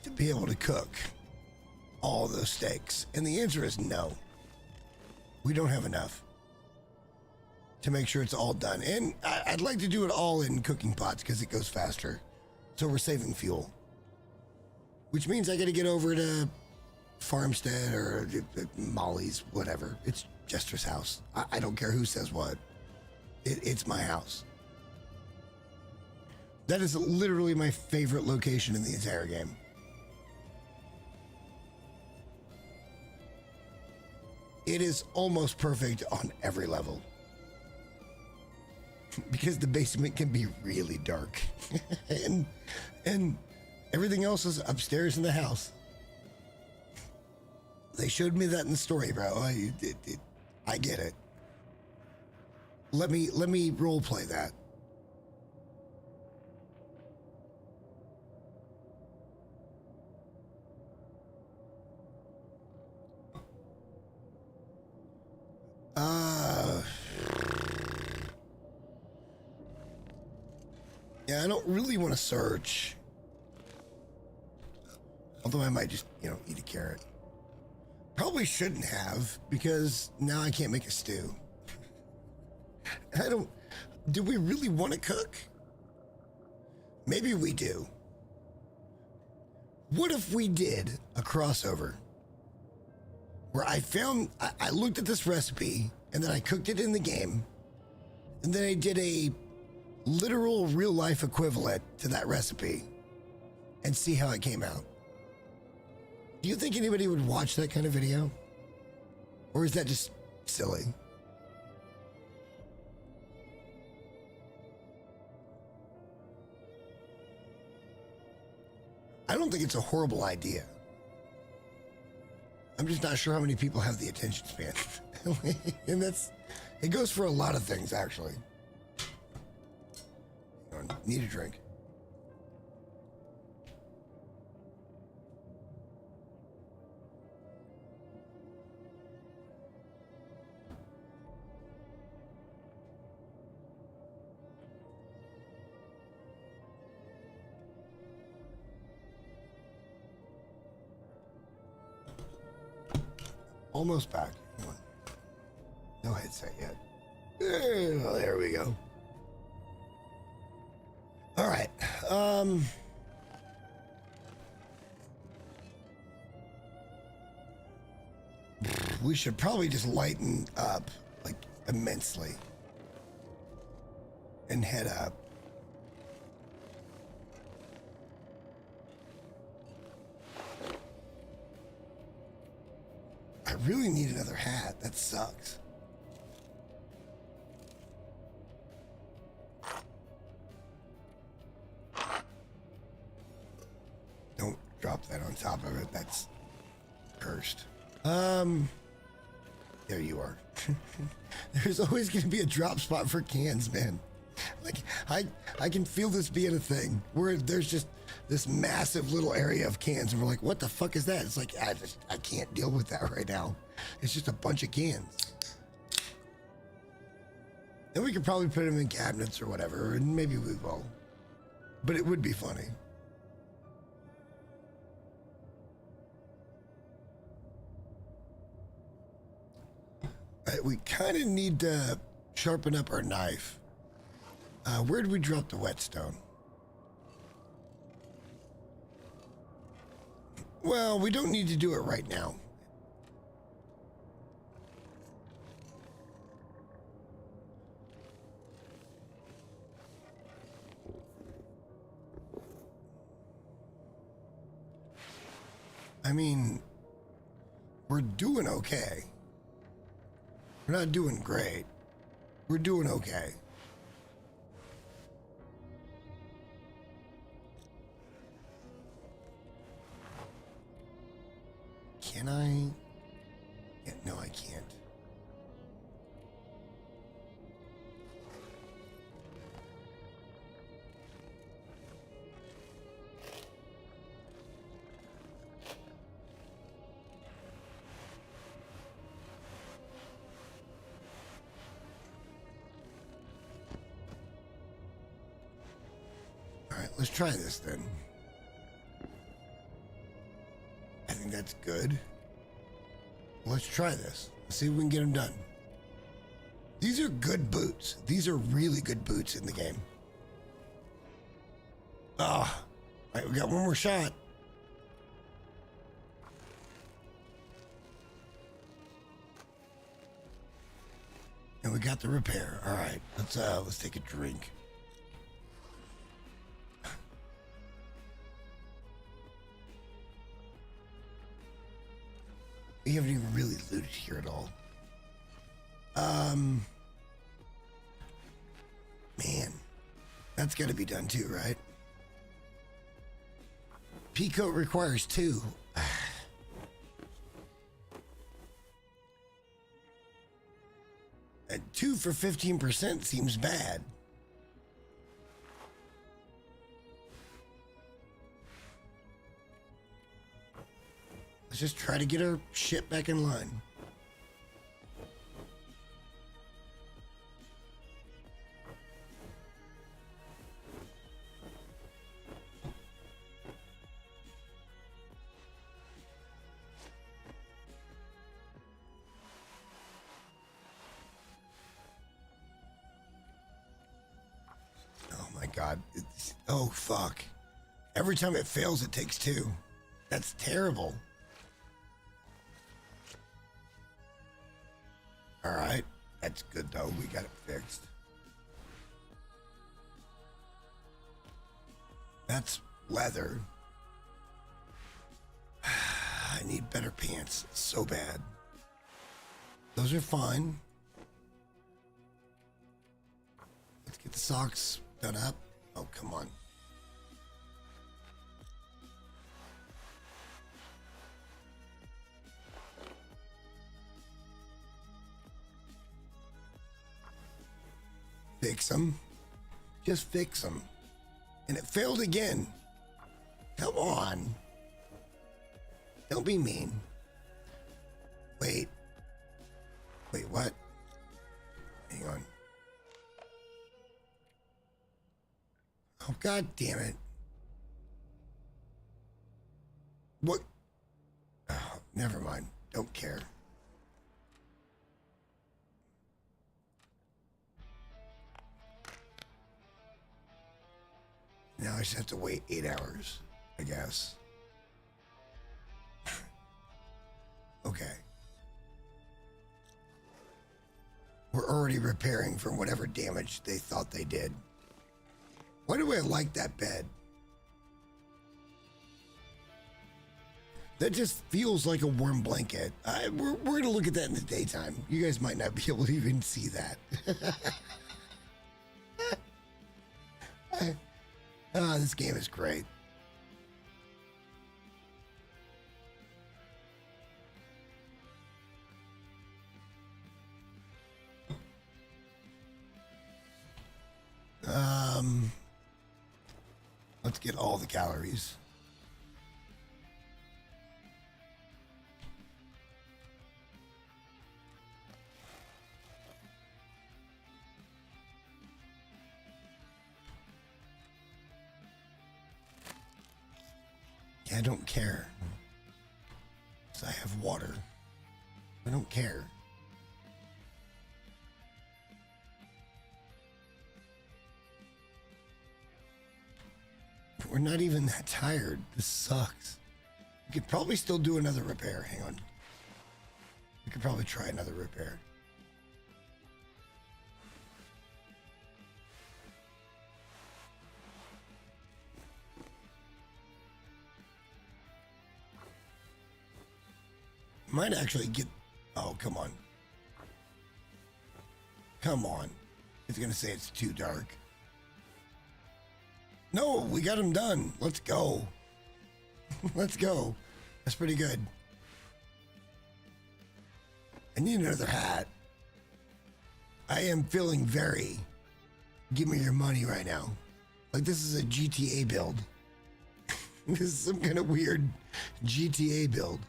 to be able to cook all those steaks? And the answer is no. We don't have enough to make sure it's all done. And I'd like to do it all in cooking pots because it goes faster. So we're saving fuel. Which means I got to get over to Farmstead or Molly's, whatever. It's Jester's house. I don't care who says what. It's my house. That is literally my favorite location in the entire game. It is almost perfect on every level. Because the basement can be really dark. and everything else is upstairs in the house. They showed me that in the story, bro. I get it. Let me role play that. Yeah, I don't really want to search. Although I might just, eat a carrot. Probably shouldn't have, because now I can't make a stew. Do we really want to cook? Maybe we do. What if we did a crossover? Where I looked at this recipe, and then I cooked it in the game, and then I did a literal real life equivalent to that recipe and see how it came out. Do you think anybody would watch that kind of video? Or is that just silly? I don't think it's a horrible idea. I'm just not sure how many people have the attention span. And it goes for a lot of things, actually. Need a drink. Almost back. No headset yet. Oh, there we go. All right. We should probably just lighten up like immensely and head up. I really need another hat. That sucks. Don't drop that on top of it. That's cursed. There you are. There's always going to be a drop spot for cans, man. Like, I can feel this being a thing where there's just this massive little area of cans, and we're like, what the fuck is that? It's like, I can't deal with that right now. It's just a bunch of cans. And we could probably put them in cabinets or whatever, and maybe we will. But it would be funny. Right, we kind of need to sharpen up our knife. Where did we drop the whetstone? Well, we don't need to do it right now. I mean, we're doing okay. We're not doing great. We're doing okay. Can I? Yeah, no, I can't. All right, let's try this then. I think that's good. Let's try this. Let's see if we can get them done. These are good boots. These are really good boots in the game. Ah, all right, we got one more shot. And we got the repair. All right, let's take a drink. We haven't even really looted here at all. Man, that's got to be done too, right? Peacoat requires 2. And 2 for 15% seems bad. Let's just try to get our shit back in line. Oh my God. Oh fuck. Every time it fails, it takes 2. That's terrible. All right, that's good though. We got it fixed. That's leather. I need better pants so bad. Those are fine. Let's get the socks done up. Oh, come on. fix them. Just fix them. And it failed again. Come on. Don't be mean. Wait. Wait, what? Hang on. Oh, God damn it. What? Oh, never mind. Don't care. Now I just have to wait 8 hours, I guess. Okay. We're already repairing from whatever damage they thought they did. Why do I like that bed? That just feels like a warm blanket. We're going to look at that in the daytime. You guys might not be able to even see that. This game is great. Let's get all the calories. I don't care. So I have water. I don't care. We're not even that tired. This sucks. We could probably still do another repair. Hang on. We could probably try another repair. Might actually get... Oh, come on. Come on. It's going to say it's too dark. No, we got him done. Let's go. Let's go. That's pretty good. I need another hat. I am feeling very... Give me your money right now. Like this is a GTA build. This is some kind of weird GTA build.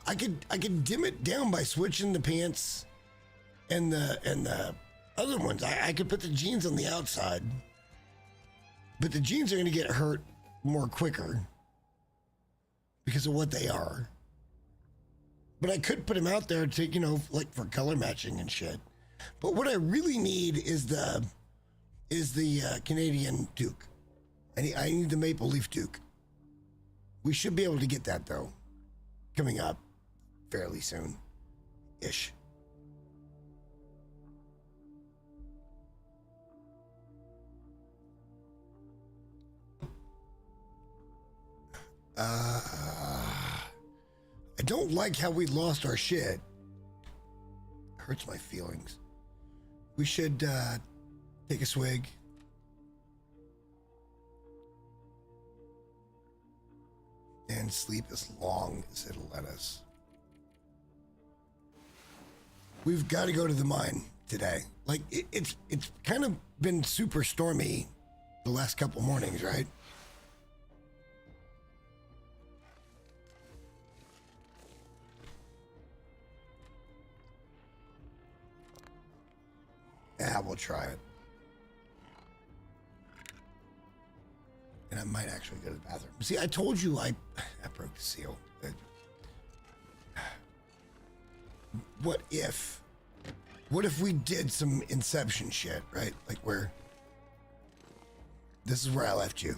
I could dim it down by switching the pants and the other ones. I could put the jeans on the outside, but the jeans are going to get hurt more quicker because of what they are. But I could put them out there to, you know, like for color matching and shit. But what I really need is the Canadian Duke. I need the Maple Leaf Duke. We should be able to get that though, coming up fairly soon-ish. I don't like how we lost our shit. Hurts my feelings. We should take a swig. And sleep as long as it'll let us. We've got to go to the mine today. Like it's kind of been super stormy the last couple mornings, right? Yeah, we'll try it. And I might actually go to the bathroom. See, I told you I broke the seal. What if we did some Inception shit, right? Like where this is where I left you.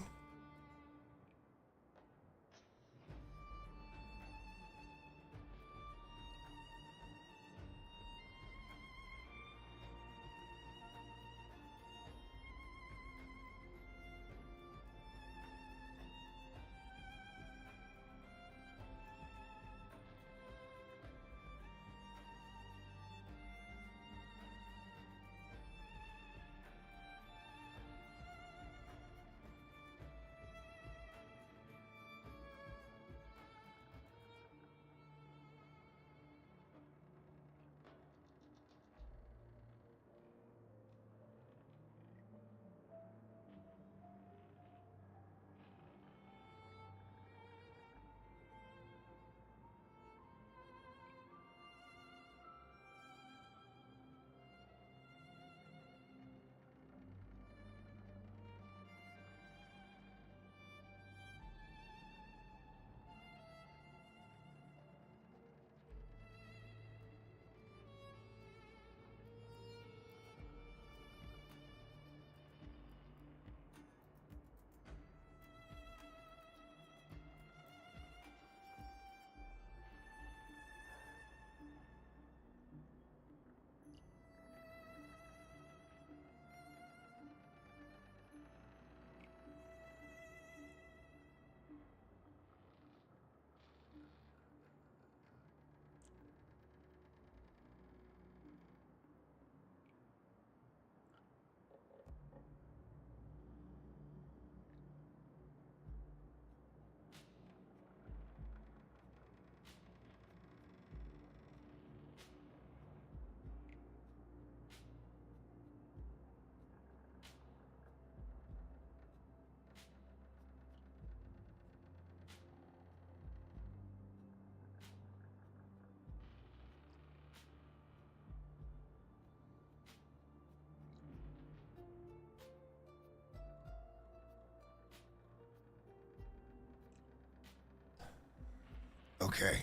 Okay.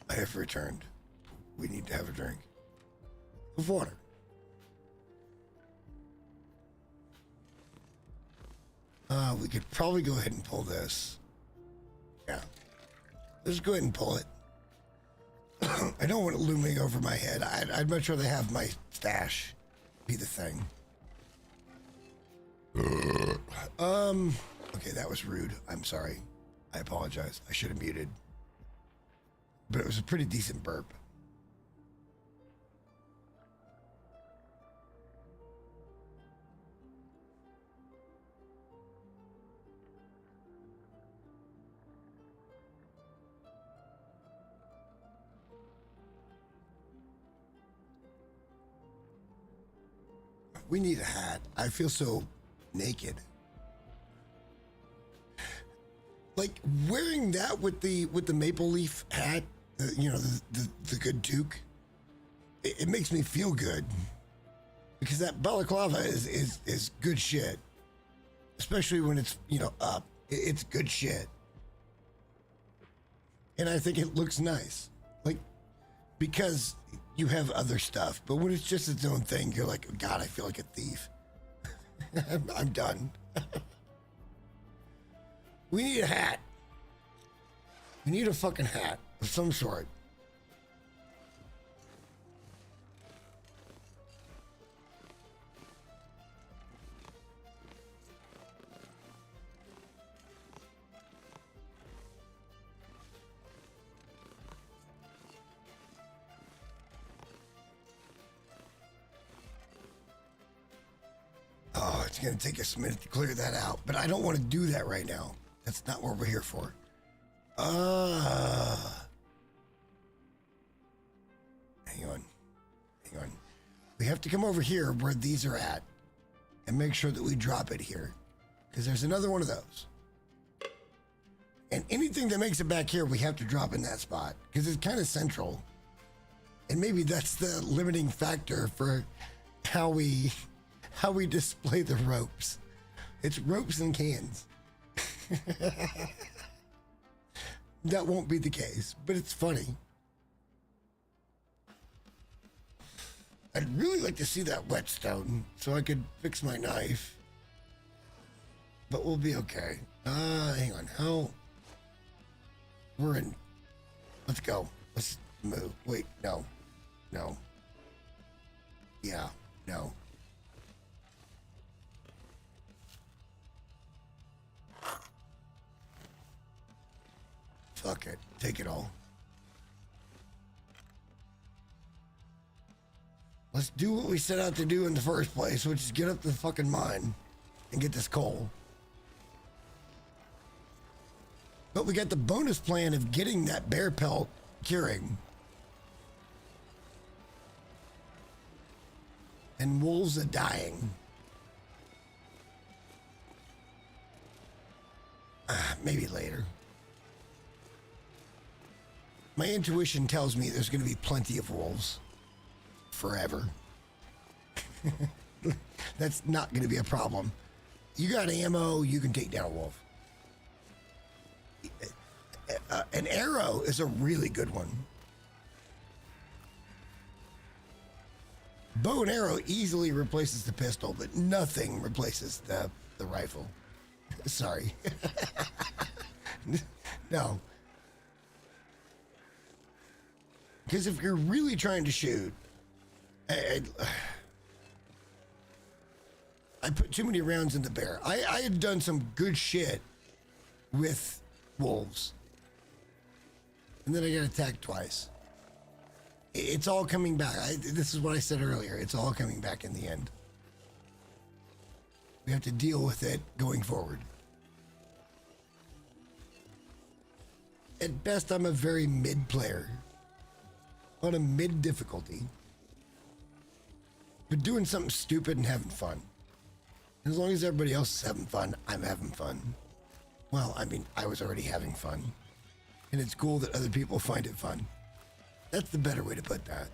I have returned. We need to have a drink of water. We could probably go ahead and pull this. Yeah. Let's go ahead and pull it. I don't want it looming over my head. I'd much rather have my stash be the thing. Okay, that was rude. I'm sorry. I apologize. I should have muted. But it was a pretty decent burp. We need a hat. I feel so naked. Like wearing that with the maple leaf hat, you know, the good toque. It makes me feel good because that balaclava is good shit, especially when it's, you know, up. It's good shit, and I think it looks nice. Like because you have other stuff, but when it's just its own thing, you're like, oh, God, I feel like a thief. I'm done. We need a hat. We need a fucking hat of some sort. Oh, it's going to take us a minute to clear that out, but I don't want to do that right now. That's not what we're here for. Hang on. Hang on. We have to come over here where these are at and make sure that we drop it here because there's another one of those. And anything that makes it back here, we have to drop in that spot because it's kind of central. And maybe that's the limiting factor for how we display the ropes. It's ropes and cans. That won't be the case, but it's funny. I'd really like to see that whetstone so I could fix my knife. But we'll be okay. Hang on. How? We're in. Let's go. Let's move. Wait, no. No. Yeah, no. Fuck it. Take it all. Let's do what we set out to do in the first place, which is get up the fucking mine and get this coal. But we got the bonus plan of getting that bear pelt curing. And wolves are dying. Maybe later. My intuition tells me there's going to be plenty of wolves. Forever. That's not going to be a problem. You got ammo, you can take down a wolf. An arrow is a really good one. Bow and arrow easily replaces the pistol, but nothing replaces the rifle. Sorry. No. Because if you're really trying to shoot, I put too many rounds in the bear. I had done some good shit with wolves. And then I got attacked twice. It's all coming back. This is what I said earlier. It's all coming back in the end. We have to deal with it going forward. At best, I'm a very mid player. On a mid difficulty. But doing something stupid and having fun. As long as everybody else is having fun, I'm having fun. Well, I mean, I was already having fun. And it's cool that other people find it fun. That's the better way to put that.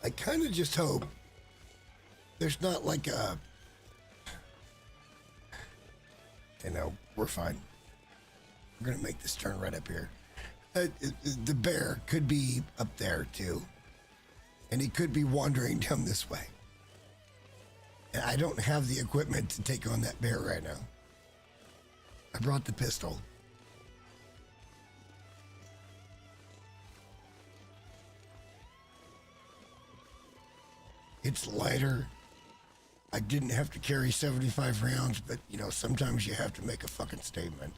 I kind of just hope there's not like a, we're fine. We're going to make this turn right up here. The bear could be up there too. And he could be wandering down this way. And I don't have the equipment to take on that bear right now. I brought the pistol. It's lighter. I didn't have to carry 75 rounds, but sometimes you have to make a fucking statement.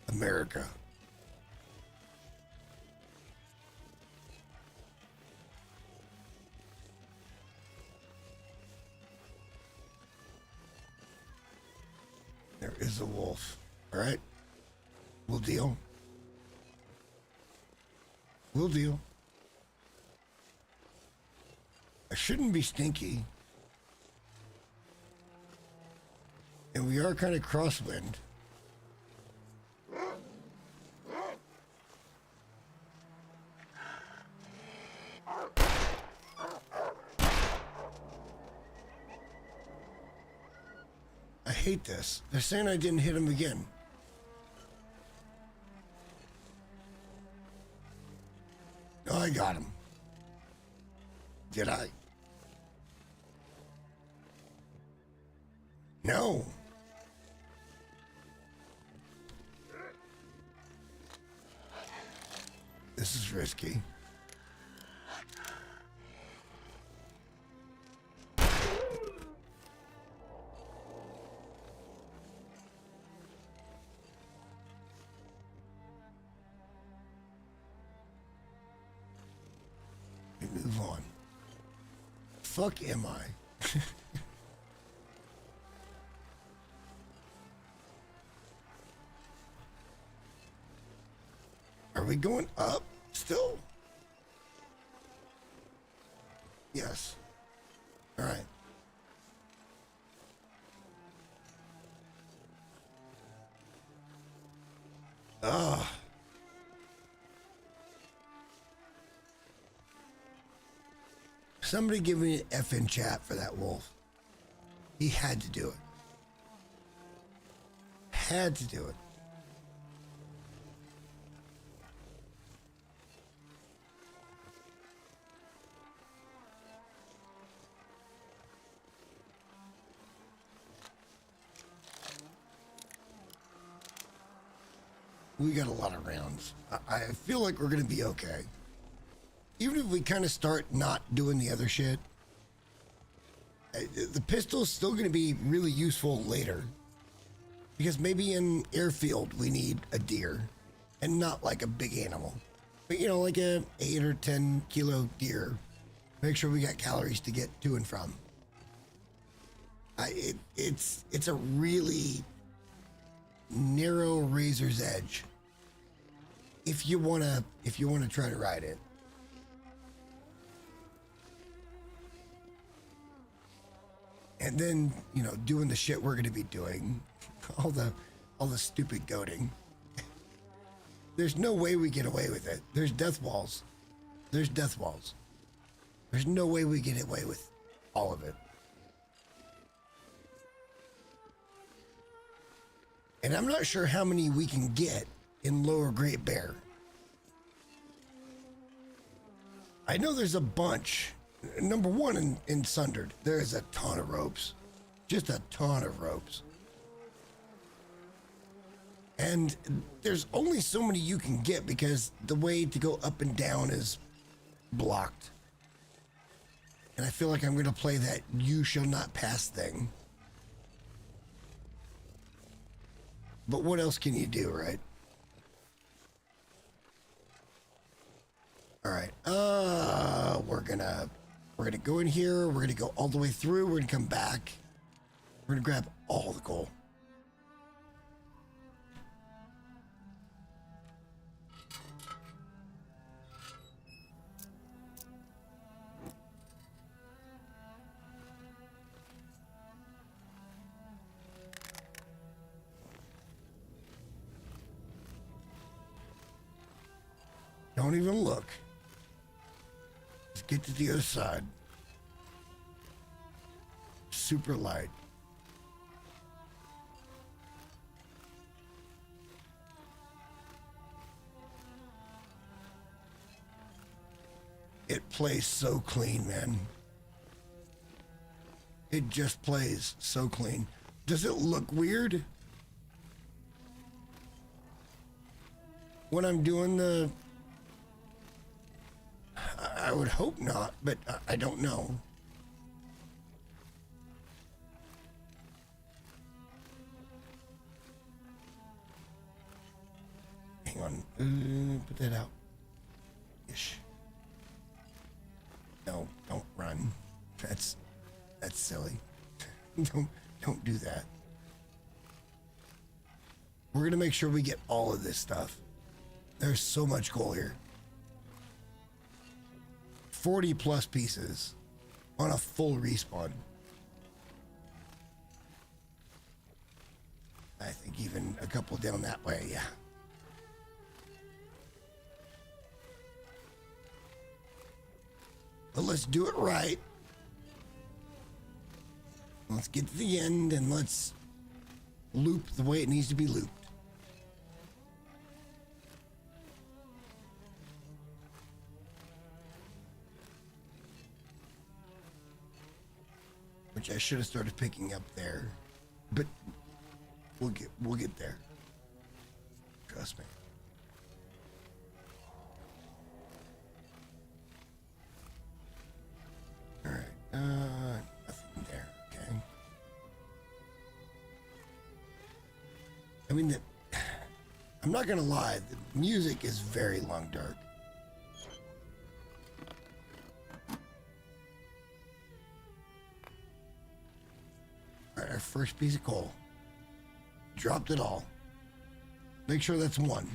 America. There is a wolf. All right. We'll deal. We'll deal. I shouldn't be stinky. And we are kind of crosswind. I hate this. They're saying I didn't hit him again. Oh, I got him. Did I? No. This is risky. Move on. Fuck am I? Are we going up still? Yes. All right. Ugh. Somebody give me an F in chat for that wolf. He had to do it. Had to do it. We got a lot of rounds. I feel like we're going to be okay. Even if we kind of start not doing the other shit, the pistol's still going to be really useful later. Because maybe in airfield we need a deer and not like a big animal. But like a 8 or 10 kilo deer. Make sure we got calories to get to and from. It's a really narrow razor's edge. If you wanna try to ride it. And then, doing the shit we're gonna be doing. All the stupid goading. There's no way we get away with it. There's death walls. There's death walls. There's no way we get away with all of it. And I'm not sure how many we can get in Lower Great Bear. I know there's a bunch. Number one in Sundered, there is a ton of ropes. Just a ton of ropes. And there's only so many you can get because the way to go up and down is blocked. And I feel like I'm going to play that you shall not pass thing. But what else can you do, right? All right. We're gonna go in here. We're gonna go all the way through. We're gonna come back. We're gonna grab all the coal. Don't even look. Let's get to the other side. super light. It plays so clean, man. It just plays so clean. Does it look weird when I'm doing the... I would hope not, but I don't know. Hang on. Put that out. Ish. No, don't run. That's silly. Don't do that. We're gonna make sure we get all of this stuff. There's so much coal here. 40 plus pieces on a full respawn. I think even a couple down that way, yeah. But let's do it right. Let's get to the end and let's loop the way it needs to be looped. Which I should have started picking up there, but we'll get there. Trust me. All right, nothing there. Okay. I mean, I'm not gonna lie. The music is very long dark. All right, our first piece of coal. Dropped it all. Make sure that's one.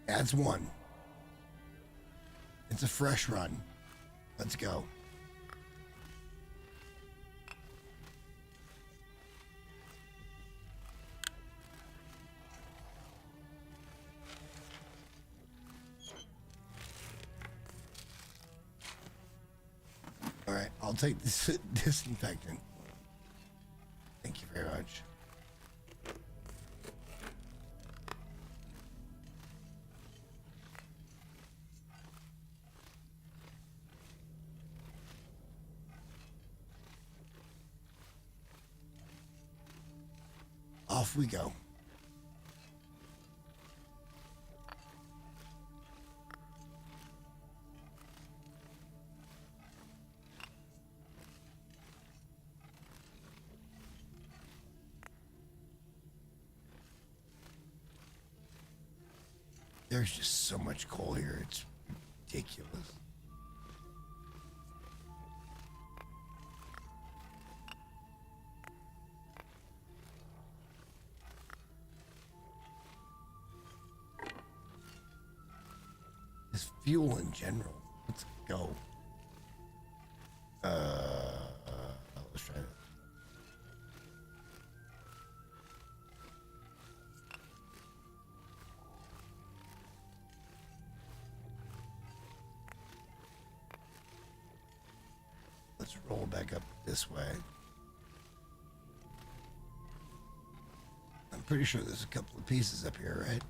That's one. It's a fresh run. Let's go. All right, I'll take this disinfectant. Thank you very much. Off we go. There's just so much coal here, it's ridiculous. This fuel in general. Let's go. Let's try that. Let's roll back up this way. I'm pretty sure there's a couple of pieces up here, right?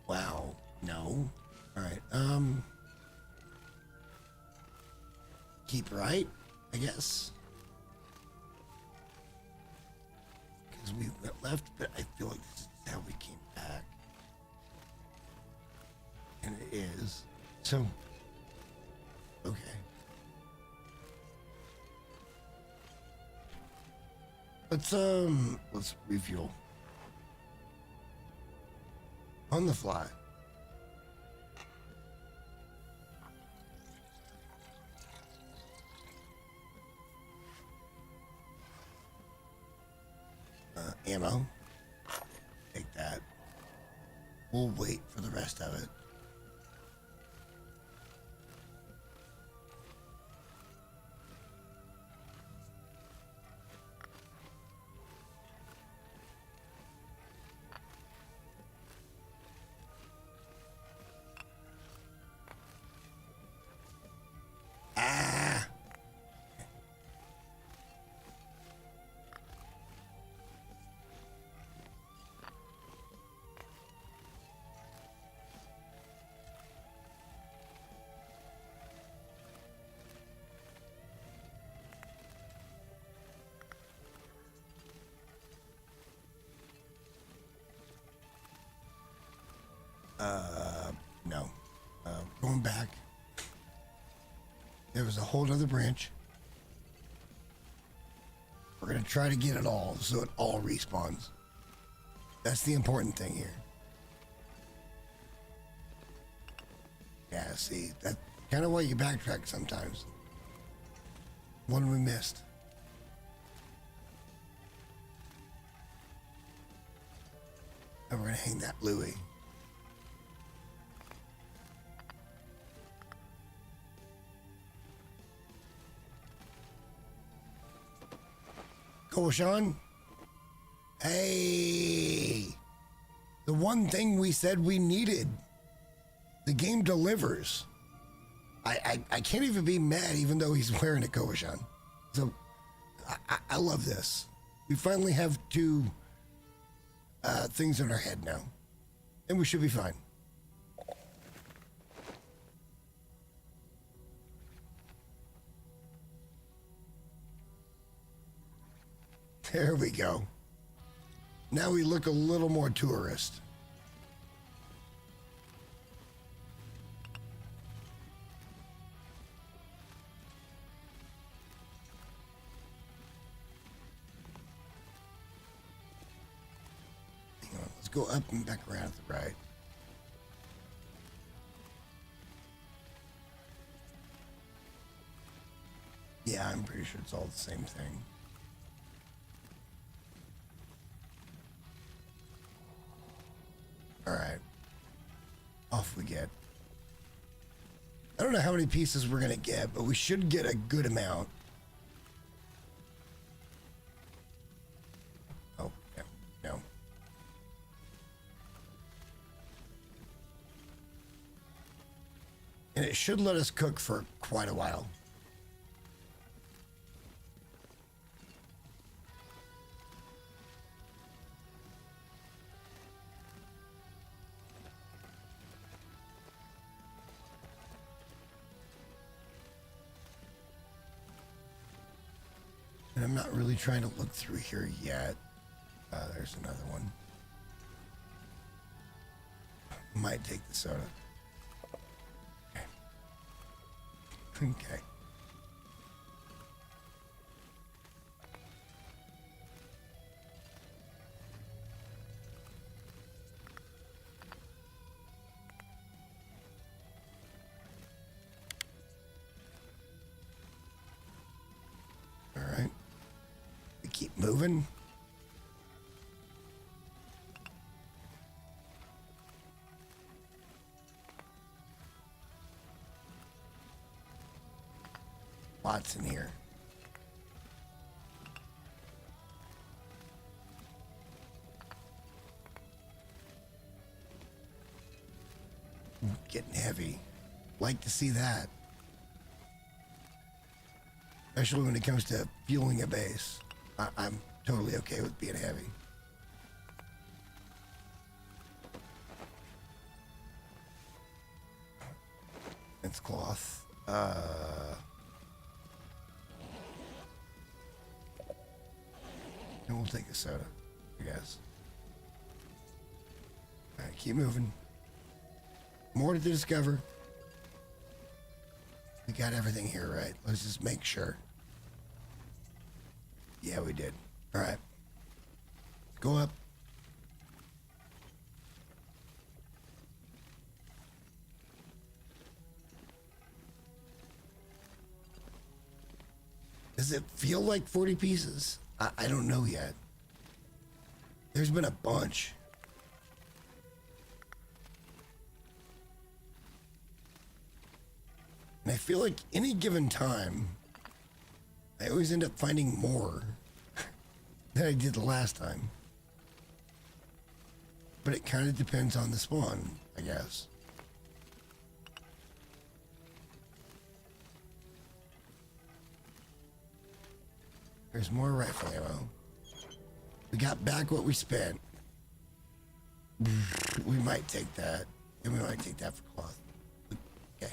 Wow, no. All right, keep right, I guess. Because we went left, but I feel like this is how we came back. And it is. So, okay. Let's refuel. On the fly. Ammo. Take that. We'll wait for the rest of it. No. Going back. There was a whole other branch. We're going to try to get it all so it all respawns. That's the important thing here. Yeah, see, that's kind of why you backtrack sometimes. One we missed. And we're going to hang that Louis. Cool, Sean. Hey, the one thing we said we needed. The game delivers. I can't even be mad even though he's wearing a Koshan. So I love this. We finally have two things in our head now. And we should be fine. There we go. Now we look a little more tourist. Hang on, let's go up and back around to the right. Yeah, I'm pretty sure it's all the same thing. All right, off we get. I don't know how many pieces we're gonna get, but we should get a good amount. Oh, no. And it should let us cook for quite a while. And I'm not really trying to look through here yet. There's another one. Might take the soda. Okay. Okay. All right. We keep moving. Lots in here. Getting heavy. Like to see that. Especially when it comes to fueling a base. I'm totally okay with being heavy. It's cloth. And we'll take a soda, I guess. All right, keep moving. More to discover. We got everything here right. Let's just make sure. Yeah, we did. All right. Go up. Does it feel like 40 pieces? I don't know yet. There's been a bunch. And I feel like any given time, I always end up finding more than I did the last time. But it kind of depends on the spawn, I guess. There's more rifle ammo. We got back what we spent. We might take that. And we might take that for cloth. Okay.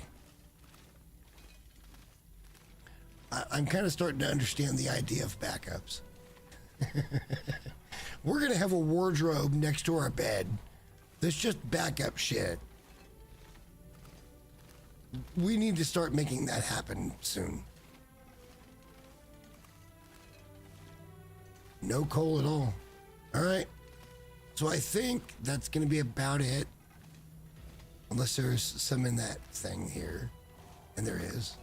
I'm kind of starting to understand the idea of backups. We're going to have a wardrobe next to our bed That's just backup shit. We need to start making that happen soon. No coal at all. All right. So I think that's going to be about it. Unless there's some in that thing here. And there is.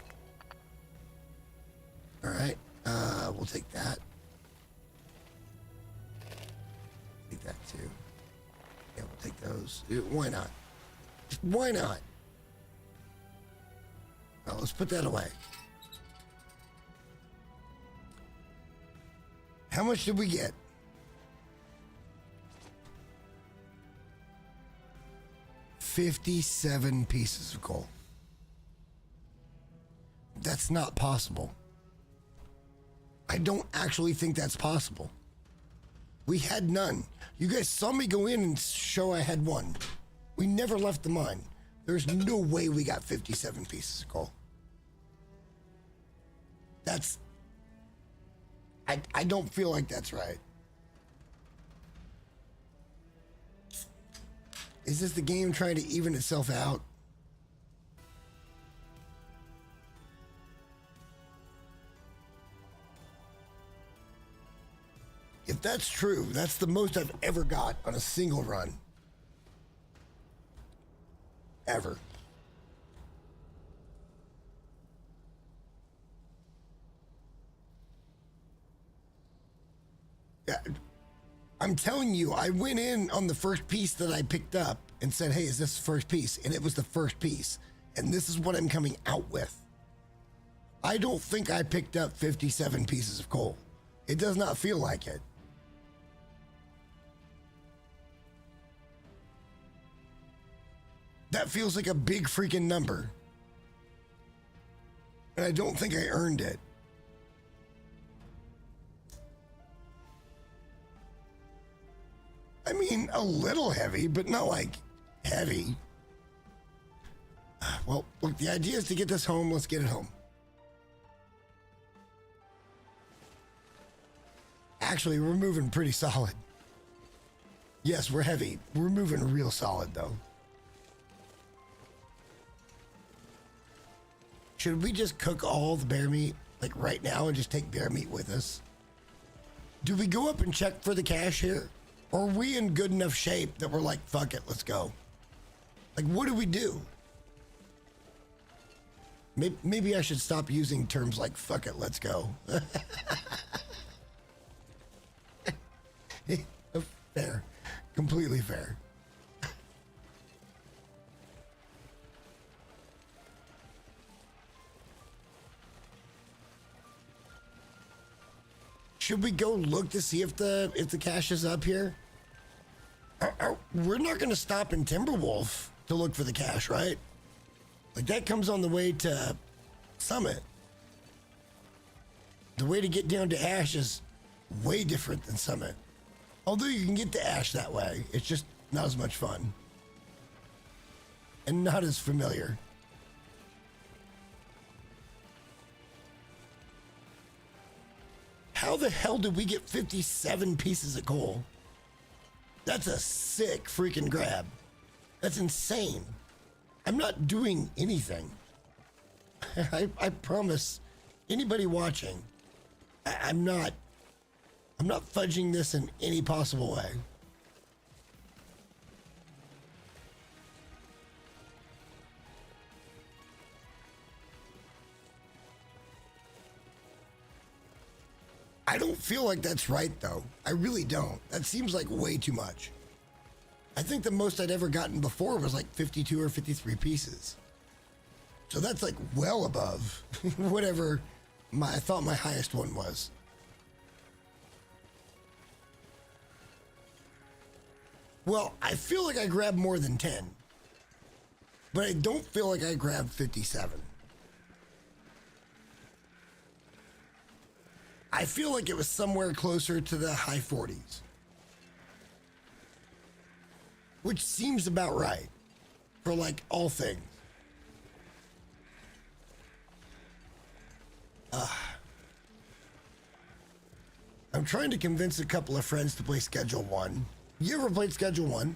All right. We'll take that. Take that too. Yeah, we'll take those. Why not? Why not? Well, let's put that away. How much did we get? $57 pieces of coal. That's not possible. I don't actually think that's possible. We had none. You guys saw me go in and show I had one. We never left the mine. There's no way we got 57 pieces of coal. That's... I don't feel like that's right. Is this the game trying to even itself out? If that's true, that's the most I've ever got on a single run. Ever. Yeah, I'm telling you, I went in on the first piece that I picked up and said, hey, is this the first piece? And it was the first piece. And this is what I'm coming out with. I don't think I picked up 57 pieces of coal. It does not feel like it. That feels like a big freaking number. And I don't think I earned it. I mean, a little heavy, but not like heavy. Well, look, the idea is to get this home. Let's get it home. Actually, we're moving pretty solid. Yes, we're heavy. We're moving real solid, though. Should we just cook all the bear meat, like right now, and just take bear meat with us? Do we go up and check for the cache here? Or are we in good enough shape that we're like, fuck it, let's go? Like, what do we do? Maybe I should stop using terms like, fuck it, let's go. Fair. Completely fair. Should we go look to see if the cache is up here? We're not going to stop in Timberwolf to look for the cache, right? Like, that comes on the way to Summit. The way to get down to Ash is way different than Summit. Although you can get to Ash that way, it's just not as much fun. And not as familiar. How the hell did we get 57 pieces of coal? That's a sick freaking grab. That's insane. I'm not doing anything. I promise anybody watching, I'm not fudging this in any possible way. I don't feel like that's right, though. I really don't. That seems like way too much. I think the most I'd ever gotten before was like 52 or 53 pieces. So that's like well above whatever I thought my highest one was. Well, I feel like I grabbed more than 10. But I don't feel like I grabbed 57. I feel like it was somewhere closer to the high 40s. Which seems about right for like all things. I'm trying to convince a couple of friends to play Schedule 1. You ever played Schedule 1?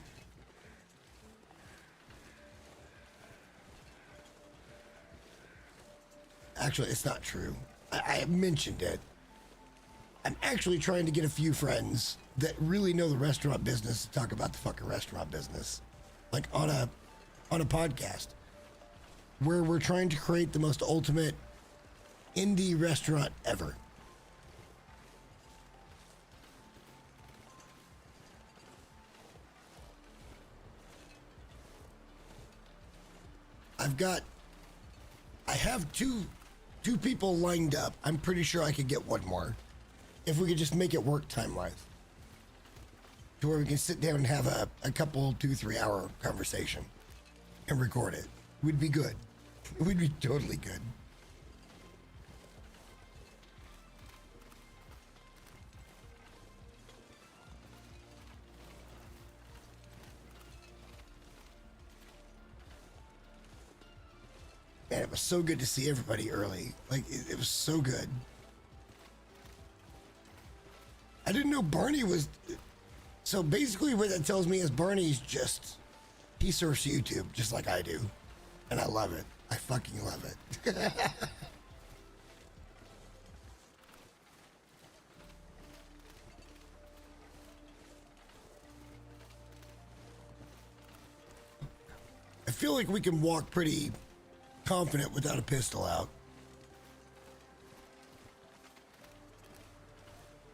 actually, it's not true. I mentioned it. I'm actually trying to get a few friends that really know the restaurant business to talk about the fucking restaurant business, like on a podcast, where we're trying to create the most ultimate indie restaurant ever. I have two people lined up. I'm pretty sure I could get one more if we could just make it work time-wise, to where we can sit down and have a couple 2-3 hour conversation and record it. We'd be good. We'd be totally good. Man, it was so good to see everybody early. Like, it was so good. I didn't know Barney was... So basically what that tells me is Barney's just... He surfs YouTube just like I do. And I love it. I fucking love it. I feel like we can walk pretty confident without a pistol out.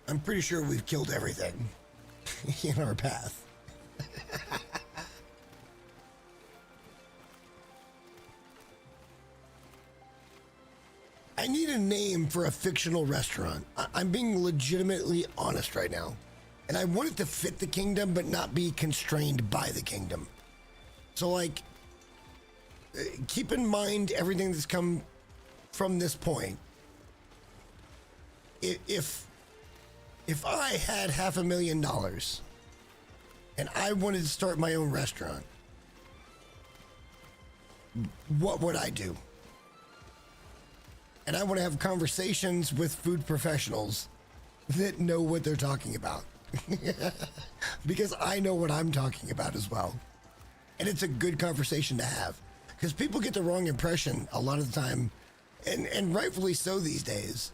I'm pretty sure we've killed everything in our path. I need a name for a fictional restaurant. I'm being legitimately honest right now. And I want it to fit the kingdom, but not be constrained by the kingdom. So, like, keep in mind everything that's come from this point. If I had $500,000 and I wanted to start my own restaurant, what would I do? And I want to have conversations with food professionals that know what they're talking about. Because I know what I'm talking about as well. And it's a good conversation to have. Because people get the wrong impression a lot of the time, and rightfully so these days.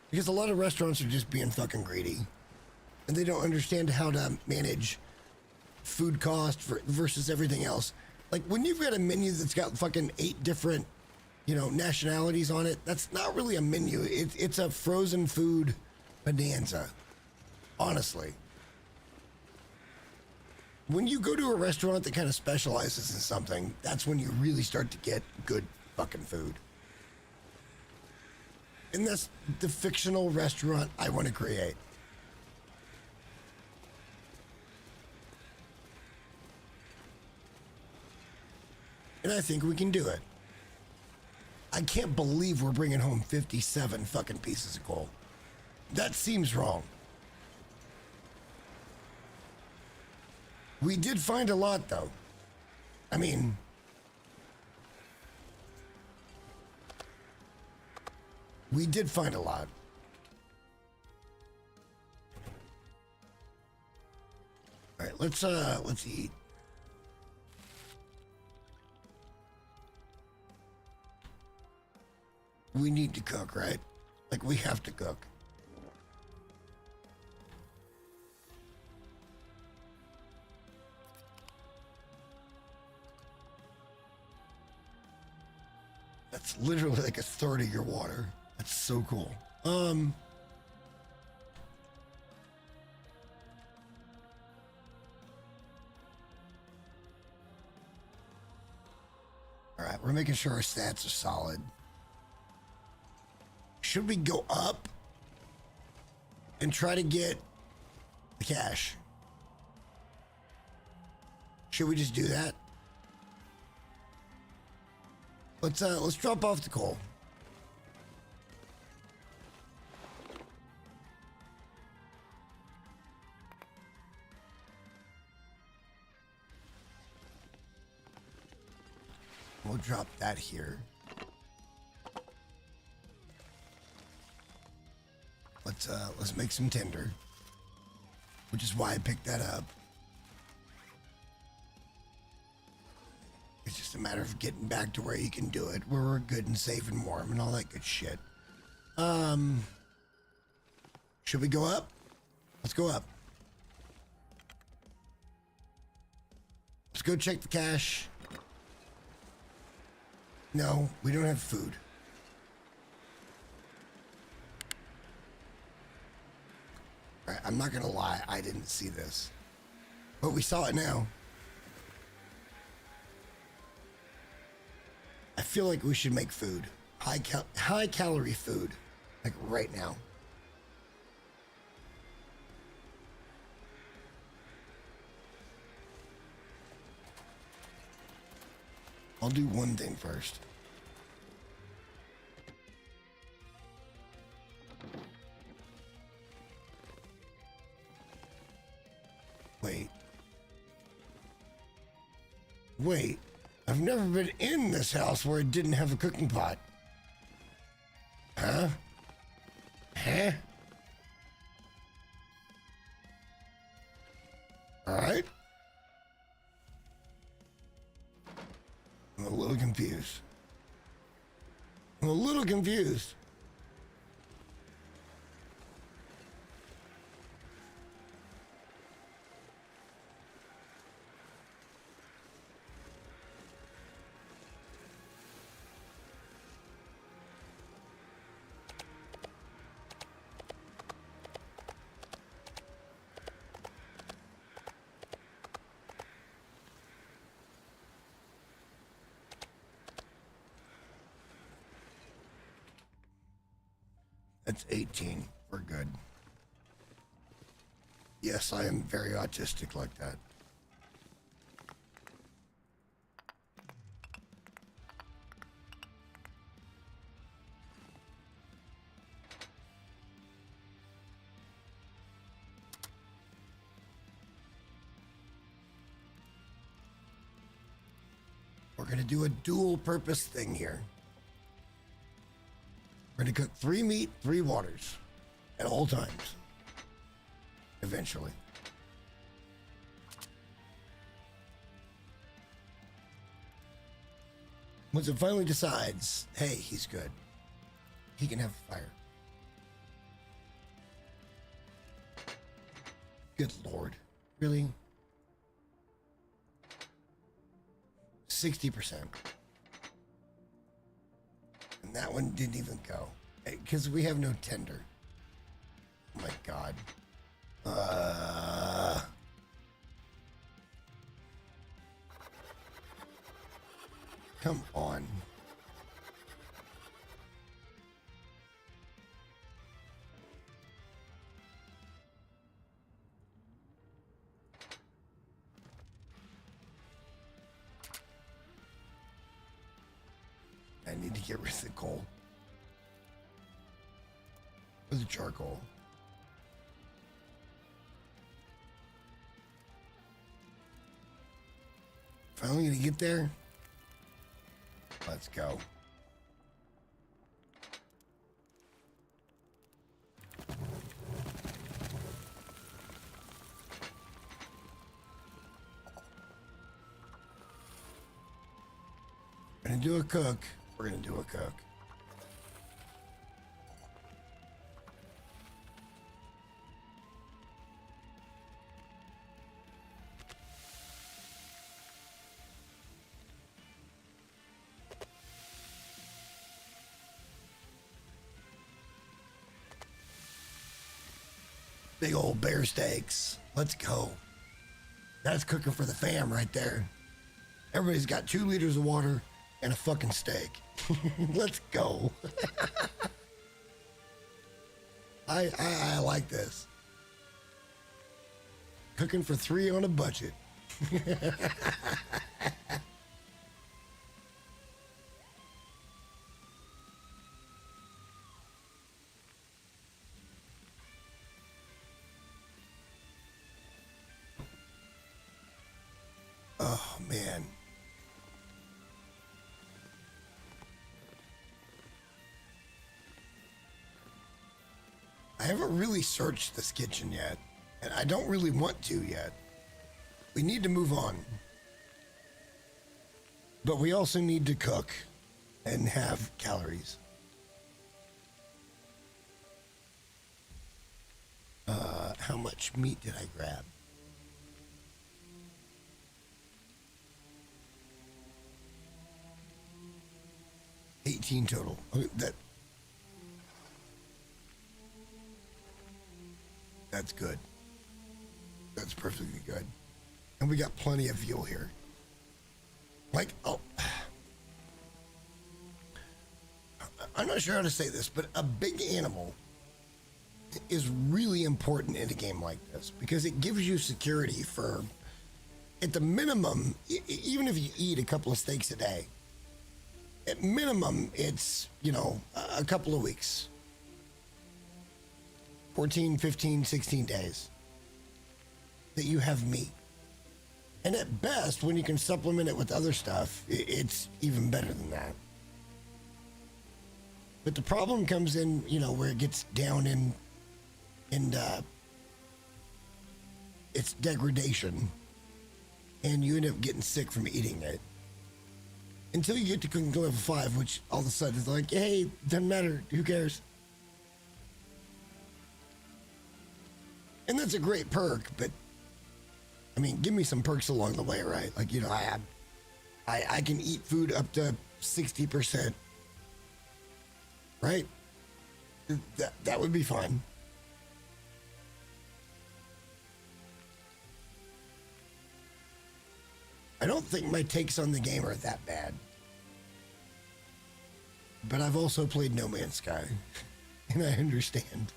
Because a lot of restaurants are just being fucking greedy. And they don't understand how to manage food cost versus everything else. Like, when you've got a menu that's got fucking 8 different, nationalities on it, that's not really a menu. It's a frozen food bonanza. Honestly. When you go to a restaurant that kind of specializes in something, that's when you really start to get good fucking food. And that's the fictional restaurant I want to create. And I think we can do it. I can't believe we're bringing home 57 fucking pieces of coal. That seems wrong. We did find a lot, though. I mean, we did find a lot. All right, let's eat. We need to cook, right? Like, we have to cook. That's literally like a third of your water. That's so cool. All right, we're making sure our stats are solid. Should we go up and try to get the cash? Should we just do that? Let's drop off the coal. We'll drop that here. Let's make some tinder, which is why I picked that up. It's just a matter of getting back to where you can do it, where we're good and safe and warm and all that good shit. Should we go up? Let's go up. Let's go check the cache. No, we don't have food. All right, I'm not gonna lie, I didn't see this. But we saw it now. I feel like we should make food. High calorie food. Like right now. I'll do one thing first. Wait. I've never been in this house where it didn't have a cooking pot. Huh? Alright. I'm a little confused. That's 18. We're good. Yes, I am very autistic like that. We're going to do a dual purpose thing here. We're going to cook 3 meat, 3 waters at all times. Eventually. Once it finally decides, hey, he's good. He can have fire. Good Lord. Really? 60%. And that one didn't even go. Because we have no tender. Oh my God. Come on. I need to get rid of the coal. Or the charcoal. Finally gonna get there. Let's go. We're gonna do a cook. We're gonna do a cook. Big old bear steaks. Let's go. That's cooking for the fam right there. Everybody's got 2 liters of water and a fucking steak. Let's go. I like this. Cooking for 3 on a budget. Oh, man. I haven't really searched this kitchen yet, and I don't really want to yet. We need to move on. but we also need to cook and have calories. How much meat did I grab? $18 total. Okay, that's good. That's perfectly good. And we got plenty of fuel here. Like, oh, I'm not sure how to say this, but a big animal is really important in a game like this because it gives you security for, at the minimum, even if you eat a couple of steaks a day, at minimum, it's, you know, a couple of weeks. 14, 15, 16 days that you have meat. And at best, when you can supplement it with other stuff, it's even better than that. But the problem comes in, you know, where it gets down in its degradation, and you end up getting sick from eating it. Until you get to cooking level 5, which all of a sudden is like, hey, doesn't matter, who cares? And that's a great perk, but I mean, give me some perks along the way, right? Like, you know, I can eat food up to 60%, right? That would be fun. I don't think my takes on the game are that bad. But I've also played No Man's Sky, and I understand.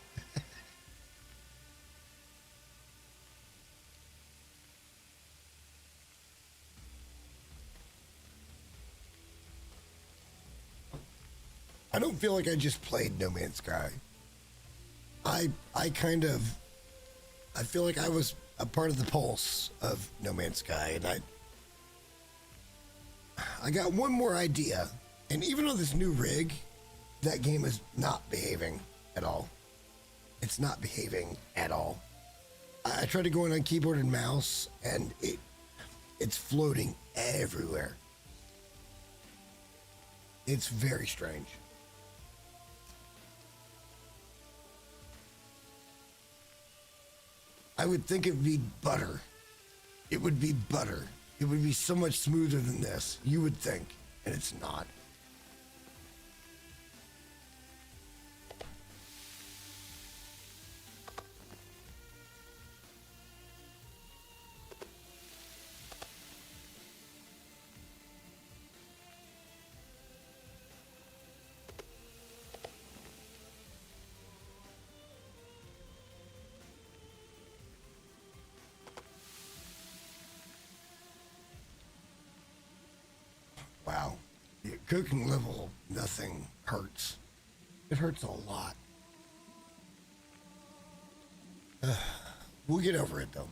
I don't feel like I just played No Man's Sky. I feel like I was a part of the pulse of No Man's Sky, and I got one more idea. And even on this new rig, that game is not behaving at all. It's not behaving at all. I tried to go in on keyboard and mouse, and it's floating everywhere. It's very strange. I would think it would be butter. It would be butter. It would be so much smoother than this, you would think, and it's not. Wow. Yeah, cooking level, nothing hurts. It hurts a lot. We'll get over it, though.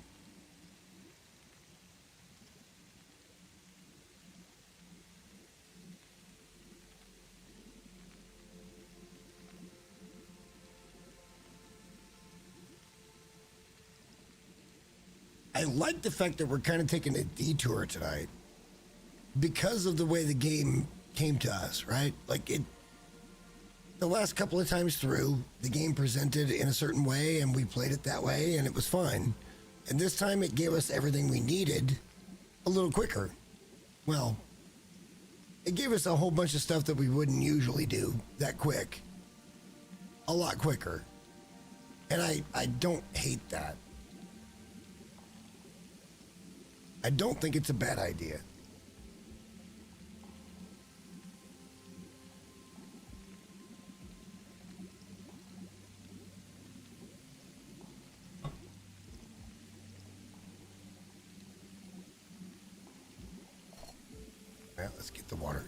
I like the fact that we're kind of taking a detour tonight because of the way the game came to us, right? Like the last couple of times through, the game presented in a certain way and we played it that way and it was fine. And this time it gave us everything we needed a little quicker. Well, it gave us a whole bunch of stuff that we wouldn't usually do that quick. A lot quicker. And I don't hate that. I don't think it's a bad idea. Well, let's get the water.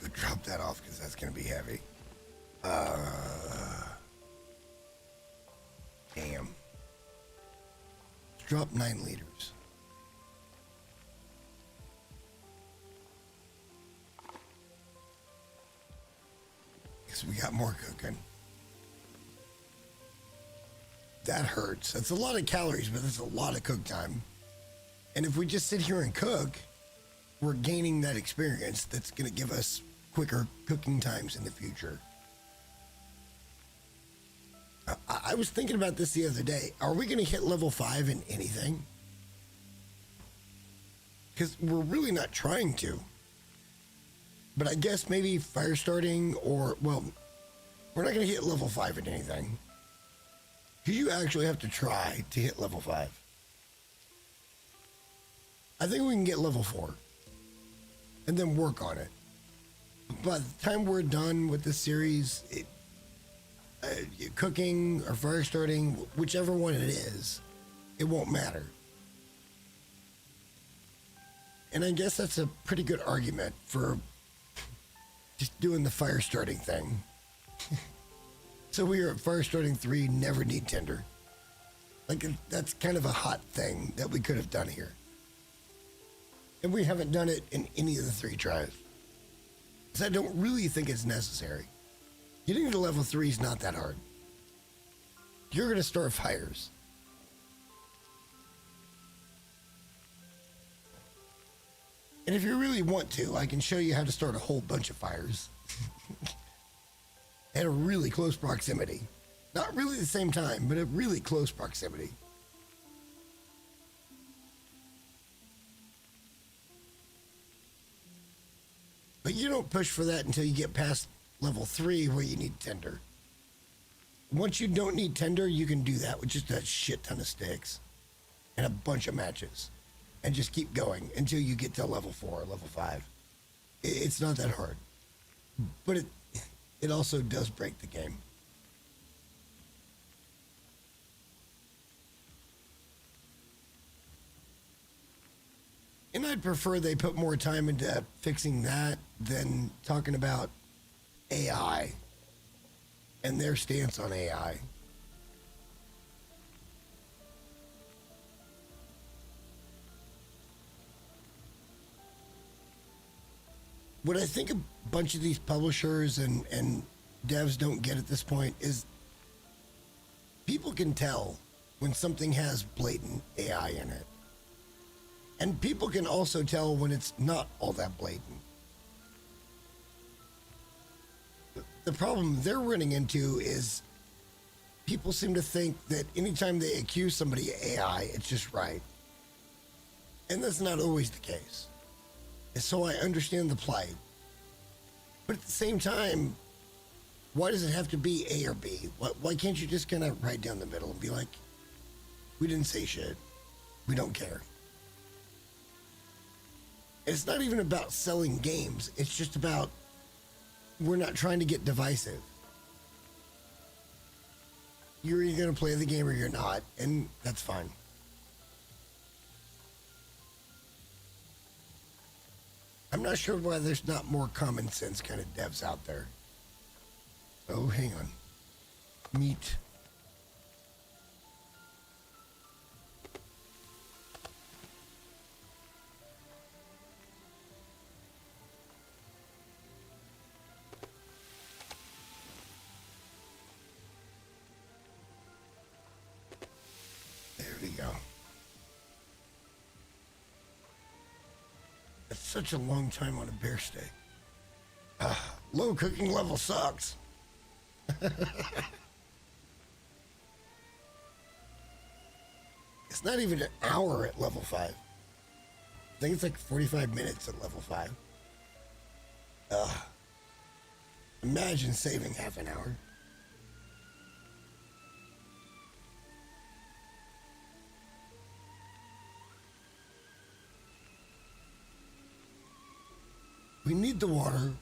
Let's go drop that off because that's going to be heavy. Damn. Let's drop 9 liters. because we got more cooking. That hurts. That's a lot of calories, but that's a lot of cook time. And if we just sit here and cook, we're gaining that experience that's going to give us quicker cooking times in the future. I was thinking about this the other day. Are we going to hit level 5 in anything? Because we're really not trying to. But I guess maybe fire starting or, well, we're not going to hit level 5 in anything. Because you actually have to try to hit level 5. I think we can get level 4. And then work on it. By the time we're done with this series, cooking or fire starting, whichever one it is, it won't matter. And I guess that's a pretty good argument for just doing the fire starting thing. So we are at fire starting 3, never need tinder. Like, that's kind of a hot thing that we could have done here. And we haven't done it in any of the 3 tries. Because I don't really think it's necessary. Getting to level 3 is not that hard. You're going to start fires. And if you really want to, I can show you how to start a whole bunch of fires. At a really close proximity. Not really the same time, but at really close proximity. But you don't push for that until you get past level 3 where you need tinder. Once you don't need tinder, you can do that with just a shit ton of sticks and a bunch of matches. And just keep going until you get to level 4 or level 5. It's not that hard. But it also does break the game. And I'd prefer they put more time into fixing that than talking about AI and their stance on AI. What I think a bunch of these publishers and devs don't get at this point is people can tell when something has blatant AI in it. And people can also tell when it's not all that blatant. The problem they're running into is people seem to think that anytime they accuse somebody of AI, it's just right. And that's not always the case. And so I understand the plight. But at the same time, why does it have to be A or B? Why can't you just kind of right down the middle and be like, we didn't say shit. We don't care. It's not even about selling games. It's just about we're not trying to get divisive. You're either going to play the game or you're not, and that's fine. I'm not sure why there's not more common sense kind of devs out there. Oh, hang on. Meat. There we go. It's such a long time on a bear steak. Low cooking level sucks. It's not even an hour at level 5. I think it's like 45 minutes at level 5. Imagine saving half an hour. We need the water.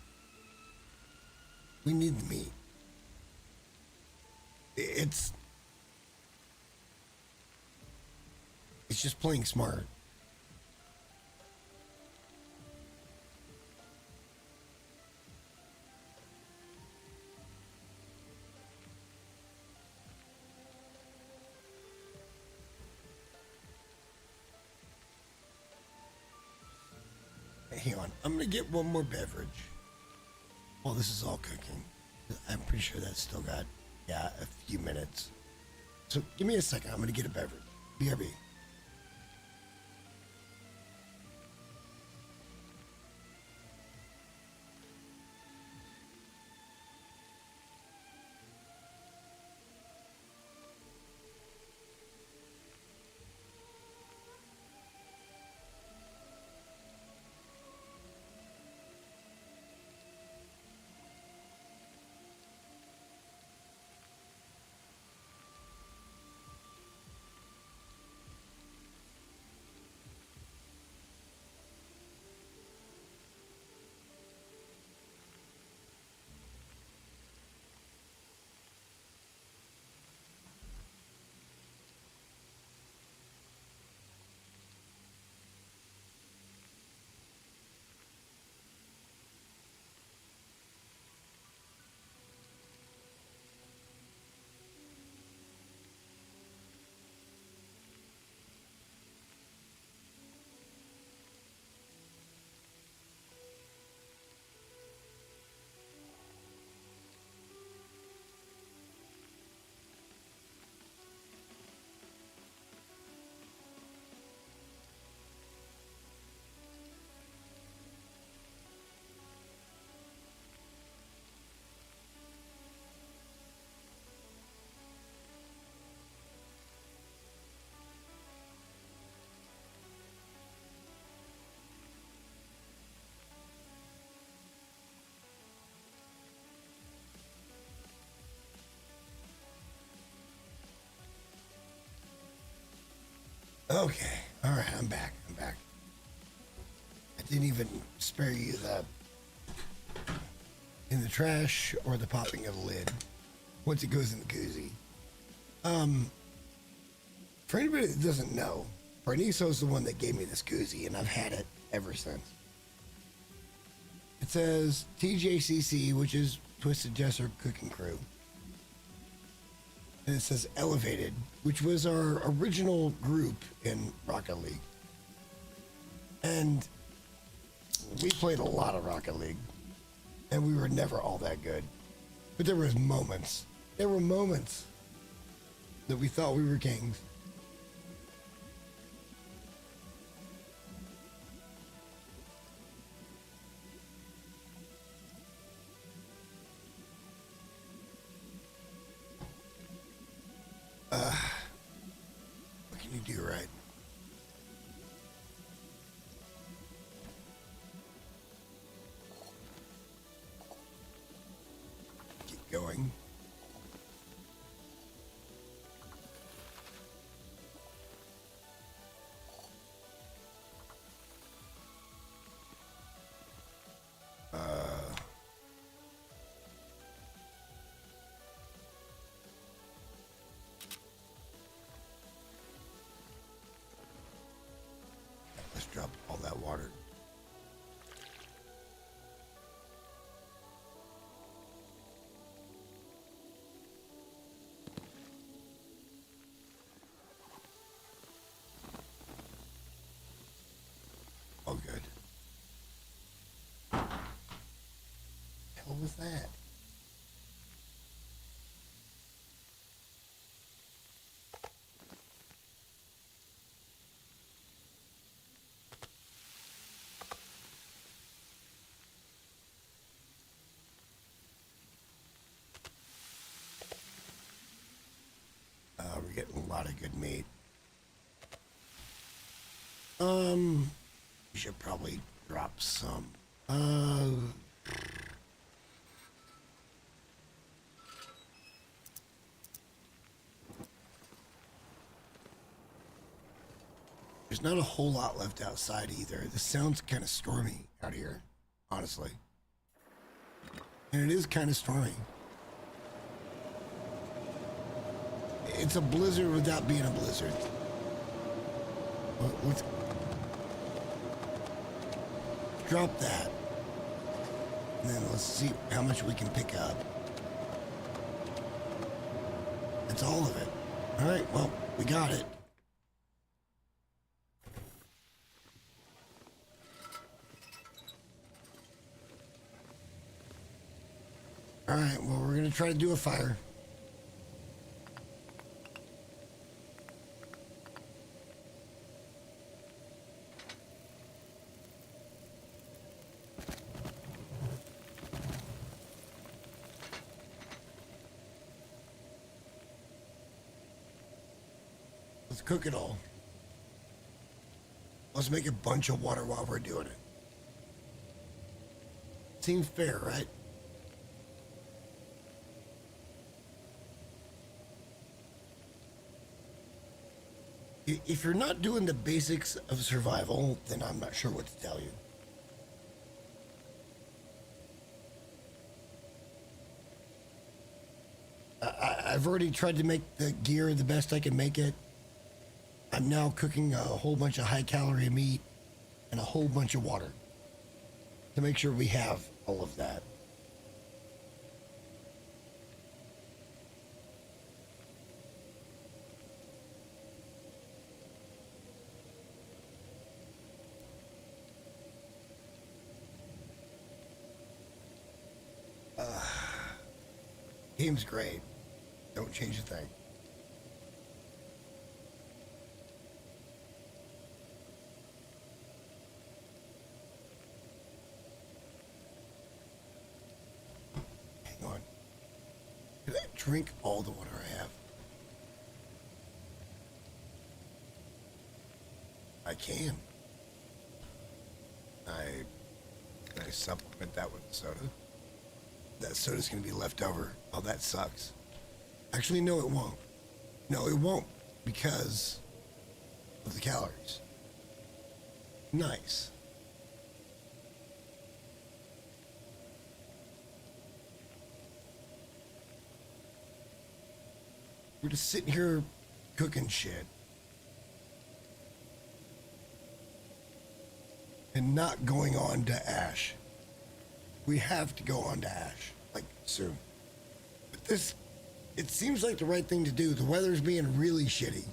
We need the meat. It's just playing smart. Hang on, I'm gonna get one more beverage while this is all cooking. I'm pretty sure that's still got, yeah, a few minutes. So give me a second. I'm going to get a beverage. BRB. Okay. All right. I'm back. I'm back. I didn't even spare you the in the trash or the popping of the lid once it goes in the koozie. For anybody that doesn't know, Berniso's the one that gave me this koozie, and I've had it ever since. It says TJCC, which is Twisted Jesser Cooking Crew. And it says Elevated, which was our original group in Rocket League. And we played a lot of Rocket League, and we were never all that good. But there was moments. There were moments that we thought we were kings. What can you do, right? Keep going. Let's drop all that water. Oh, good. What the hell was that? We're getting a lot of good meat. We should probably drop some. There's not a whole lot left outside either. This sounds kind of stormy out here, honestly. And it is kind of stormy. It's a blizzard without being a blizzard. Let's drop that. And then let's see how much we can pick up. That's all of it. All right, well, we got it. All right, well, we're going to try to do a fire. Let's cook it all. Let's make a bunch of water while we're doing it. Seems fair, right? If you're not doing the basics of survival, then I'm not sure what to tell you. I've already tried to make the gear the best I can make it. I'm now cooking a whole bunch of high-calorie meat and a whole bunch of water to make sure we have all of that. Game's great. Don't change a thing. Hang on. Did I drink all the water I have? I can. Can I supplement that with soda? That soda's gonna be left over. Oh, that sucks. Actually, no, it won't. No, it won't because of the calories. Nice. We're just sitting here cooking shit. And not going on to Ash. We have to go on to Ash, like, soon. But this, it seems like the right thing to do. The weather's being really shitty.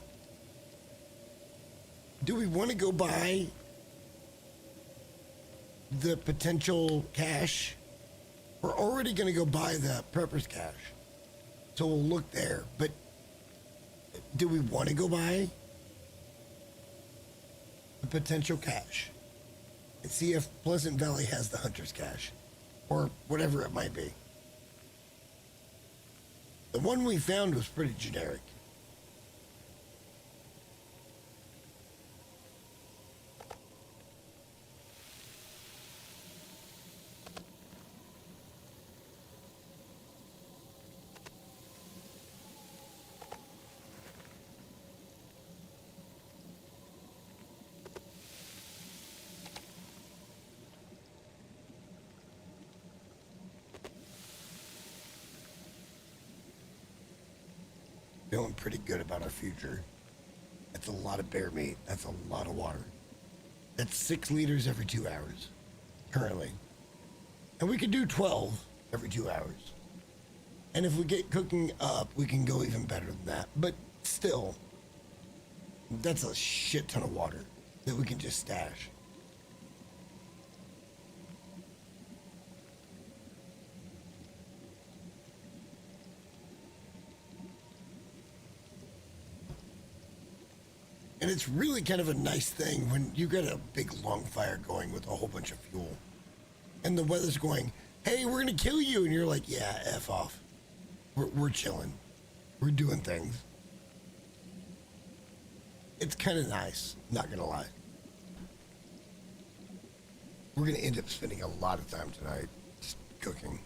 Do we want to go buy the potential cash? We're already going to go buy the prepper's cash. So we'll look there. But do we want to go buy the potential cash? And see if Pleasant Valley has the hunter's cash. Or whatever it might be. The one we found was pretty generic. Feeling pretty good about our future. That's a lot of bear meat. That's a lot of water. That's 6 liters every 2 hours, currently. And we could do 12 every 2 hours. And if we get cooking up, we can go even better than that. But still, that's a shit ton of water that we can just stash. And it's really kind of a nice thing when you get a big long fire going with a whole bunch of fuel. And the weather's going, hey, we're going to kill you. And you're like, yeah, F off. We're chilling. We're doing things. It's kind of nice, not going to lie. We're going to end up spending a lot of time tonight just cooking.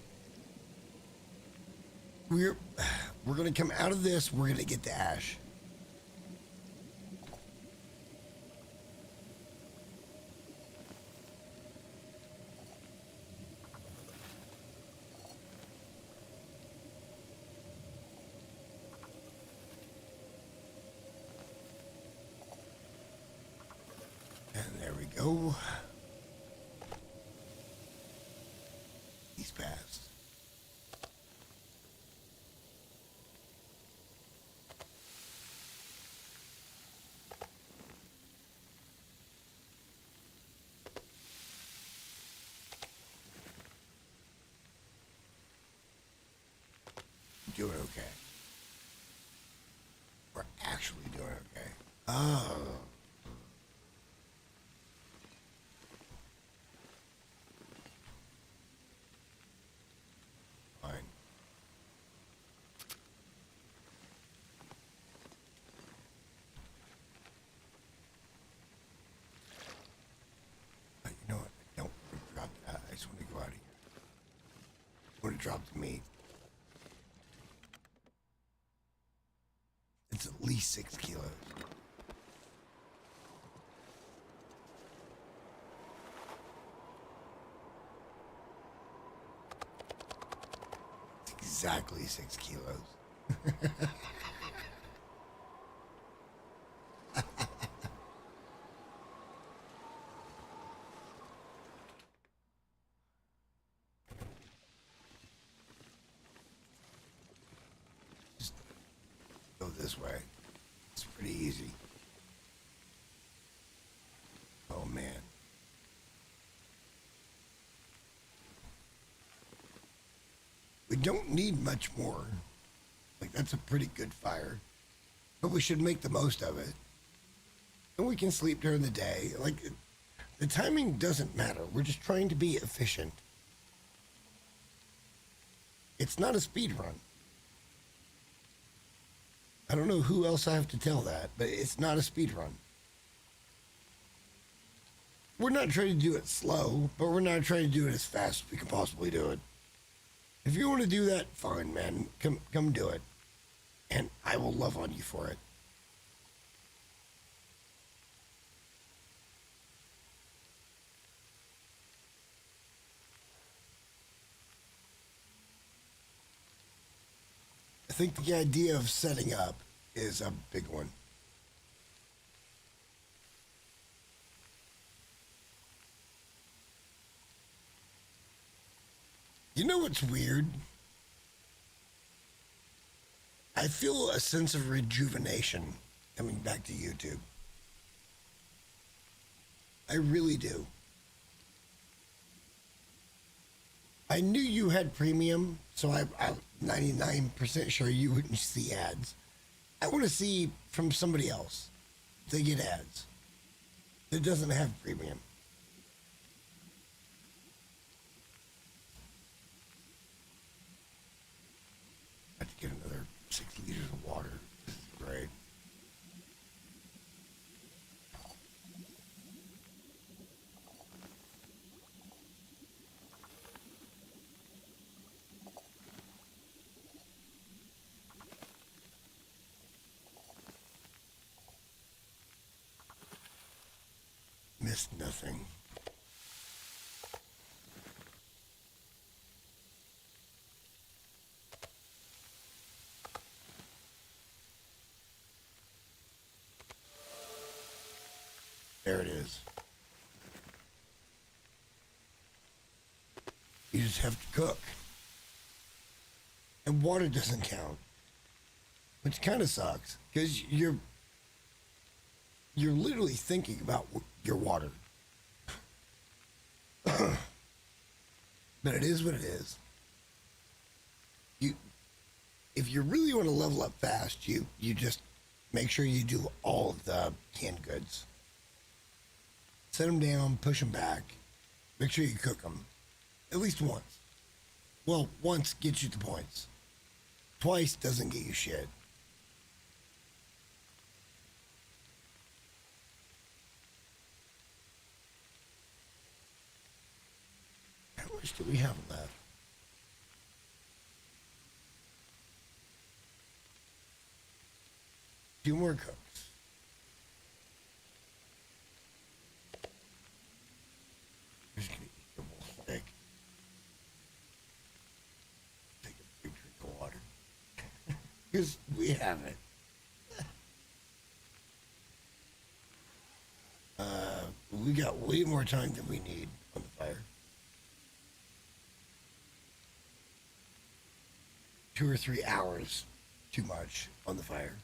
We're going to come out of this. We're going to get to Ash. Go. He's passed. drop the meat. It's at least 6 kilos. It's exactly 6 kilos. Just go this way. It's pretty easy. Oh man. We don't need much more. Like, that's a pretty good fire. But we should make the most of it. And we can sleep during the day. Like, the timing doesn't matter. We're just trying to be efficient. It's not a speed run. I don't know who else I have to tell that, but it's not a speed run. We're not trying to do it slow, but we're not trying to do it as fast as we can possibly do it. If you want to do that, fine, man. Come do it. And I will love on you for it. I think the idea of setting up is a big one. You know what's weird? I feel a sense of rejuvenation coming back to YouTube. I really do. I knew you had premium, so I'm 99% sure you wouldn't see ads. I want to see from somebody else if they get ads that doesn't have premium. I have to get another 6 liters of water. This is great. Missed nothing. There it is. You just have to cook. And water doesn't count. Which kind of sucks, because you're literally thinking about your water. But it is what it is. If you really want to level up fast, you just make sure you do all of the canned goods. Set them down, push them back. Make sure you cook them. At least once. Well, once gets you the points. Twice doesn't get you shit. How much do we have left? Two more cooks. Just gonna eat the whole steak. Take a big drink of water. Because we have it. We got way more time than we need on the fire. 2 or 3 hours too much on the fire.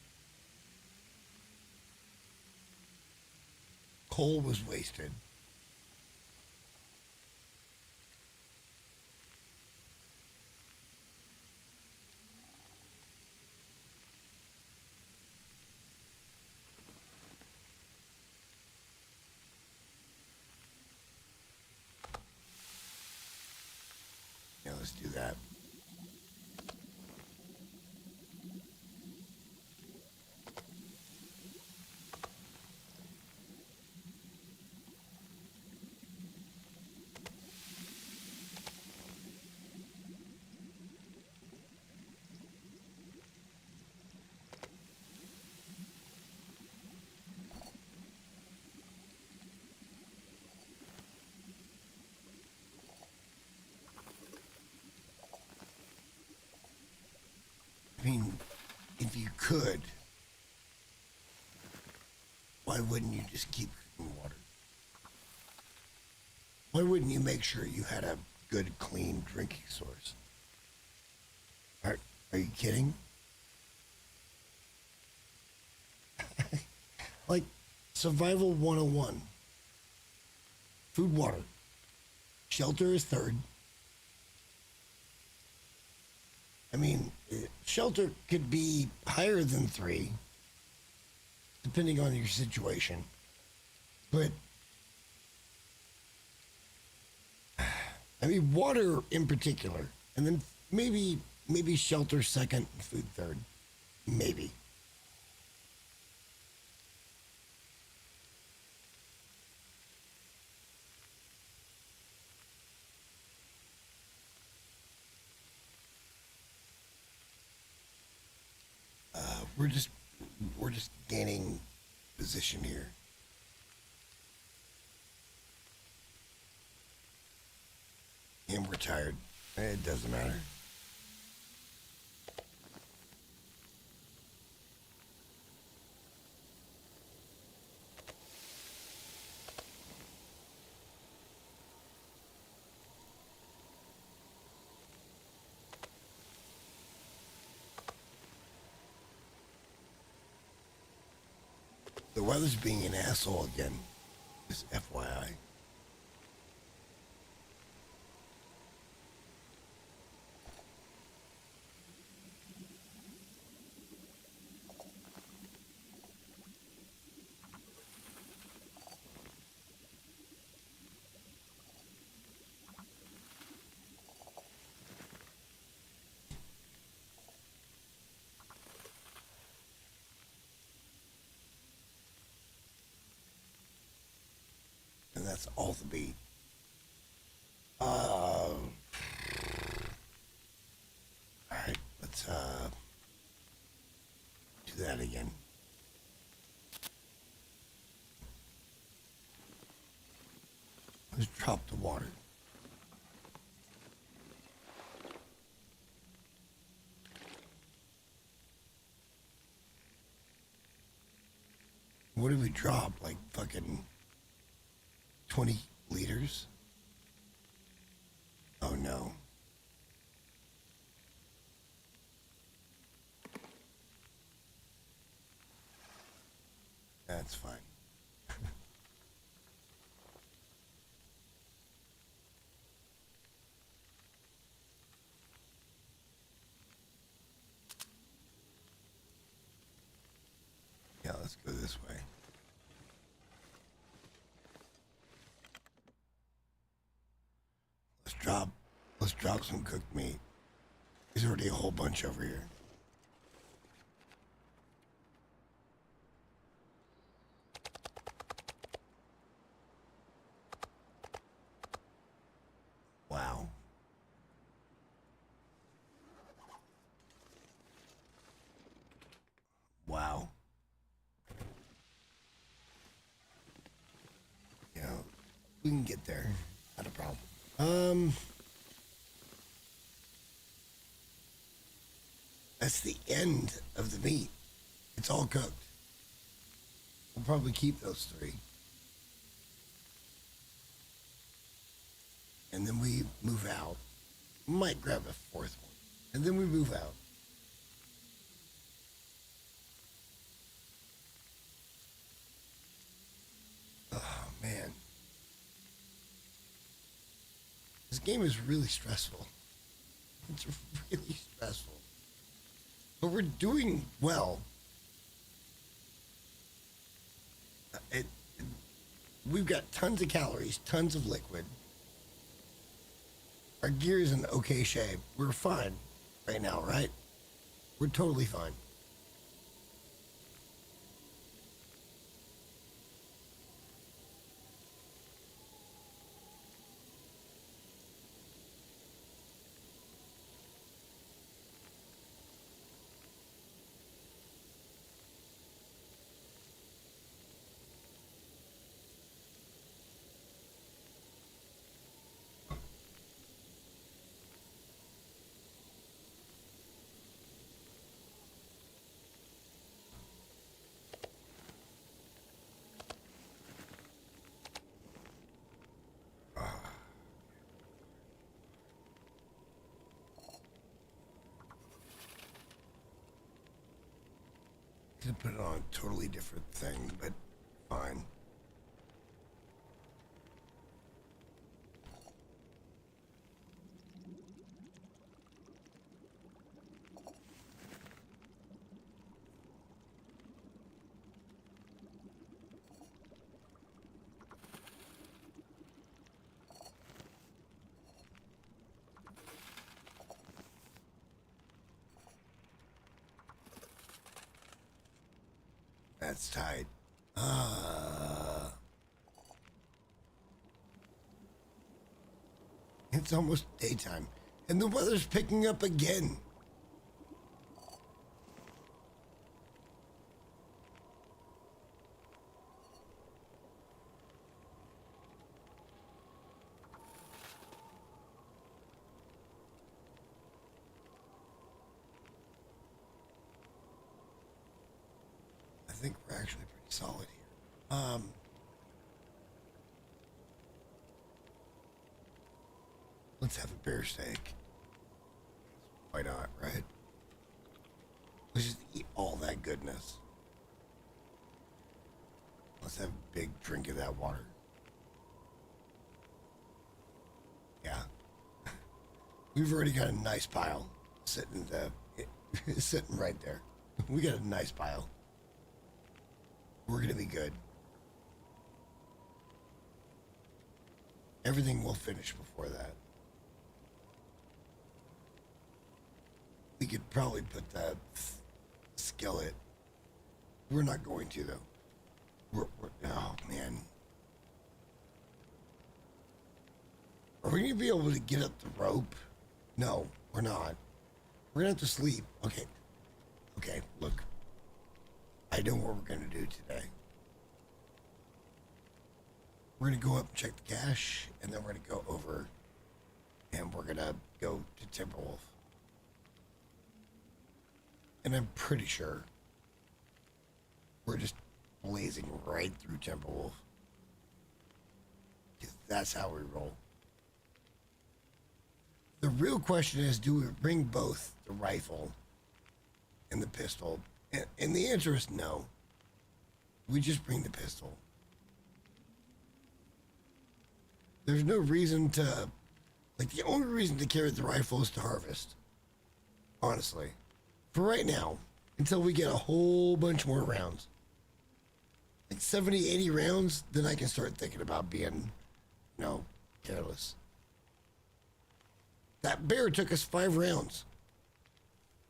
Coal was wasted. Yeah, let's do that. if you could, why wouldn't you just keep cooking water? Why wouldn't you make sure you had a good, clean drinking source? Are you kidding? Like survival 101. Food, water. Shelter is third. I mean, shelter could be higher than 3, depending on your situation. But, I mean, water in particular. And then maybe shelter second, food third. Maybe. We're just gaining position here. And we're tired. It doesn't matter. The weather's being an asshole again. Just FYI. And that's all the beat. All right, let's do that again. Let's drop the water. What did we drop? Like fucking 20 liters? Oh no. That's fine. Yeah, let's go this way. Let's drop some cooked meat. There's already a whole bunch over here. Wow. Wow. You know, we can get there. Not a problem. That's the end of the meat. It's all cooked. We'll probably keep those 3. And then we move out. Might grab a 4th one. And then we move out. Oh, man. This game is really stressful. It's really stressful. But we're doing well. We've got tons of calories, tons of liquid. Our gear is in okay shape. We're fine right now, right? We're totally fine. Could put it on a totally different thing, but fine. That's tight. It's almost daytime, and the weather's picking up again. I think we're actually pretty solid here. Let's have a bear steak. Why not, right? Let's just eat all that goodness. Let's have a big drink of that water. Yeah. We've already got a nice pile sitting sitting right there. We got a nice pile. We're gonna be good. Everything will finish before that. We could probably put that skillet. We're not going to though. Oh man. Are we gonna be able to get up the rope? No, we're not. We're gonna have to sleep. Okay. Okay, look. I know what we're gonna do today. We're gonna go up and check the cache, and then we're gonna go over and we're gonna go to Timberwolf. And I'm pretty sure we're just blazing right through Timberwolf. Because that's how we roll. The real question is, do we bring both the rifle and the pistol? And the answer is no. We just bring the pistol. There's no reason to, like, the only reason to carry the rifle is to harvest. Honestly. For right now, until we get a whole bunch more rounds. Like 70, 80 rounds, then I can start thinking about being, careless. That bear took us 5 rounds.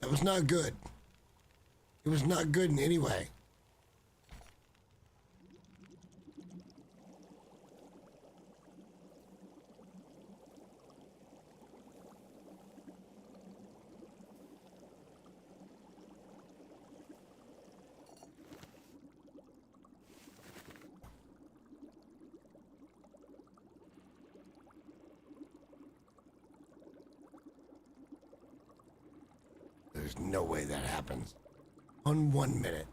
That was not good. It was not good in any way. There's no way that happens. On 1 minute.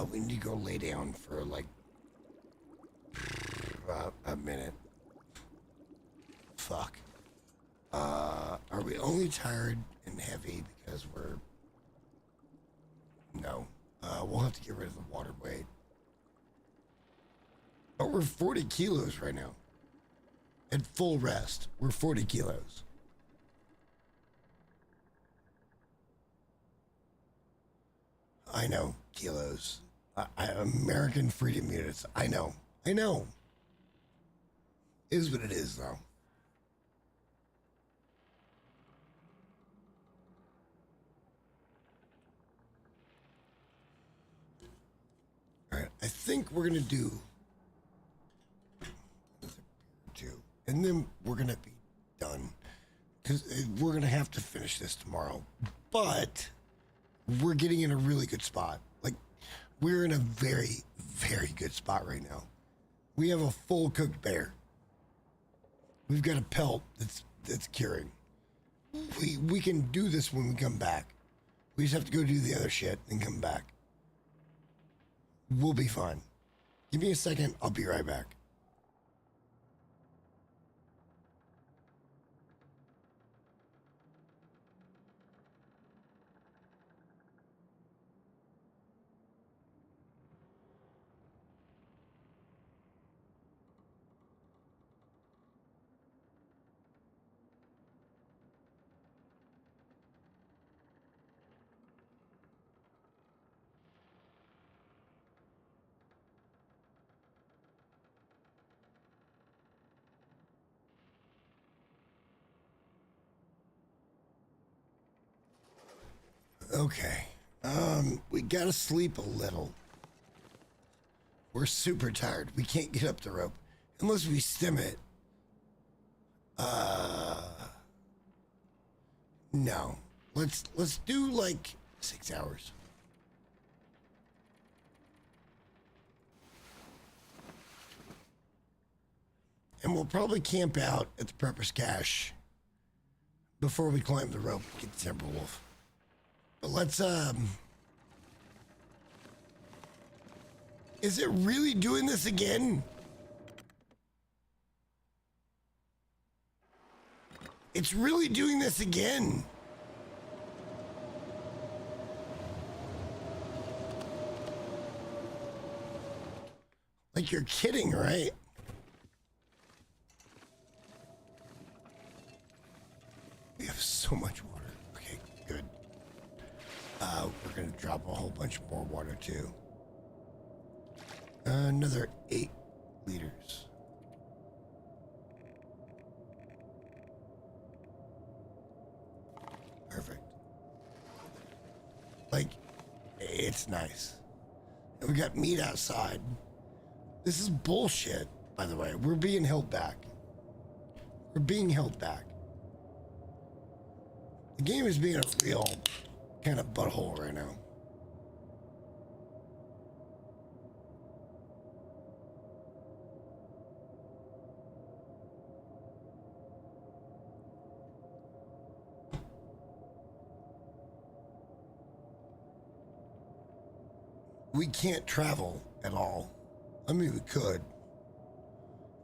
We need to go lay down for like a minute. Fuck. Are we only tired and heavy because we're... No. We'll have to get rid of the water weight. But we're 40 kilos right now. At full rest, we're 40 kilos. I know, kilos. American freedom units. I know. Is what it is, though. Alright, I think we're gonna do 2. And then we're gonna be done. Because we're gonna have to finish this tomorrow. But we're getting in a really good spot. Like, we're in a very, very good spot right now. We have a full cooked bear. We've got a pelt that's curing. We can do this when we come back. We just have to go do the other shit and come back. We'll be fine. Give me a second. I'll be right back. Okay. We gotta sleep a little. We're super tired. We can't get up the rope unless we stem it. No. Let's do like 6 hours. And we'll probably camp out at the Prepper's Cache before we climb the rope and get the Timberwolf. But let's, is it really doing this again? It's really doing this again. Like you're kidding, right? We have so much water. Okay, good. We're gonna drop a whole bunch more water too. Another 8 liters. Perfect. Like, it's nice. And we got meat outside. This is bullshit, by the way. We're being held back. We're being held back. The game is being a real kind of butthole right now. We can't travel at all. I mean, we could,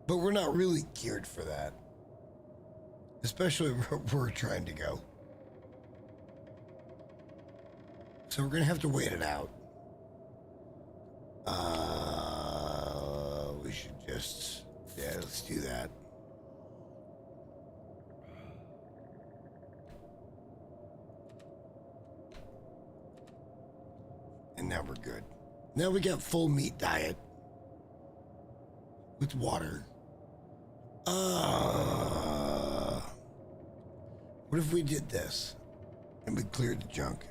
but we're not really geared for that, especially where we're trying to go. So we're gonna have to wait it out. We should just, yeah, let's do that. And now we're good. Now we got full meat diet with water. What if we did this and we cleared the junk?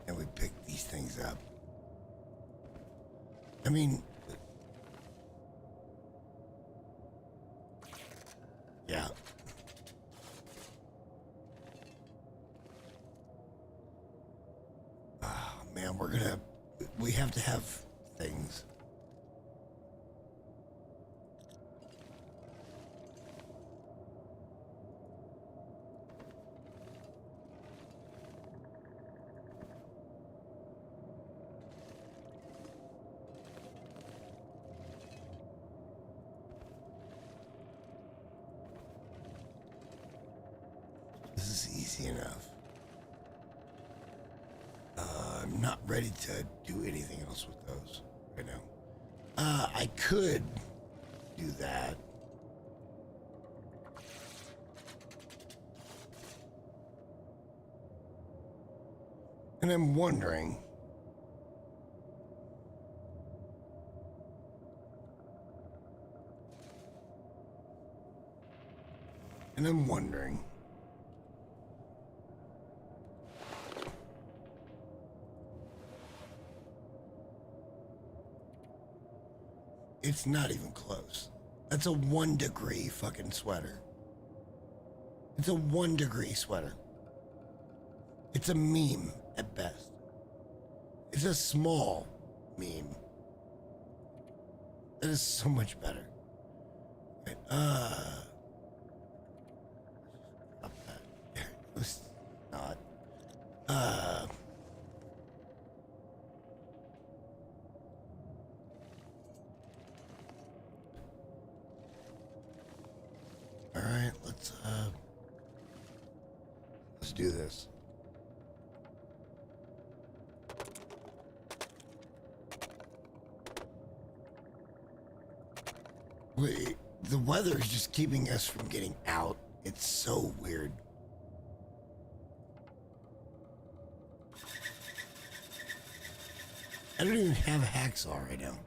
And we picked these things up. I mean, yeah. Man, we have to have things. This is easy enough. I'm not ready to do anything else with those right now. I could do that. And I'm wondering, it's not even close. That's a 1 degree fucking sweater. It's a 1 degree sweater. It's a meme at best. It's a small meme. That is so much better. Right, stop that. Let's not. All right, let's do this. Wait, the weather is just keeping us from getting out. It's so weird. I don't even have a hacksaw right now.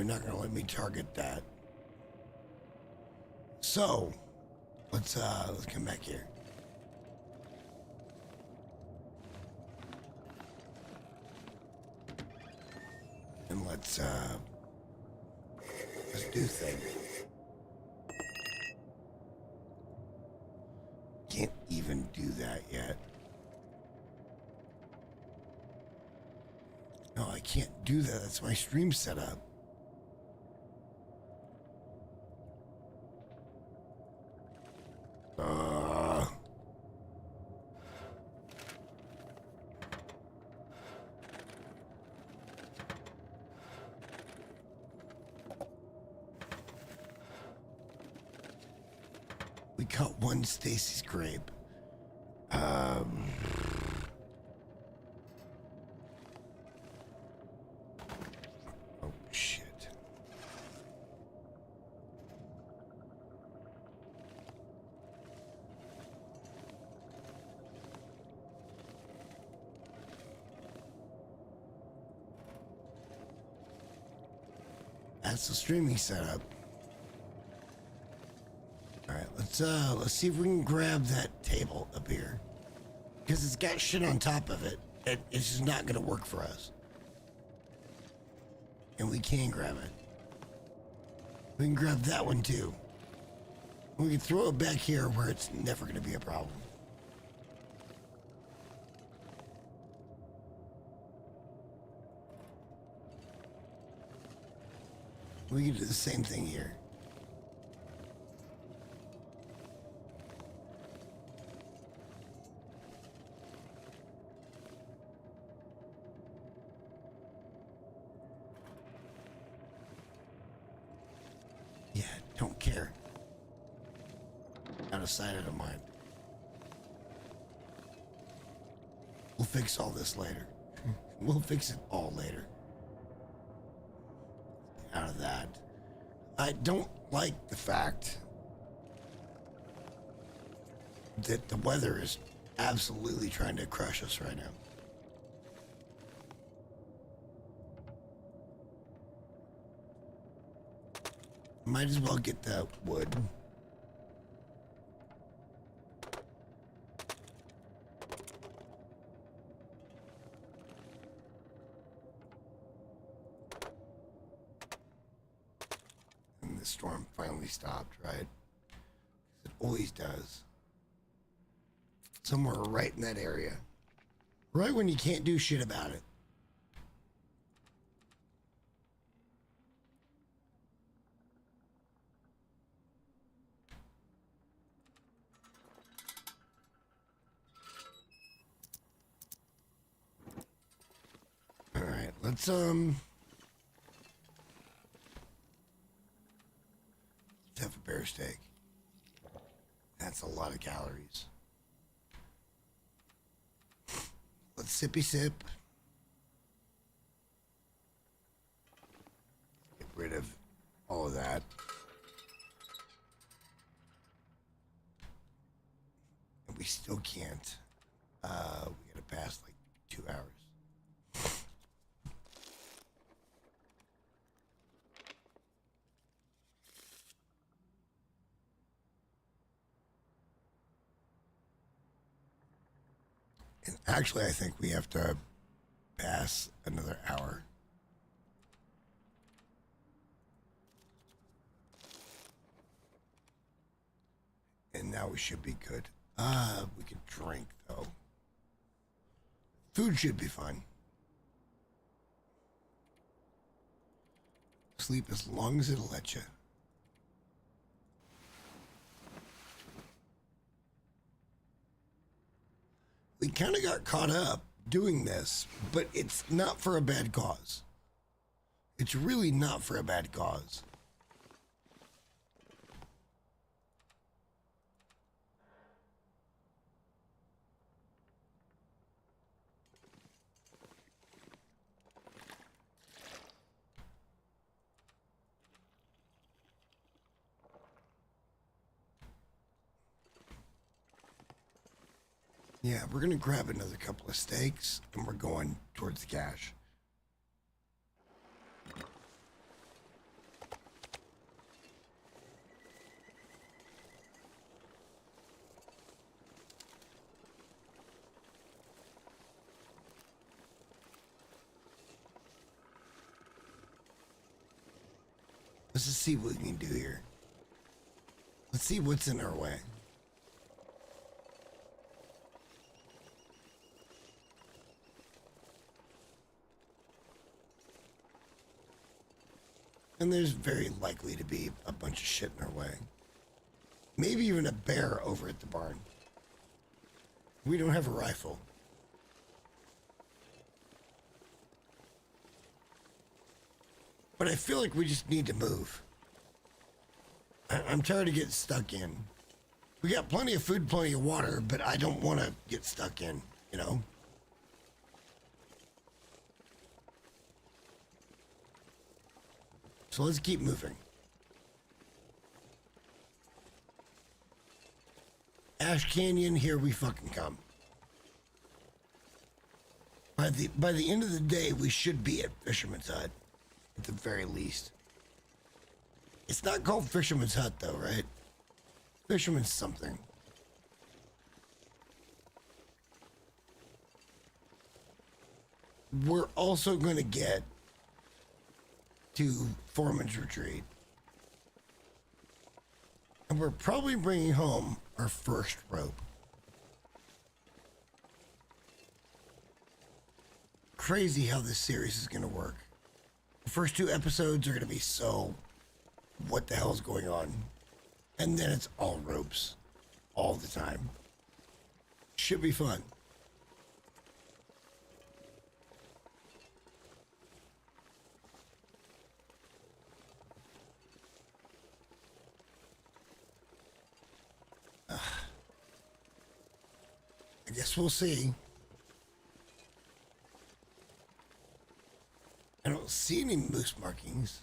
They're not going to let me target that. So, let's come back here. And let's do things. Can't even do that yet. No, I can't do that. That's my stream setup. We caught one Stacy's grape. Oh, shit. That's the streaming setup. All right, let's see if we can grab that table up here, because it's got shit on top of it. It's just not gonna work for us. And we can grab it. We can grab that one too. We can throw it back here where it's never gonna be a problem. We can do the same thing here. Yeah, don't care. Out of sight, out of mind. We'll fix all this later. We'll fix it all later. Out of that. I don't like the fact that the weather is absolutely trying to crush us right now. Might as well get that wood. And the storm finally stopped, right? It always does. Somewhere right in that area. Right when you can't do shit about it. Let's have a bear steak. That's a lot of calories. Let's sippy sip. Get rid of all of that. And we still can't. We gotta pass like 2 hours. And actually, I think we have to pass another hour. And now we should be good. We can drink, though. Food should be fine. Sleep as long as it'll let you. We kind of got caught up doing this, but it's not for a bad cause. It's really not for a bad cause. Yeah, we're going to grab another couple of steaks, and we're going towards the cache. Let's just see what we can do here. Let's see what's in our way. And there's very likely to be a bunch of shit in our way. Maybe even a bear over at the barn. We don't have a rifle. But I feel like we just need to move. I'm tired of getting stuck in. We got plenty of food, plenty of water, but I don't want to get stuck in, you know? So let's keep moving. Ash Canyon, here we fucking come. By the end of the day, we should be at Fisherman's Hut, at the very least. It's not called Fisherman's Hut, though, right? Fisherman's something. We're also going to get to Foreman's Retreat. And we're probably bringing home our first rope. Crazy how this series is going to work. The first 2 episodes are going to be so, what the hell's going on? And then it's all ropes. All the time. Should be fun. I guess we'll see. I don't see any moose markings.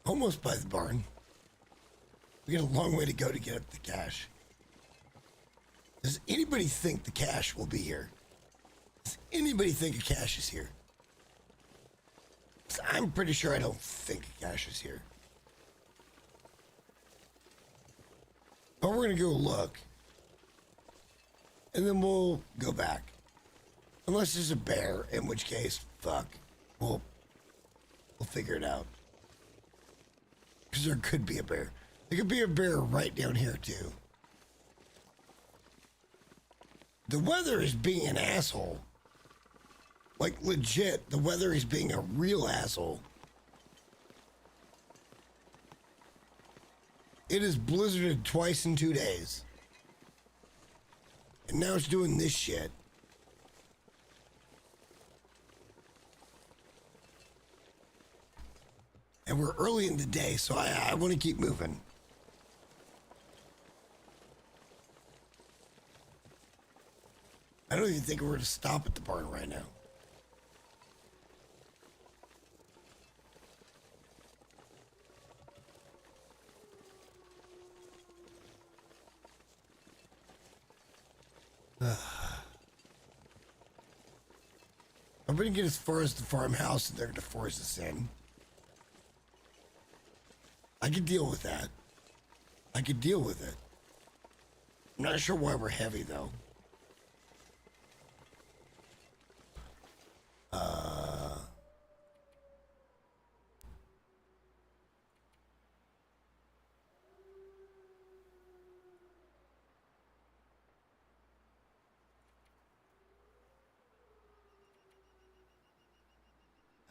Almost by the barn. We got a long way to go to get up the cache. Does anybody think the cache will be here? Does anybody think a cache is here? 'Cause I'm pretty sure I don't think a cache is here. But we're gonna go look. And then we'll go back. Unless there's a bear, in which case, fuck. We'll figure it out. Because there could be a bear. There could be a bear right down here, too. The weather is being an asshole. Like, legit, the weather is being a real asshole. It has blizzarded twice in 2 days. And now it's doing this shit. And we're early in the day, so I want to keep moving. I don't even think we're going to stop at the barn right now. I'm going to get as far as the farmhouse and they're going to force us in. I could deal with that. I could deal with it. I'm not sure why we're heavy, though.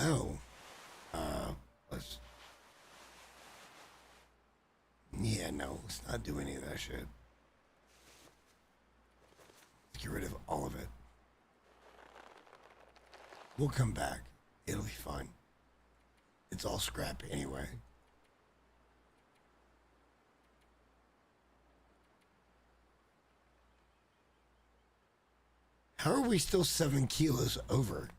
Oh. Let's... Yeah, no, let's not do any of that shit. Let's get rid of all of it. We'll come back. It'll be fine. It's all scrap anyway. How are we still 7 kilos over?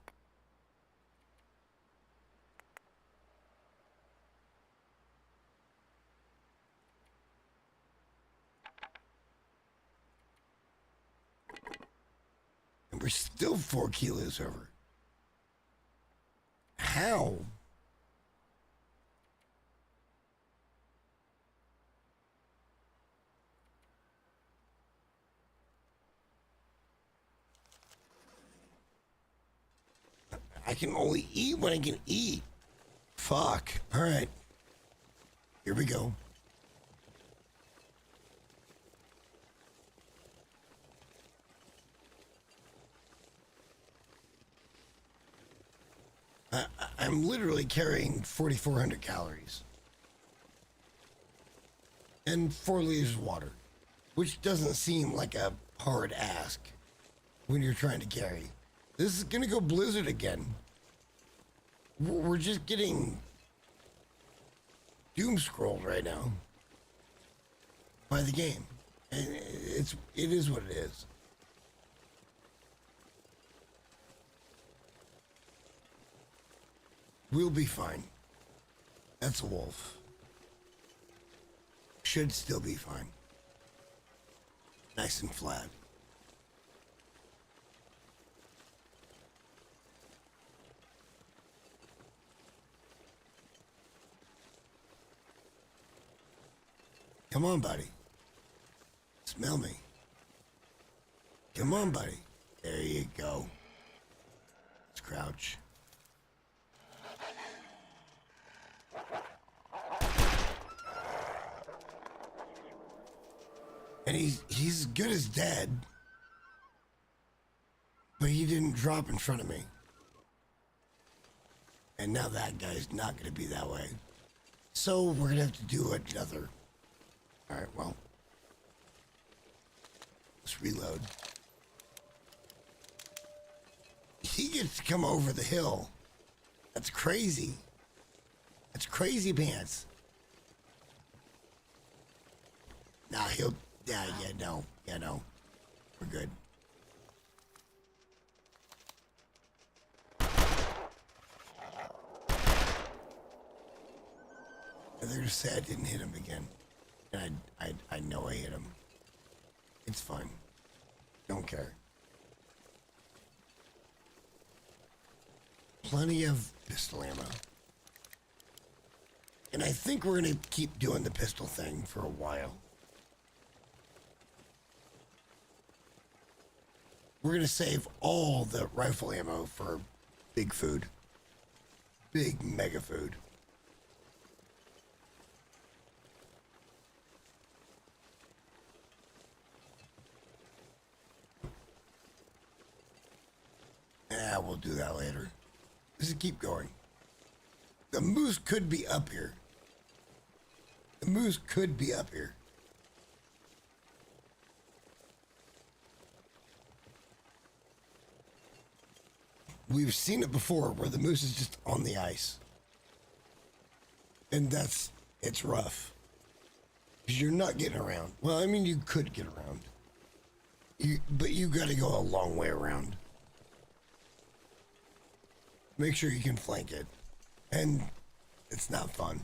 And we're still 4 kilos over. How? I can only eat when I can eat. Fuck. All right. Here we go. I'm literally carrying 4,400 calories. And 4 liters of water. Which doesn't seem like a hard ask when you're trying to carry. This is gonna go blizzard again. We're just getting doom scrolled right now by the game, and it is what it is. We'll be fine. That's a wolf. Should still be fine. Nice and flat. Come on, buddy. Smell me. Come on, buddy. There you go. Let's crouch. And he's as good as dead. But he didn't drop in front of me. And now that guy's not going to be that way. So we're going to have to do another. All right, well. Let's reload. He gets to come over the hill. That's crazy. That's crazy pants. Nah, he'll... Yeah, no. We're good. They're just say I didn't hit him again. And I know I hit him. It's fine. Don't care. Plenty of pistol ammo. And I think we're going to keep doing the pistol thing for a while. We're going to save all the rifle ammo for big food. Big mega food. Yeah, we'll do that later. Just keep going. The moose could be up here. The moose could be up here. We've seen it before where the moose is just on the ice. And it's rough. Because you're not getting around. Well, I mean, you could get around. But you got to go a long way around. Make sure you can flank it. And it's not fun.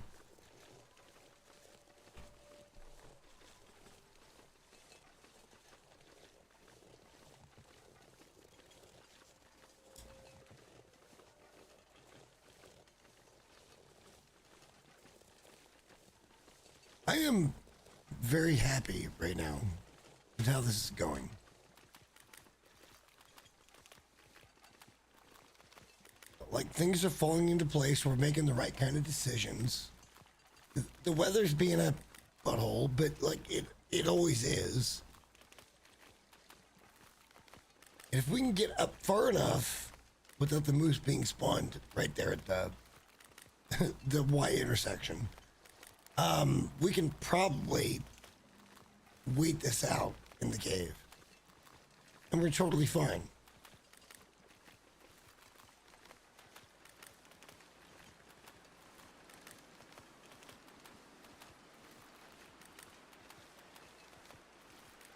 I am very happy right now with how this is going. Like, things are falling into place. We're making the right kind of decisions. The weather's being a butthole, but like it always is. If we can get up far enough without the moose being spawned right there at the Y intersection, we can probably wait this out in the cave. And we're totally fine.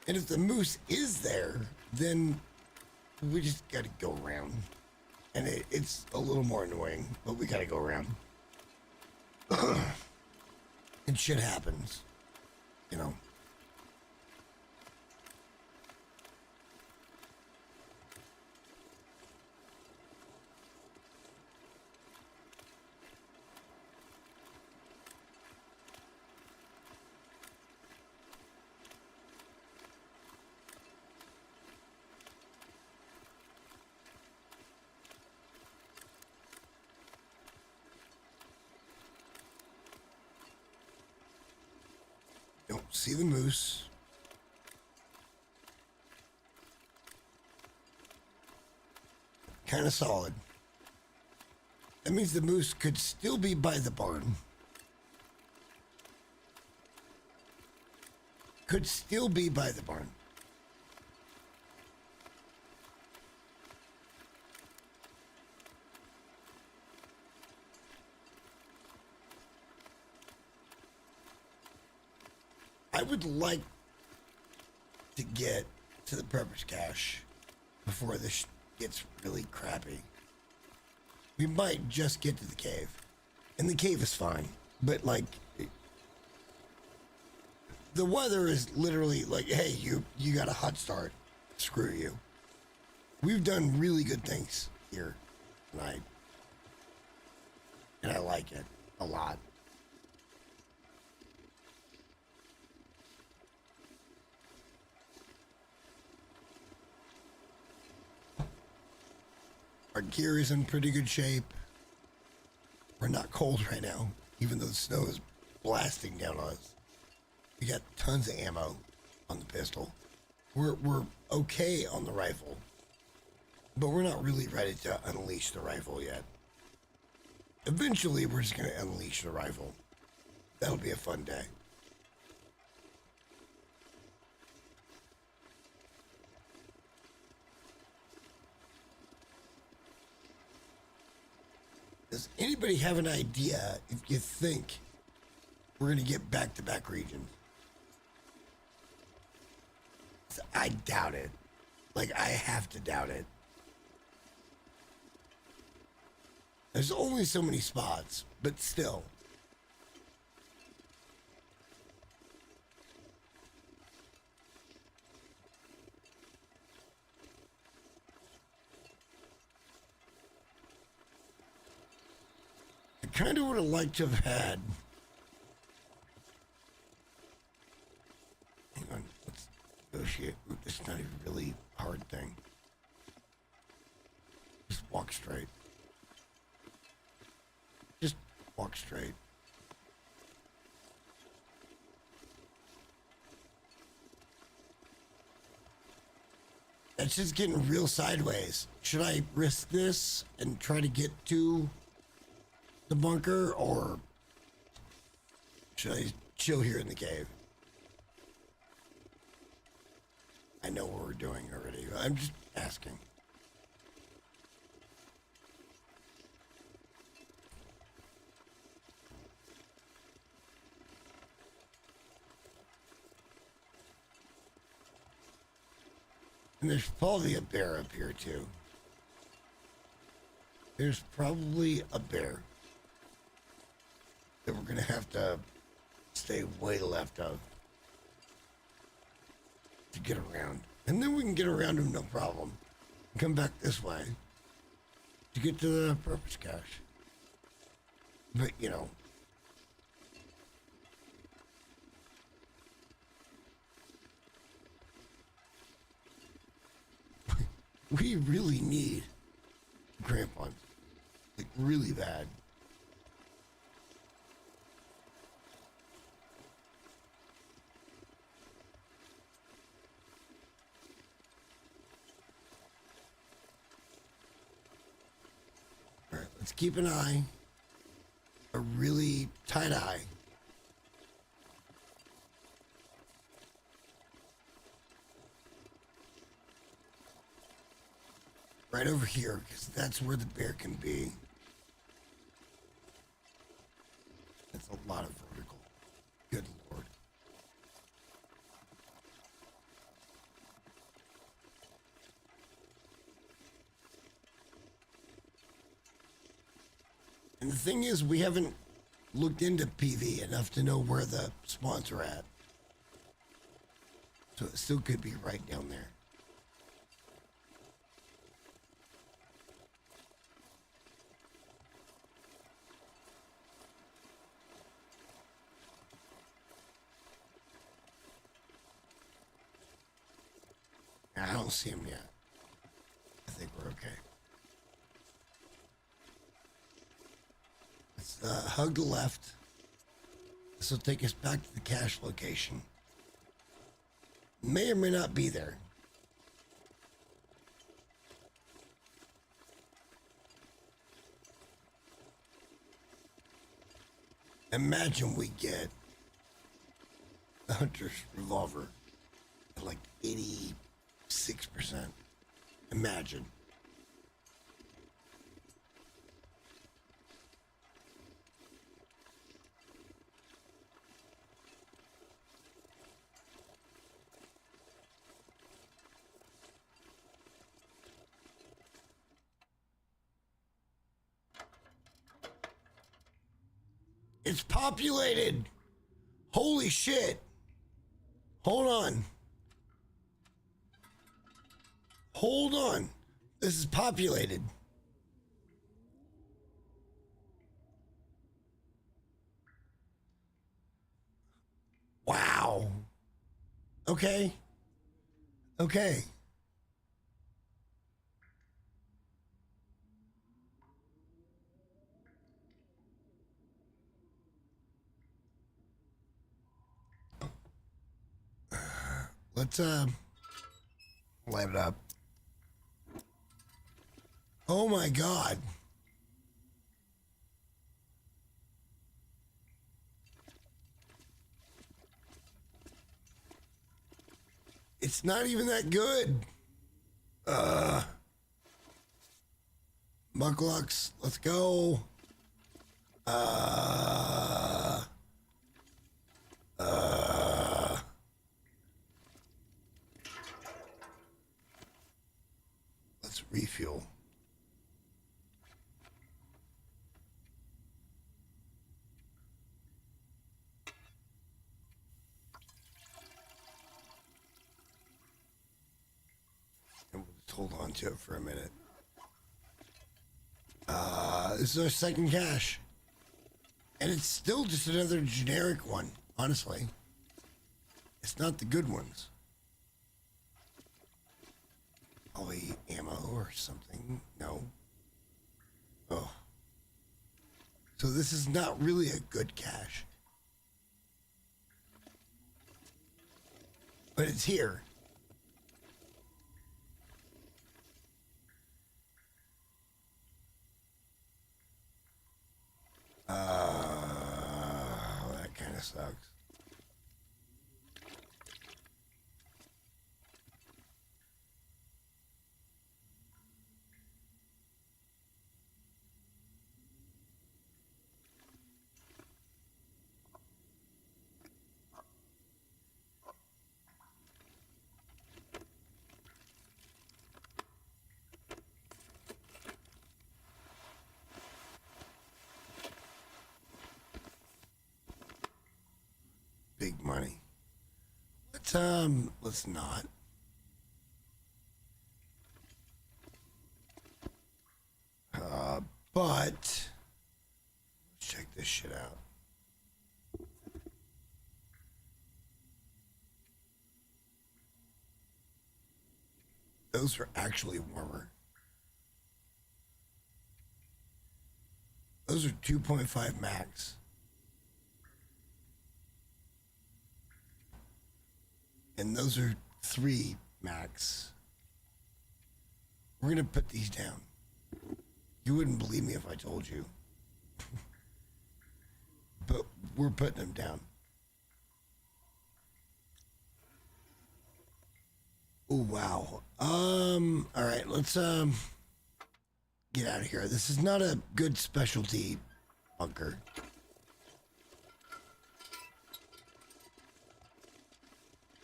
And if the moose is there, then We just gotta go around. And it's a little more annoying, but we gotta go around. And shit happens, you know. Don't see the moose. Kind of solid. That means the moose could still be by the barn. Could still be by the barn. I would like to get to the prepper's cache before this gets really crappy. We might just get to the cave. And the cave is fine. But like, the weather is literally like, hey, you got a hot start. Screw you. We've done really good things here tonight. And I like it a lot. Our gear is in pretty good shape. We're not cold right now, even though the snow is blasting down on us. We got tons of ammo on the pistol. We're okay on the rifle, but we're not really ready to unleash the rifle yet. Eventually, we're just going to unleash the rifle. That'll be a fun day. Does anybody have an idea if you think we're going to get back-to-back regions? I doubt it. Like, I have to doubt it. There's only so many spots, but still. I kind of would have liked to have had. Hang on, let's negotiate. It's not a really hard thing. Just walk straight. Just walk straight. It's just getting real sideways. Should I risk this and try to get to the bunker, or should I chill here in the cave? I know what we're doing already. I'm just asking. And there's probably a bear up here too. There's probably a bear that we're gonna have to stay way left of to get around. And then we can get around him no problem. Come back this way to get to the purpose cache. But, you know, we really need crampons. Like, really bad. Let's keep an eye, a really tight eye. Right over here, because that's where the bear can be. That's a lot of vertical. Good Lord. And the thing is, we haven't looked into PV enough to know where the spawns are at. So it still could be right down there. I don't see him yet. I think we're okay. Let's hug the left. This will take us back to the cache location. May or may not be there. Imagine we get the Hunter's Revolver at like 86%. Imagine. It's populated. Holy shit. Hold on. Hold on. This is populated. Wow. Okay. Okay. Let's light it up. Oh my God. It's not even that good. Mucklux, let's go. Let's refuel. And we'll just hold on to it for a minute. This is our second cache. And it's still just another generic one, honestly. It's not the good ones. Probably ammo or something. No. Oh. So this is not really a good cache. But it's here. That kind of sucks. Big money. Let's not. But let's check this shit out. Those are actually warmer. Those are 2.5 max. And those are 3 max. We're going to put these down. You wouldn't believe me if I told you. But we're putting them down. Oh, wow. All right, let's get out of here. This is not a good specialty bunker.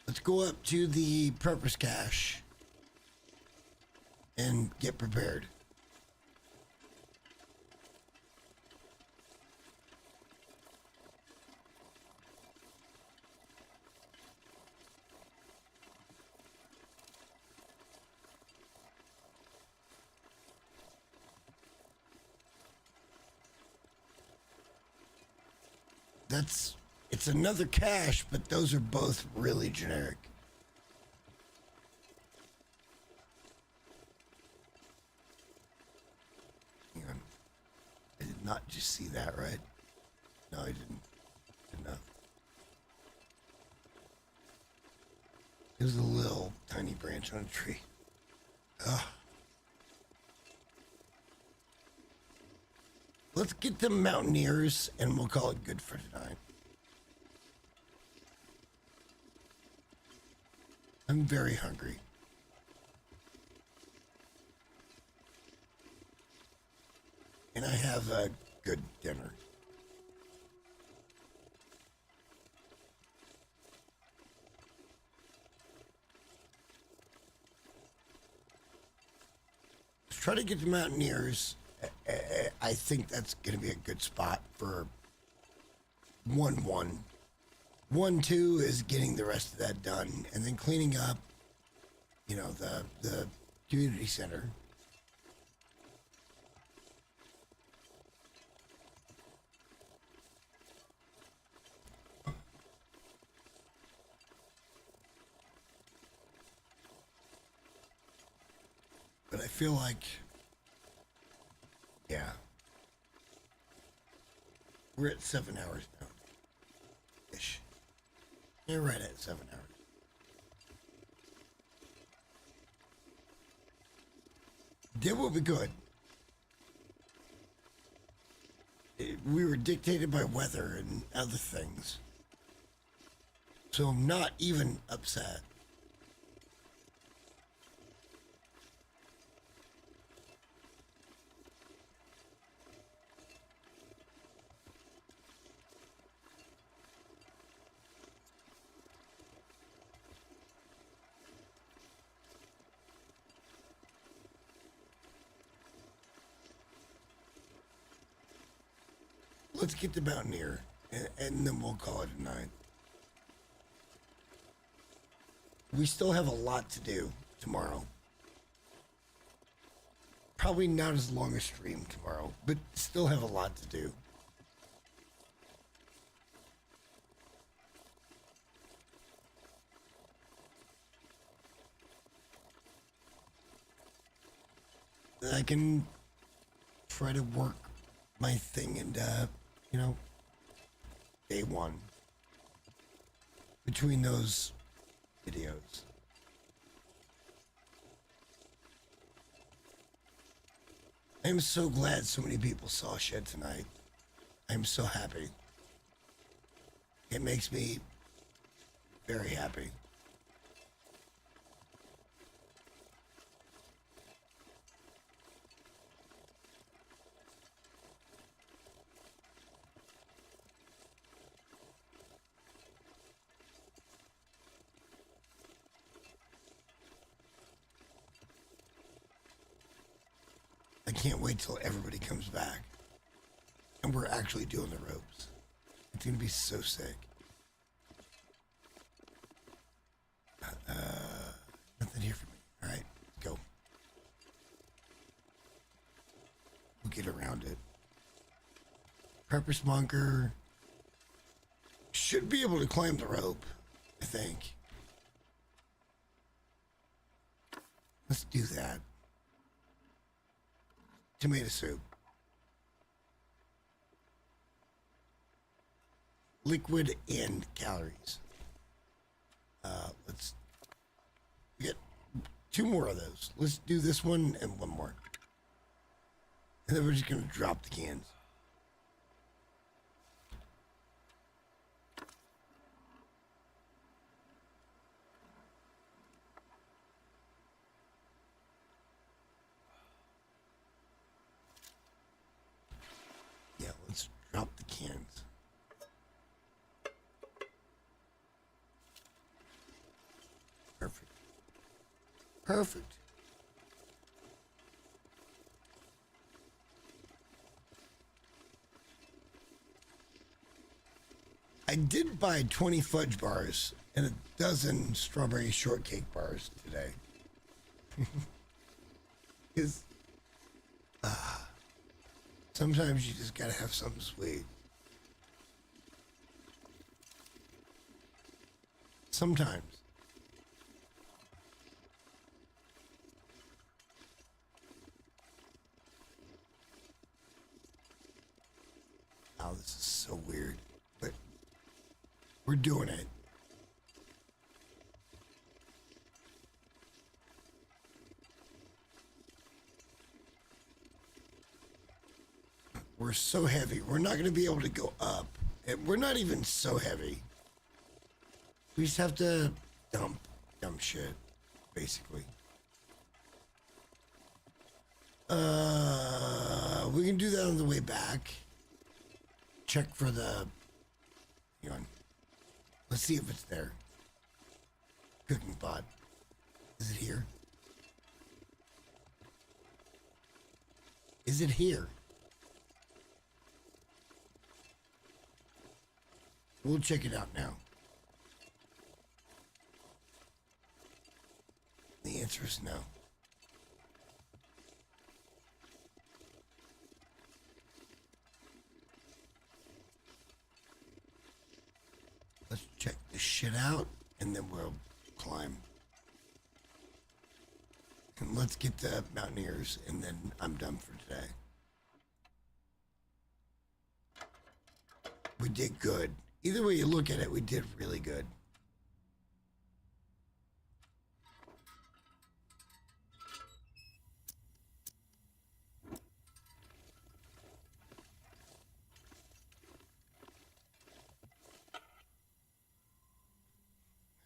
Let's go up to the purpose cache and get prepared. That's it's another cache, but those are both really generic. Hang on. I did not just see that, right? No, I didn't. Enough. It was a little tiny branch on a tree. Ugh. Let's get the mountaineers and we'll call it good for tonight. I'm very hungry. And I have a good dinner. Let's try to get the mountaineers. I think that's going to be a good spot for 1-1. 1-2 is getting the rest of that done, and then cleaning up, you know, the community center. But I feel like, yeah, we're at 7 hours now. Ish. You're right at 7 hours. Did what we could. We were dictated by weather and other things. So I'm not even upset. Let's get the mountaineer, and then we'll call it a night. We still have a lot to do tomorrow. Probably not as long a stream tomorrow, but still have a lot to do. I can try to work my thing into, you know, day one between those videos. I'm so glad so many people saw shit tonight. I'm so happy. It makes me very happy. I can't wait till everybody comes back and we're actually doing the ropes. It's gonna be so sick. Nothing here for me. All right, go. We'll get around it. Purpose bunker should be able to climb the rope, I think. Let's do that. Tomato soup. Liquid and calories. Let's get 2 more of those. Let's do this one and 1 more. And then we're just gonna drop the cans. Yeah, let's drop the cans. Perfect. Perfect. I did buy 20 fudge bars and a dozen strawberry shortcake bars today. Because sometimes you just gotta have something sweet. sometimes. Oh, this is so weird, but we're doing it. We're so heavy. We're not going to be able to go up. We're not even so heavy. We just have to dump shit, basically. We can do that on the way back. Check for the... Hang on. Let's see if it's there. Cooking pot. Is it here? Is it here? We'll check it out now. The answer is no. Let's check this shit out, and then we'll climb. And let's get the mountaineers, and then I'm done for today. We did good. Either way you look at it, we did really good.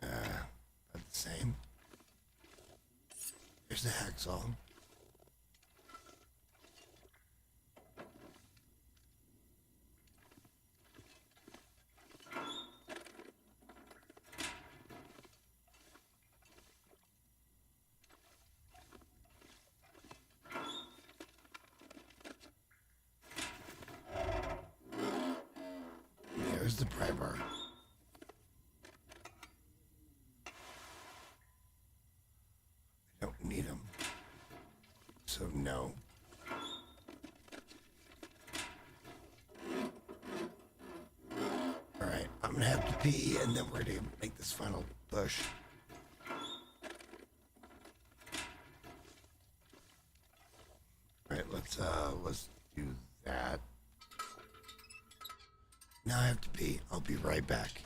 About the same. There's the hacksaw. There's the pry bar. I don't need them. So no. Alright, I'm gonna have to pee and then we're gonna make this final push. Alright, let's do that. Now I have to pee. I'll be right back.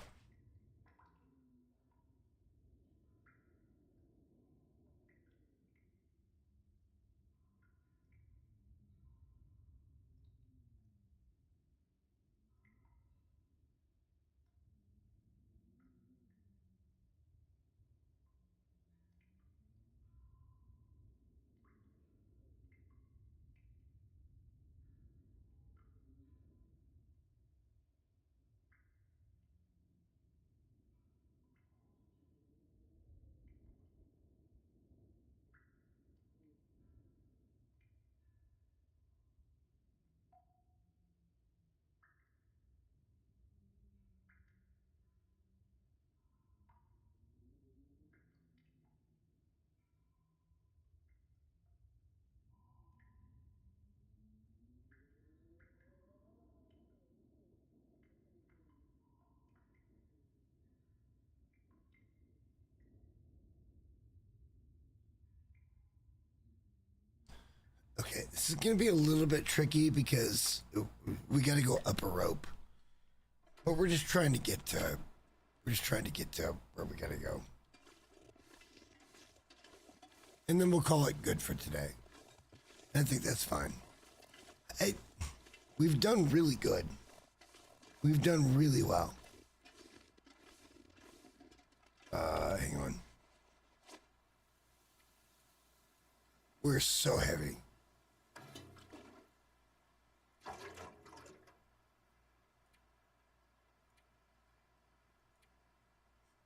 Okay, this is gonna be a little bit tricky because we gotta go up a rope. But we're just trying to get to where we gotta go. And then we'll call it good for today. I think that's fine. We've done really good. We've done really well. Hang on. We're so heavy.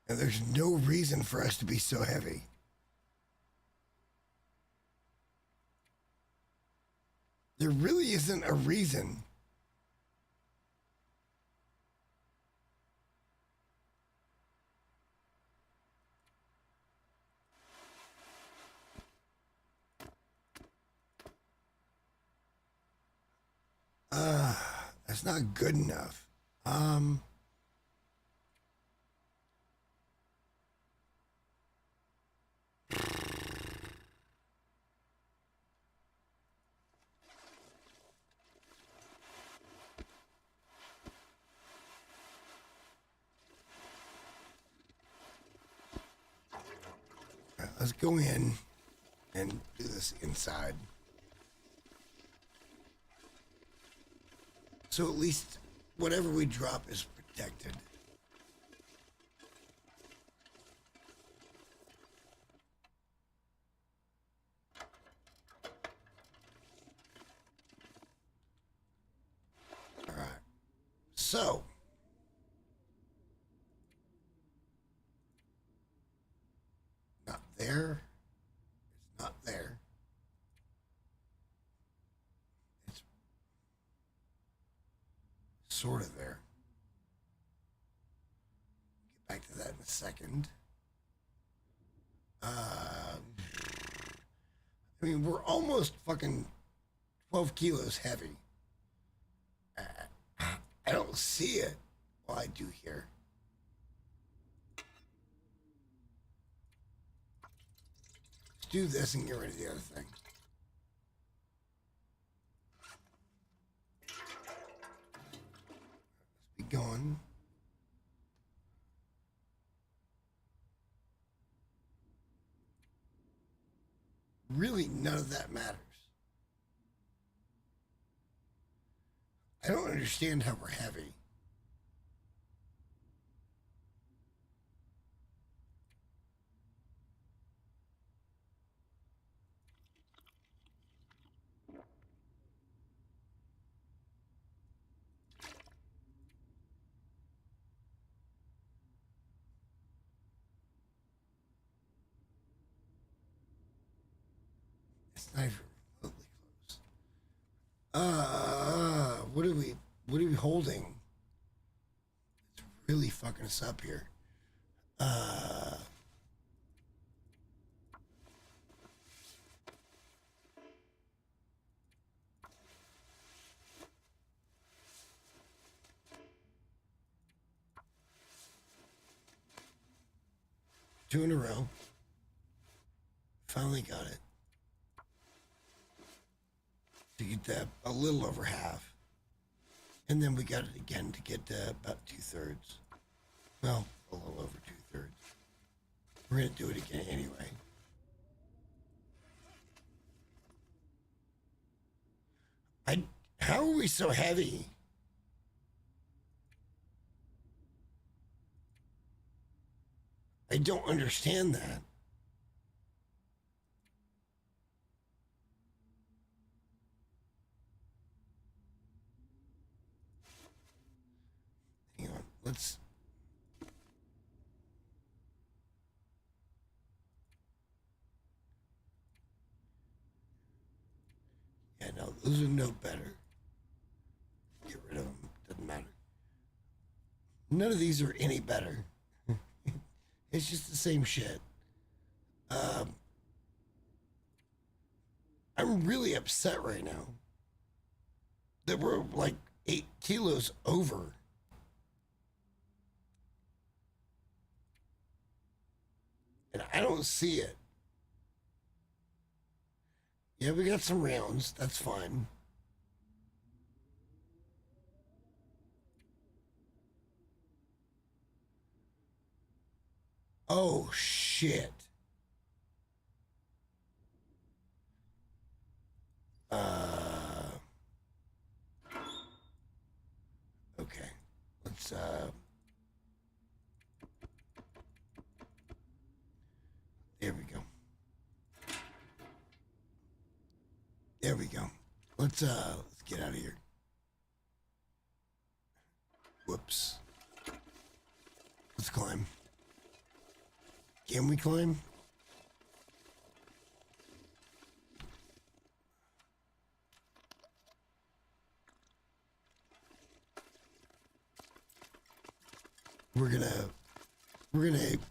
And there's no reason for us to be so heavy. There really isn't a reason. That's not good enough. let's go in and do this inside. So at least whatever we drop is protected. All right. So not there. It's not there. It's sort of there. Get back to that in a second. I mean, we're almost fucking 12 kilos heavy. I don't see it. Well, I do here. Let's do this and get rid of the other thing. Let's be going. Really, none of that matters. I don't understand how we're heavy. It's not even remotely close. What are we holding? It's really fucking us up here. Two in a row. Finally got it. To get that a little over half. And then we got it again to get about 2/3. Well, a little over 2/3. We're going to do it again anyway. How are we so heavy? I don't understand that. Hang on, let's... Yeah, no, those are no better. Get rid of them, doesn't matter. None of these are any better. It's just the same shit. I'm really upset right now that we're like 8 kilos over. And I don't see it. Yeah, we got some rounds. That's fine. Oh, shit. Okay. Let's, there we go. There we go. Let's get out of here. Whoops. Let's climb. Can we climb? We're gonna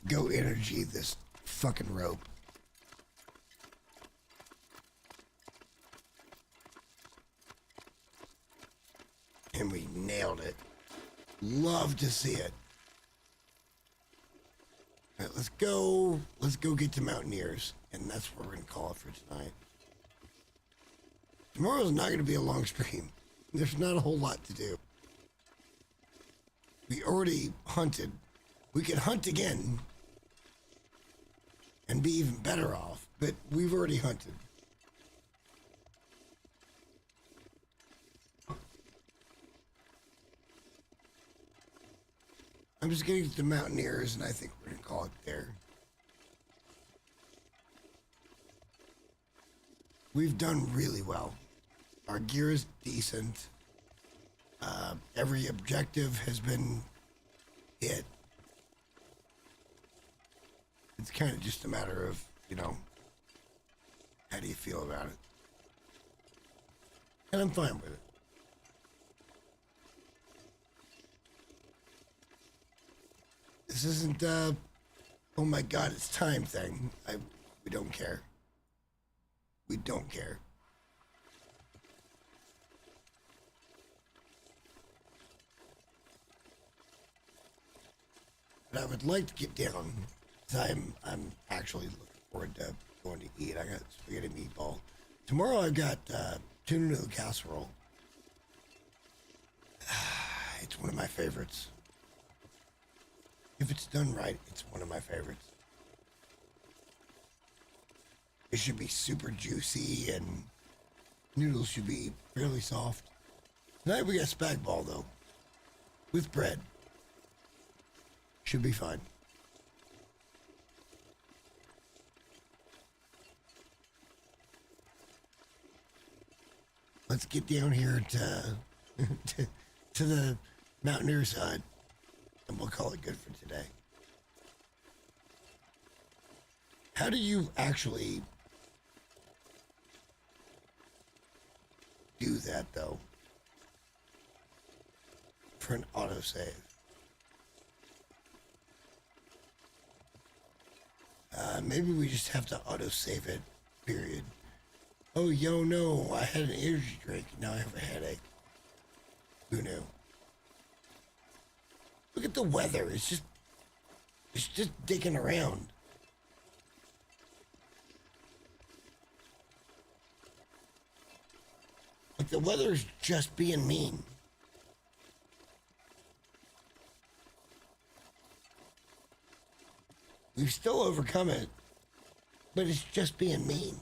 go energy this fucking rope. And we nailed it. Love to see it. All right, let's go get to Mountaineers, and that's what we're gonna call it for tonight. Tomorrow's not gonna be a long stream. There's not a whole lot to do. We already hunted. We can hunt again. and be even better off, but we've already hunted. I'm just getting to the Mountaineers, and I think we're going to call it there. We've done really well. Our gear is decent. Every objective has been hit. It's kind of just a matter of, how do you feel about it? And I'm fine with it. This isn't, oh my God, it's time thing. We don't care. We don't care. But I would like to get down, because I'm actually looking forward to going to eat. I got spaghetti meatball. Tomorrow I've got tuna noodle casserole. It's one of my favorites. If it's done right, it's one of my favorites. It should be super juicy and noodles should be fairly soft. Tonight we got spag ball though, with bread. Should be fine. Let's get down here to to the Mountaineer side, and we'll call it good for today. How do you actually do that though? For an autosave. Maybe we just have to autosave it, period. Oh, no, I had an energy drink, now I have a headache. Who knew? Look at the weather, it's just dicking around. Like the weather's just being mean. We've still overcome it, but it's just being mean.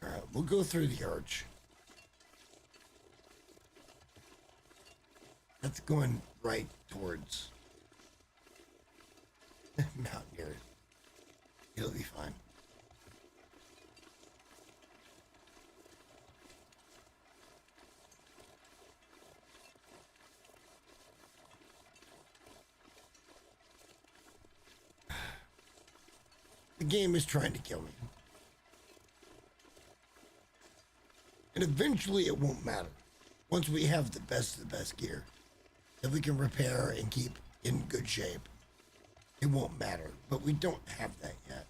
All right, we'll go through the arch. That's going right towards Mountaineers. It'll be fine. The game is trying to kill me. And eventually it won't matter. Once we have the best of the best gear that we can repair and keep in good shape, it won't matter. But we don't have that yet.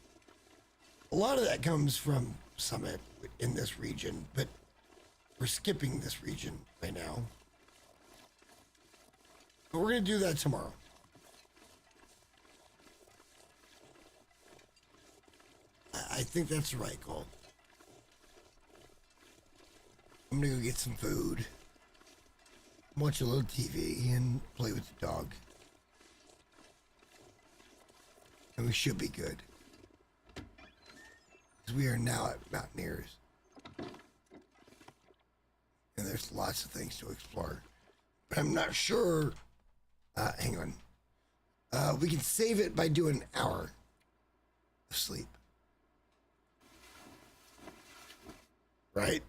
A lot of that comes from Summit in this region, but we're skipping this region right now. But we're going to do that tomorrow. I think that's the right call. I'm going to go get some food, watch a little TV, and play with the dog. And we should be good. Because we are now at Mountaineers. And there's lots of things to explore. But I'm not sure. Hang on. We can save it by doing an hour of sleep. Right?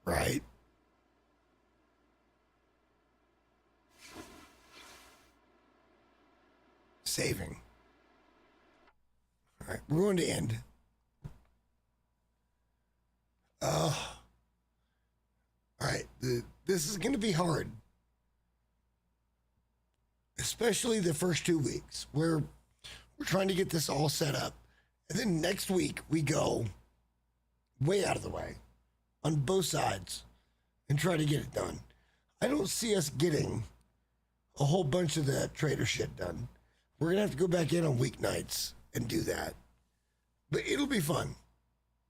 Right? Saving. All right, we're going to end. All right, this is going to be hard. Especially the first 2 weeks where we're trying to get this all set up. And then next week we go way out of the way on both sides and try to get it done. I don't see us getting a whole bunch of that trader shit done. We're going to have to go back in on weeknights and do that. But it'll be fun.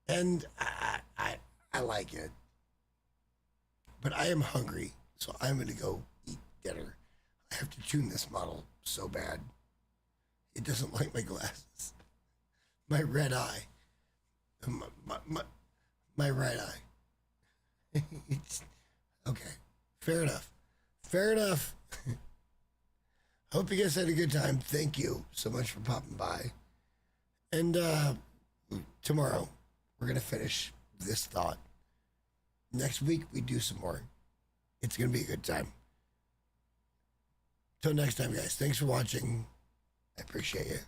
And I like it. But I am hungry, so I'm going to go eat dinner. I have to tune this model so bad. It doesn't like my glasses. My red eye. My right eye. Okay. Fair enough. Fair enough. Hope you guys had a good time. Thank you so much for popping by. And tomorrow, we're going to finish this thought. Next week, we do some more. It's going to be a good time. Till next time, guys. Thanks for watching. I appreciate you.